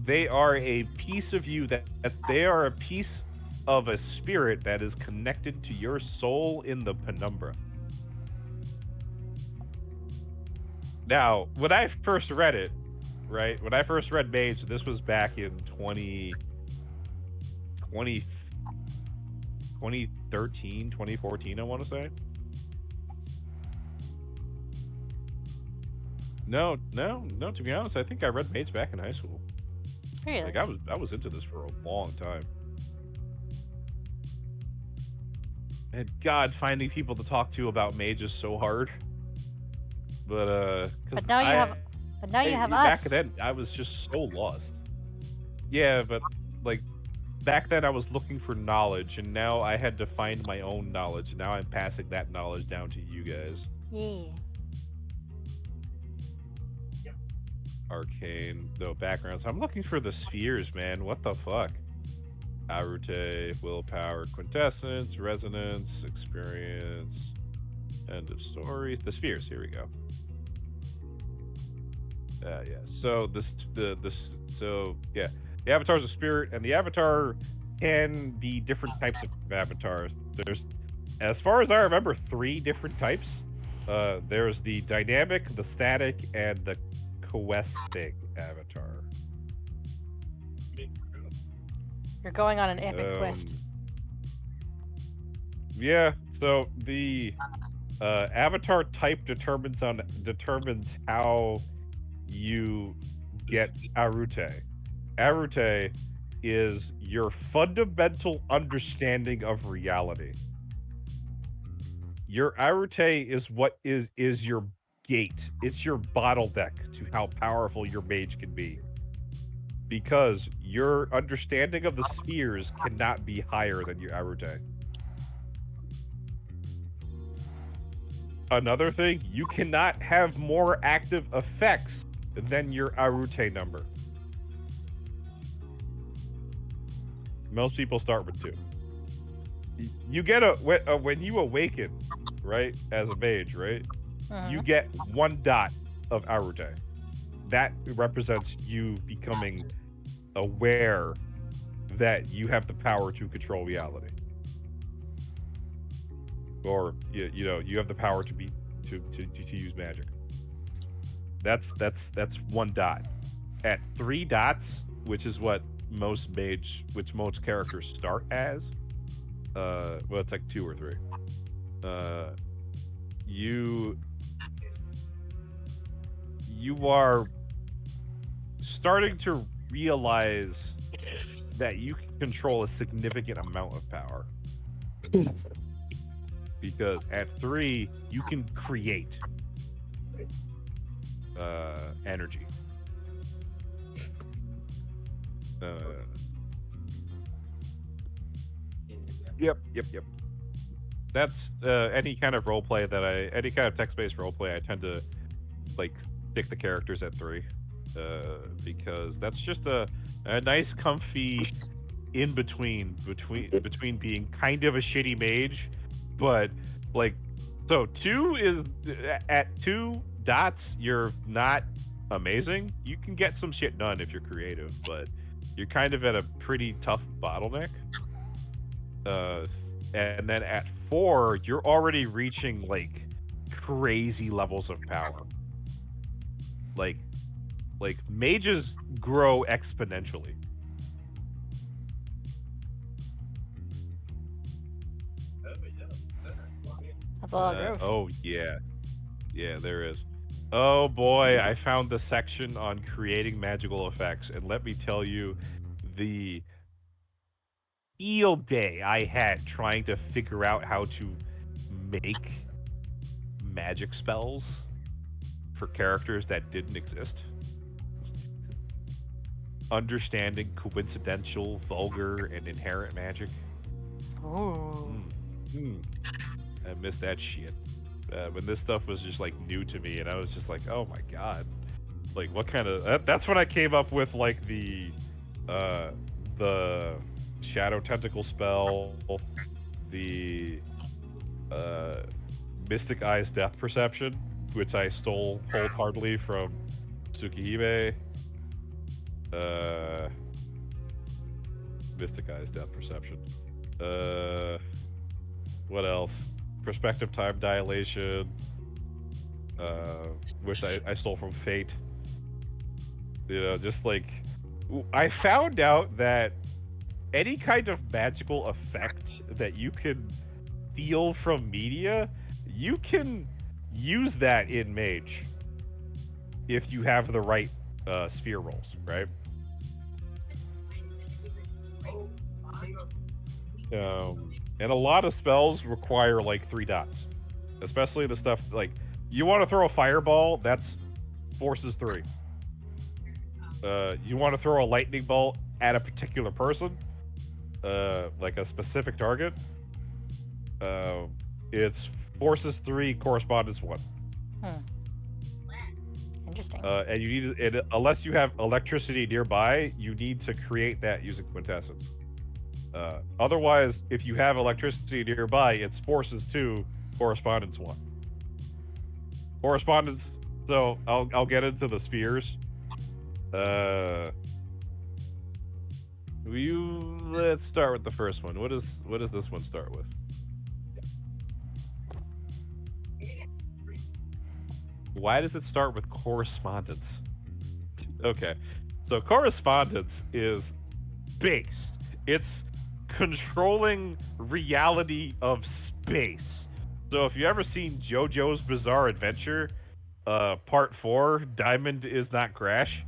Speaker 2: they are a piece of you that they are a piece of a spirit that is connected to your soul in the penumbra. Now, when I first read it, right? When I first read Mage, this was back in 20 2013, 2014, I want to say. No, to be honest, I think I read Mage back in high school.
Speaker 1: Really?
Speaker 2: Like I was into this for a long time. And God, finding people to talk to about Mage is so hard. But
Speaker 1: But
Speaker 2: because
Speaker 1: now you have, but now you have
Speaker 2: back
Speaker 1: us.
Speaker 2: then I was just so lost. Yeah, but like back then I was looking for knowledge, and now I had to find my own knowledge. And now I'm passing that knowledge down to you guys.
Speaker 1: Yeah.
Speaker 2: Arcane, no backgrounds. I'm looking for the spheres, man. What the fuck? Arute, willpower, quintessence, resonance, experience, end of story. The spheres. Here we go. Yeah. So the avatar's a spirit, and the avatar can be different types of avatars. There's, as far as I remember, 3 different types. There's the dynamic, the static, and the questing avatar.
Speaker 1: You're going on an epic quest.
Speaker 2: Yeah. So the avatar type determines how you get Arute. Arute is your fundamental understanding of reality. Your Arute is what is your gate. It's your bottleneck to how powerful your mage can be. Because your understanding of the spheres cannot be higher than your Arute. Another thing, you cannot have more active effects than your Arute number. Most people start with 2. You get when you awaken, right, as a mage, right? You get 1 dot of Arute. That represents you becoming aware that you have the power to control reality, or you have the power to use magic. That's 1 dot. At 3 dots, which is what most characters start as. Well, it's like 2 or 3. You are starting to realize that you can control a significant amount of power. Because at 3, you can create energy. Yep. That's any kind of roleplay any kind of text-based roleplay, I tend to like stick the characters at 3, because that's just a nice, comfy in between being kind of a shitty mage, but like, so 2 is at 2 dots, you're not amazing. You can get some shit done if you're creative, but you're kind of at a pretty tough bottleneck. And then at 4, you're already reaching like crazy levels of power. Like mages grow exponentially.
Speaker 1: That's a lot of growth.
Speaker 2: Oh yeah, there is. Oh boy, I found the section on creating magical effects, and let me tell you, the field day I had trying to figure out how to make magic spells for characters that didn't exist. Understanding coincidental, vulgar, and inherent magic.
Speaker 1: Ooh.
Speaker 2: I missed that shit. When this stuff was just like new to me, and I was just like, oh my god. Like what kind of? That's when I came up with like the shadow tentacle spell, the uh, Mystic Eyes Death Perception, which I stole wholeheartedly from Tsukihime. Uh, Mystic Eyes Death Perception. What else? Perspective Time Dilation, which I stole from Fate. You know, just like I found out that any kind of magical effect that you can steal from media, you can use that in Mage if you have the right sphere rolls, right? And a lot of spells require like 3 dots, especially the stuff like you want to throw a fireball, that's forces 3. You want to throw a lightning bolt at a particular person, like a specific target, it's forces 3, correspondence 1.
Speaker 1: Interesting.
Speaker 2: And you need it unless you have electricity nearby, you need to create that using quintessence. Otherwise, if you have electricity nearby, it's forces 2, correspondence 1. Correspondence. So I'll get into the spheres. Let's start with the first one. What does this one start with? Why does it start with correspondence? Okay, so correspondence is space. It's controlling reality of space. So if you ever seen JoJo's Bizarre Adventure, Part 4, Diamond is not Crash.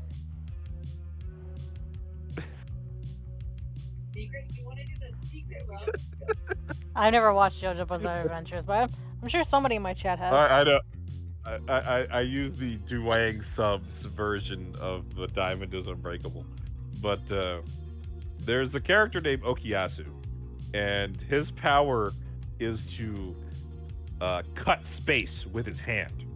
Speaker 1: I've never watched JoJo Bizarre Adventures, but I'm sure somebody in my chat has.
Speaker 2: I know. I use the Duang subs version of the Diamond is Unbreakable, but there's a character named Okuyasu, and his power is to cut space with his hand.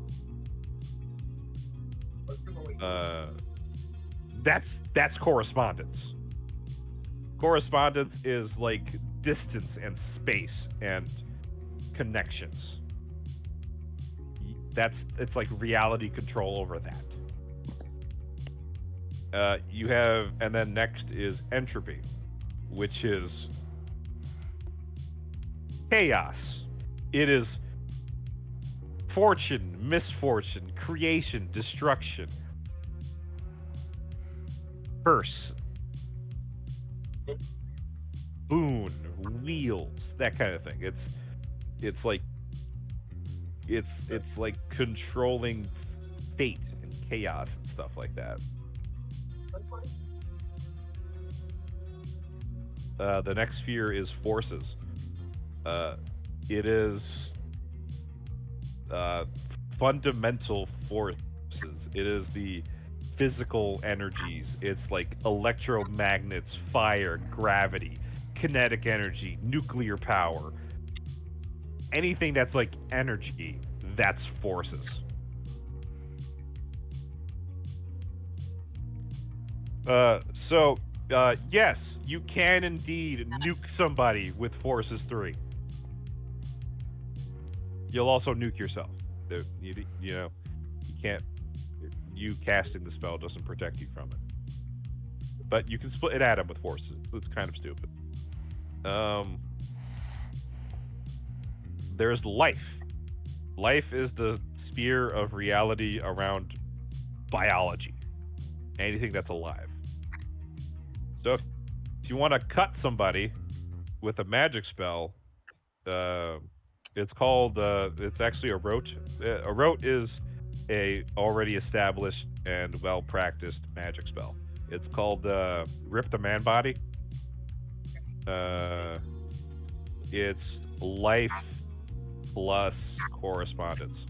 Speaker 2: That's correspondence. Correspondence is like distance and space and connections. It's like reality control over that. You have, and then next is entropy, which is chaos. It is fortune, misfortune, creation, destruction, curse, boon, wheels, that kind of thing. It's like controlling fate and chaos and stuff like that. The next sphere is forces. It is fundamental forces. It is the physical energies. It's like electromagnets, fire, gravity, kinetic energy, nuclear power. Anything that's like energy, that's forces. Yes, you can indeed nuke somebody with forces 3. You'll also nuke yourself. You know, you can't. You casting the spell doesn't protect you from it. But you can split an atom with forces. It's kind of stupid. There's life. Life is the sphere of reality around biology. Anything that's alive. So if you want to cut somebody with a magic spell, it's called, it's actually a rote. A rote is a already established and well-practiced magic spell. It's called Rip the Man Body. It's life plus correspondence.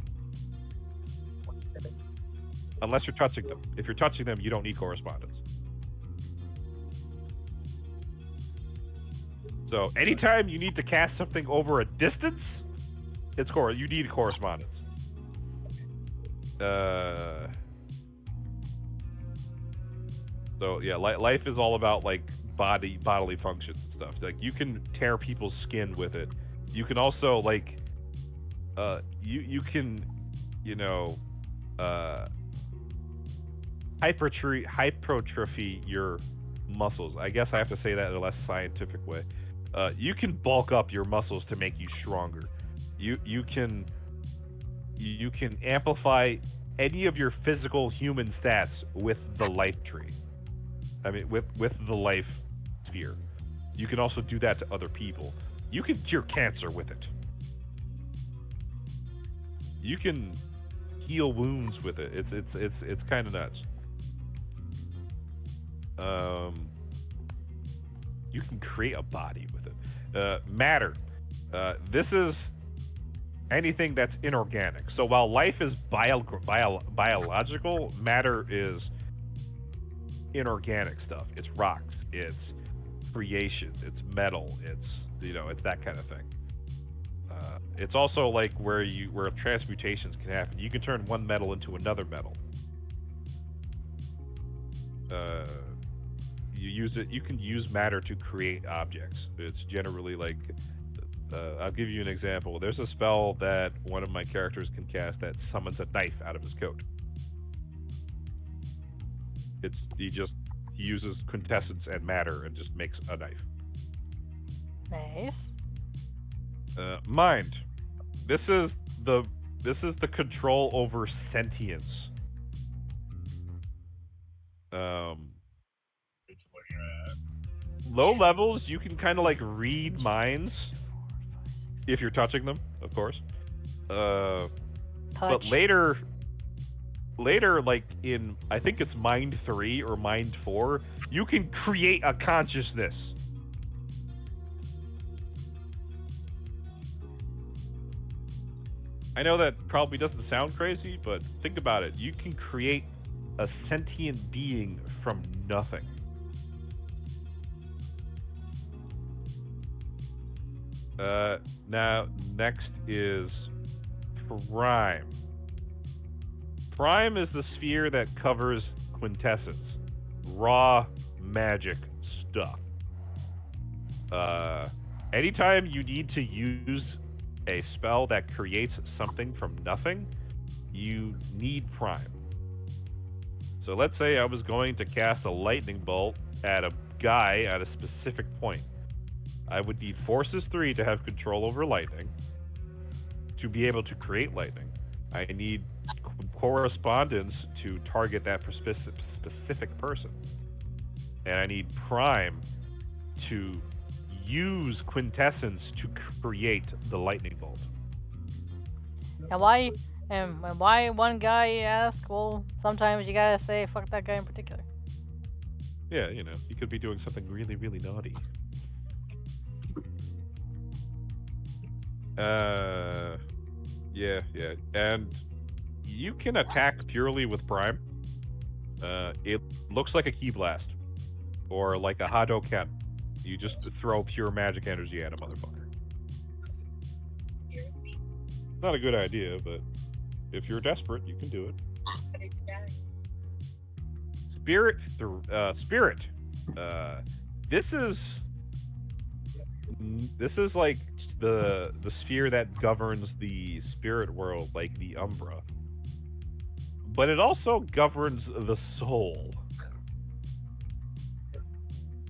Speaker 2: Unless you're touching them. If you're touching them, you don't need correspondence. So anytime you need to cast something over a distance, you need correspondence. So yeah, life is all about like bodily functions and stuff. Like you can tear people's skin with it. You can also like you can you know uh hypertrophy your muscles. I guess I have to say that in a less scientific way. You can bulk up your muscles to make you stronger. You can amplify any of your physical human stats with the life tree. I mean, with the life sphere. You can also do that to other people. You can cure cancer with it. You can heal wounds with it. It's kind of nuts. Um, you can create a body with it. Matter. This is anything that's inorganic. So while life is biological, matter is inorganic stuff. It's rocks. It's creations. It's metal. It's that kind of thing. It's also like where transmutations can happen. You can turn one metal into another metal. You can use matter to create objects. It's generally like I'll give you an example. There's a spell that one of my characters can cast that summons a knife out of his coat. He uses quintessence and matter and just makes a knife.
Speaker 1: Nice.
Speaker 2: Mind. This is the control over sentience. Low levels, you can kind of like read minds if you're touching them, of course. But
Speaker 1: Touch.
Speaker 2: later, like in I think it's Mind 3 or Mind 4, you can create a consciousness. I know that probably doesn't sound crazy, but think about it. You can create a sentient being from nothing. Now, next is Prime. Prime is the sphere that covers quintessence. Raw magic stuff. Anytime you need to use a spell that creates something from nothing, you need Prime. So let's say I was going to cast a lightning bolt at a guy at a specific point. I would need Forces 3 to have control over lightning, to be able to create lightning. I need correspondence to target that specific person. And I need Prime to use quintessence to create the lightning bolt.
Speaker 1: And why one guy, you ask? Well, sometimes you gotta say fuck that guy in particular.
Speaker 2: Yeah, he could be doing something really, really naughty. Yeah. And you can attack purely with Prime. It looks like a Ki Blast. Or like a Hadoken. You just throw pure magic energy at a motherfucker. It's not a good idea, but if you're desperate, you can do it. Spirit. This is like the sphere that governs the spirit world, like the Umbra. But it also governs the soul.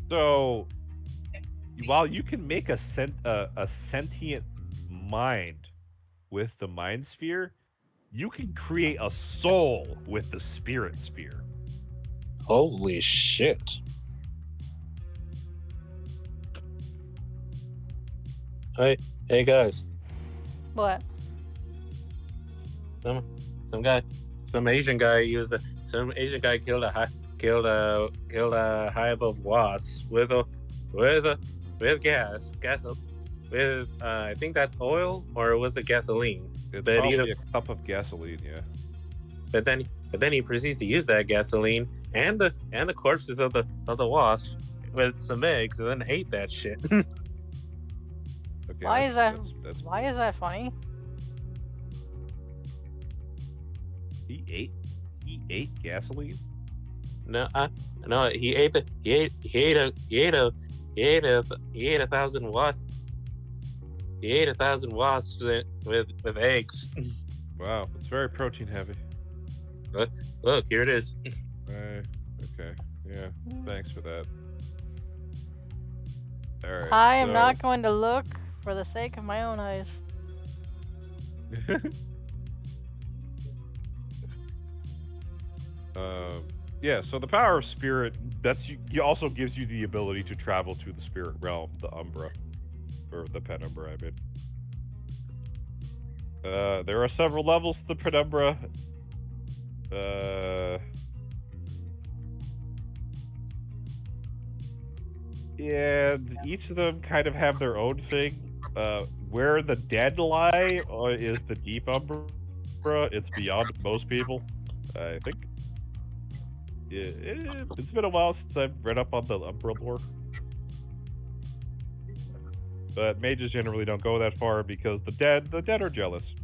Speaker 2: So while you can make a sentient mind with the mind sphere, you can create a soul with the spirit sphere.
Speaker 3: Holy shit. Hey guys.
Speaker 1: What?
Speaker 3: Some Asian guy killed a hive of wasps with gas with I think that's oil, or was it gasoline?
Speaker 2: It's
Speaker 3: But
Speaker 2: probably a cup of gasoline, yeah.
Speaker 3: But then he proceeds to use that gasoline and the corpses of the wasp with some eggs, and then ate that shit.
Speaker 2: Okay,
Speaker 1: Why is that funny?
Speaker 2: He ate gasoline?
Speaker 3: No, no. He ate the. He ate 1,000 wasps. He ate 1,000 wasps with eggs.
Speaker 2: Wow, it's very protein heavy.
Speaker 3: Look, here it is.
Speaker 2: Okay. Yeah. Thanks for that. All right.
Speaker 1: I am not going to look for the sake of my own eyes.
Speaker 2: Yeah. So the power of spirit also gives you the ability to travel to the spirit realm, the Umbra, or the Penumbra. I mean. There are several levels to the Penumbra. And each of them kind of have their own thing. Where the dead lie is the deep Umbra. It's beyond most people, I think. It's been a while since I've read up on the Umbra lore. But mages generally don't go that far because the dead are jealous.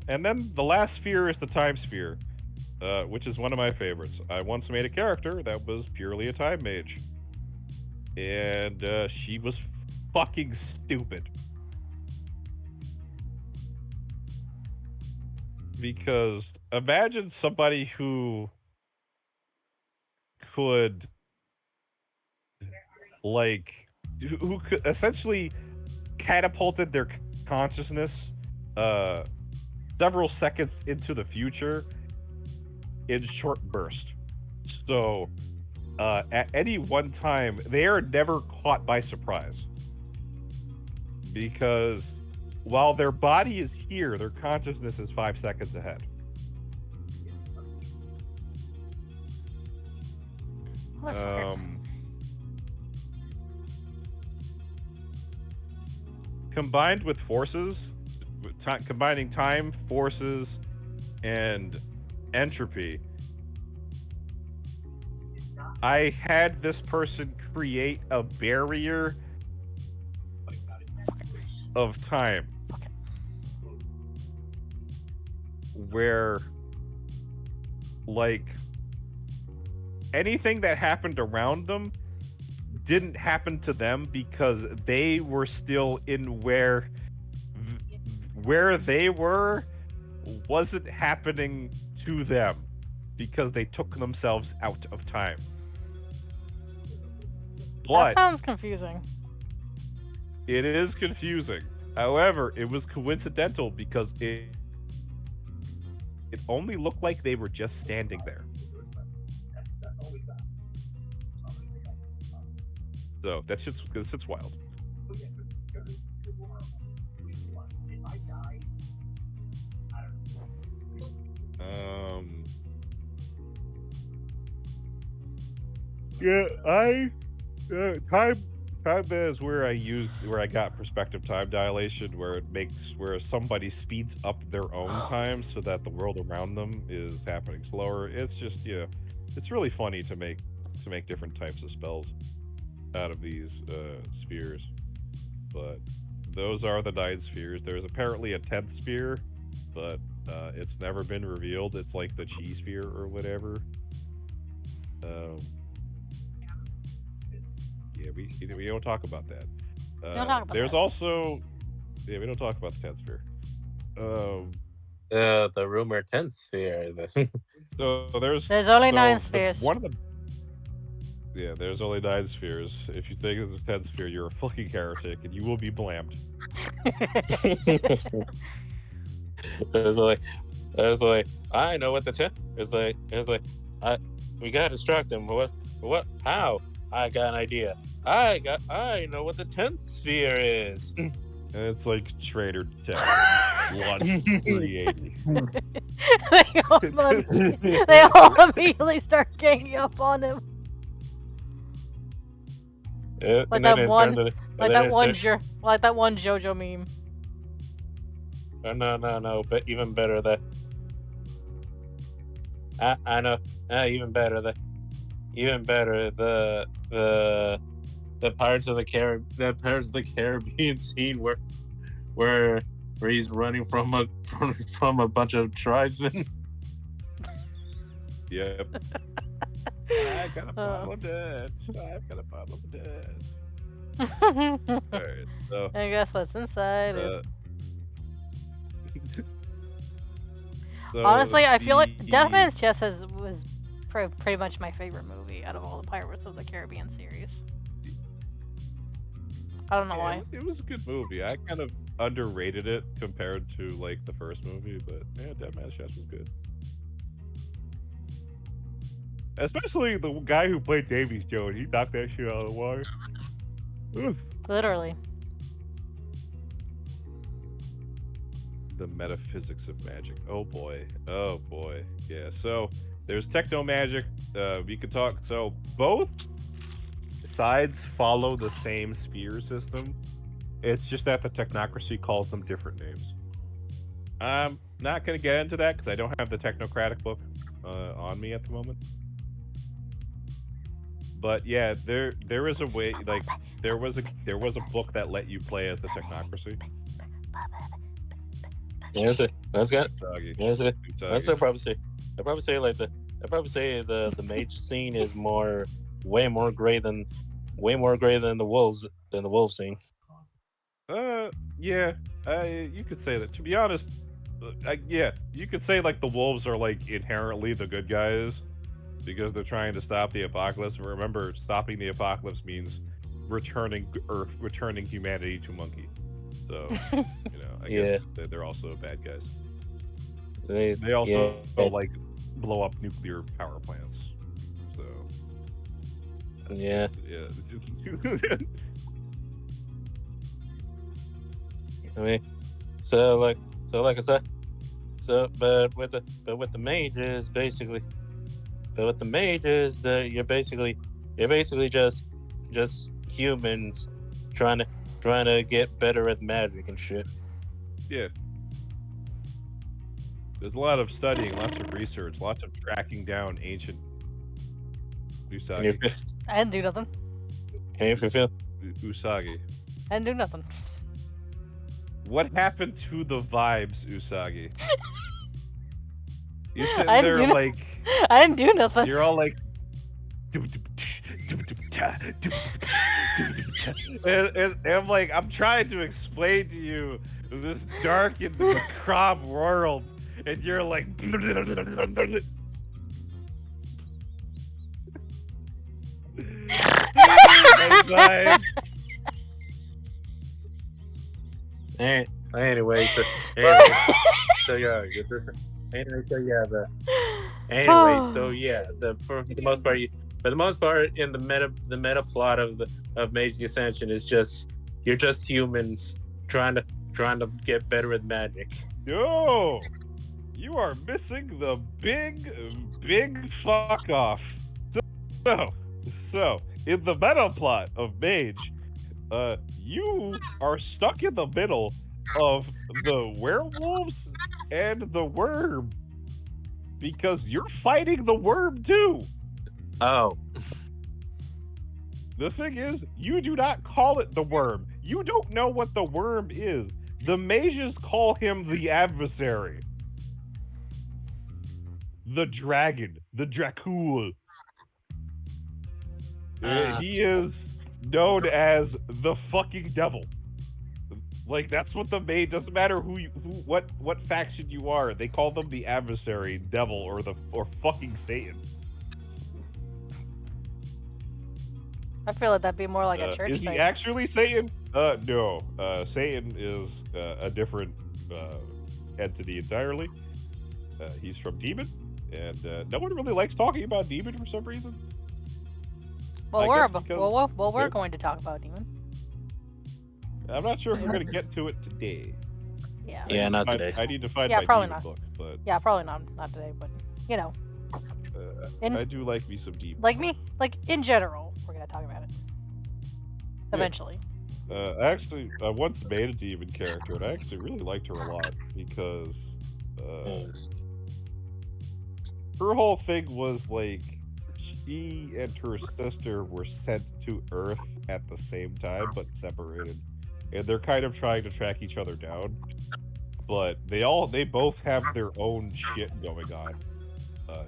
Speaker 2: And then the last sphere is the time sphere, which is one of my favorites. I once made a character that was purely a time mage, and she was fucking stupid. Because imagine somebody who could, who could essentially catapulted their consciousness several seconds into the future in short burst. So at any one time, they are never caught by surprise. Because while their body is here, their consciousness is 5 seconds ahead. Combined with forces, combining time, forces, and entropy, I had this person create a barrier of time where, like, anything that happened around them didn't happen to them because they were still in where they were wasn't happening to them because they took themselves out of time. But
Speaker 1: that sounds confusing.
Speaker 2: It is confusing. However, it was coincidental because it only looked like they were just standing there. So that's just because it's wild. Yeah, time is where I got perspective time dilation, where somebody speeds up their own time so that the world around them is happening slower. It's just, it's really funny to make different types of spells out of these spheres. But those are the 9 spheres. There's apparently a 10th sphere, but it's never been revealed. It's like the chi sphere or whatever. Yeah, we don't talk about that.
Speaker 1: Don't talk about
Speaker 2: there's
Speaker 1: that.
Speaker 2: also, we don't talk about the 10th sphere.
Speaker 3: The rumored 10th sphere.
Speaker 2: So
Speaker 1: There's only 9 spheres.
Speaker 2: There's only 9 spheres. If you think of the 10th sphere, you're a fucking heretic, and you will be blamed.
Speaker 3: It's like I know what the 10th is like. It's like we gotta distract him. What? How? I got an idea. I know what the 10th sphere is.
Speaker 2: And it's like Trader 10. Launch 380.
Speaker 1: they all immediately start ganging up on him. Like that one JoJo meme.
Speaker 3: No. But even better, I know. Even better, the Pirates of the Caribbean scene where where he's running from a bunch of tribesmen.
Speaker 2: Yep. I got a bottle of death. I've got a bottle of death. Alright, so
Speaker 1: I guess what's inside it.
Speaker 2: so
Speaker 1: Honestly, I feel like
Speaker 2: the-
Speaker 1: Deathman's Chest was pretty much my favorite movie out of all the Pirates of the Caribbean series. I don't know why.
Speaker 2: It was a good movie. I kind of underrated it compared to like the first movie, but yeah, Dead Man's Chest was good. Especially the guy who played Davy Jones. He knocked that shit out of the water. Oof.
Speaker 1: Literally.
Speaker 2: The metaphysics of magic. Oh boy. Oh boy. Yeah. So there's techno magic. We could talk. So both sides follow the same sphere system. It's just that the technocracy calls them different names. I'm not gonna get into that because I don't have the technocratic book on me at the moment. But yeah, there is a way. Like there was a book that let you play as the technocracy.
Speaker 3: Yes, that's good.
Speaker 2: Usagi.
Speaker 3: Yes, that's
Speaker 2: Usagi.
Speaker 3: what I probably say. I probably say the mage scene is way more gray than the wolf scene.
Speaker 2: Yeah, you could say that. To be honest, yeah, you could say like the wolves are like inherently the good guys because they're trying to stop the apocalypse. But remember, stopping the apocalypse means returning Earth, returning humanity to monkey. So you know, I guess they're also bad guys. They also like blow up nuclear power plants. So
Speaker 3: yeah. I mean, so like I said, but with the mages basically, you're basically just humans trying to get better at magic and shit.
Speaker 2: Yeah. There's a lot of studying, lots of research, lots of tracking down ancient Usagi.
Speaker 1: I didn't do nothing.
Speaker 3: Can you fulfill?
Speaker 2: Usagi.
Speaker 1: I didn't do nothing.
Speaker 2: What happened to the vibes, Usagi? You're sitting
Speaker 1: I didn't
Speaker 2: there
Speaker 1: do
Speaker 2: like
Speaker 1: I didn't do nothing.
Speaker 2: you're all like and I'm like, I'm trying to explain to you this dark and macabre world, and you're like bye.
Speaker 3: Anyway, so yeah, for the most part, in the meta plot of Mage Ascension is just you're just humans trying to get better at magic.
Speaker 2: Yo, you are missing the big fuck off. So in the meta plot of Mage, you are stuck in the middle of the werewolves and the worm because you're fighting the worm too.
Speaker 3: Oh,
Speaker 2: The thing is, you do not call it the worm. You don't know what the worm is. The mages call him the adversary. The dragon. The Dracul. He is known as the fucking devil. Like, that's what the mage, doesn't matter what faction you are, they call them the adversary, devil, or fucking Satan.
Speaker 1: I feel like that'd be more like a church
Speaker 2: Is
Speaker 1: thing.
Speaker 2: he actually Satan? No. Satan is a different entity entirely. He's from Demon, and no one really likes talking about Demon for some reason.
Speaker 1: Well, we're going to talk about Demon.
Speaker 2: I'm not sure if we're going to get to it today.
Speaker 1: Yeah.
Speaker 3: Not today.
Speaker 2: I need to find
Speaker 1: Yeah,
Speaker 2: my
Speaker 1: probably
Speaker 2: Demon
Speaker 1: not.
Speaker 2: book, but
Speaker 1: Yeah, probably not today, but you know.
Speaker 2: I do like me some Demon.
Speaker 1: Like me, like in general, we're gonna talk about it. Eventually.
Speaker 2: I once made a Demon character, and I actually really liked her a lot because her whole thing was like she and her sister were sent to Earth at the same time, but separated. and they're kind of trying to track each other down. But they both have their own shit going on.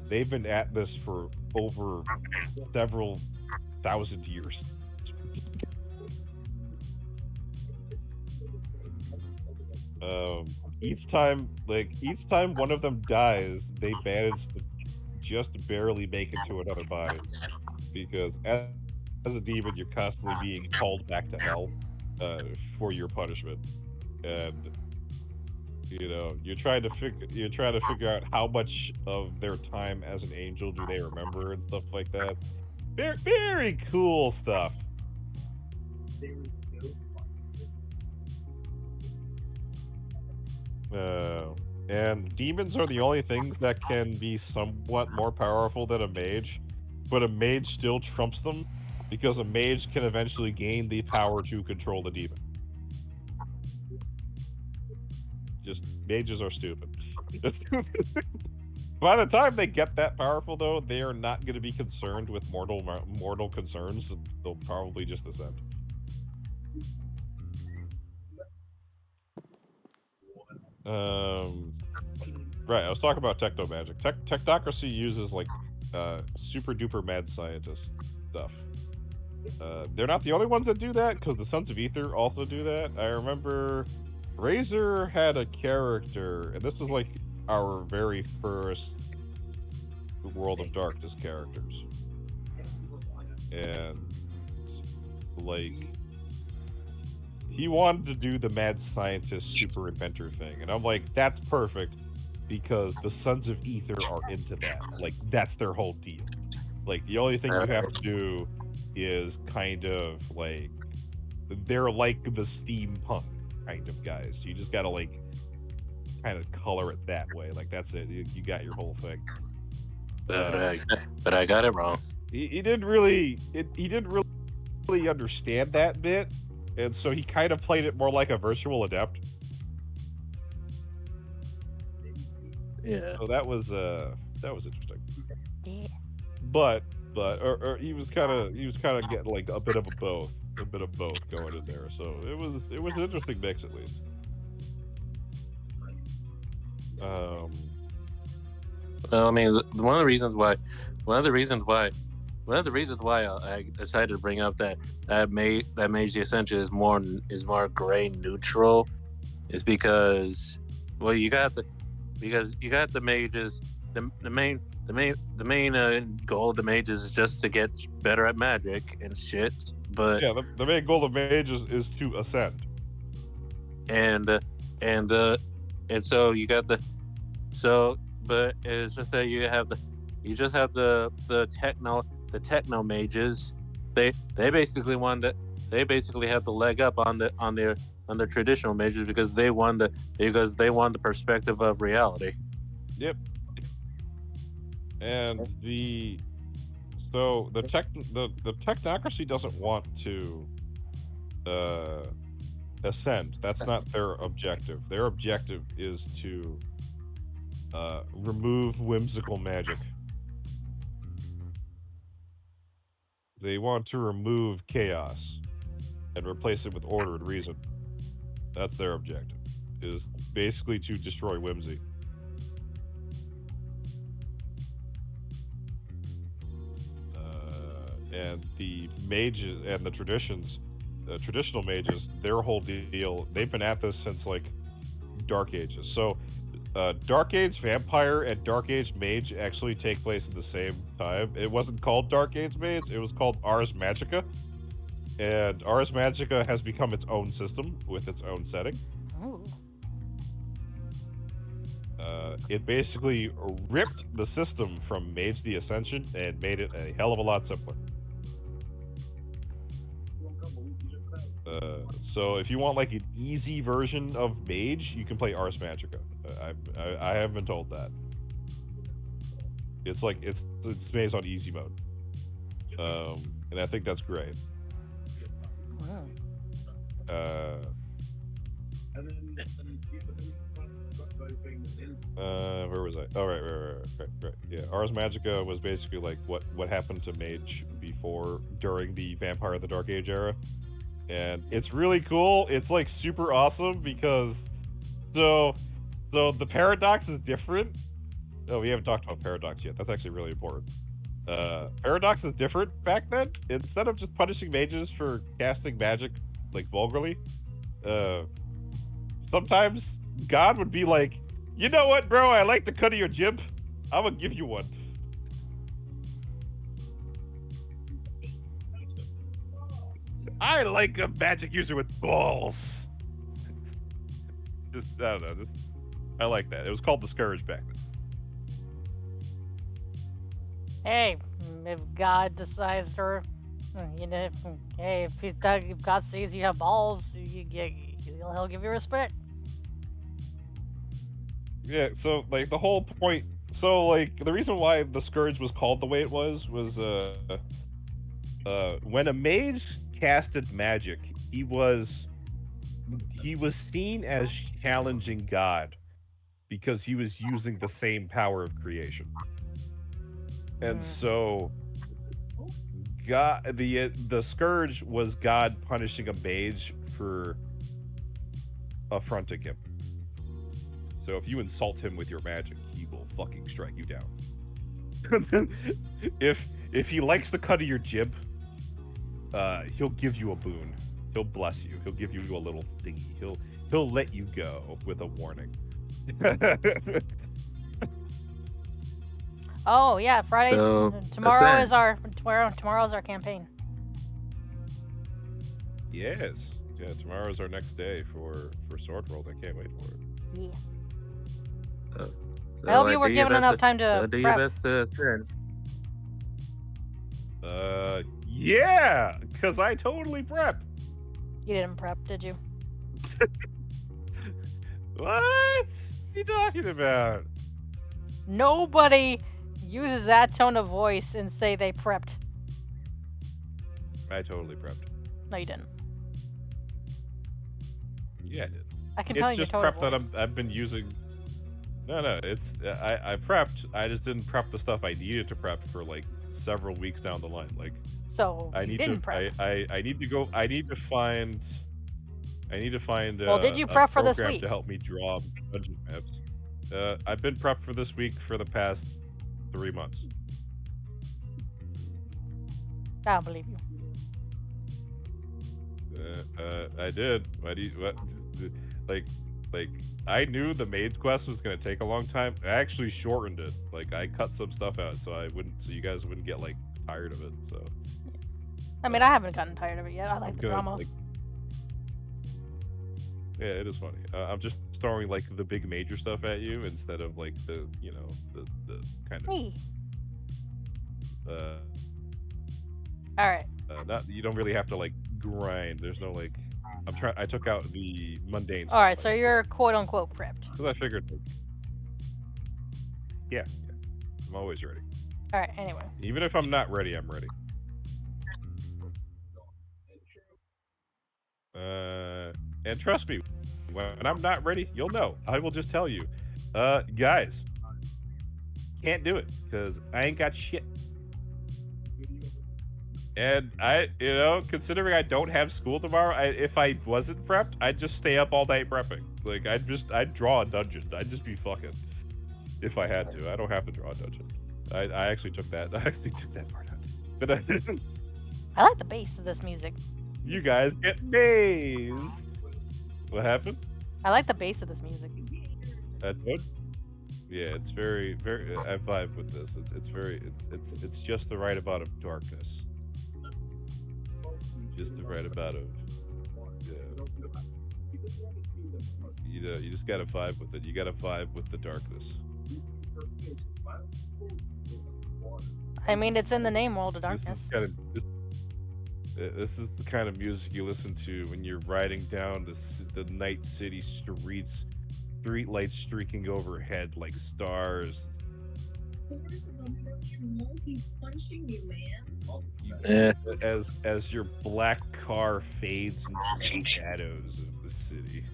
Speaker 2: They've been at this for over several thousand years. Um, each time one of them dies, they manage to just barely make it to another body. Because as a demon, you're constantly being called back to hell for your punishment, and you're trying to figure out how much of their time as an angel do they remember and stuff like that. Very cool stuff. Uh, and demons are the only things that can be somewhat more powerful than a mage, but a mage still trumps them because a mage can eventually gain the power to control the demon. Just mages are stupid. By the time they get that powerful, though, they are not going to be concerned with mortal concerns. They'll probably just ascend. Um, right. I was talking about techno magic. Technocracy uses like super duper mad scientist stuff. They're not the only ones that do that because the Sons of Ether also do that. I remember Razor had a character, and this was like our very first World of Darkness characters, and like he wanted to do the mad scientist super inventor thing, and I'm like, that's perfect because the Sons of Ether are into that. Like that's their whole deal. Like the only thing you have to do is kind of like they're like the steampunk kind of guys. You just gotta like kind of color it that way. Like that's it. You got your whole thing.
Speaker 4: But I got it wrong.
Speaker 2: He didn't really he didn't really understand that bit, and so he kind of played it more like a virtual adept.
Speaker 3: Yeah.
Speaker 2: So that was interesting.
Speaker 1: Yeah.
Speaker 2: But or he was kind of getting like a bit of both going in there. So it was an interesting mix at least. Um,
Speaker 4: Well, I mean, one of the reasons why, one of the reasons why, one of the reasons why I decided to bring up that Mage the Ascension is more gray neutral is because, well, you got the mages. The main goal of the mages is just to get better at magic and shit. But
Speaker 2: yeah, the main goal of mage is to ascend.
Speaker 4: and and and so you got the so but it's just that you just have the techno mages. They basically they basically have the leg up on their traditional mages because they want the perspective of reality.
Speaker 2: Yep. And the technocracy doesn't want to uh ascend. That's not their objective. Their objective is to remove whimsical magic. They want to remove chaos and replace it with order and reason. That's their objective. Is basically to destroy whimsy. And the mages and the traditional mages, their whole deal, they've been at this since like Dark Ages. So Dark Age Vampire and Dark Age Mage actually take place at the same time. It wasn't called Dark Age Mage, it was called Ars Magica. And Ars Magica has become its own system with its own setting.
Speaker 1: Ooh.
Speaker 2: It basically ripped the system from Mage the Ascension and made it a hell of a lot simpler. So if you want like an easy version of Mage, you can play Ars Magica. I have been told that. It's like it's Mage on easy mode, and I think that's great.
Speaker 1: Wow.
Speaker 2: Where was I? Oh, right. Yeah, Ars Magica was basically like what happened to Mage before, during the Vampire of the Dark Age era. and it's really cool. It's like super awesome because so the paradox is different. Oh, we haven't talked about paradox yet. That's actually really important. Paradox is different back then. Instead of just punishing mages for casting magic like vulgarly, uh, sometimes God would be like, you know what, bro? I like the cut of your jib. I'm gonna give you one. I like a magic user with balls. Just I don't know. Just I like that. It was called the Scourge back then.
Speaker 1: Hey, if God decides to, hey, if God sees you have balls, he'll give you respect.
Speaker 2: Yeah. So like the whole point. So like the reason why the Scourge was called the way it was when a mage casted magic, he was seen as challenging God because he was using the same power of creation. And so God the scourge was God punishing a mage for affronting him. So if you insult him with your magic, he will fucking strike you down. if he likes the cut of your jib, he'll give you a boon. He'll bless you. He'll give you a little thingy. He'll let you go with a warning.
Speaker 1: Oh yeah, Fridays.
Speaker 4: So,
Speaker 1: Tomorrow is
Speaker 4: Ascend.
Speaker 1: tomorrow's our campaign.
Speaker 2: Yes. Yeah, tomorrow's our next day for Sword World. I can't wait for it.
Speaker 1: Yeah.
Speaker 4: So,
Speaker 1: I hope you
Speaker 4: do
Speaker 1: were
Speaker 4: your
Speaker 1: given
Speaker 4: best
Speaker 1: enough time to
Speaker 4: do your
Speaker 1: prep.
Speaker 4: best to Ascend.
Speaker 2: Yeah, because I totally prep.
Speaker 1: You didn't prep, did you?
Speaker 2: What? What are you talking about?
Speaker 1: Nobody uses that tone of voice and say they prepped.
Speaker 2: I totally prepped.
Speaker 1: No, you didn't.
Speaker 2: Yeah, I did.
Speaker 1: I can tell
Speaker 2: It's
Speaker 1: your
Speaker 2: just
Speaker 1: tone
Speaker 2: prep
Speaker 1: of
Speaker 2: that
Speaker 1: voice.
Speaker 2: I've been using. No, it's I prepped. I just didn't prep the stuff I needed to prep for like several weeks down the line. Like
Speaker 1: So
Speaker 2: I
Speaker 1: you
Speaker 2: need
Speaker 1: didn't
Speaker 2: to
Speaker 1: prep.
Speaker 2: I need to go. I need to find
Speaker 1: Well, did you
Speaker 2: a
Speaker 1: prep for this
Speaker 2: program
Speaker 1: week?
Speaker 2: to help me draw dungeon maps. I've been prepped for this week for the past 3 months.
Speaker 1: I don't believe you.
Speaker 2: I did. Why do you what? Like like I knew the maid quest was gonna take a long time. I actually shortened it. Like I cut some stuff out so you guys wouldn't get like tired of it. So
Speaker 1: I mean, I haven't gotten tired of it yet. I like
Speaker 2: I'm
Speaker 1: the
Speaker 2: gonna
Speaker 1: drama.
Speaker 2: like yeah, it is funny. I'm just throwing like the big major stuff at you instead of like the the kind of
Speaker 1: Me.
Speaker 2: uh
Speaker 1: All right.
Speaker 2: not you don't really have to like grind. There's no like I took out the mundane
Speaker 1: All
Speaker 2: stuff.
Speaker 1: right. So you're quote unquote prepped.
Speaker 2: Because I figured like, yeah, I'm always ready.
Speaker 1: All right. Anyway.
Speaker 2: Even if I'm not ready, I'm ready. And trust me, when I'm not ready, you'll know. I will just tell you, guys, can't do it because I ain't got shit. And considering I don't have school tomorrow, if I wasn't prepped, I'd just stay up all night prepping. Like I'd draw a dungeon. I'd just be fucking if I had to. I don't have to draw a dungeon. I actually took that. I actually took that part out, but I didn't.
Speaker 1: I like the bass of this music.
Speaker 2: You guys get mazed. What happened?
Speaker 1: I like the bass of this music.
Speaker 2: That's good. Yeah, it's very, very. I vibe with this. It's just the right amount of darkness. Just the right amount of. Yeah. You just gotta vibe with it. You gotta vibe with the darkness.
Speaker 1: I mean, it's in the name, World of Darkness.
Speaker 2: This is the kind of music you listen to when you're riding down the night city streets, street lights streaking overhead like stars.
Speaker 4: Yeah.
Speaker 2: As your black car fades into the shadows of the city,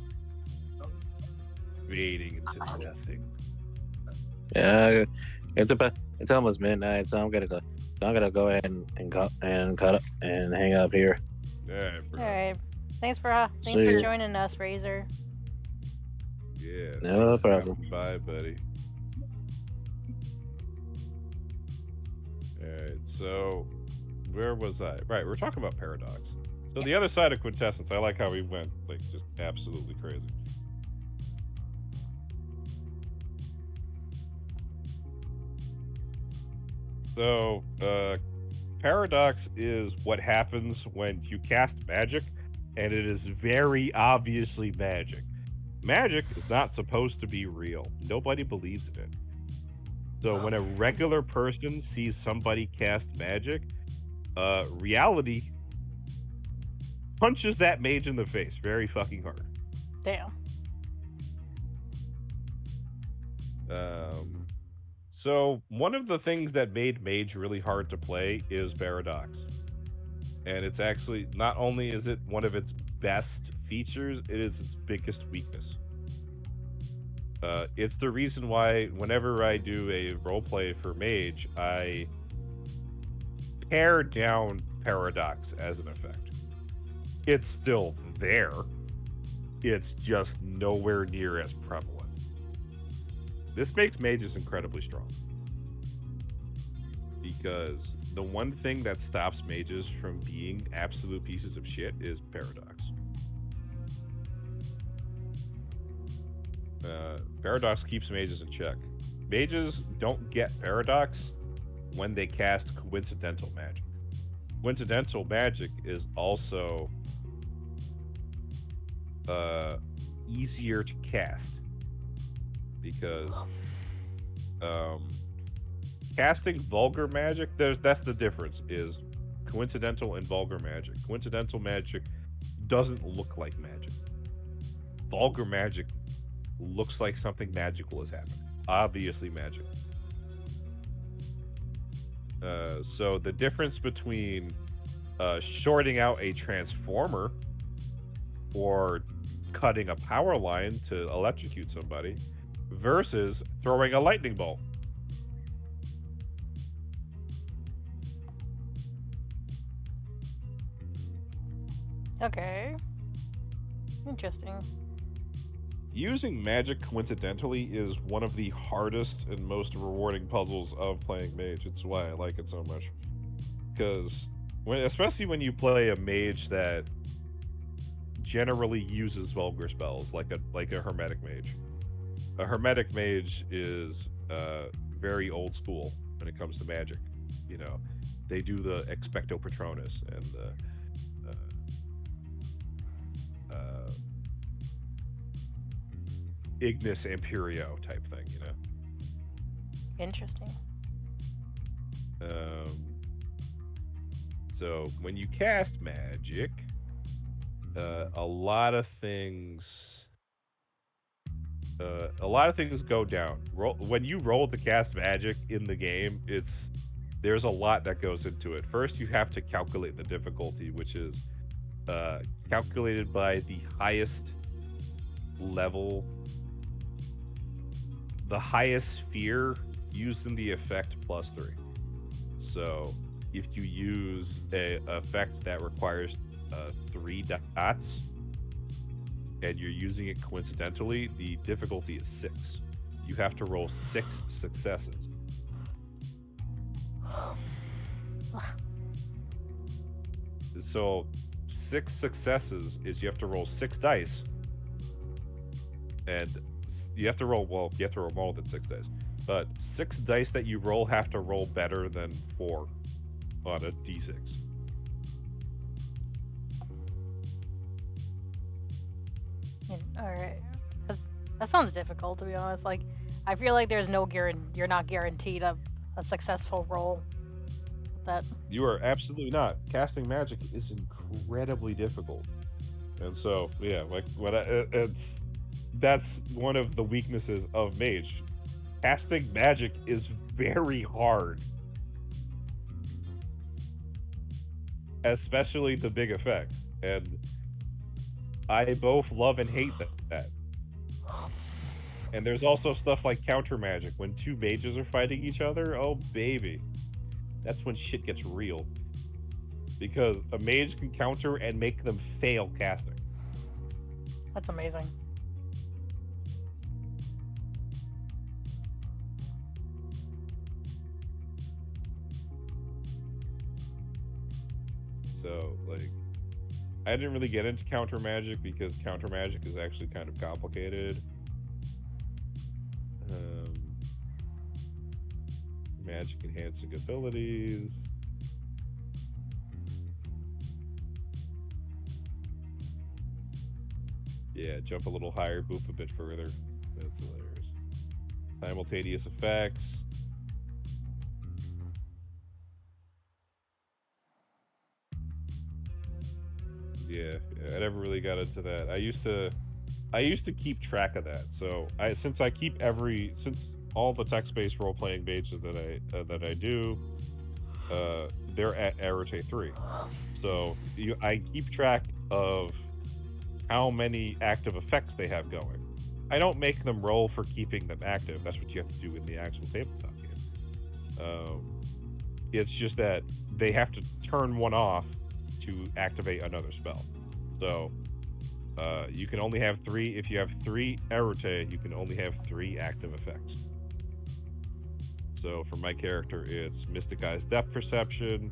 Speaker 2: fading into nothing.
Speaker 4: Yeah, it's almost midnight, so I'm gonna go. So I'm gonna go ahead and cut up and hang up here.
Speaker 2: Alright, bro.
Speaker 1: All right. Thanks for
Speaker 3: See ya.
Speaker 1: joining us, Razor.
Speaker 2: Yeah.
Speaker 3: No
Speaker 2: thanks for
Speaker 3: problem.
Speaker 2: dropping by, buddy. Alright, so where was I? Right, we're talking about Paradox. So the other side of Quintessence, I like how he went like just absolutely crazy. So, Paradox is what happens when you cast magic, and it is very obviously magic. Magic is not supposed to be real. Nobody believes in it. So when a regular person sees somebody cast magic, reality punches that mage in the face very fucking hard.
Speaker 1: Damn.
Speaker 2: So one of the things that made Mage really hard to play is Paradox. And it's actually, not only is it one of its best features, it is its biggest weakness. It's the reason why whenever I do a roleplay for Mage, I pare down Paradox as an effect. It's still there. It's just nowhere near as prevalent. This makes mages incredibly strong. Because the one thing that stops mages from being absolute pieces of shit is Paradox. Paradox keeps mages in check. Mages don't get Paradox when they cast coincidental magic. Coincidental magic is also easier to cast because casting vulgar magic, that's the difference, is coincidental and vulgar magic. Coincidental magic doesn't look like magic. Vulgar magic looks like something magical is happening. Obviously magic. So the difference between shorting out a transformer or cutting a power line to electrocute somebody versus throwing a lightning bolt.
Speaker 1: Okay. Interesting.
Speaker 2: Using magic coincidentally is one of the hardest and most rewarding puzzles of playing mage. It's why I like it so much. Because especially when you play a mage that generally uses vulgar spells, like a hermetic mage. A hermetic mage is very old school when it comes to magic. You know, they do the expecto patronus and the Ignis Imperio type thing, you know.
Speaker 1: Interesting.
Speaker 2: So when you cast magic, a lot of things go down. When you roll to cast magic in the game, there's a lot that goes into it. First, you have to calculate the difficulty, which is calculated by the highest level, the highest sphere used in the effect plus 3. So if you use a effect that requires 3 dots and you're using it coincidentally, the difficulty is 6. You have to roll 6 successes. So 6 successes is you have to roll 6 dice, and you have to roll more than 6 dice, but 6 dice that you roll have to roll better than 4 on a d6.
Speaker 1: All right. That sounds difficult, to be honest. Like, I feel like there's no you're not guaranteed a successful roll. That
Speaker 2: You are absolutely not. Casting magic is incredibly difficult, and so yeah, like that's one of the weaknesses of mage. Casting magic is very hard, especially the big effect, and I both love and hate that. And there's also stuff like counter magic. When 2 mages are fighting each other, oh baby, that's when shit gets real. because a mage can counter and make them fail casting.
Speaker 1: That's amazing.
Speaker 2: So, like, I didn't really get into counter magic because counter magic is actually kind of complicated. Magic enhancing abilities. Yeah, jump a little higher, boof a bit further. That's hilarious. Simultaneous effects. Yeah, I never really got into that. I used to keep track of that. So since all the text-based role-playing mages that I do, they're at Arete 3. So I keep track of how many active effects they have going. I don't make them roll for keeping them active. That's what you have to do in the actual tabletop game. It's just that they have to turn one off to activate another spell. So you can only have 3. If you have 3 Arete, you can only have 3 active effects. So for my character, it's Mystic Eye's Depth Perception.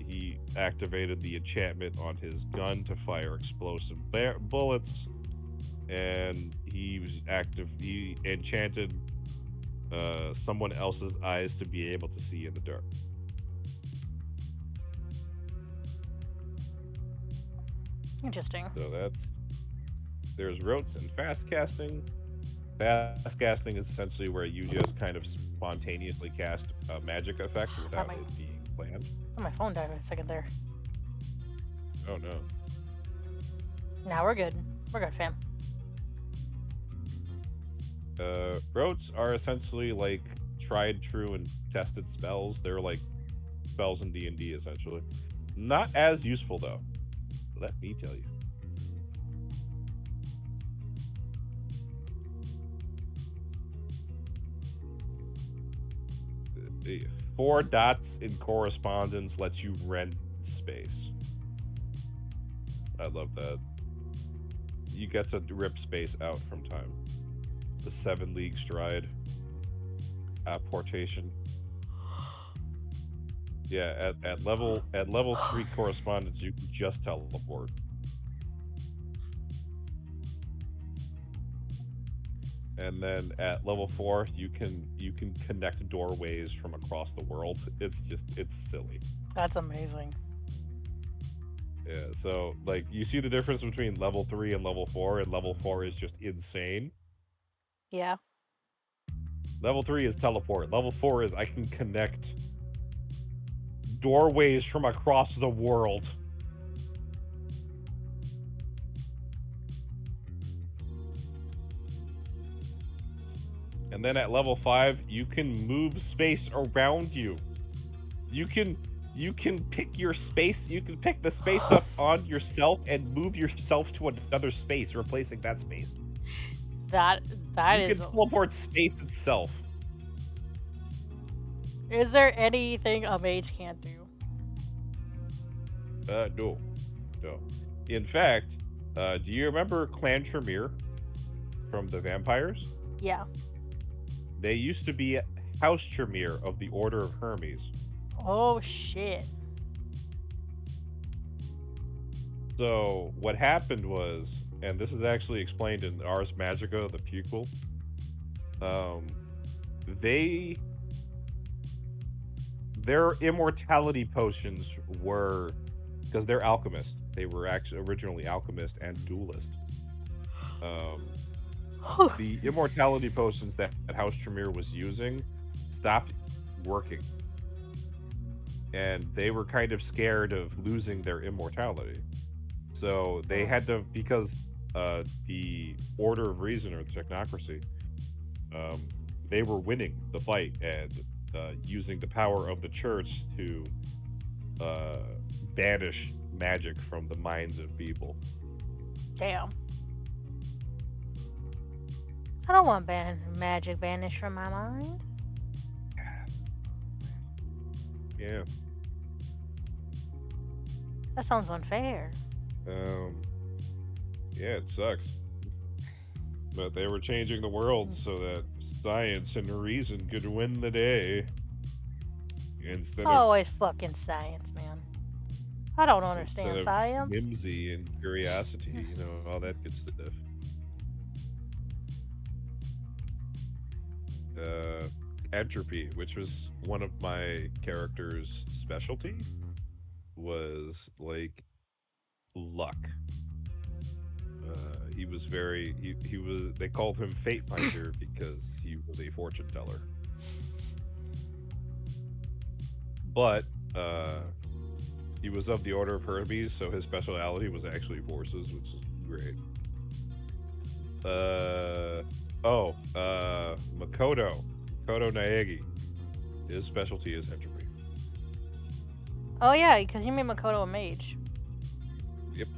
Speaker 2: He activated the enchantment on his gun to fire explosive bullets, and he enchanted someone else's eyes to be able to see in the dark.
Speaker 1: Interesting.
Speaker 2: So there's rotes and fast casting. Fast casting is essentially where you just kind of spontaneously cast a magic effect without
Speaker 1: might-
Speaker 2: it being planned.
Speaker 1: Oh, my phone died for a second there.
Speaker 2: Oh no.
Speaker 1: Now we're good. We're good, fam.
Speaker 2: Rotes are essentially like tried, true, and tested spells. They're like spells in D&D essentially. Not as useful though. Let me tell you. The 4 dots in correspondence lets you rent space. I love that. You get to rip space out from time. The 7 league stride. Apportation. Yeah, at level 3 correspondence, you can just teleport. And then at level 4, you can connect doorways from across the world. It's silly.
Speaker 1: That's amazing.
Speaker 2: Yeah, so like you see the difference between level 3 and level 4, and level 4 is just insane.
Speaker 1: Yeah.
Speaker 2: Level 3 is teleport. Level 4 is I can connect doorways from across the world. And then at level 5, you can move space around you. You can pick your space. You can pick the space up on yourself and move yourself to another space, replacing that space.
Speaker 1: That
Speaker 2: You
Speaker 1: is.
Speaker 2: can teleport space itself.
Speaker 1: Is there anything a mage can't do?
Speaker 2: No. In fact, do you remember Clan Tremere from the vampires?
Speaker 1: Yeah.
Speaker 2: They used to be House Tremere of the Order of Hermes.
Speaker 1: Oh shit.
Speaker 2: So what happened was, and this is actually explained in Ars Magica, the prequel. Their immortality potions were, because they're alchemists. They were actually originally alchemist and duelist. The immortality potions that House Tremere was using stopped working. And they were kind of scared of losing their immortality. So they had to, because the Order of Reason, or the Technocracy, they were winning the fight and using the power of the church to banish magic from the minds of people.
Speaker 1: Damn. I don't want magic banished from my mind.
Speaker 2: Yeah.
Speaker 1: That sounds unfair.
Speaker 2: Yeah, it sucks. But they were changing the world so that science and reason could win the day. Instead of
Speaker 1: Always fucking science, man. I don't
Speaker 2: instead
Speaker 1: understand
Speaker 2: of
Speaker 1: science.
Speaker 2: whimsy and curiosity, all that good stuff. Uh, Entropy, which was one of my character's specialty, was like luck. He was very he was they called him Fate Finder because he was a fortune teller. But he was of the Order of Hermes, so his specialty was actually forces, which is great. Makoto Naegi. His specialty is entropy.
Speaker 1: Oh yeah, because you made Makoto a mage.
Speaker 2: Yep.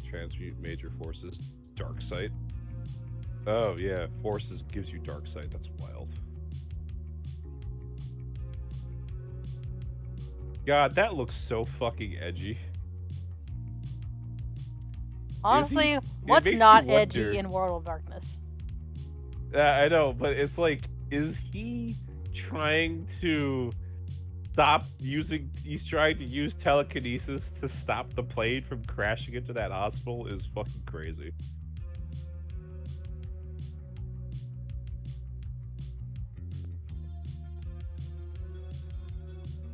Speaker 2: Transmute major forces. Dark sight. Oh yeah, forces gives you dark sight. That's wild. God, that looks so fucking edgy.
Speaker 1: Honestly,
Speaker 2: It
Speaker 1: what's
Speaker 2: makes
Speaker 1: not
Speaker 2: you
Speaker 1: edgy
Speaker 2: wonder.
Speaker 1: in World of Darkness?
Speaker 2: I know, but it's like, is he trying to stop using? He's trying to use telekinesis to stop the plane from crashing into that hospital. Is fucking crazy.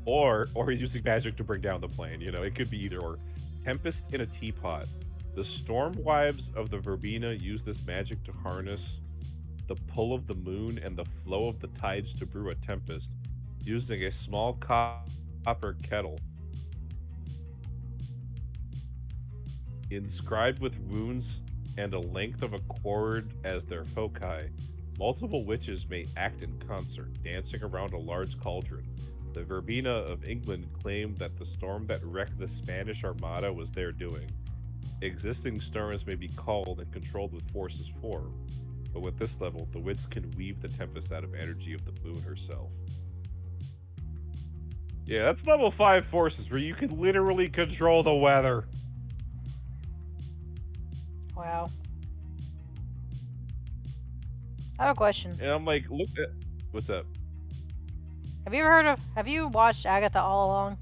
Speaker 2: Or he's using magic to bring down the plane. It could be either or. Tempest in a teapot. The storm wives of the Verbena use this magic to harness the pull of the moon and the flow of the tides to brew a tempest, using a small copper kettle inscribed with runes and a length of a cord as their foci. Multiple witches may act in concert, dancing around a large cauldron. The Verbena of England claimed that the storm that wrecked the Spanish Armada was their doing. Existing storms may be called and controlled with forces 4, but with this level, the wits can weave the tempest out of energy of the moon herself. Yeah, that's level 5 forces where you can literally control the weather.
Speaker 1: Wow. I have a question.
Speaker 2: And I'm like, look at what's up?
Speaker 1: Have you watched Agatha All Along?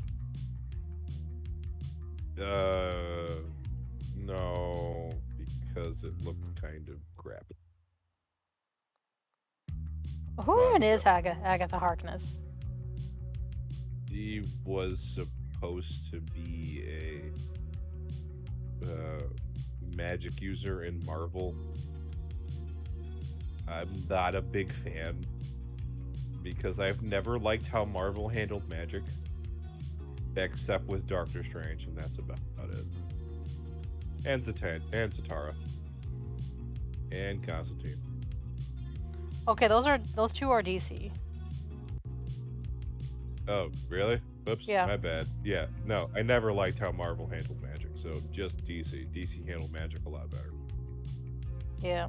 Speaker 2: No, because it looked kind of crap.
Speaker 1: Who
Speaker 2: Why,
Speaker 1: even
Speaker 2: what's
Speaker 1: is
Speaker 2: up?
Speaker 1: Agatha Harkness?
Speaker 2: He was supposed to be a magic user in Marvel. I'm not a big fan because I've never liked how Marvel handled magic, except with Doctor Strange, and that's about it. And Zatara, and Constantine.
Speaker 1: Okay, those two are DC.
Speaker 2: Oh, really? Oops,
Speaker 1: Yeah.
Speaker 2: my bad. Yeah, no, I never liked how Marvel handled magic, so just DC. DC handled magic a lot better.
Speaker 1: Yeah.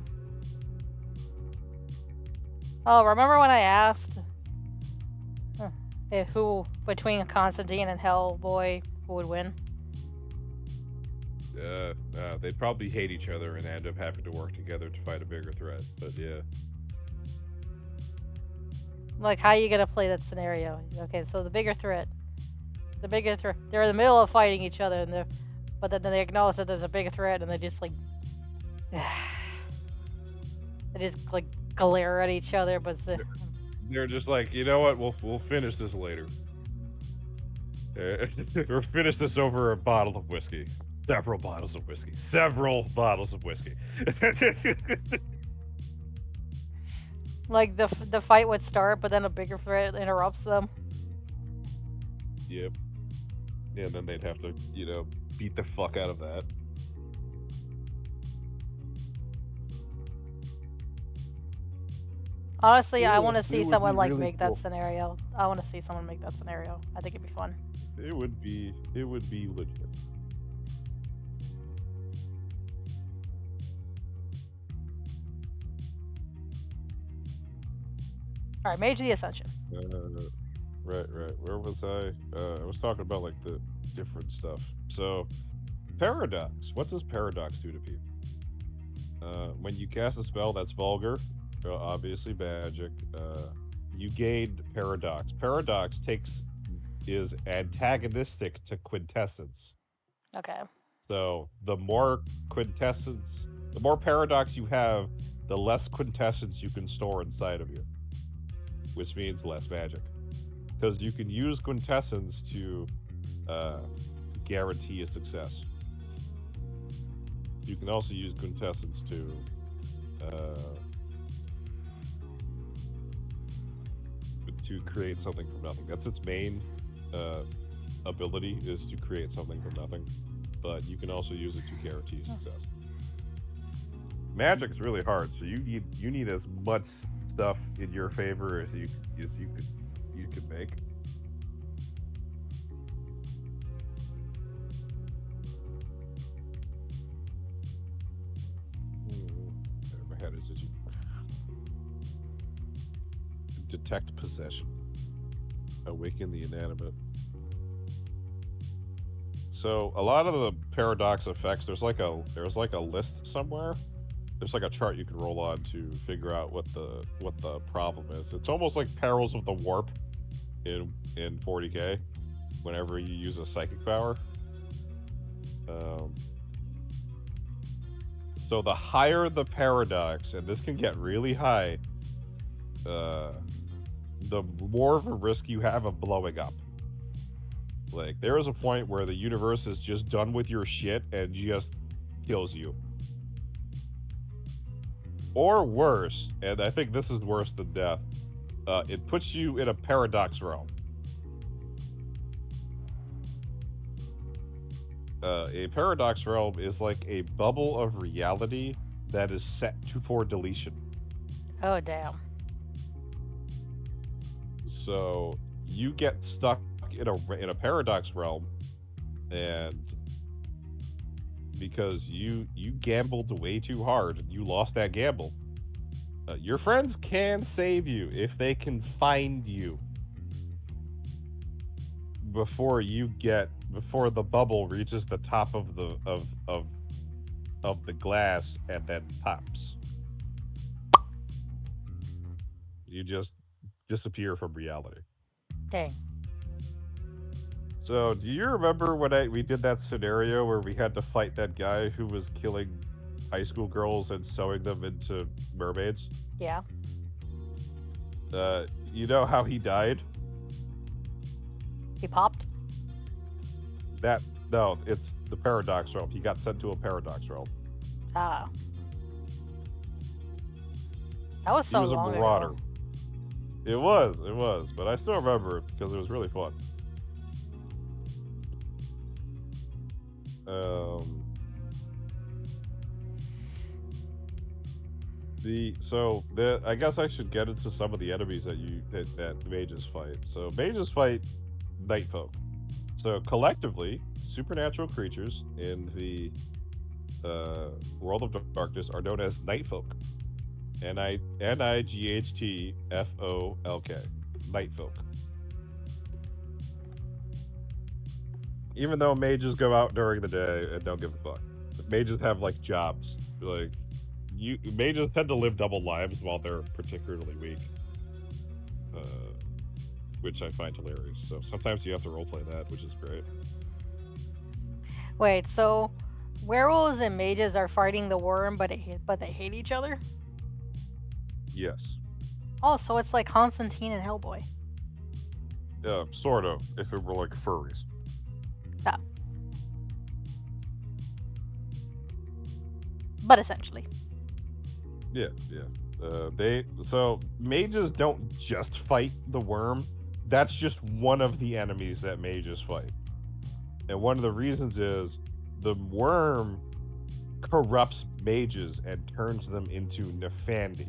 Speaker 1: Oh, remember when I asked who between Constantine and Hellboy who would win?
Speaker 2: They'd probably hate each other and end up having to work together to fight a bigger threat, but yeah.
Speaker 1: Like, how you gonna play that scenario? Okay, so the bigger threat, they're in the middle of fighting each other, but then they acknowledge that there's a big threat, and they just like, they just like glare at each other. But
Speaker 2: They're just like, you know what? We'll finish this later. We'll finish this over a bottle of whiskey. Several bottles of whiskey. Several bottles of whiskey.
Speaker 1: like the fight would start, but then a bigger threat interrupts them.
Speaker 2: Yep. Yeah, and then they'd have to, beat the fuck out of that.
Speaker 1: Honestly, I
Speaker 3: It
Speaker 1: want to
Speaker 3: would-
Speaker 1: see
Speaker 3: it would
Speaker 1: someone
Speaker 3: be
Speaker 1: like
Speaker 3: really
Speaker 1: make
Speaker 3: cool.
Speaker 1: that scenario. I want to see someone make that scenario. I think it'd be fun.
Speaker 2: It would be legit.
Speaker 1: All right, Mage of the Ascension.
Speaker 2: Right. Where was I? I was talking about like the different stuff. So paradox. What does paradox do to people? When you cast a spell that's vulgar, obviously magic, you gain paradox. Paradox takes is antagonistic to quintessence.
Speaker 1: Okay.
Speaker 2: So the more paradox you have, the less quintessence you can store inside of you, which means less magic. Because you can use quintessence to uh, guarantee a success. You can also use quintessence to create something from nothing. That's its main uh, ability is to create something from nothing. But you can also use it to guarantee success. Magic's really hard, so you need as much stuff in your favor as you could make. My head is itchy. Detect possession. Awaken the inanimate. So a lot of the paradox effects, there's like a list somewhere. There's like a chart you can roll on to figure out what the problem is. It's almost like perils of the warp in 40k. Whenever you use a psychic power, um, so the higher the paradox, and this can get really high, uh, the more of a risk you have of blowing up. Like there is a point where the universe is just done with your shit and just kills you. Or worse, and I think this is worse than death, it puts you in a paradox realm. A paradox realm is like a bubble of reality that is set to for deletion.
Speaker 1: Oh damn.
Speaker 2: So you get stuck in a paradox realm, and because you gambled way too hard and you lost that gamble, your friends can save you if they can find you before the bubble reaches the top of the glass and then pops. You just disappear from reality.
Speaker 1: Dang.
Speaker 2: So, do you remember when we did that scenario where we had to fight that guy who was killing high school girls and sewing them into mermaids?
Speaker 1: Yeah.
Speaker 2: You know how he died?
Speaker 1: He popped.
Speaker 2: That no, it's the paradox realm. He got sent to a paradox realm.
Speaker 1: Ah. That was
Speaker 2: He
Speaker 1: so
Speaker 2: was a
Speaker 1: long
Speaker 2: marauder.
Speaker 1: ago.
Speaker 2: It was, but I still remember it because it was really fun. Um, I guess I should get into some of the enemies that mages fight. So mages fight night folk. So collectively, supernatural creatures in the world of darkness are known as night folk. Night folk. Night folk. Even though mages go out during the day and don't give a fuck. Mages have like jobs. Like you mages tend to live double lives while they're particularly weak. Uh, which I find hilarious. So sometimes you have to roleplay that, which is great.
Speaker 1: Wait, so werewolves and mages are fighting the worm, but they hate each other?
Speaker 2: Yes.
Speaker 1: Oh, so it's like Constantine and Hellboy.
Speaker 2: Sort of, if it were like furries.
Speaker 1: Yeah. But essentially.
Speaker 2: Yeah. Mages don't just fight the worm. That's just one of the enemies that mages fight. And one of the reasons is the worm corrupts mages and turns them into Nefandi.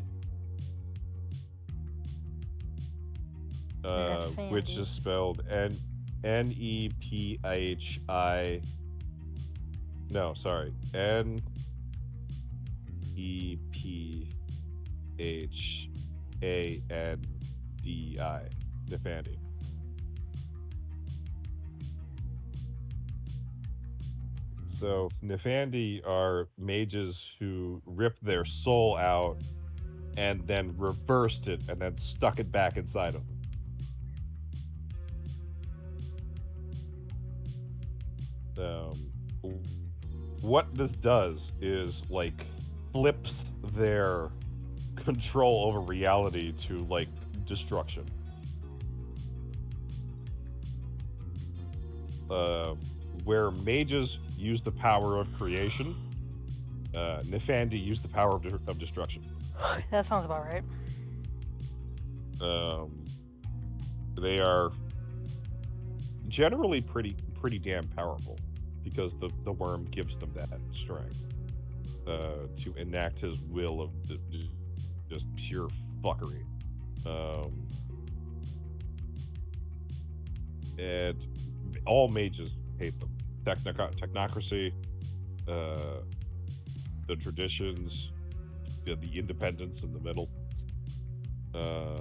Speaker 2: Which
Speaker 1: Nefandi.
Speaker 2: is spelled Nephi. No, sorry, Nephi Andi. Nefandi. So Nefandi are mages who ripped their soul out and then reversed it and then stuck it back inside of them. What this does is like flips their control over reality to like destruction. Uh, where mages use the power of creation, Nefandi use the power of destruction.
Speaker 1: That sounds about right.
Speaker 2: Um, they are generally pretty damn powerful because the worm gives them that strength to enact his will of just pure fuckery. Um, and all mages hate them. Technocracy, uh, the traditions, the independence in the middle. Uh,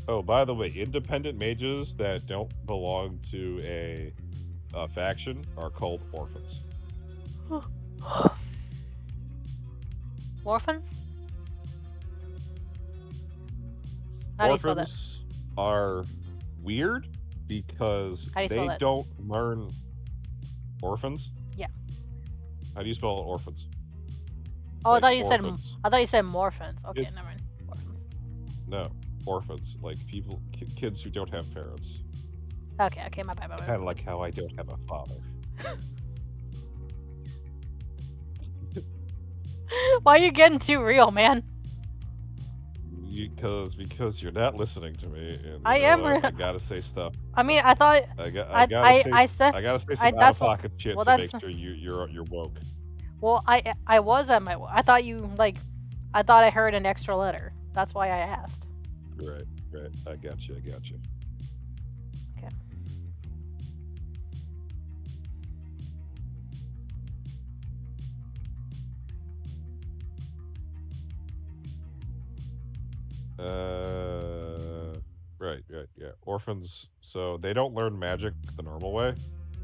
Speaker 2: oh, by the way, independent mages that don't belong to a faction are called orphans.
Speaker 1: Orphans? How do you spell that?
Speaker 2: Orphans are weird because
Speaker 1: How do you spell
Speaker 2: they
Speaker 1: that?
Speaker 2: don't learn orphans.
Speaker 1: Yeah.
Speaker 2: How do you spell orphans?
Speaker 1: Oh,
Speaker 2: Like
Speaker 1: I thought you
Speaker 2: orphans.
Speaker 1: I thought you said morphins. Okay,
Speaker 2: It-
Speaker 1: never mind. Orphans.
Speaker 2: No, orphans, like people, kids who don't have parents.
Speaker 1: Okay, okay, my bad, my
Speaker 2: Kind
Speaker 1: bad.
Speaker 2: of like how I don't have a father.
Speaker 1: Why are you getting too real, man?
Speaker 2: Because you're not listening to me, and
Speaker 1: I
Speaker 2: you know
Speaker 1: am.
Speaker 2: what? I gotta say stuff.
Speaker 1: I mean, I thought I said
Speaker 2: I gotta say some out
Speaker 1: that's
Speaker 2: of pocket shit
Speaker 1: well
Speaker 2: to
Speaker 1: that's
Speaker 2: make sure you're woke.
Speaker 1: well I was at my I thought you like I thought I heard an extra letter. That's why I asked.
Speaker 2: Right, right. I got you. I got you.
Speaker 1: Okay.
Speaker 2: Right, right, yeah. Orphans, so they don't learn magic the normal way,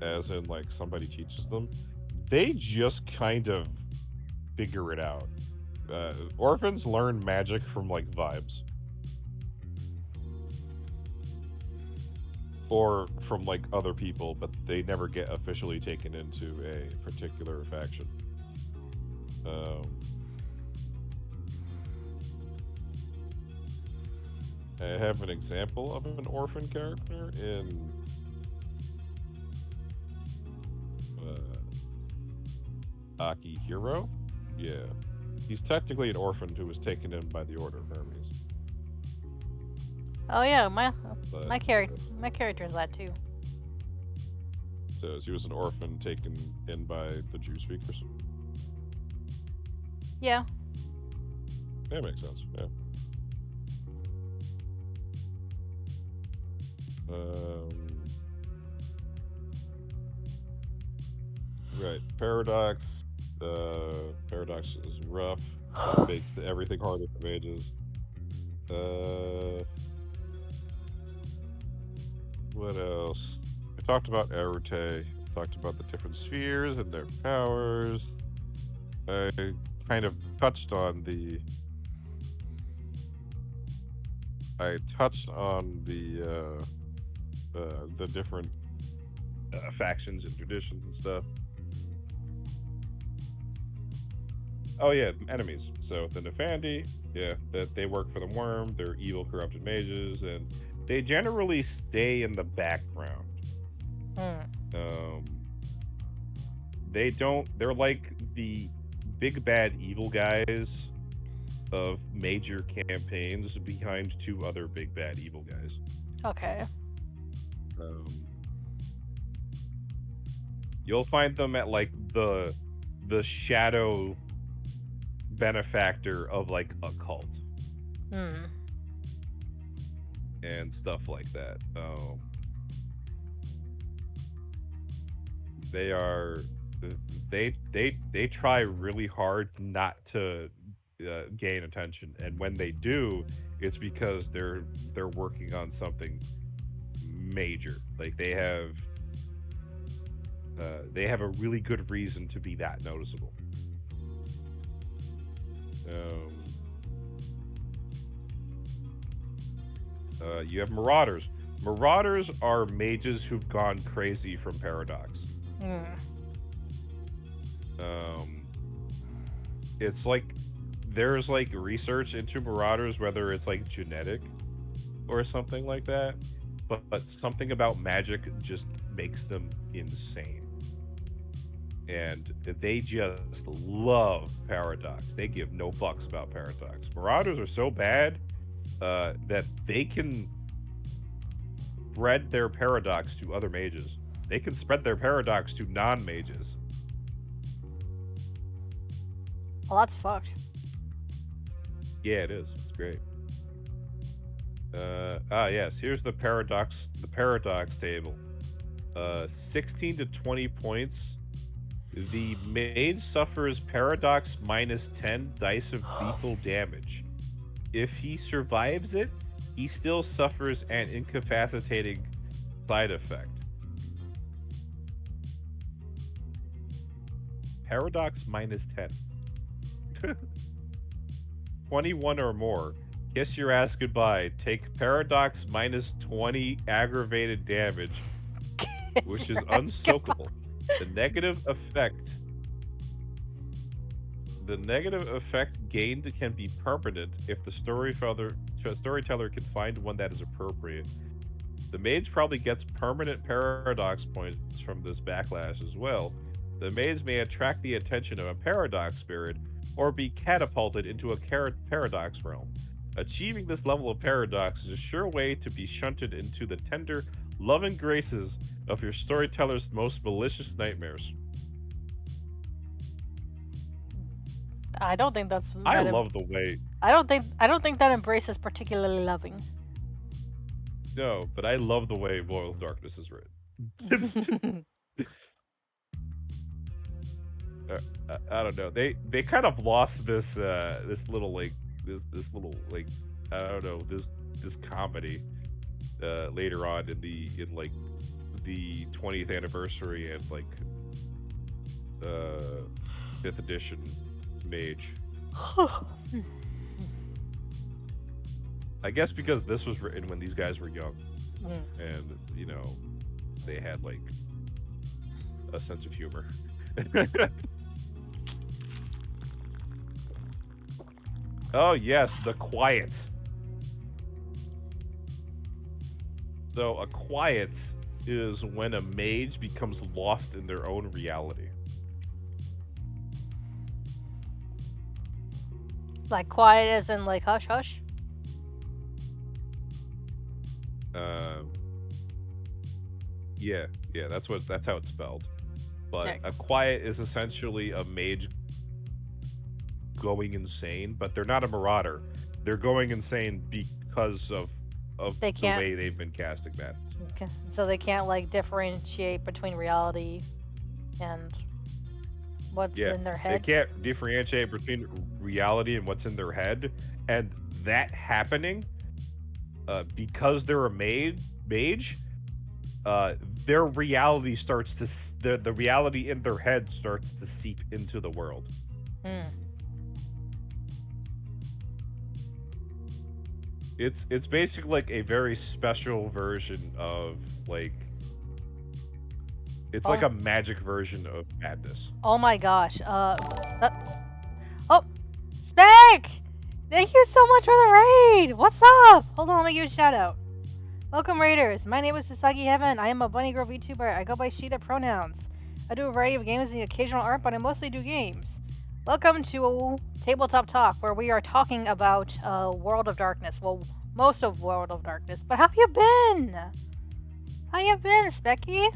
Speaker 2: as in like somebody teaches them. They just kind of figure it out. Orphans learn magic from like vibes, or from like other people, but they never get officially taken into a particular faction. Um, I have an example of an orphan character in Aki Hero. Yeah. He's technically an orphan who was taken in by the Order of Hermes.
Speaker 1: Oh yeah, my
Speaker 2: But,
Speaker 1: my character's that too.
Speaker 2: says he was an orphan taken in by the Jew speakers.
Speaker 1: Yeah.
Speaker 2: That makes sense. Yeah. Um, right. Paradox. Paradox is rough. It makes everything harder for mages. What else? I talked about Arute. Talked about the different spheres and their powers. I kind of touched on the. I touched on the different factions and traditions and stuff. Oh yeah, enemies. So the Nefandi, yeah, that they work for the worm. They're evil, corrupted mages, and they generally stay in the background.
Speaker 1: Hmm.
Speaker 2: Um, they don't. They're like the big bad evil guys of major campaigns behind two other big bad evil guys.
Speaker 1: Okay.
Speaker 2: Um, you'll find them at like the shadow benefactor of like a cult
Speaker 1: Hmm.
Speaker 2: and stuff like that. They are they try really hard not to gain attention, and when they do, it's because they're working on something major. Like they have They have a really good reason to be that noticeable. You have Marauders. Marauders are mages who've gone crazy from Paradox.
Speaker 1: Mm.
Speaker 2: It's like there's like research into Marauders, whether it's like genetic or something like that, but something about magic just makes them insane. And they just love Paradox. They give no fucks about Paradox. Marauders are so bad that they can spread their Paradox to other mages. They can spread their Paradox to non-mages.
Speaker 1: Well, that's fucked.
Speaker 2: Yeah, it is. It's great. Yes. Here's the paradox table. 16 to 20 points. The mage suffers paradox minus 10 dice of lethal damage. If he survives it, he still suffers an incapacitating side effect. Paradox minus 10. 21 or more. Kiss your ass goodbye. Take paradox minus 20 aggravated damage, which is unsoakable. The negative effect gained can be permanent if the storyteller can find one that is appropriate. The mage probably gets permanent paradox points from this backlash as well. The mage may attract the attention of a paradox spirit or be catapulted into a paradox realm. Achieving this level of paradox is a sure way to be shunted into the tender, loving graces of your storyteller's most malicious nightmares.
Speaker 1: I don't think that's.
Speaker 2: I love the way.
Speaker 1: I don't think that embrace is particularly loving.
Speaker 2: No, but I love the way Loyal Darkness is written. I don't know. They kind of lost this little like this little like I don't know this comedy later on in the 20th anniversary and like 5th edition Mage. I guess because this was written when these guys were young, and you know they had like a sense of humor. Oh yes, the quiet. So a quiet is when a mage becomes lost in their own reality.
Speaker 1: Like quiet as in like hush hush?
Speaker 2: Yeah, that's how it's spelled. But
Speaker 1: Okay.
Speaker 2: a quiet is essentially a mage going insane, but they're not a marauder. They're going insane because of
Speaker 1: They
Speaker 2: the
Speaker 1: can't-
Speaker 2: way they've been casting that.
Speaker 1: Okay. So they can't like differentiate between reality and what's
Speaker 2: Yeah,
Speaker 1: in their
Speaker 2: they
Speaker 1: head.
Speaker 2: can't differentiate between reality and what's in their head, and that happening because they're a mage. Their reality starts to the reality in their head starts to seep into the world. It's basically like a very special version of like it's like a magic version of madness.
Speaker 1: Oh my gosh. Oh, Spec! Thank you so much for the raid. What's up? Hold on, let me give you a shout out. Welcome, Raiders. My name is Sasagi Heaven. I am a Bunny Girl VTuber. I go by she, their pronouns. I do a variety of games and the occasional art, but I mostly do games. Welcome to Tabletop Talk, where we are talking about World of Darkness. Well, most of World of Darkness. But how you been? How you been, Specky?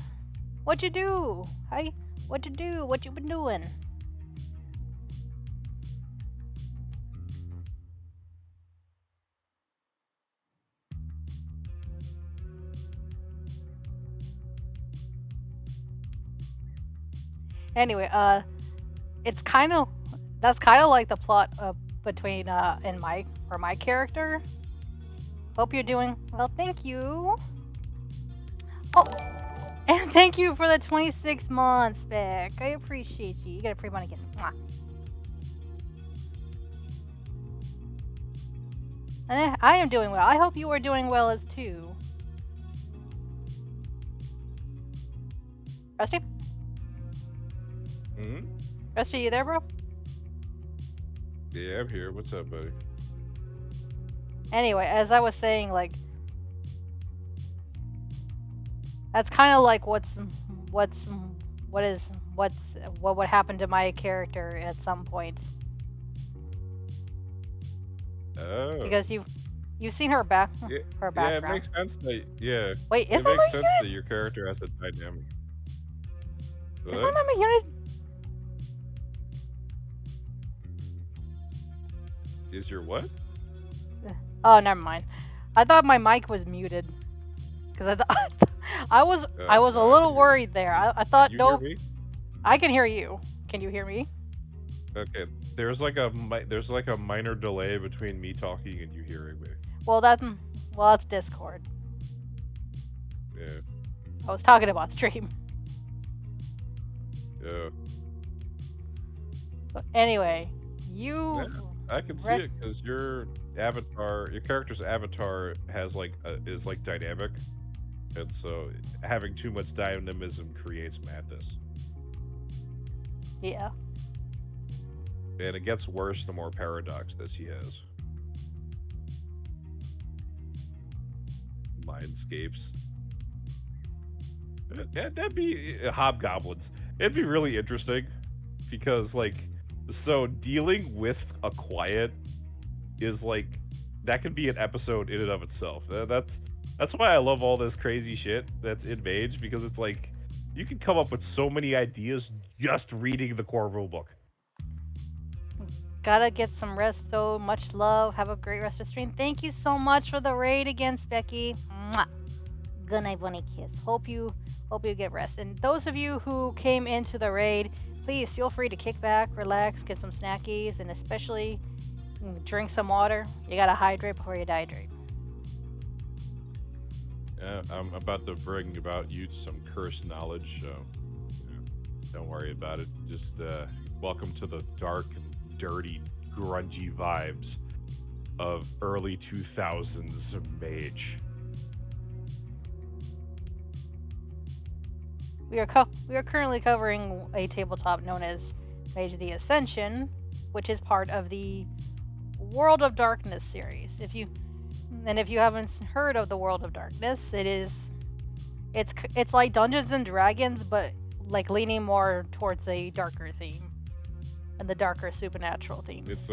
Speaker 1: What you do? What you do? What you been doing? Anyway, that's kind of like the plot between and my character. Hope you're doing well. Thank you. Oh, And thank you for the 26 months, Beck. I appreciate you. You get a free money kiss. Mwah. And I am doing well. I hope you are doing well as too. Rusty?
Speaker 2: Hmm?
Speaker 1: Rusty, you there, bro?
Speaker 2: Yeah, I'm here. What's up, buddy?
Speaker 1: Anyway, as I was saying, like, that's kind of like what would happen to my character at some point,
Speaker 2: Oh.
Speaker 1: because you've seen her
Speaker 2: Yeah,
Speaker 1: her
Speaker 2: yeah,
Speaker 1: background.
Speaker 2: it makes sense that
Speaker 1: Wait, is
Speaker 2: it
Speaker 1: my
Speaker 2: makes
Speaker 1: mic
Speaker 2: sense
Speaker 1: muted?
Speaker 2: that your character has a dynamic.
Speaker 1: Is
Speaker 2: What?
Speaker 1: my mic muted?
Speaker 2: Is your what?
Speaker 1: Oh, never mind. I thought my mic was muted because I thought I was
Speaker 2: No,
Speaker 1: a
Speaker 2: I
Speaker 1: little
Speaker 2: can hear you.
Speaker 1: worried there. I
Speaker 2: Can
Speaker 1: thought
Speaker 2: you
Speaker 1: no,
Speaker 2: hear me?
Speaker 1: I can hear you. Can you hear me?
Speaker 2: Okay. There's like a minor delay between me talking and you hearing me.
Speaker 1: Well, that's Discord.
Speaker 2: Yeah.
Speaker 1: I was talking about stream.
Speaker 2: Yeah.
Speaker 1: But anyway, you
Speaker 2: Yeah, I can see it because your character's avatar is like dynamic, and so having too much dynamism creates madness,
Speaker 1: yeah.
Speaker 2: and it gets worse the more paradox that she has. Mindscapes. That'd be hobgoblins. It'd be really interesting because so dealing with a quiet is like that could be an episode in and of itself. That's why I love all this crazy shit that's in Mage, because it's like you can come up with so many ideas just reading the core rulebook.
Speaker 1: Gotta get some rest though. Much love. Have a great rest of the stream. Thank you so much for the raid against Becky. Mwah. Good night, bunny kiss. Hope you get rest. And those of you who came into the raid, please feel free to kick back, relax, get some snackies, and especially drink some water. You gotta hydrate before you dehydrate.
Speaker 2: I'm about to bring about you some cursed knowledge, so don't worry about it. Just welcome to the dark and dirty, grungy vibes of early 2000s Mage.
Speaker 1: We are currently covering a tabletop known as Mage of the Ascension, which is part of the World of Darkness series. If you haven't heard of the World of Darkness, it's like Dungeons and Dragons, but like leaning more towards a darker theme and the darker supernatural themes.
Speaker 2: It's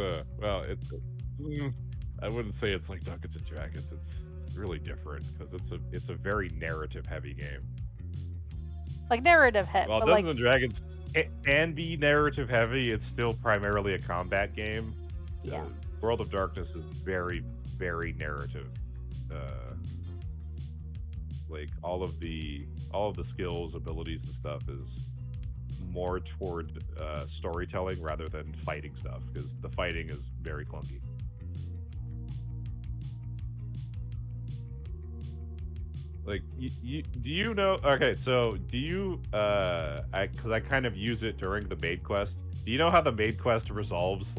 Speaker 2: I wouldn't say it's like Dungeons and Dragons. It's really different because it's a very narrative heavy game.
Speaker 1: Like narrative heavy.
Speaker 2: While Dungeons and Dragons can be narrative heavy, it's still primarily a combat game.
Speaker 1: Yeah.
Speaker 2: World of Darkness is very, very narrative. Like all of the skills, abilities, and stuff is more toward storytelling rather than fighting stuff, because the fighting is very clunky. Like, do you know? Okay, so do you? Because I kind of use it during the maid quest. Do you know how the maid quest resolves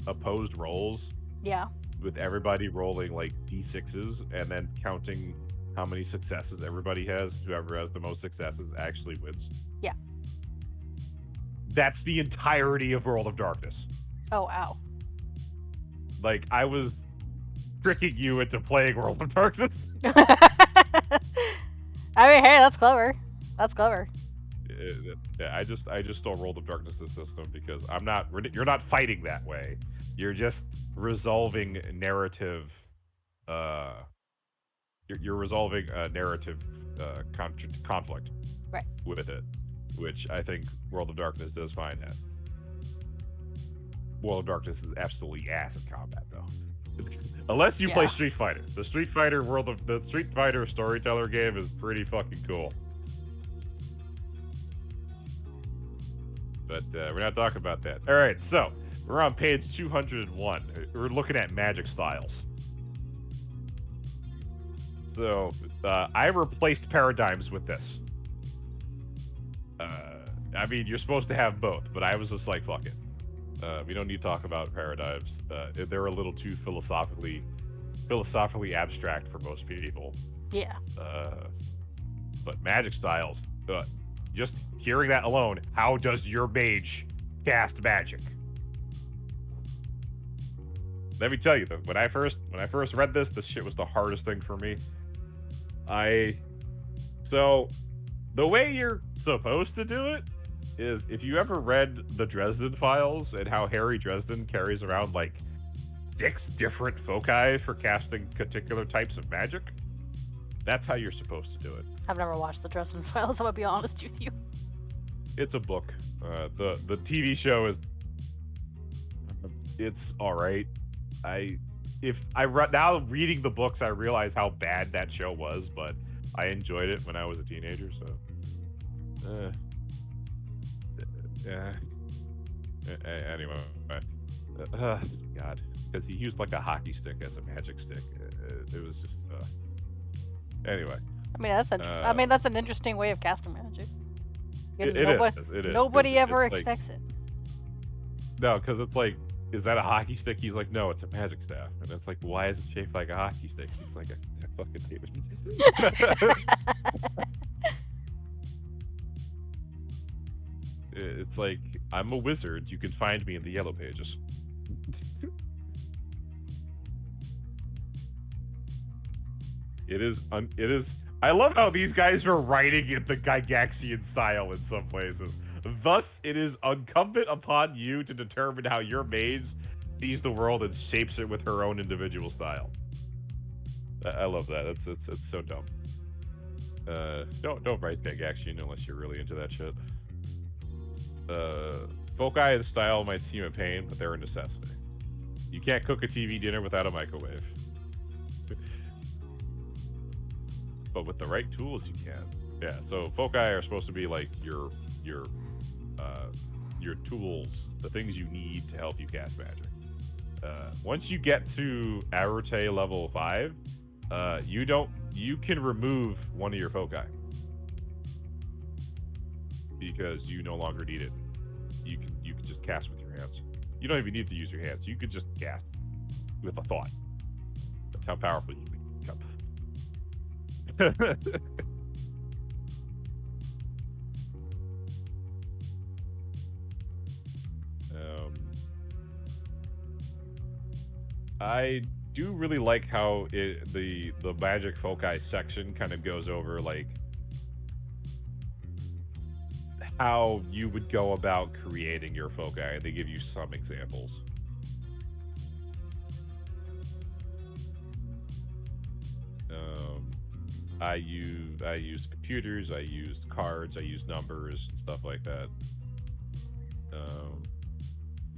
Speaker 2: opposed rolls?
Speaker 1: Yeah.
Speaker 2: With everybody rolling like d6s and then counting how many successes everybody has. Whoever has the most successes actually wins.
Speaker 1: Yeah.
Speaker 2: That's the entirety of World of Darkness.
Speaker 1: Oh, wow.
Speaker 2: Like, I was tricking you into playing World of Darkness.
Speaker 1: I mean, hey, that's clever. That's clever.
Speaker 2: Yeah, I just stole World of Darkness' system because you're not fighting that way. You're just resolving narrative. You're resolving a narrative conflict.
Speaker 1: Right.
Speaker 2: With it, which I think World of Darkness does fine at. World of Darkness is absolutely ass at combat, though. Unless you play Street Fighter. The Street Fighter storyteller game is pretty fucking cool. But we're not talking about that. All right, so we're on page 201. We're looking at magic styles. So I replaced paradigms with this. I mean, you're supposed to have both, but I was just like, fuck it. We don't need to talk about paradigms. They're a little too philosophically abstract for most people.
Speaker 1: Yeah.
Speaker 2: But magic styles, just hearing that alone, how does your mage cast magic? Let me tell you, though, when I first read this shit was the hardest thing for me. So the way you're supposed to do it is, if you ever read the Dresden Files and how Harry Dresden carries around like 6 different foci for casting particular types of magic, that's how you're supposed to do it.
Speaker 1: I've never watched the Dresden Files, I'm gonna be honest with you.
Speaker 2: It's a book. The TV show is, it's all right. Now reading the books, I realize how bad that show was, but I enjoyed it when I was a teenager. So, anyway, God, because he used like a hockey stick as a magic stick. It was just. Anyway.
Speaker 1: I mean, that's an interesting way of casting magic.
Speaker 2: It is.
Speaker 1: Nobody ever
Speaker 2: it's
Speaker 1: expects
Speaker 2: like,
Speaker 1: it.
Speaker 2: No, because it's like, is that a hockey stick? He's like, no, it's a magic staff. And it's like, why is it shaped like a hockey stick? He's like, I fucking hate it. It's like, I'm a wizard. You can find me in the yellow pages. It is. I love how these guys are writing in the Gygaxian style in some places. Thus, it is incumbent upon you to determine how your mage sees the world and shapes it with her own individual style. I love that. It's so dumb. Don't write Gygaxian unless you're really into that shit. Foci and style might seem a pain, but they're a necessity. You can't cook a TV dinner without a microwave. But with the right tools, you can. Yeah, so foci are supposed to be like your tools, the things you need to help you cast magic. Once you get to Arute level 5, you can remove one of your foci because you no longer need it. You can just cast with your hands. You don't even need to use your hands. You could just cast with a thought. That's how powerful you become. I do really like how the magic foci section kind of goes over like how you would go about creating your foci, and they give you some examples. I use computers, I use cards, I use numbers and stuff like that.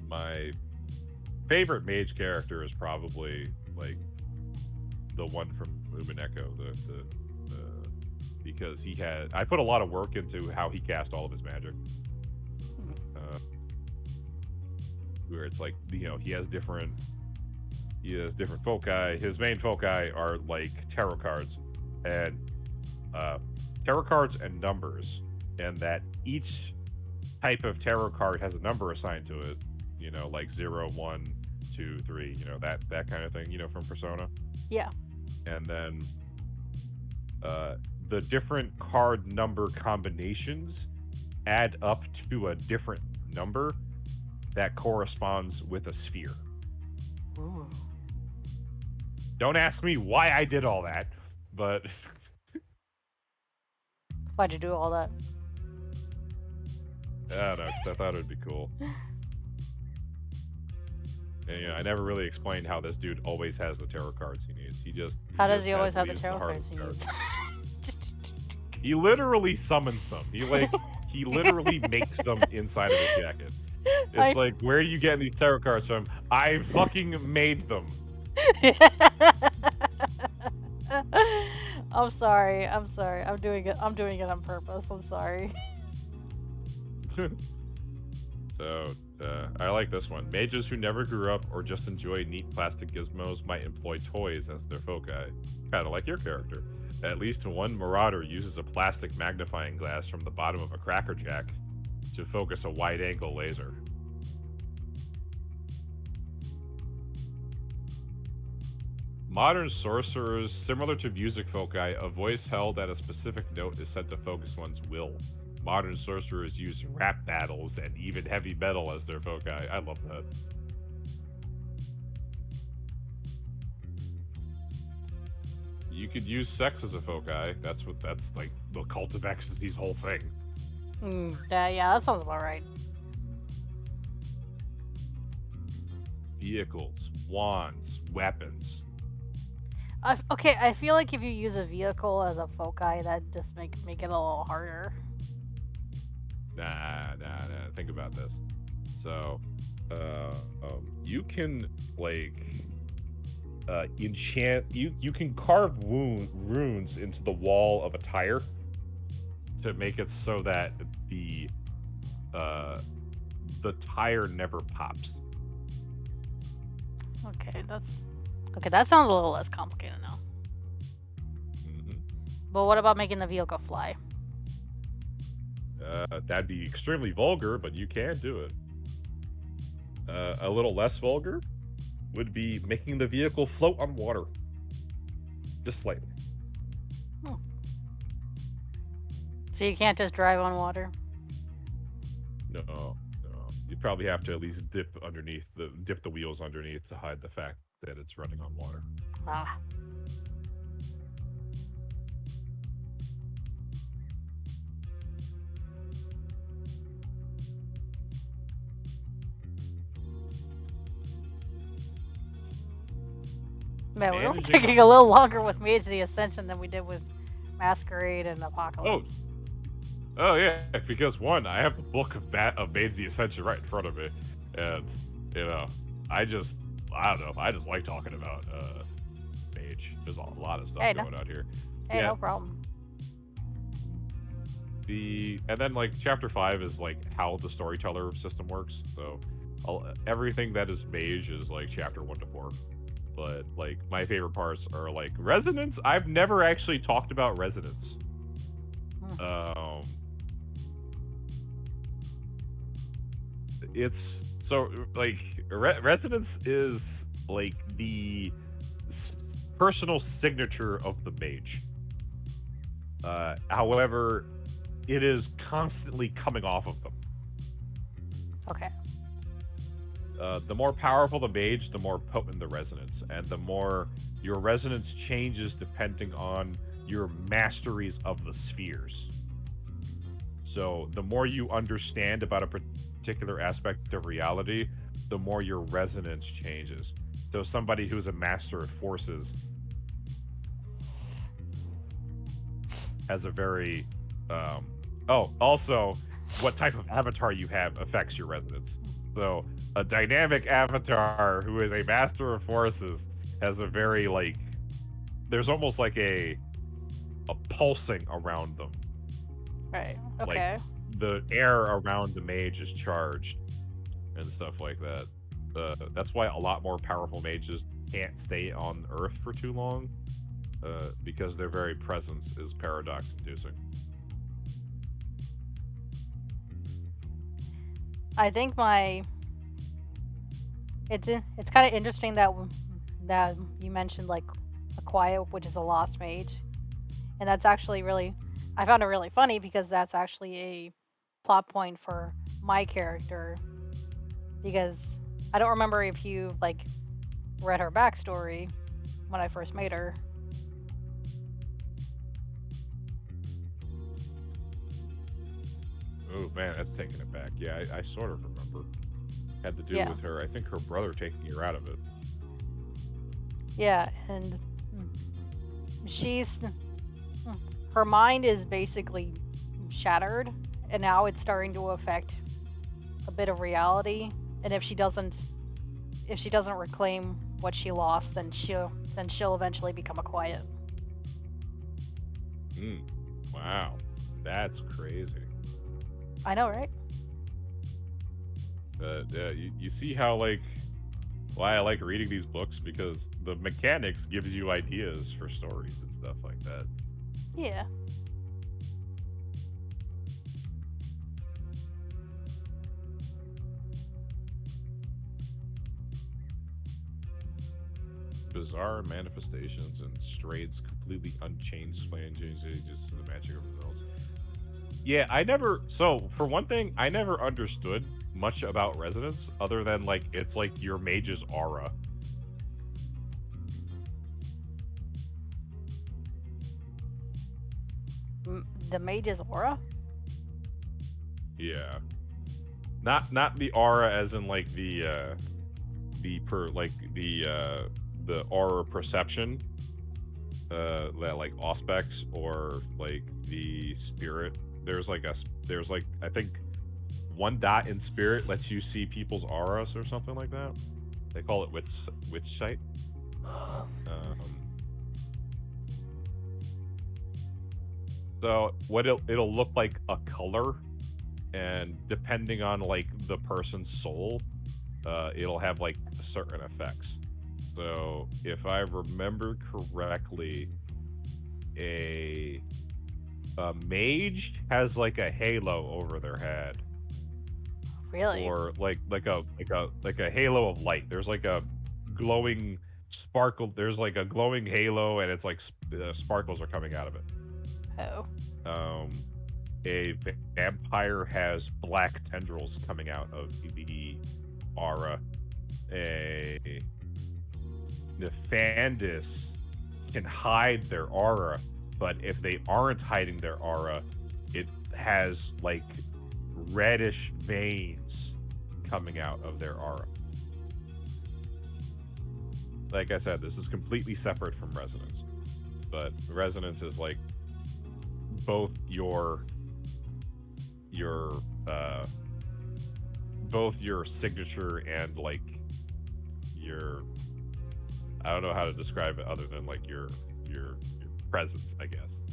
Speaker 2: My favorite mage character is probably like the one from Umineko, because I put a lot of work into how he cast all of his magic. Where it's like, he has different foci. His main foci are like tarot cards, and tarot cards and numbers, and that each type of tarot card has a number assigned to it, like 0, 1, 2, 3, that kind of thing, from Persona.
Speaker 1: Yeah.
Speaker 2: And then the different card number combinations add up to a different number that corresponds with a sphere.
Speaker 1: Ooh.
Speaker 2: Don't ask me why I did all that, but
Speaker 1: Why'd you do all that?
Speaker 2: I don't know, because I thought it would be cool. And I never really explained how this dude always has the tarot cards he needs.
Speaker 1: How does he always have the tarot cards he needs?
Speaker 2: He literally summons them. He literally makes them inside of his jacket. It's like, where are you getting these tarot cards from? I fucking made them.
Speaker 1: I'm sorry. I'm doing it on purpose. I'm sorry.
Speaker 2: So, I like this one. Mages who never grew up or just enjoy neat plastic gizmos might employ toys as their foci. Kind of like your character. At least one marauder uses a plastic magnifying glass from the bottom of a Cracker Jack to focus a wide-angle laser. Modern sorcerers, similar to music foci, a voice held at a specific note is said to focus one's will. Modern sorcerers use rap battles and even heavy metal as their foci. I love that. You could use sex as a foci. That's like the Cult of Ecstasy's whole thing.
Speaker 1: Yeah, that sounds about right.
Speaker 2: Vehicles, wands, weapons.
Speaker 1: Okay, I feel like if you use a vehicle as a foci, that just make it a little harder.
Speaker 2: Nah. Think about this. So, you can like enchant. You can carve runes into the wall of a tire to make it so that the tire never pops.
Speaker 1: Okay, that sounds a little less complicated now.
Speaker 2: Mm-hmm.
Speaker 1: But what about making the vehicle fly?
Speaker 2: That'd be extremely vulgar, but you can do it. A little less vulgar would be making the vehicle float on water. Just slightly.
Speaker 1: So you can't just drive on water?
Speaker 2: No. You'd probably have to at least dip the wheels underneath to hide the fact that it's running on water.
Speaker 1: Ah. Man, we're
Speaker 2: Managing-
Speaker 1: taking a little longer with Mage of the Ascension than we did with Masquerade and Apocalypse.
Speaker 2: Oh yeah, because one, I have the book of Maids the Ascension right in front of me, and I just like talking about Mage. There's a lot of stuff going on here.
Speaker 1: Hey, no problem.
Speaker 2: And then like chapter 5 is like how the storyteller system works. So everything that is Mage is like chapter 1 to 4. But like my favorite parts are like Resonance. I've never actually talked about Resonance. It's so like Resonance is like the personal signature of the mage. However, it is constantly coming off of them.
Speaker 1: Okay.
Speaker 2: The more powerful the mage, the more potent the resonance, and the more your resonance changes depending on your masteries of the spheres. So the more you understand about a particular aspect of reality, the more your resonance changes. So somebody who's a master of forces has a very also what type of avatar you have affects your resonance. So a dynamic avatar who is a master of forces has a very like there's almost like a pulsing around them.
Speaker 1: Right. Okay.
Speaker 2: Like the air around the mage is charged and stuff like that. That's why a lot more powerful mages can't stay on Earth for too long, because their very presence is paradox-inducing.
Speaker 1: I think it's kind of interesting that you mentioned like a quiet, which is a lost mage, and that's actually really I found it really funny because that's actually a plot point for my character, because I don't remember if you like read her backstory when I first made her.
Speaker 2: Oh man, that's taking it back. Yeah, I sort of remember. Had to do
Speaker 1: Yeah.
Speaker 2: with her, I think her brother taking her out of it.
Speaker 1: Yeah, and her mind is basically shattered, and now it's starting to affect a bit of reality. And if she doesn't reclaim what she lost, then she'll eventually become a quiet.
Speaker 2: Wow, that's crazy.
Speaker 1: I know, right?
Speaker 2: You see how like why I like reading these books, because the mechanics gives you ideas for stories and stuff like that.
Speaker 1: Yeah.
Speaker 2: Bizarre manifestations and strains completely unchanged changes to the magical results. Yeah, I never. So for one thing, I never understood much about resonance other than like it's like your mage's aura.
Speaker 1: The mage's aura?
Speaker 2: Yeah, not the aura as in like the aura perception, that like auspex or like the spirit. There's like I think one dot in spirit lets you see people's auras or something like that. They call it witch sight. Um, so what it'll look like a color, and depending on like the person's soul, it'll have like certain effects. So if I remember correctly, a a mage has like a halo over their head,
Speaker 1: Really?
Speaker 2: or like a halo of light. There's like a glowing sparkle. There's like a glowing halo, and it's like sparkles are coming out of it.
Speaker 1: Oh.
Speaker 2: Um, a vampire has black tendrils coming out of the aura. A Nefandis can hide their aura, but if they aren't hiding their aura, it has like reddish veins coming out of their aura. Like I said, this is completely separate from resonance, but resonance is like both your both your signature and like your, I don't know how to describe it other than like your presence, I guess.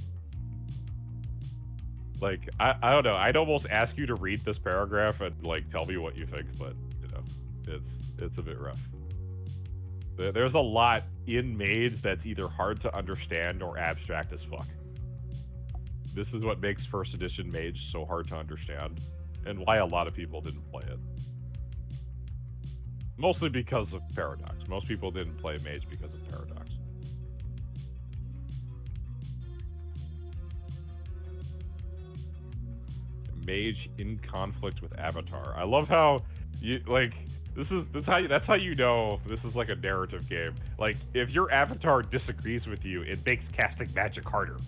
Speaker 2: Like I don't know. I'd almost ask you to read this paragraph and like tell me what you think, but you know, it's a bit rough. There's a lot in Mage that's either hard to understand or abstract as fuck. This is what makes first edition Mage so hard to understand, and why a lot of people didn't play it. Mostly because of Paradox. Most people didn't play Mage because of Paradox. Mage in conflict with Avatar. I love how you like that's how you know this is like a narrative game. Like if your avatar disagrees with you, it makes casting magic harder.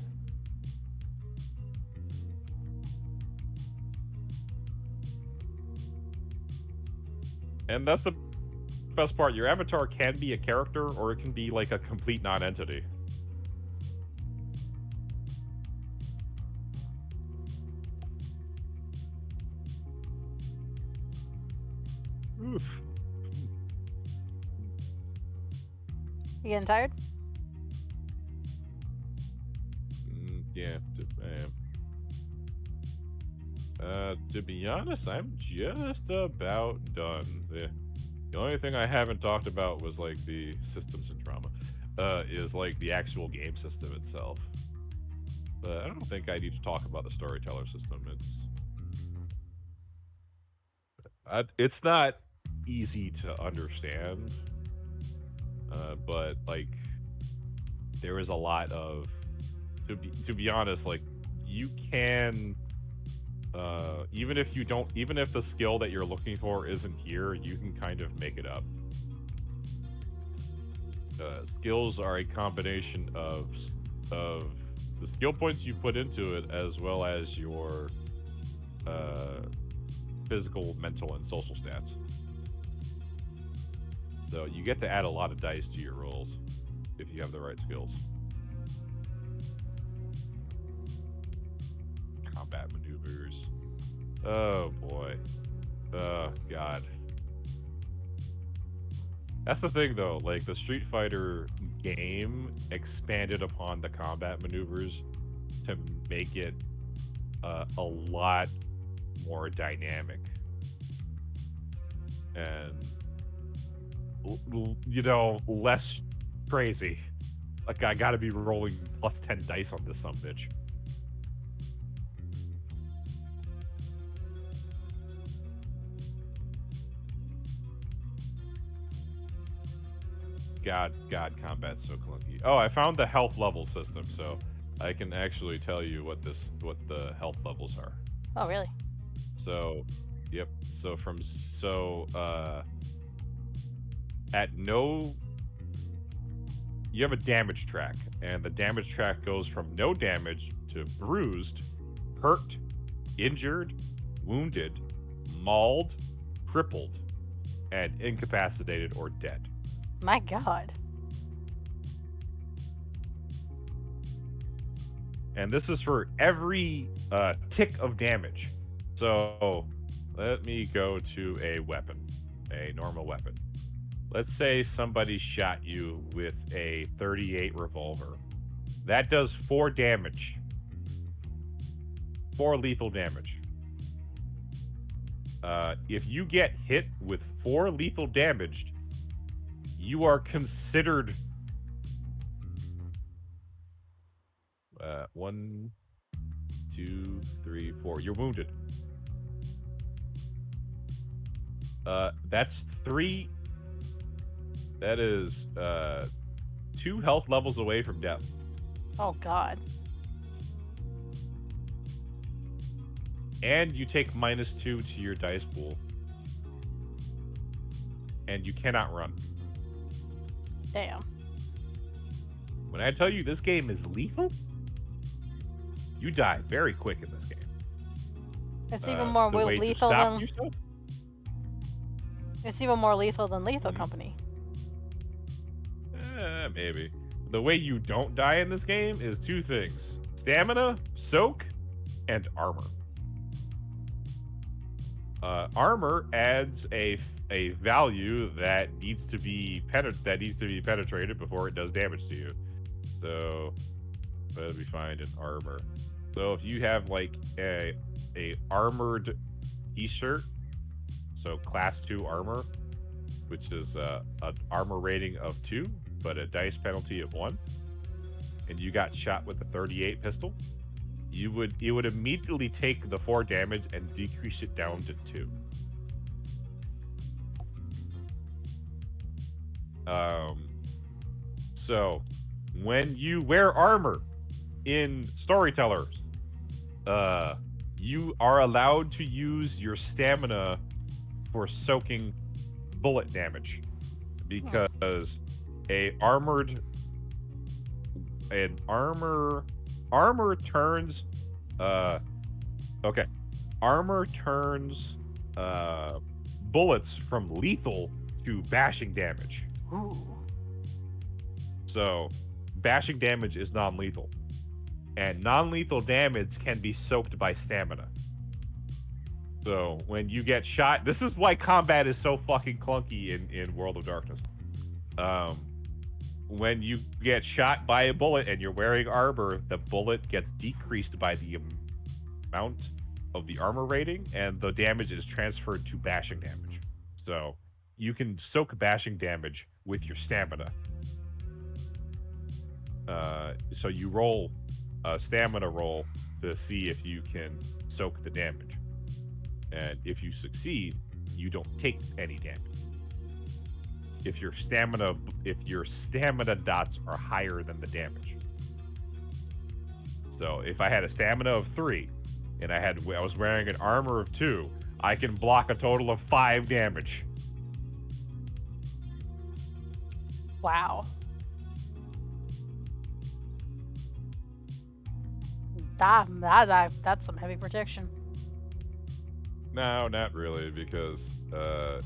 Speaker 2: And that's the best part. Your avatar can be a character, or it can be like a complete non-entity. Oof.
Speaker 1: You getting tired?
Speaker 2: Yeah, I am. To be honest, I'm just about done. The only thing I haven't talked about was like the systems and drama. Is like the actual game system itself. But I don't think I need to talk about the storyteller system. It's not easy to understand, but like there is a lot of to be honest, like you can even if the skill that you're looking for isn't here, you can kind of make it up. Skills are a combination of the skill points you put into it, as well as your uh, physical, mental, and social stats. So you get to add a lot of dice to your rolls if you have the right skills. Combat maneuvers. Oh boy. Oh god. That's the thing though, like the Street Fighter game expanded upon the combat maneuvers to make it a lot more dynamic. and less crazy. Like I gotta be rolling plus 10 dice on this bitch. God, combat's so clunky. Oh, I found the health level system, so I can actually tell you what the health levels are.
Speaker 1: Oh, really?
Speaker 2: So, yep. At no, you have a damage track, and the damage track goes from no damage to bruised, hurt, injured, wounded, mauled, crippled, and incapacitated or dead.
Speaker 1: My God.
Speaker 2: And this is for every tick of damage. So let me go to a weapon, a normal weapon. Let's say somebody shot you with a 38 revolver. That does 4 damage. 4 lethal damage. If you get hit with 4 lethal damage, you are considered 1, 2, 3, 4. You're wounded. That's 3. That is 2 health levels away from death.
Speaker 1: Oh, God.
Speaker 2: And you take -2 to your dice pool. And you cannot run.
Speaker 1: Damn.
Speaker 2: When I tell you this game is lethal, you die very quick in this game.
Speaker 1: It's even more
Speaker 2: the way to
Speaker 1: lethal
Speaker 2: stop
Speaker 1: than
Speaker 2: yourself,
Speaker 1: it's even more lethal than Lethal
Speaker 2: Mhm.
Speaker 1: Company.
Speaker 2: Maybe. The way you don't die in this game is 2 things: stamina, soak, and armor. Armor adds a value that needs to be penetrated before it does damage to you. So let me find an armor. So if you have like a armored t-shirt, so class 2 armor, which is an armor rating of 2, but a dice penalty of 1, and you got shot with a 38 pistol, you would immediately take the 4 damage and decrease it down to 2. So when you wear armor in Storytellers, you are allowed to use your stamina for soaking bullet damage, because armor turns armor turns bullets from lethal to bashing damage.
Speaker 1: Ooh.
Speaker 2: So bashing damage is non-lethal, and non-lethal damage can be soaked by stamina. So when you get shot, this is why combat is so fucking clunky in World of Darkness. When you get shot by a bullet and you're wearing armor, the bullet gets decreased by the amount of the armor rating, and the damage is transferred to bashing damage. So you can soak bashing damage with your stamina. So you roll a stamina roll to see if you can soak the damage. And if you succeed, you don't take any damage. If your stamina dots are higher than the damage. So if I had a stamina of 3 and I was wearing an armor of 2, I can block a total of 5 damage.
Speaker 1: Wow. That's some heavy protection.
Speaker 2: No, not really, because let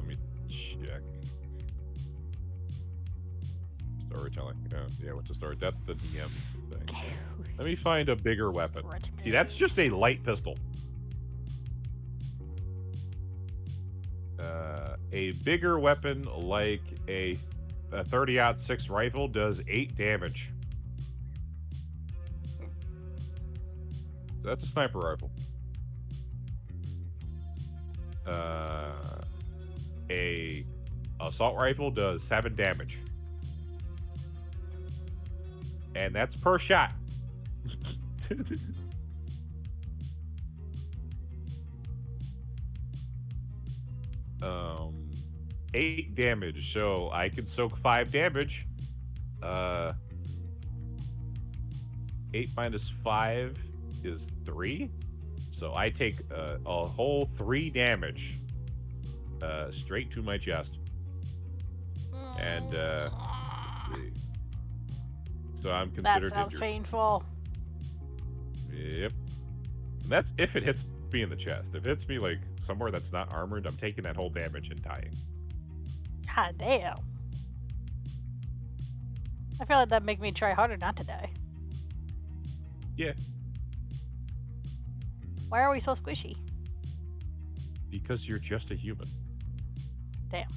Speaker 2: me check. Storytelling. Yeah, what's the story? That's the DM thing. Let me find a bigger weapon. See, that's just a light pistol. A bigger weapon like a 30-06 rifle does 8 damage. So that's a sniper rifle. a assault rifle does 7 damage. And that's per shot. um 8 damage, so I can soak 5 damage. 8 minus 5 is 3. So I take a whole 3 damage straight to my chest. And let's see. So I'm
Speaker 1: That
Speaker 2: considered
Speaker 1: sounds
Speaker 2: injured.
Speaker 1: painful.
Speaker 2: Yep. And that's if it hits me in the chest. If it hits me like somewhere that's not armored, I'm taking that whole damage and dying.
Speaker 1: God damn. I feel like that'd make me try harder not to die.
Speaker 2: Yeah,
Speaker 1: Why are we so squishy?
Speaker 2: because you're just a human.
Speaker 1: Damn.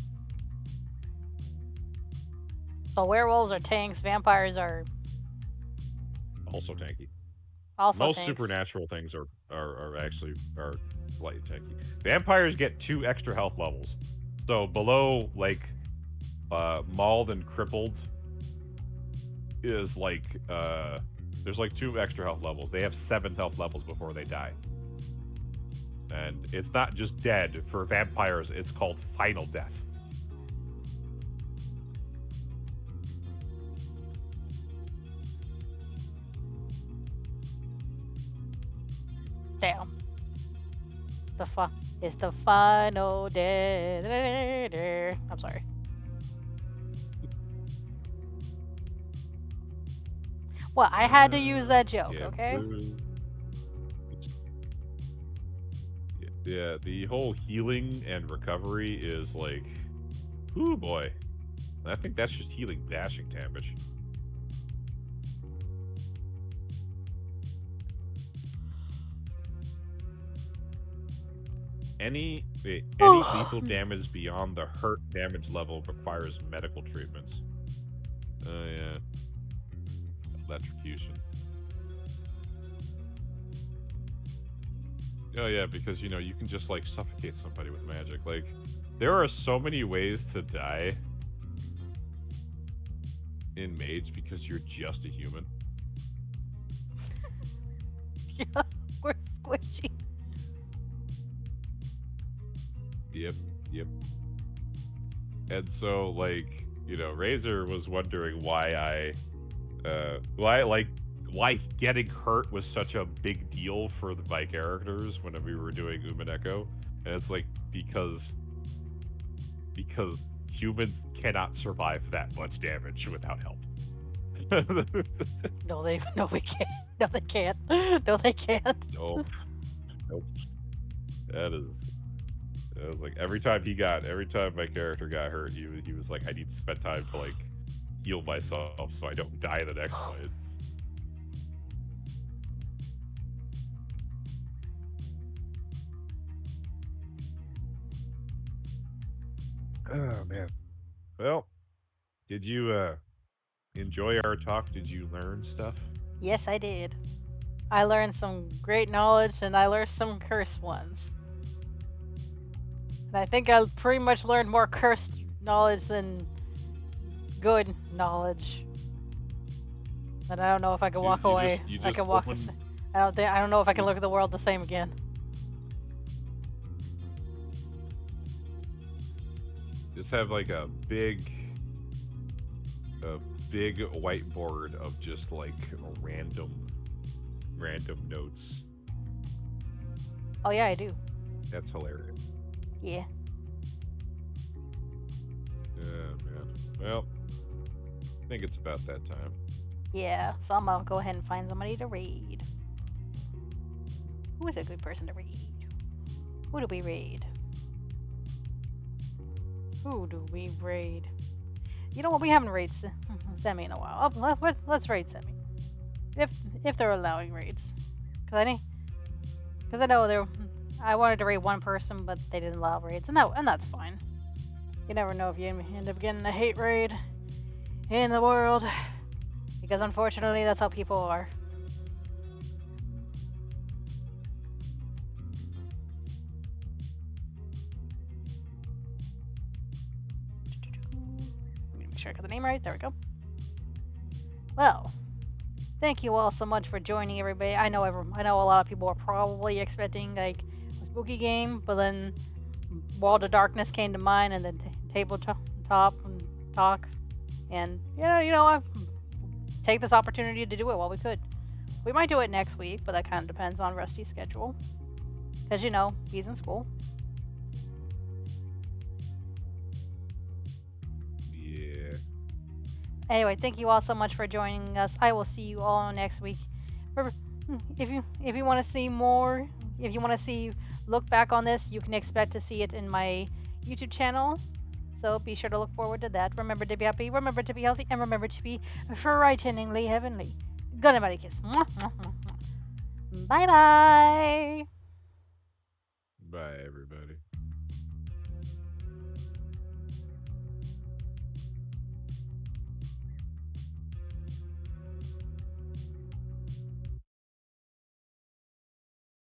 Speaker 1: So werewolves are tanks, vampires are
Speaker 2: Also tanky.
Speaker 1: also
Speaker 2: Most
Speaker 1: tanks.
Speaker 2: supernatural things are actually slightly tanky. Vampires get 2 extra health levels. So below like mauled and crippled is like there's like 2 extra health levels. They have 7 health levels before they die. And it's not just dead. For vampires, it's called final death.
Speaker 1: Damn. It's the final day. I'm sorry. Well, I had to use that joke,
Speaker 2: Yeah,
Speaker 1: okay?
Speaker 2: Yeah, the whole healing and recovery is like, ooh boy. I think that's just healing bashing damage. Any lethal damage beyond the hurt damage level requires medical treatments. Oh yeah. Electrocution. Oh yeah, because you know, you can just like suffocate somebody with magic. Like, there are so many ways to die in Mage because you're just a human.
Speaker 1: Yeah, we're squishy.
Speaker 2: Yep. And so, like, you know, Razor was wondering why why getting hurt was such a big deal for my characters when we were doing Umineko. And it's like, because humans cannot survive that much damage without help.
Speaker 1: No, we can't. No, they can't. No, they can't.
Speaker 2: Nope. It was like every time my character got hurt, he was like, I need to spend time to like heal myself so I don't die the next fight. Oh man. Well, did you enjoy our talk? Did you learn stuff?
Speaker 1: Yes, I did. I learned some great knowledge and I learned some cursed ones. And I think I pretty much learned more cursed knowledge than good knowledge. And I don't know if I can walk away. I can walk. I don't know if I can look at the world the same again.
Speaker 2: Just have like a big whiteboard of just like random notes.
Speaker 1: Oh yeah, I do.
Speaker 2: That's hilarious.
Speaker 1: Yeah.
Speaker 2: Yeah, man. Well, I think it's about that time.
Speaker 1: Yeah. So I'm gonna go ahead and find somebody to raid. Who is a good person to raid? Who do we raid? Who do we raid? You know what? We haven't raided Semi in a while. Oh, let's raid Semi, if they're allowing raids. Cause I know I wanted to raid one person, but they didn't allow raids, and that's fine. You never know if you end up getting a hate raid in the world, because unfortunately that's how people are. sure I got the name right. There we go. Well, thank you all so much for joining, everybody. I know a lot of people are probably expecting like a spooky game, but then World of Darkness came to mind, and then tabletop and talk, and I've take this opportunity to do it while we could. We might do it next week, but that kind of depends on Rusty's schedule, because he's in school.
Speaker 2: Yeah.
Speaker 1: Anyway, thank you all so much for joining us. I will see you all next week. If you want to see more, if you want to see look back on this, you can expect to see it in my YouTube channel. So be sure to look forward to that. Remember to be happy, remember to be healthy, and remember to be frighteningly heavenly. Good night, kiss. Bye bye.
Speaker 2: Bye, everybody.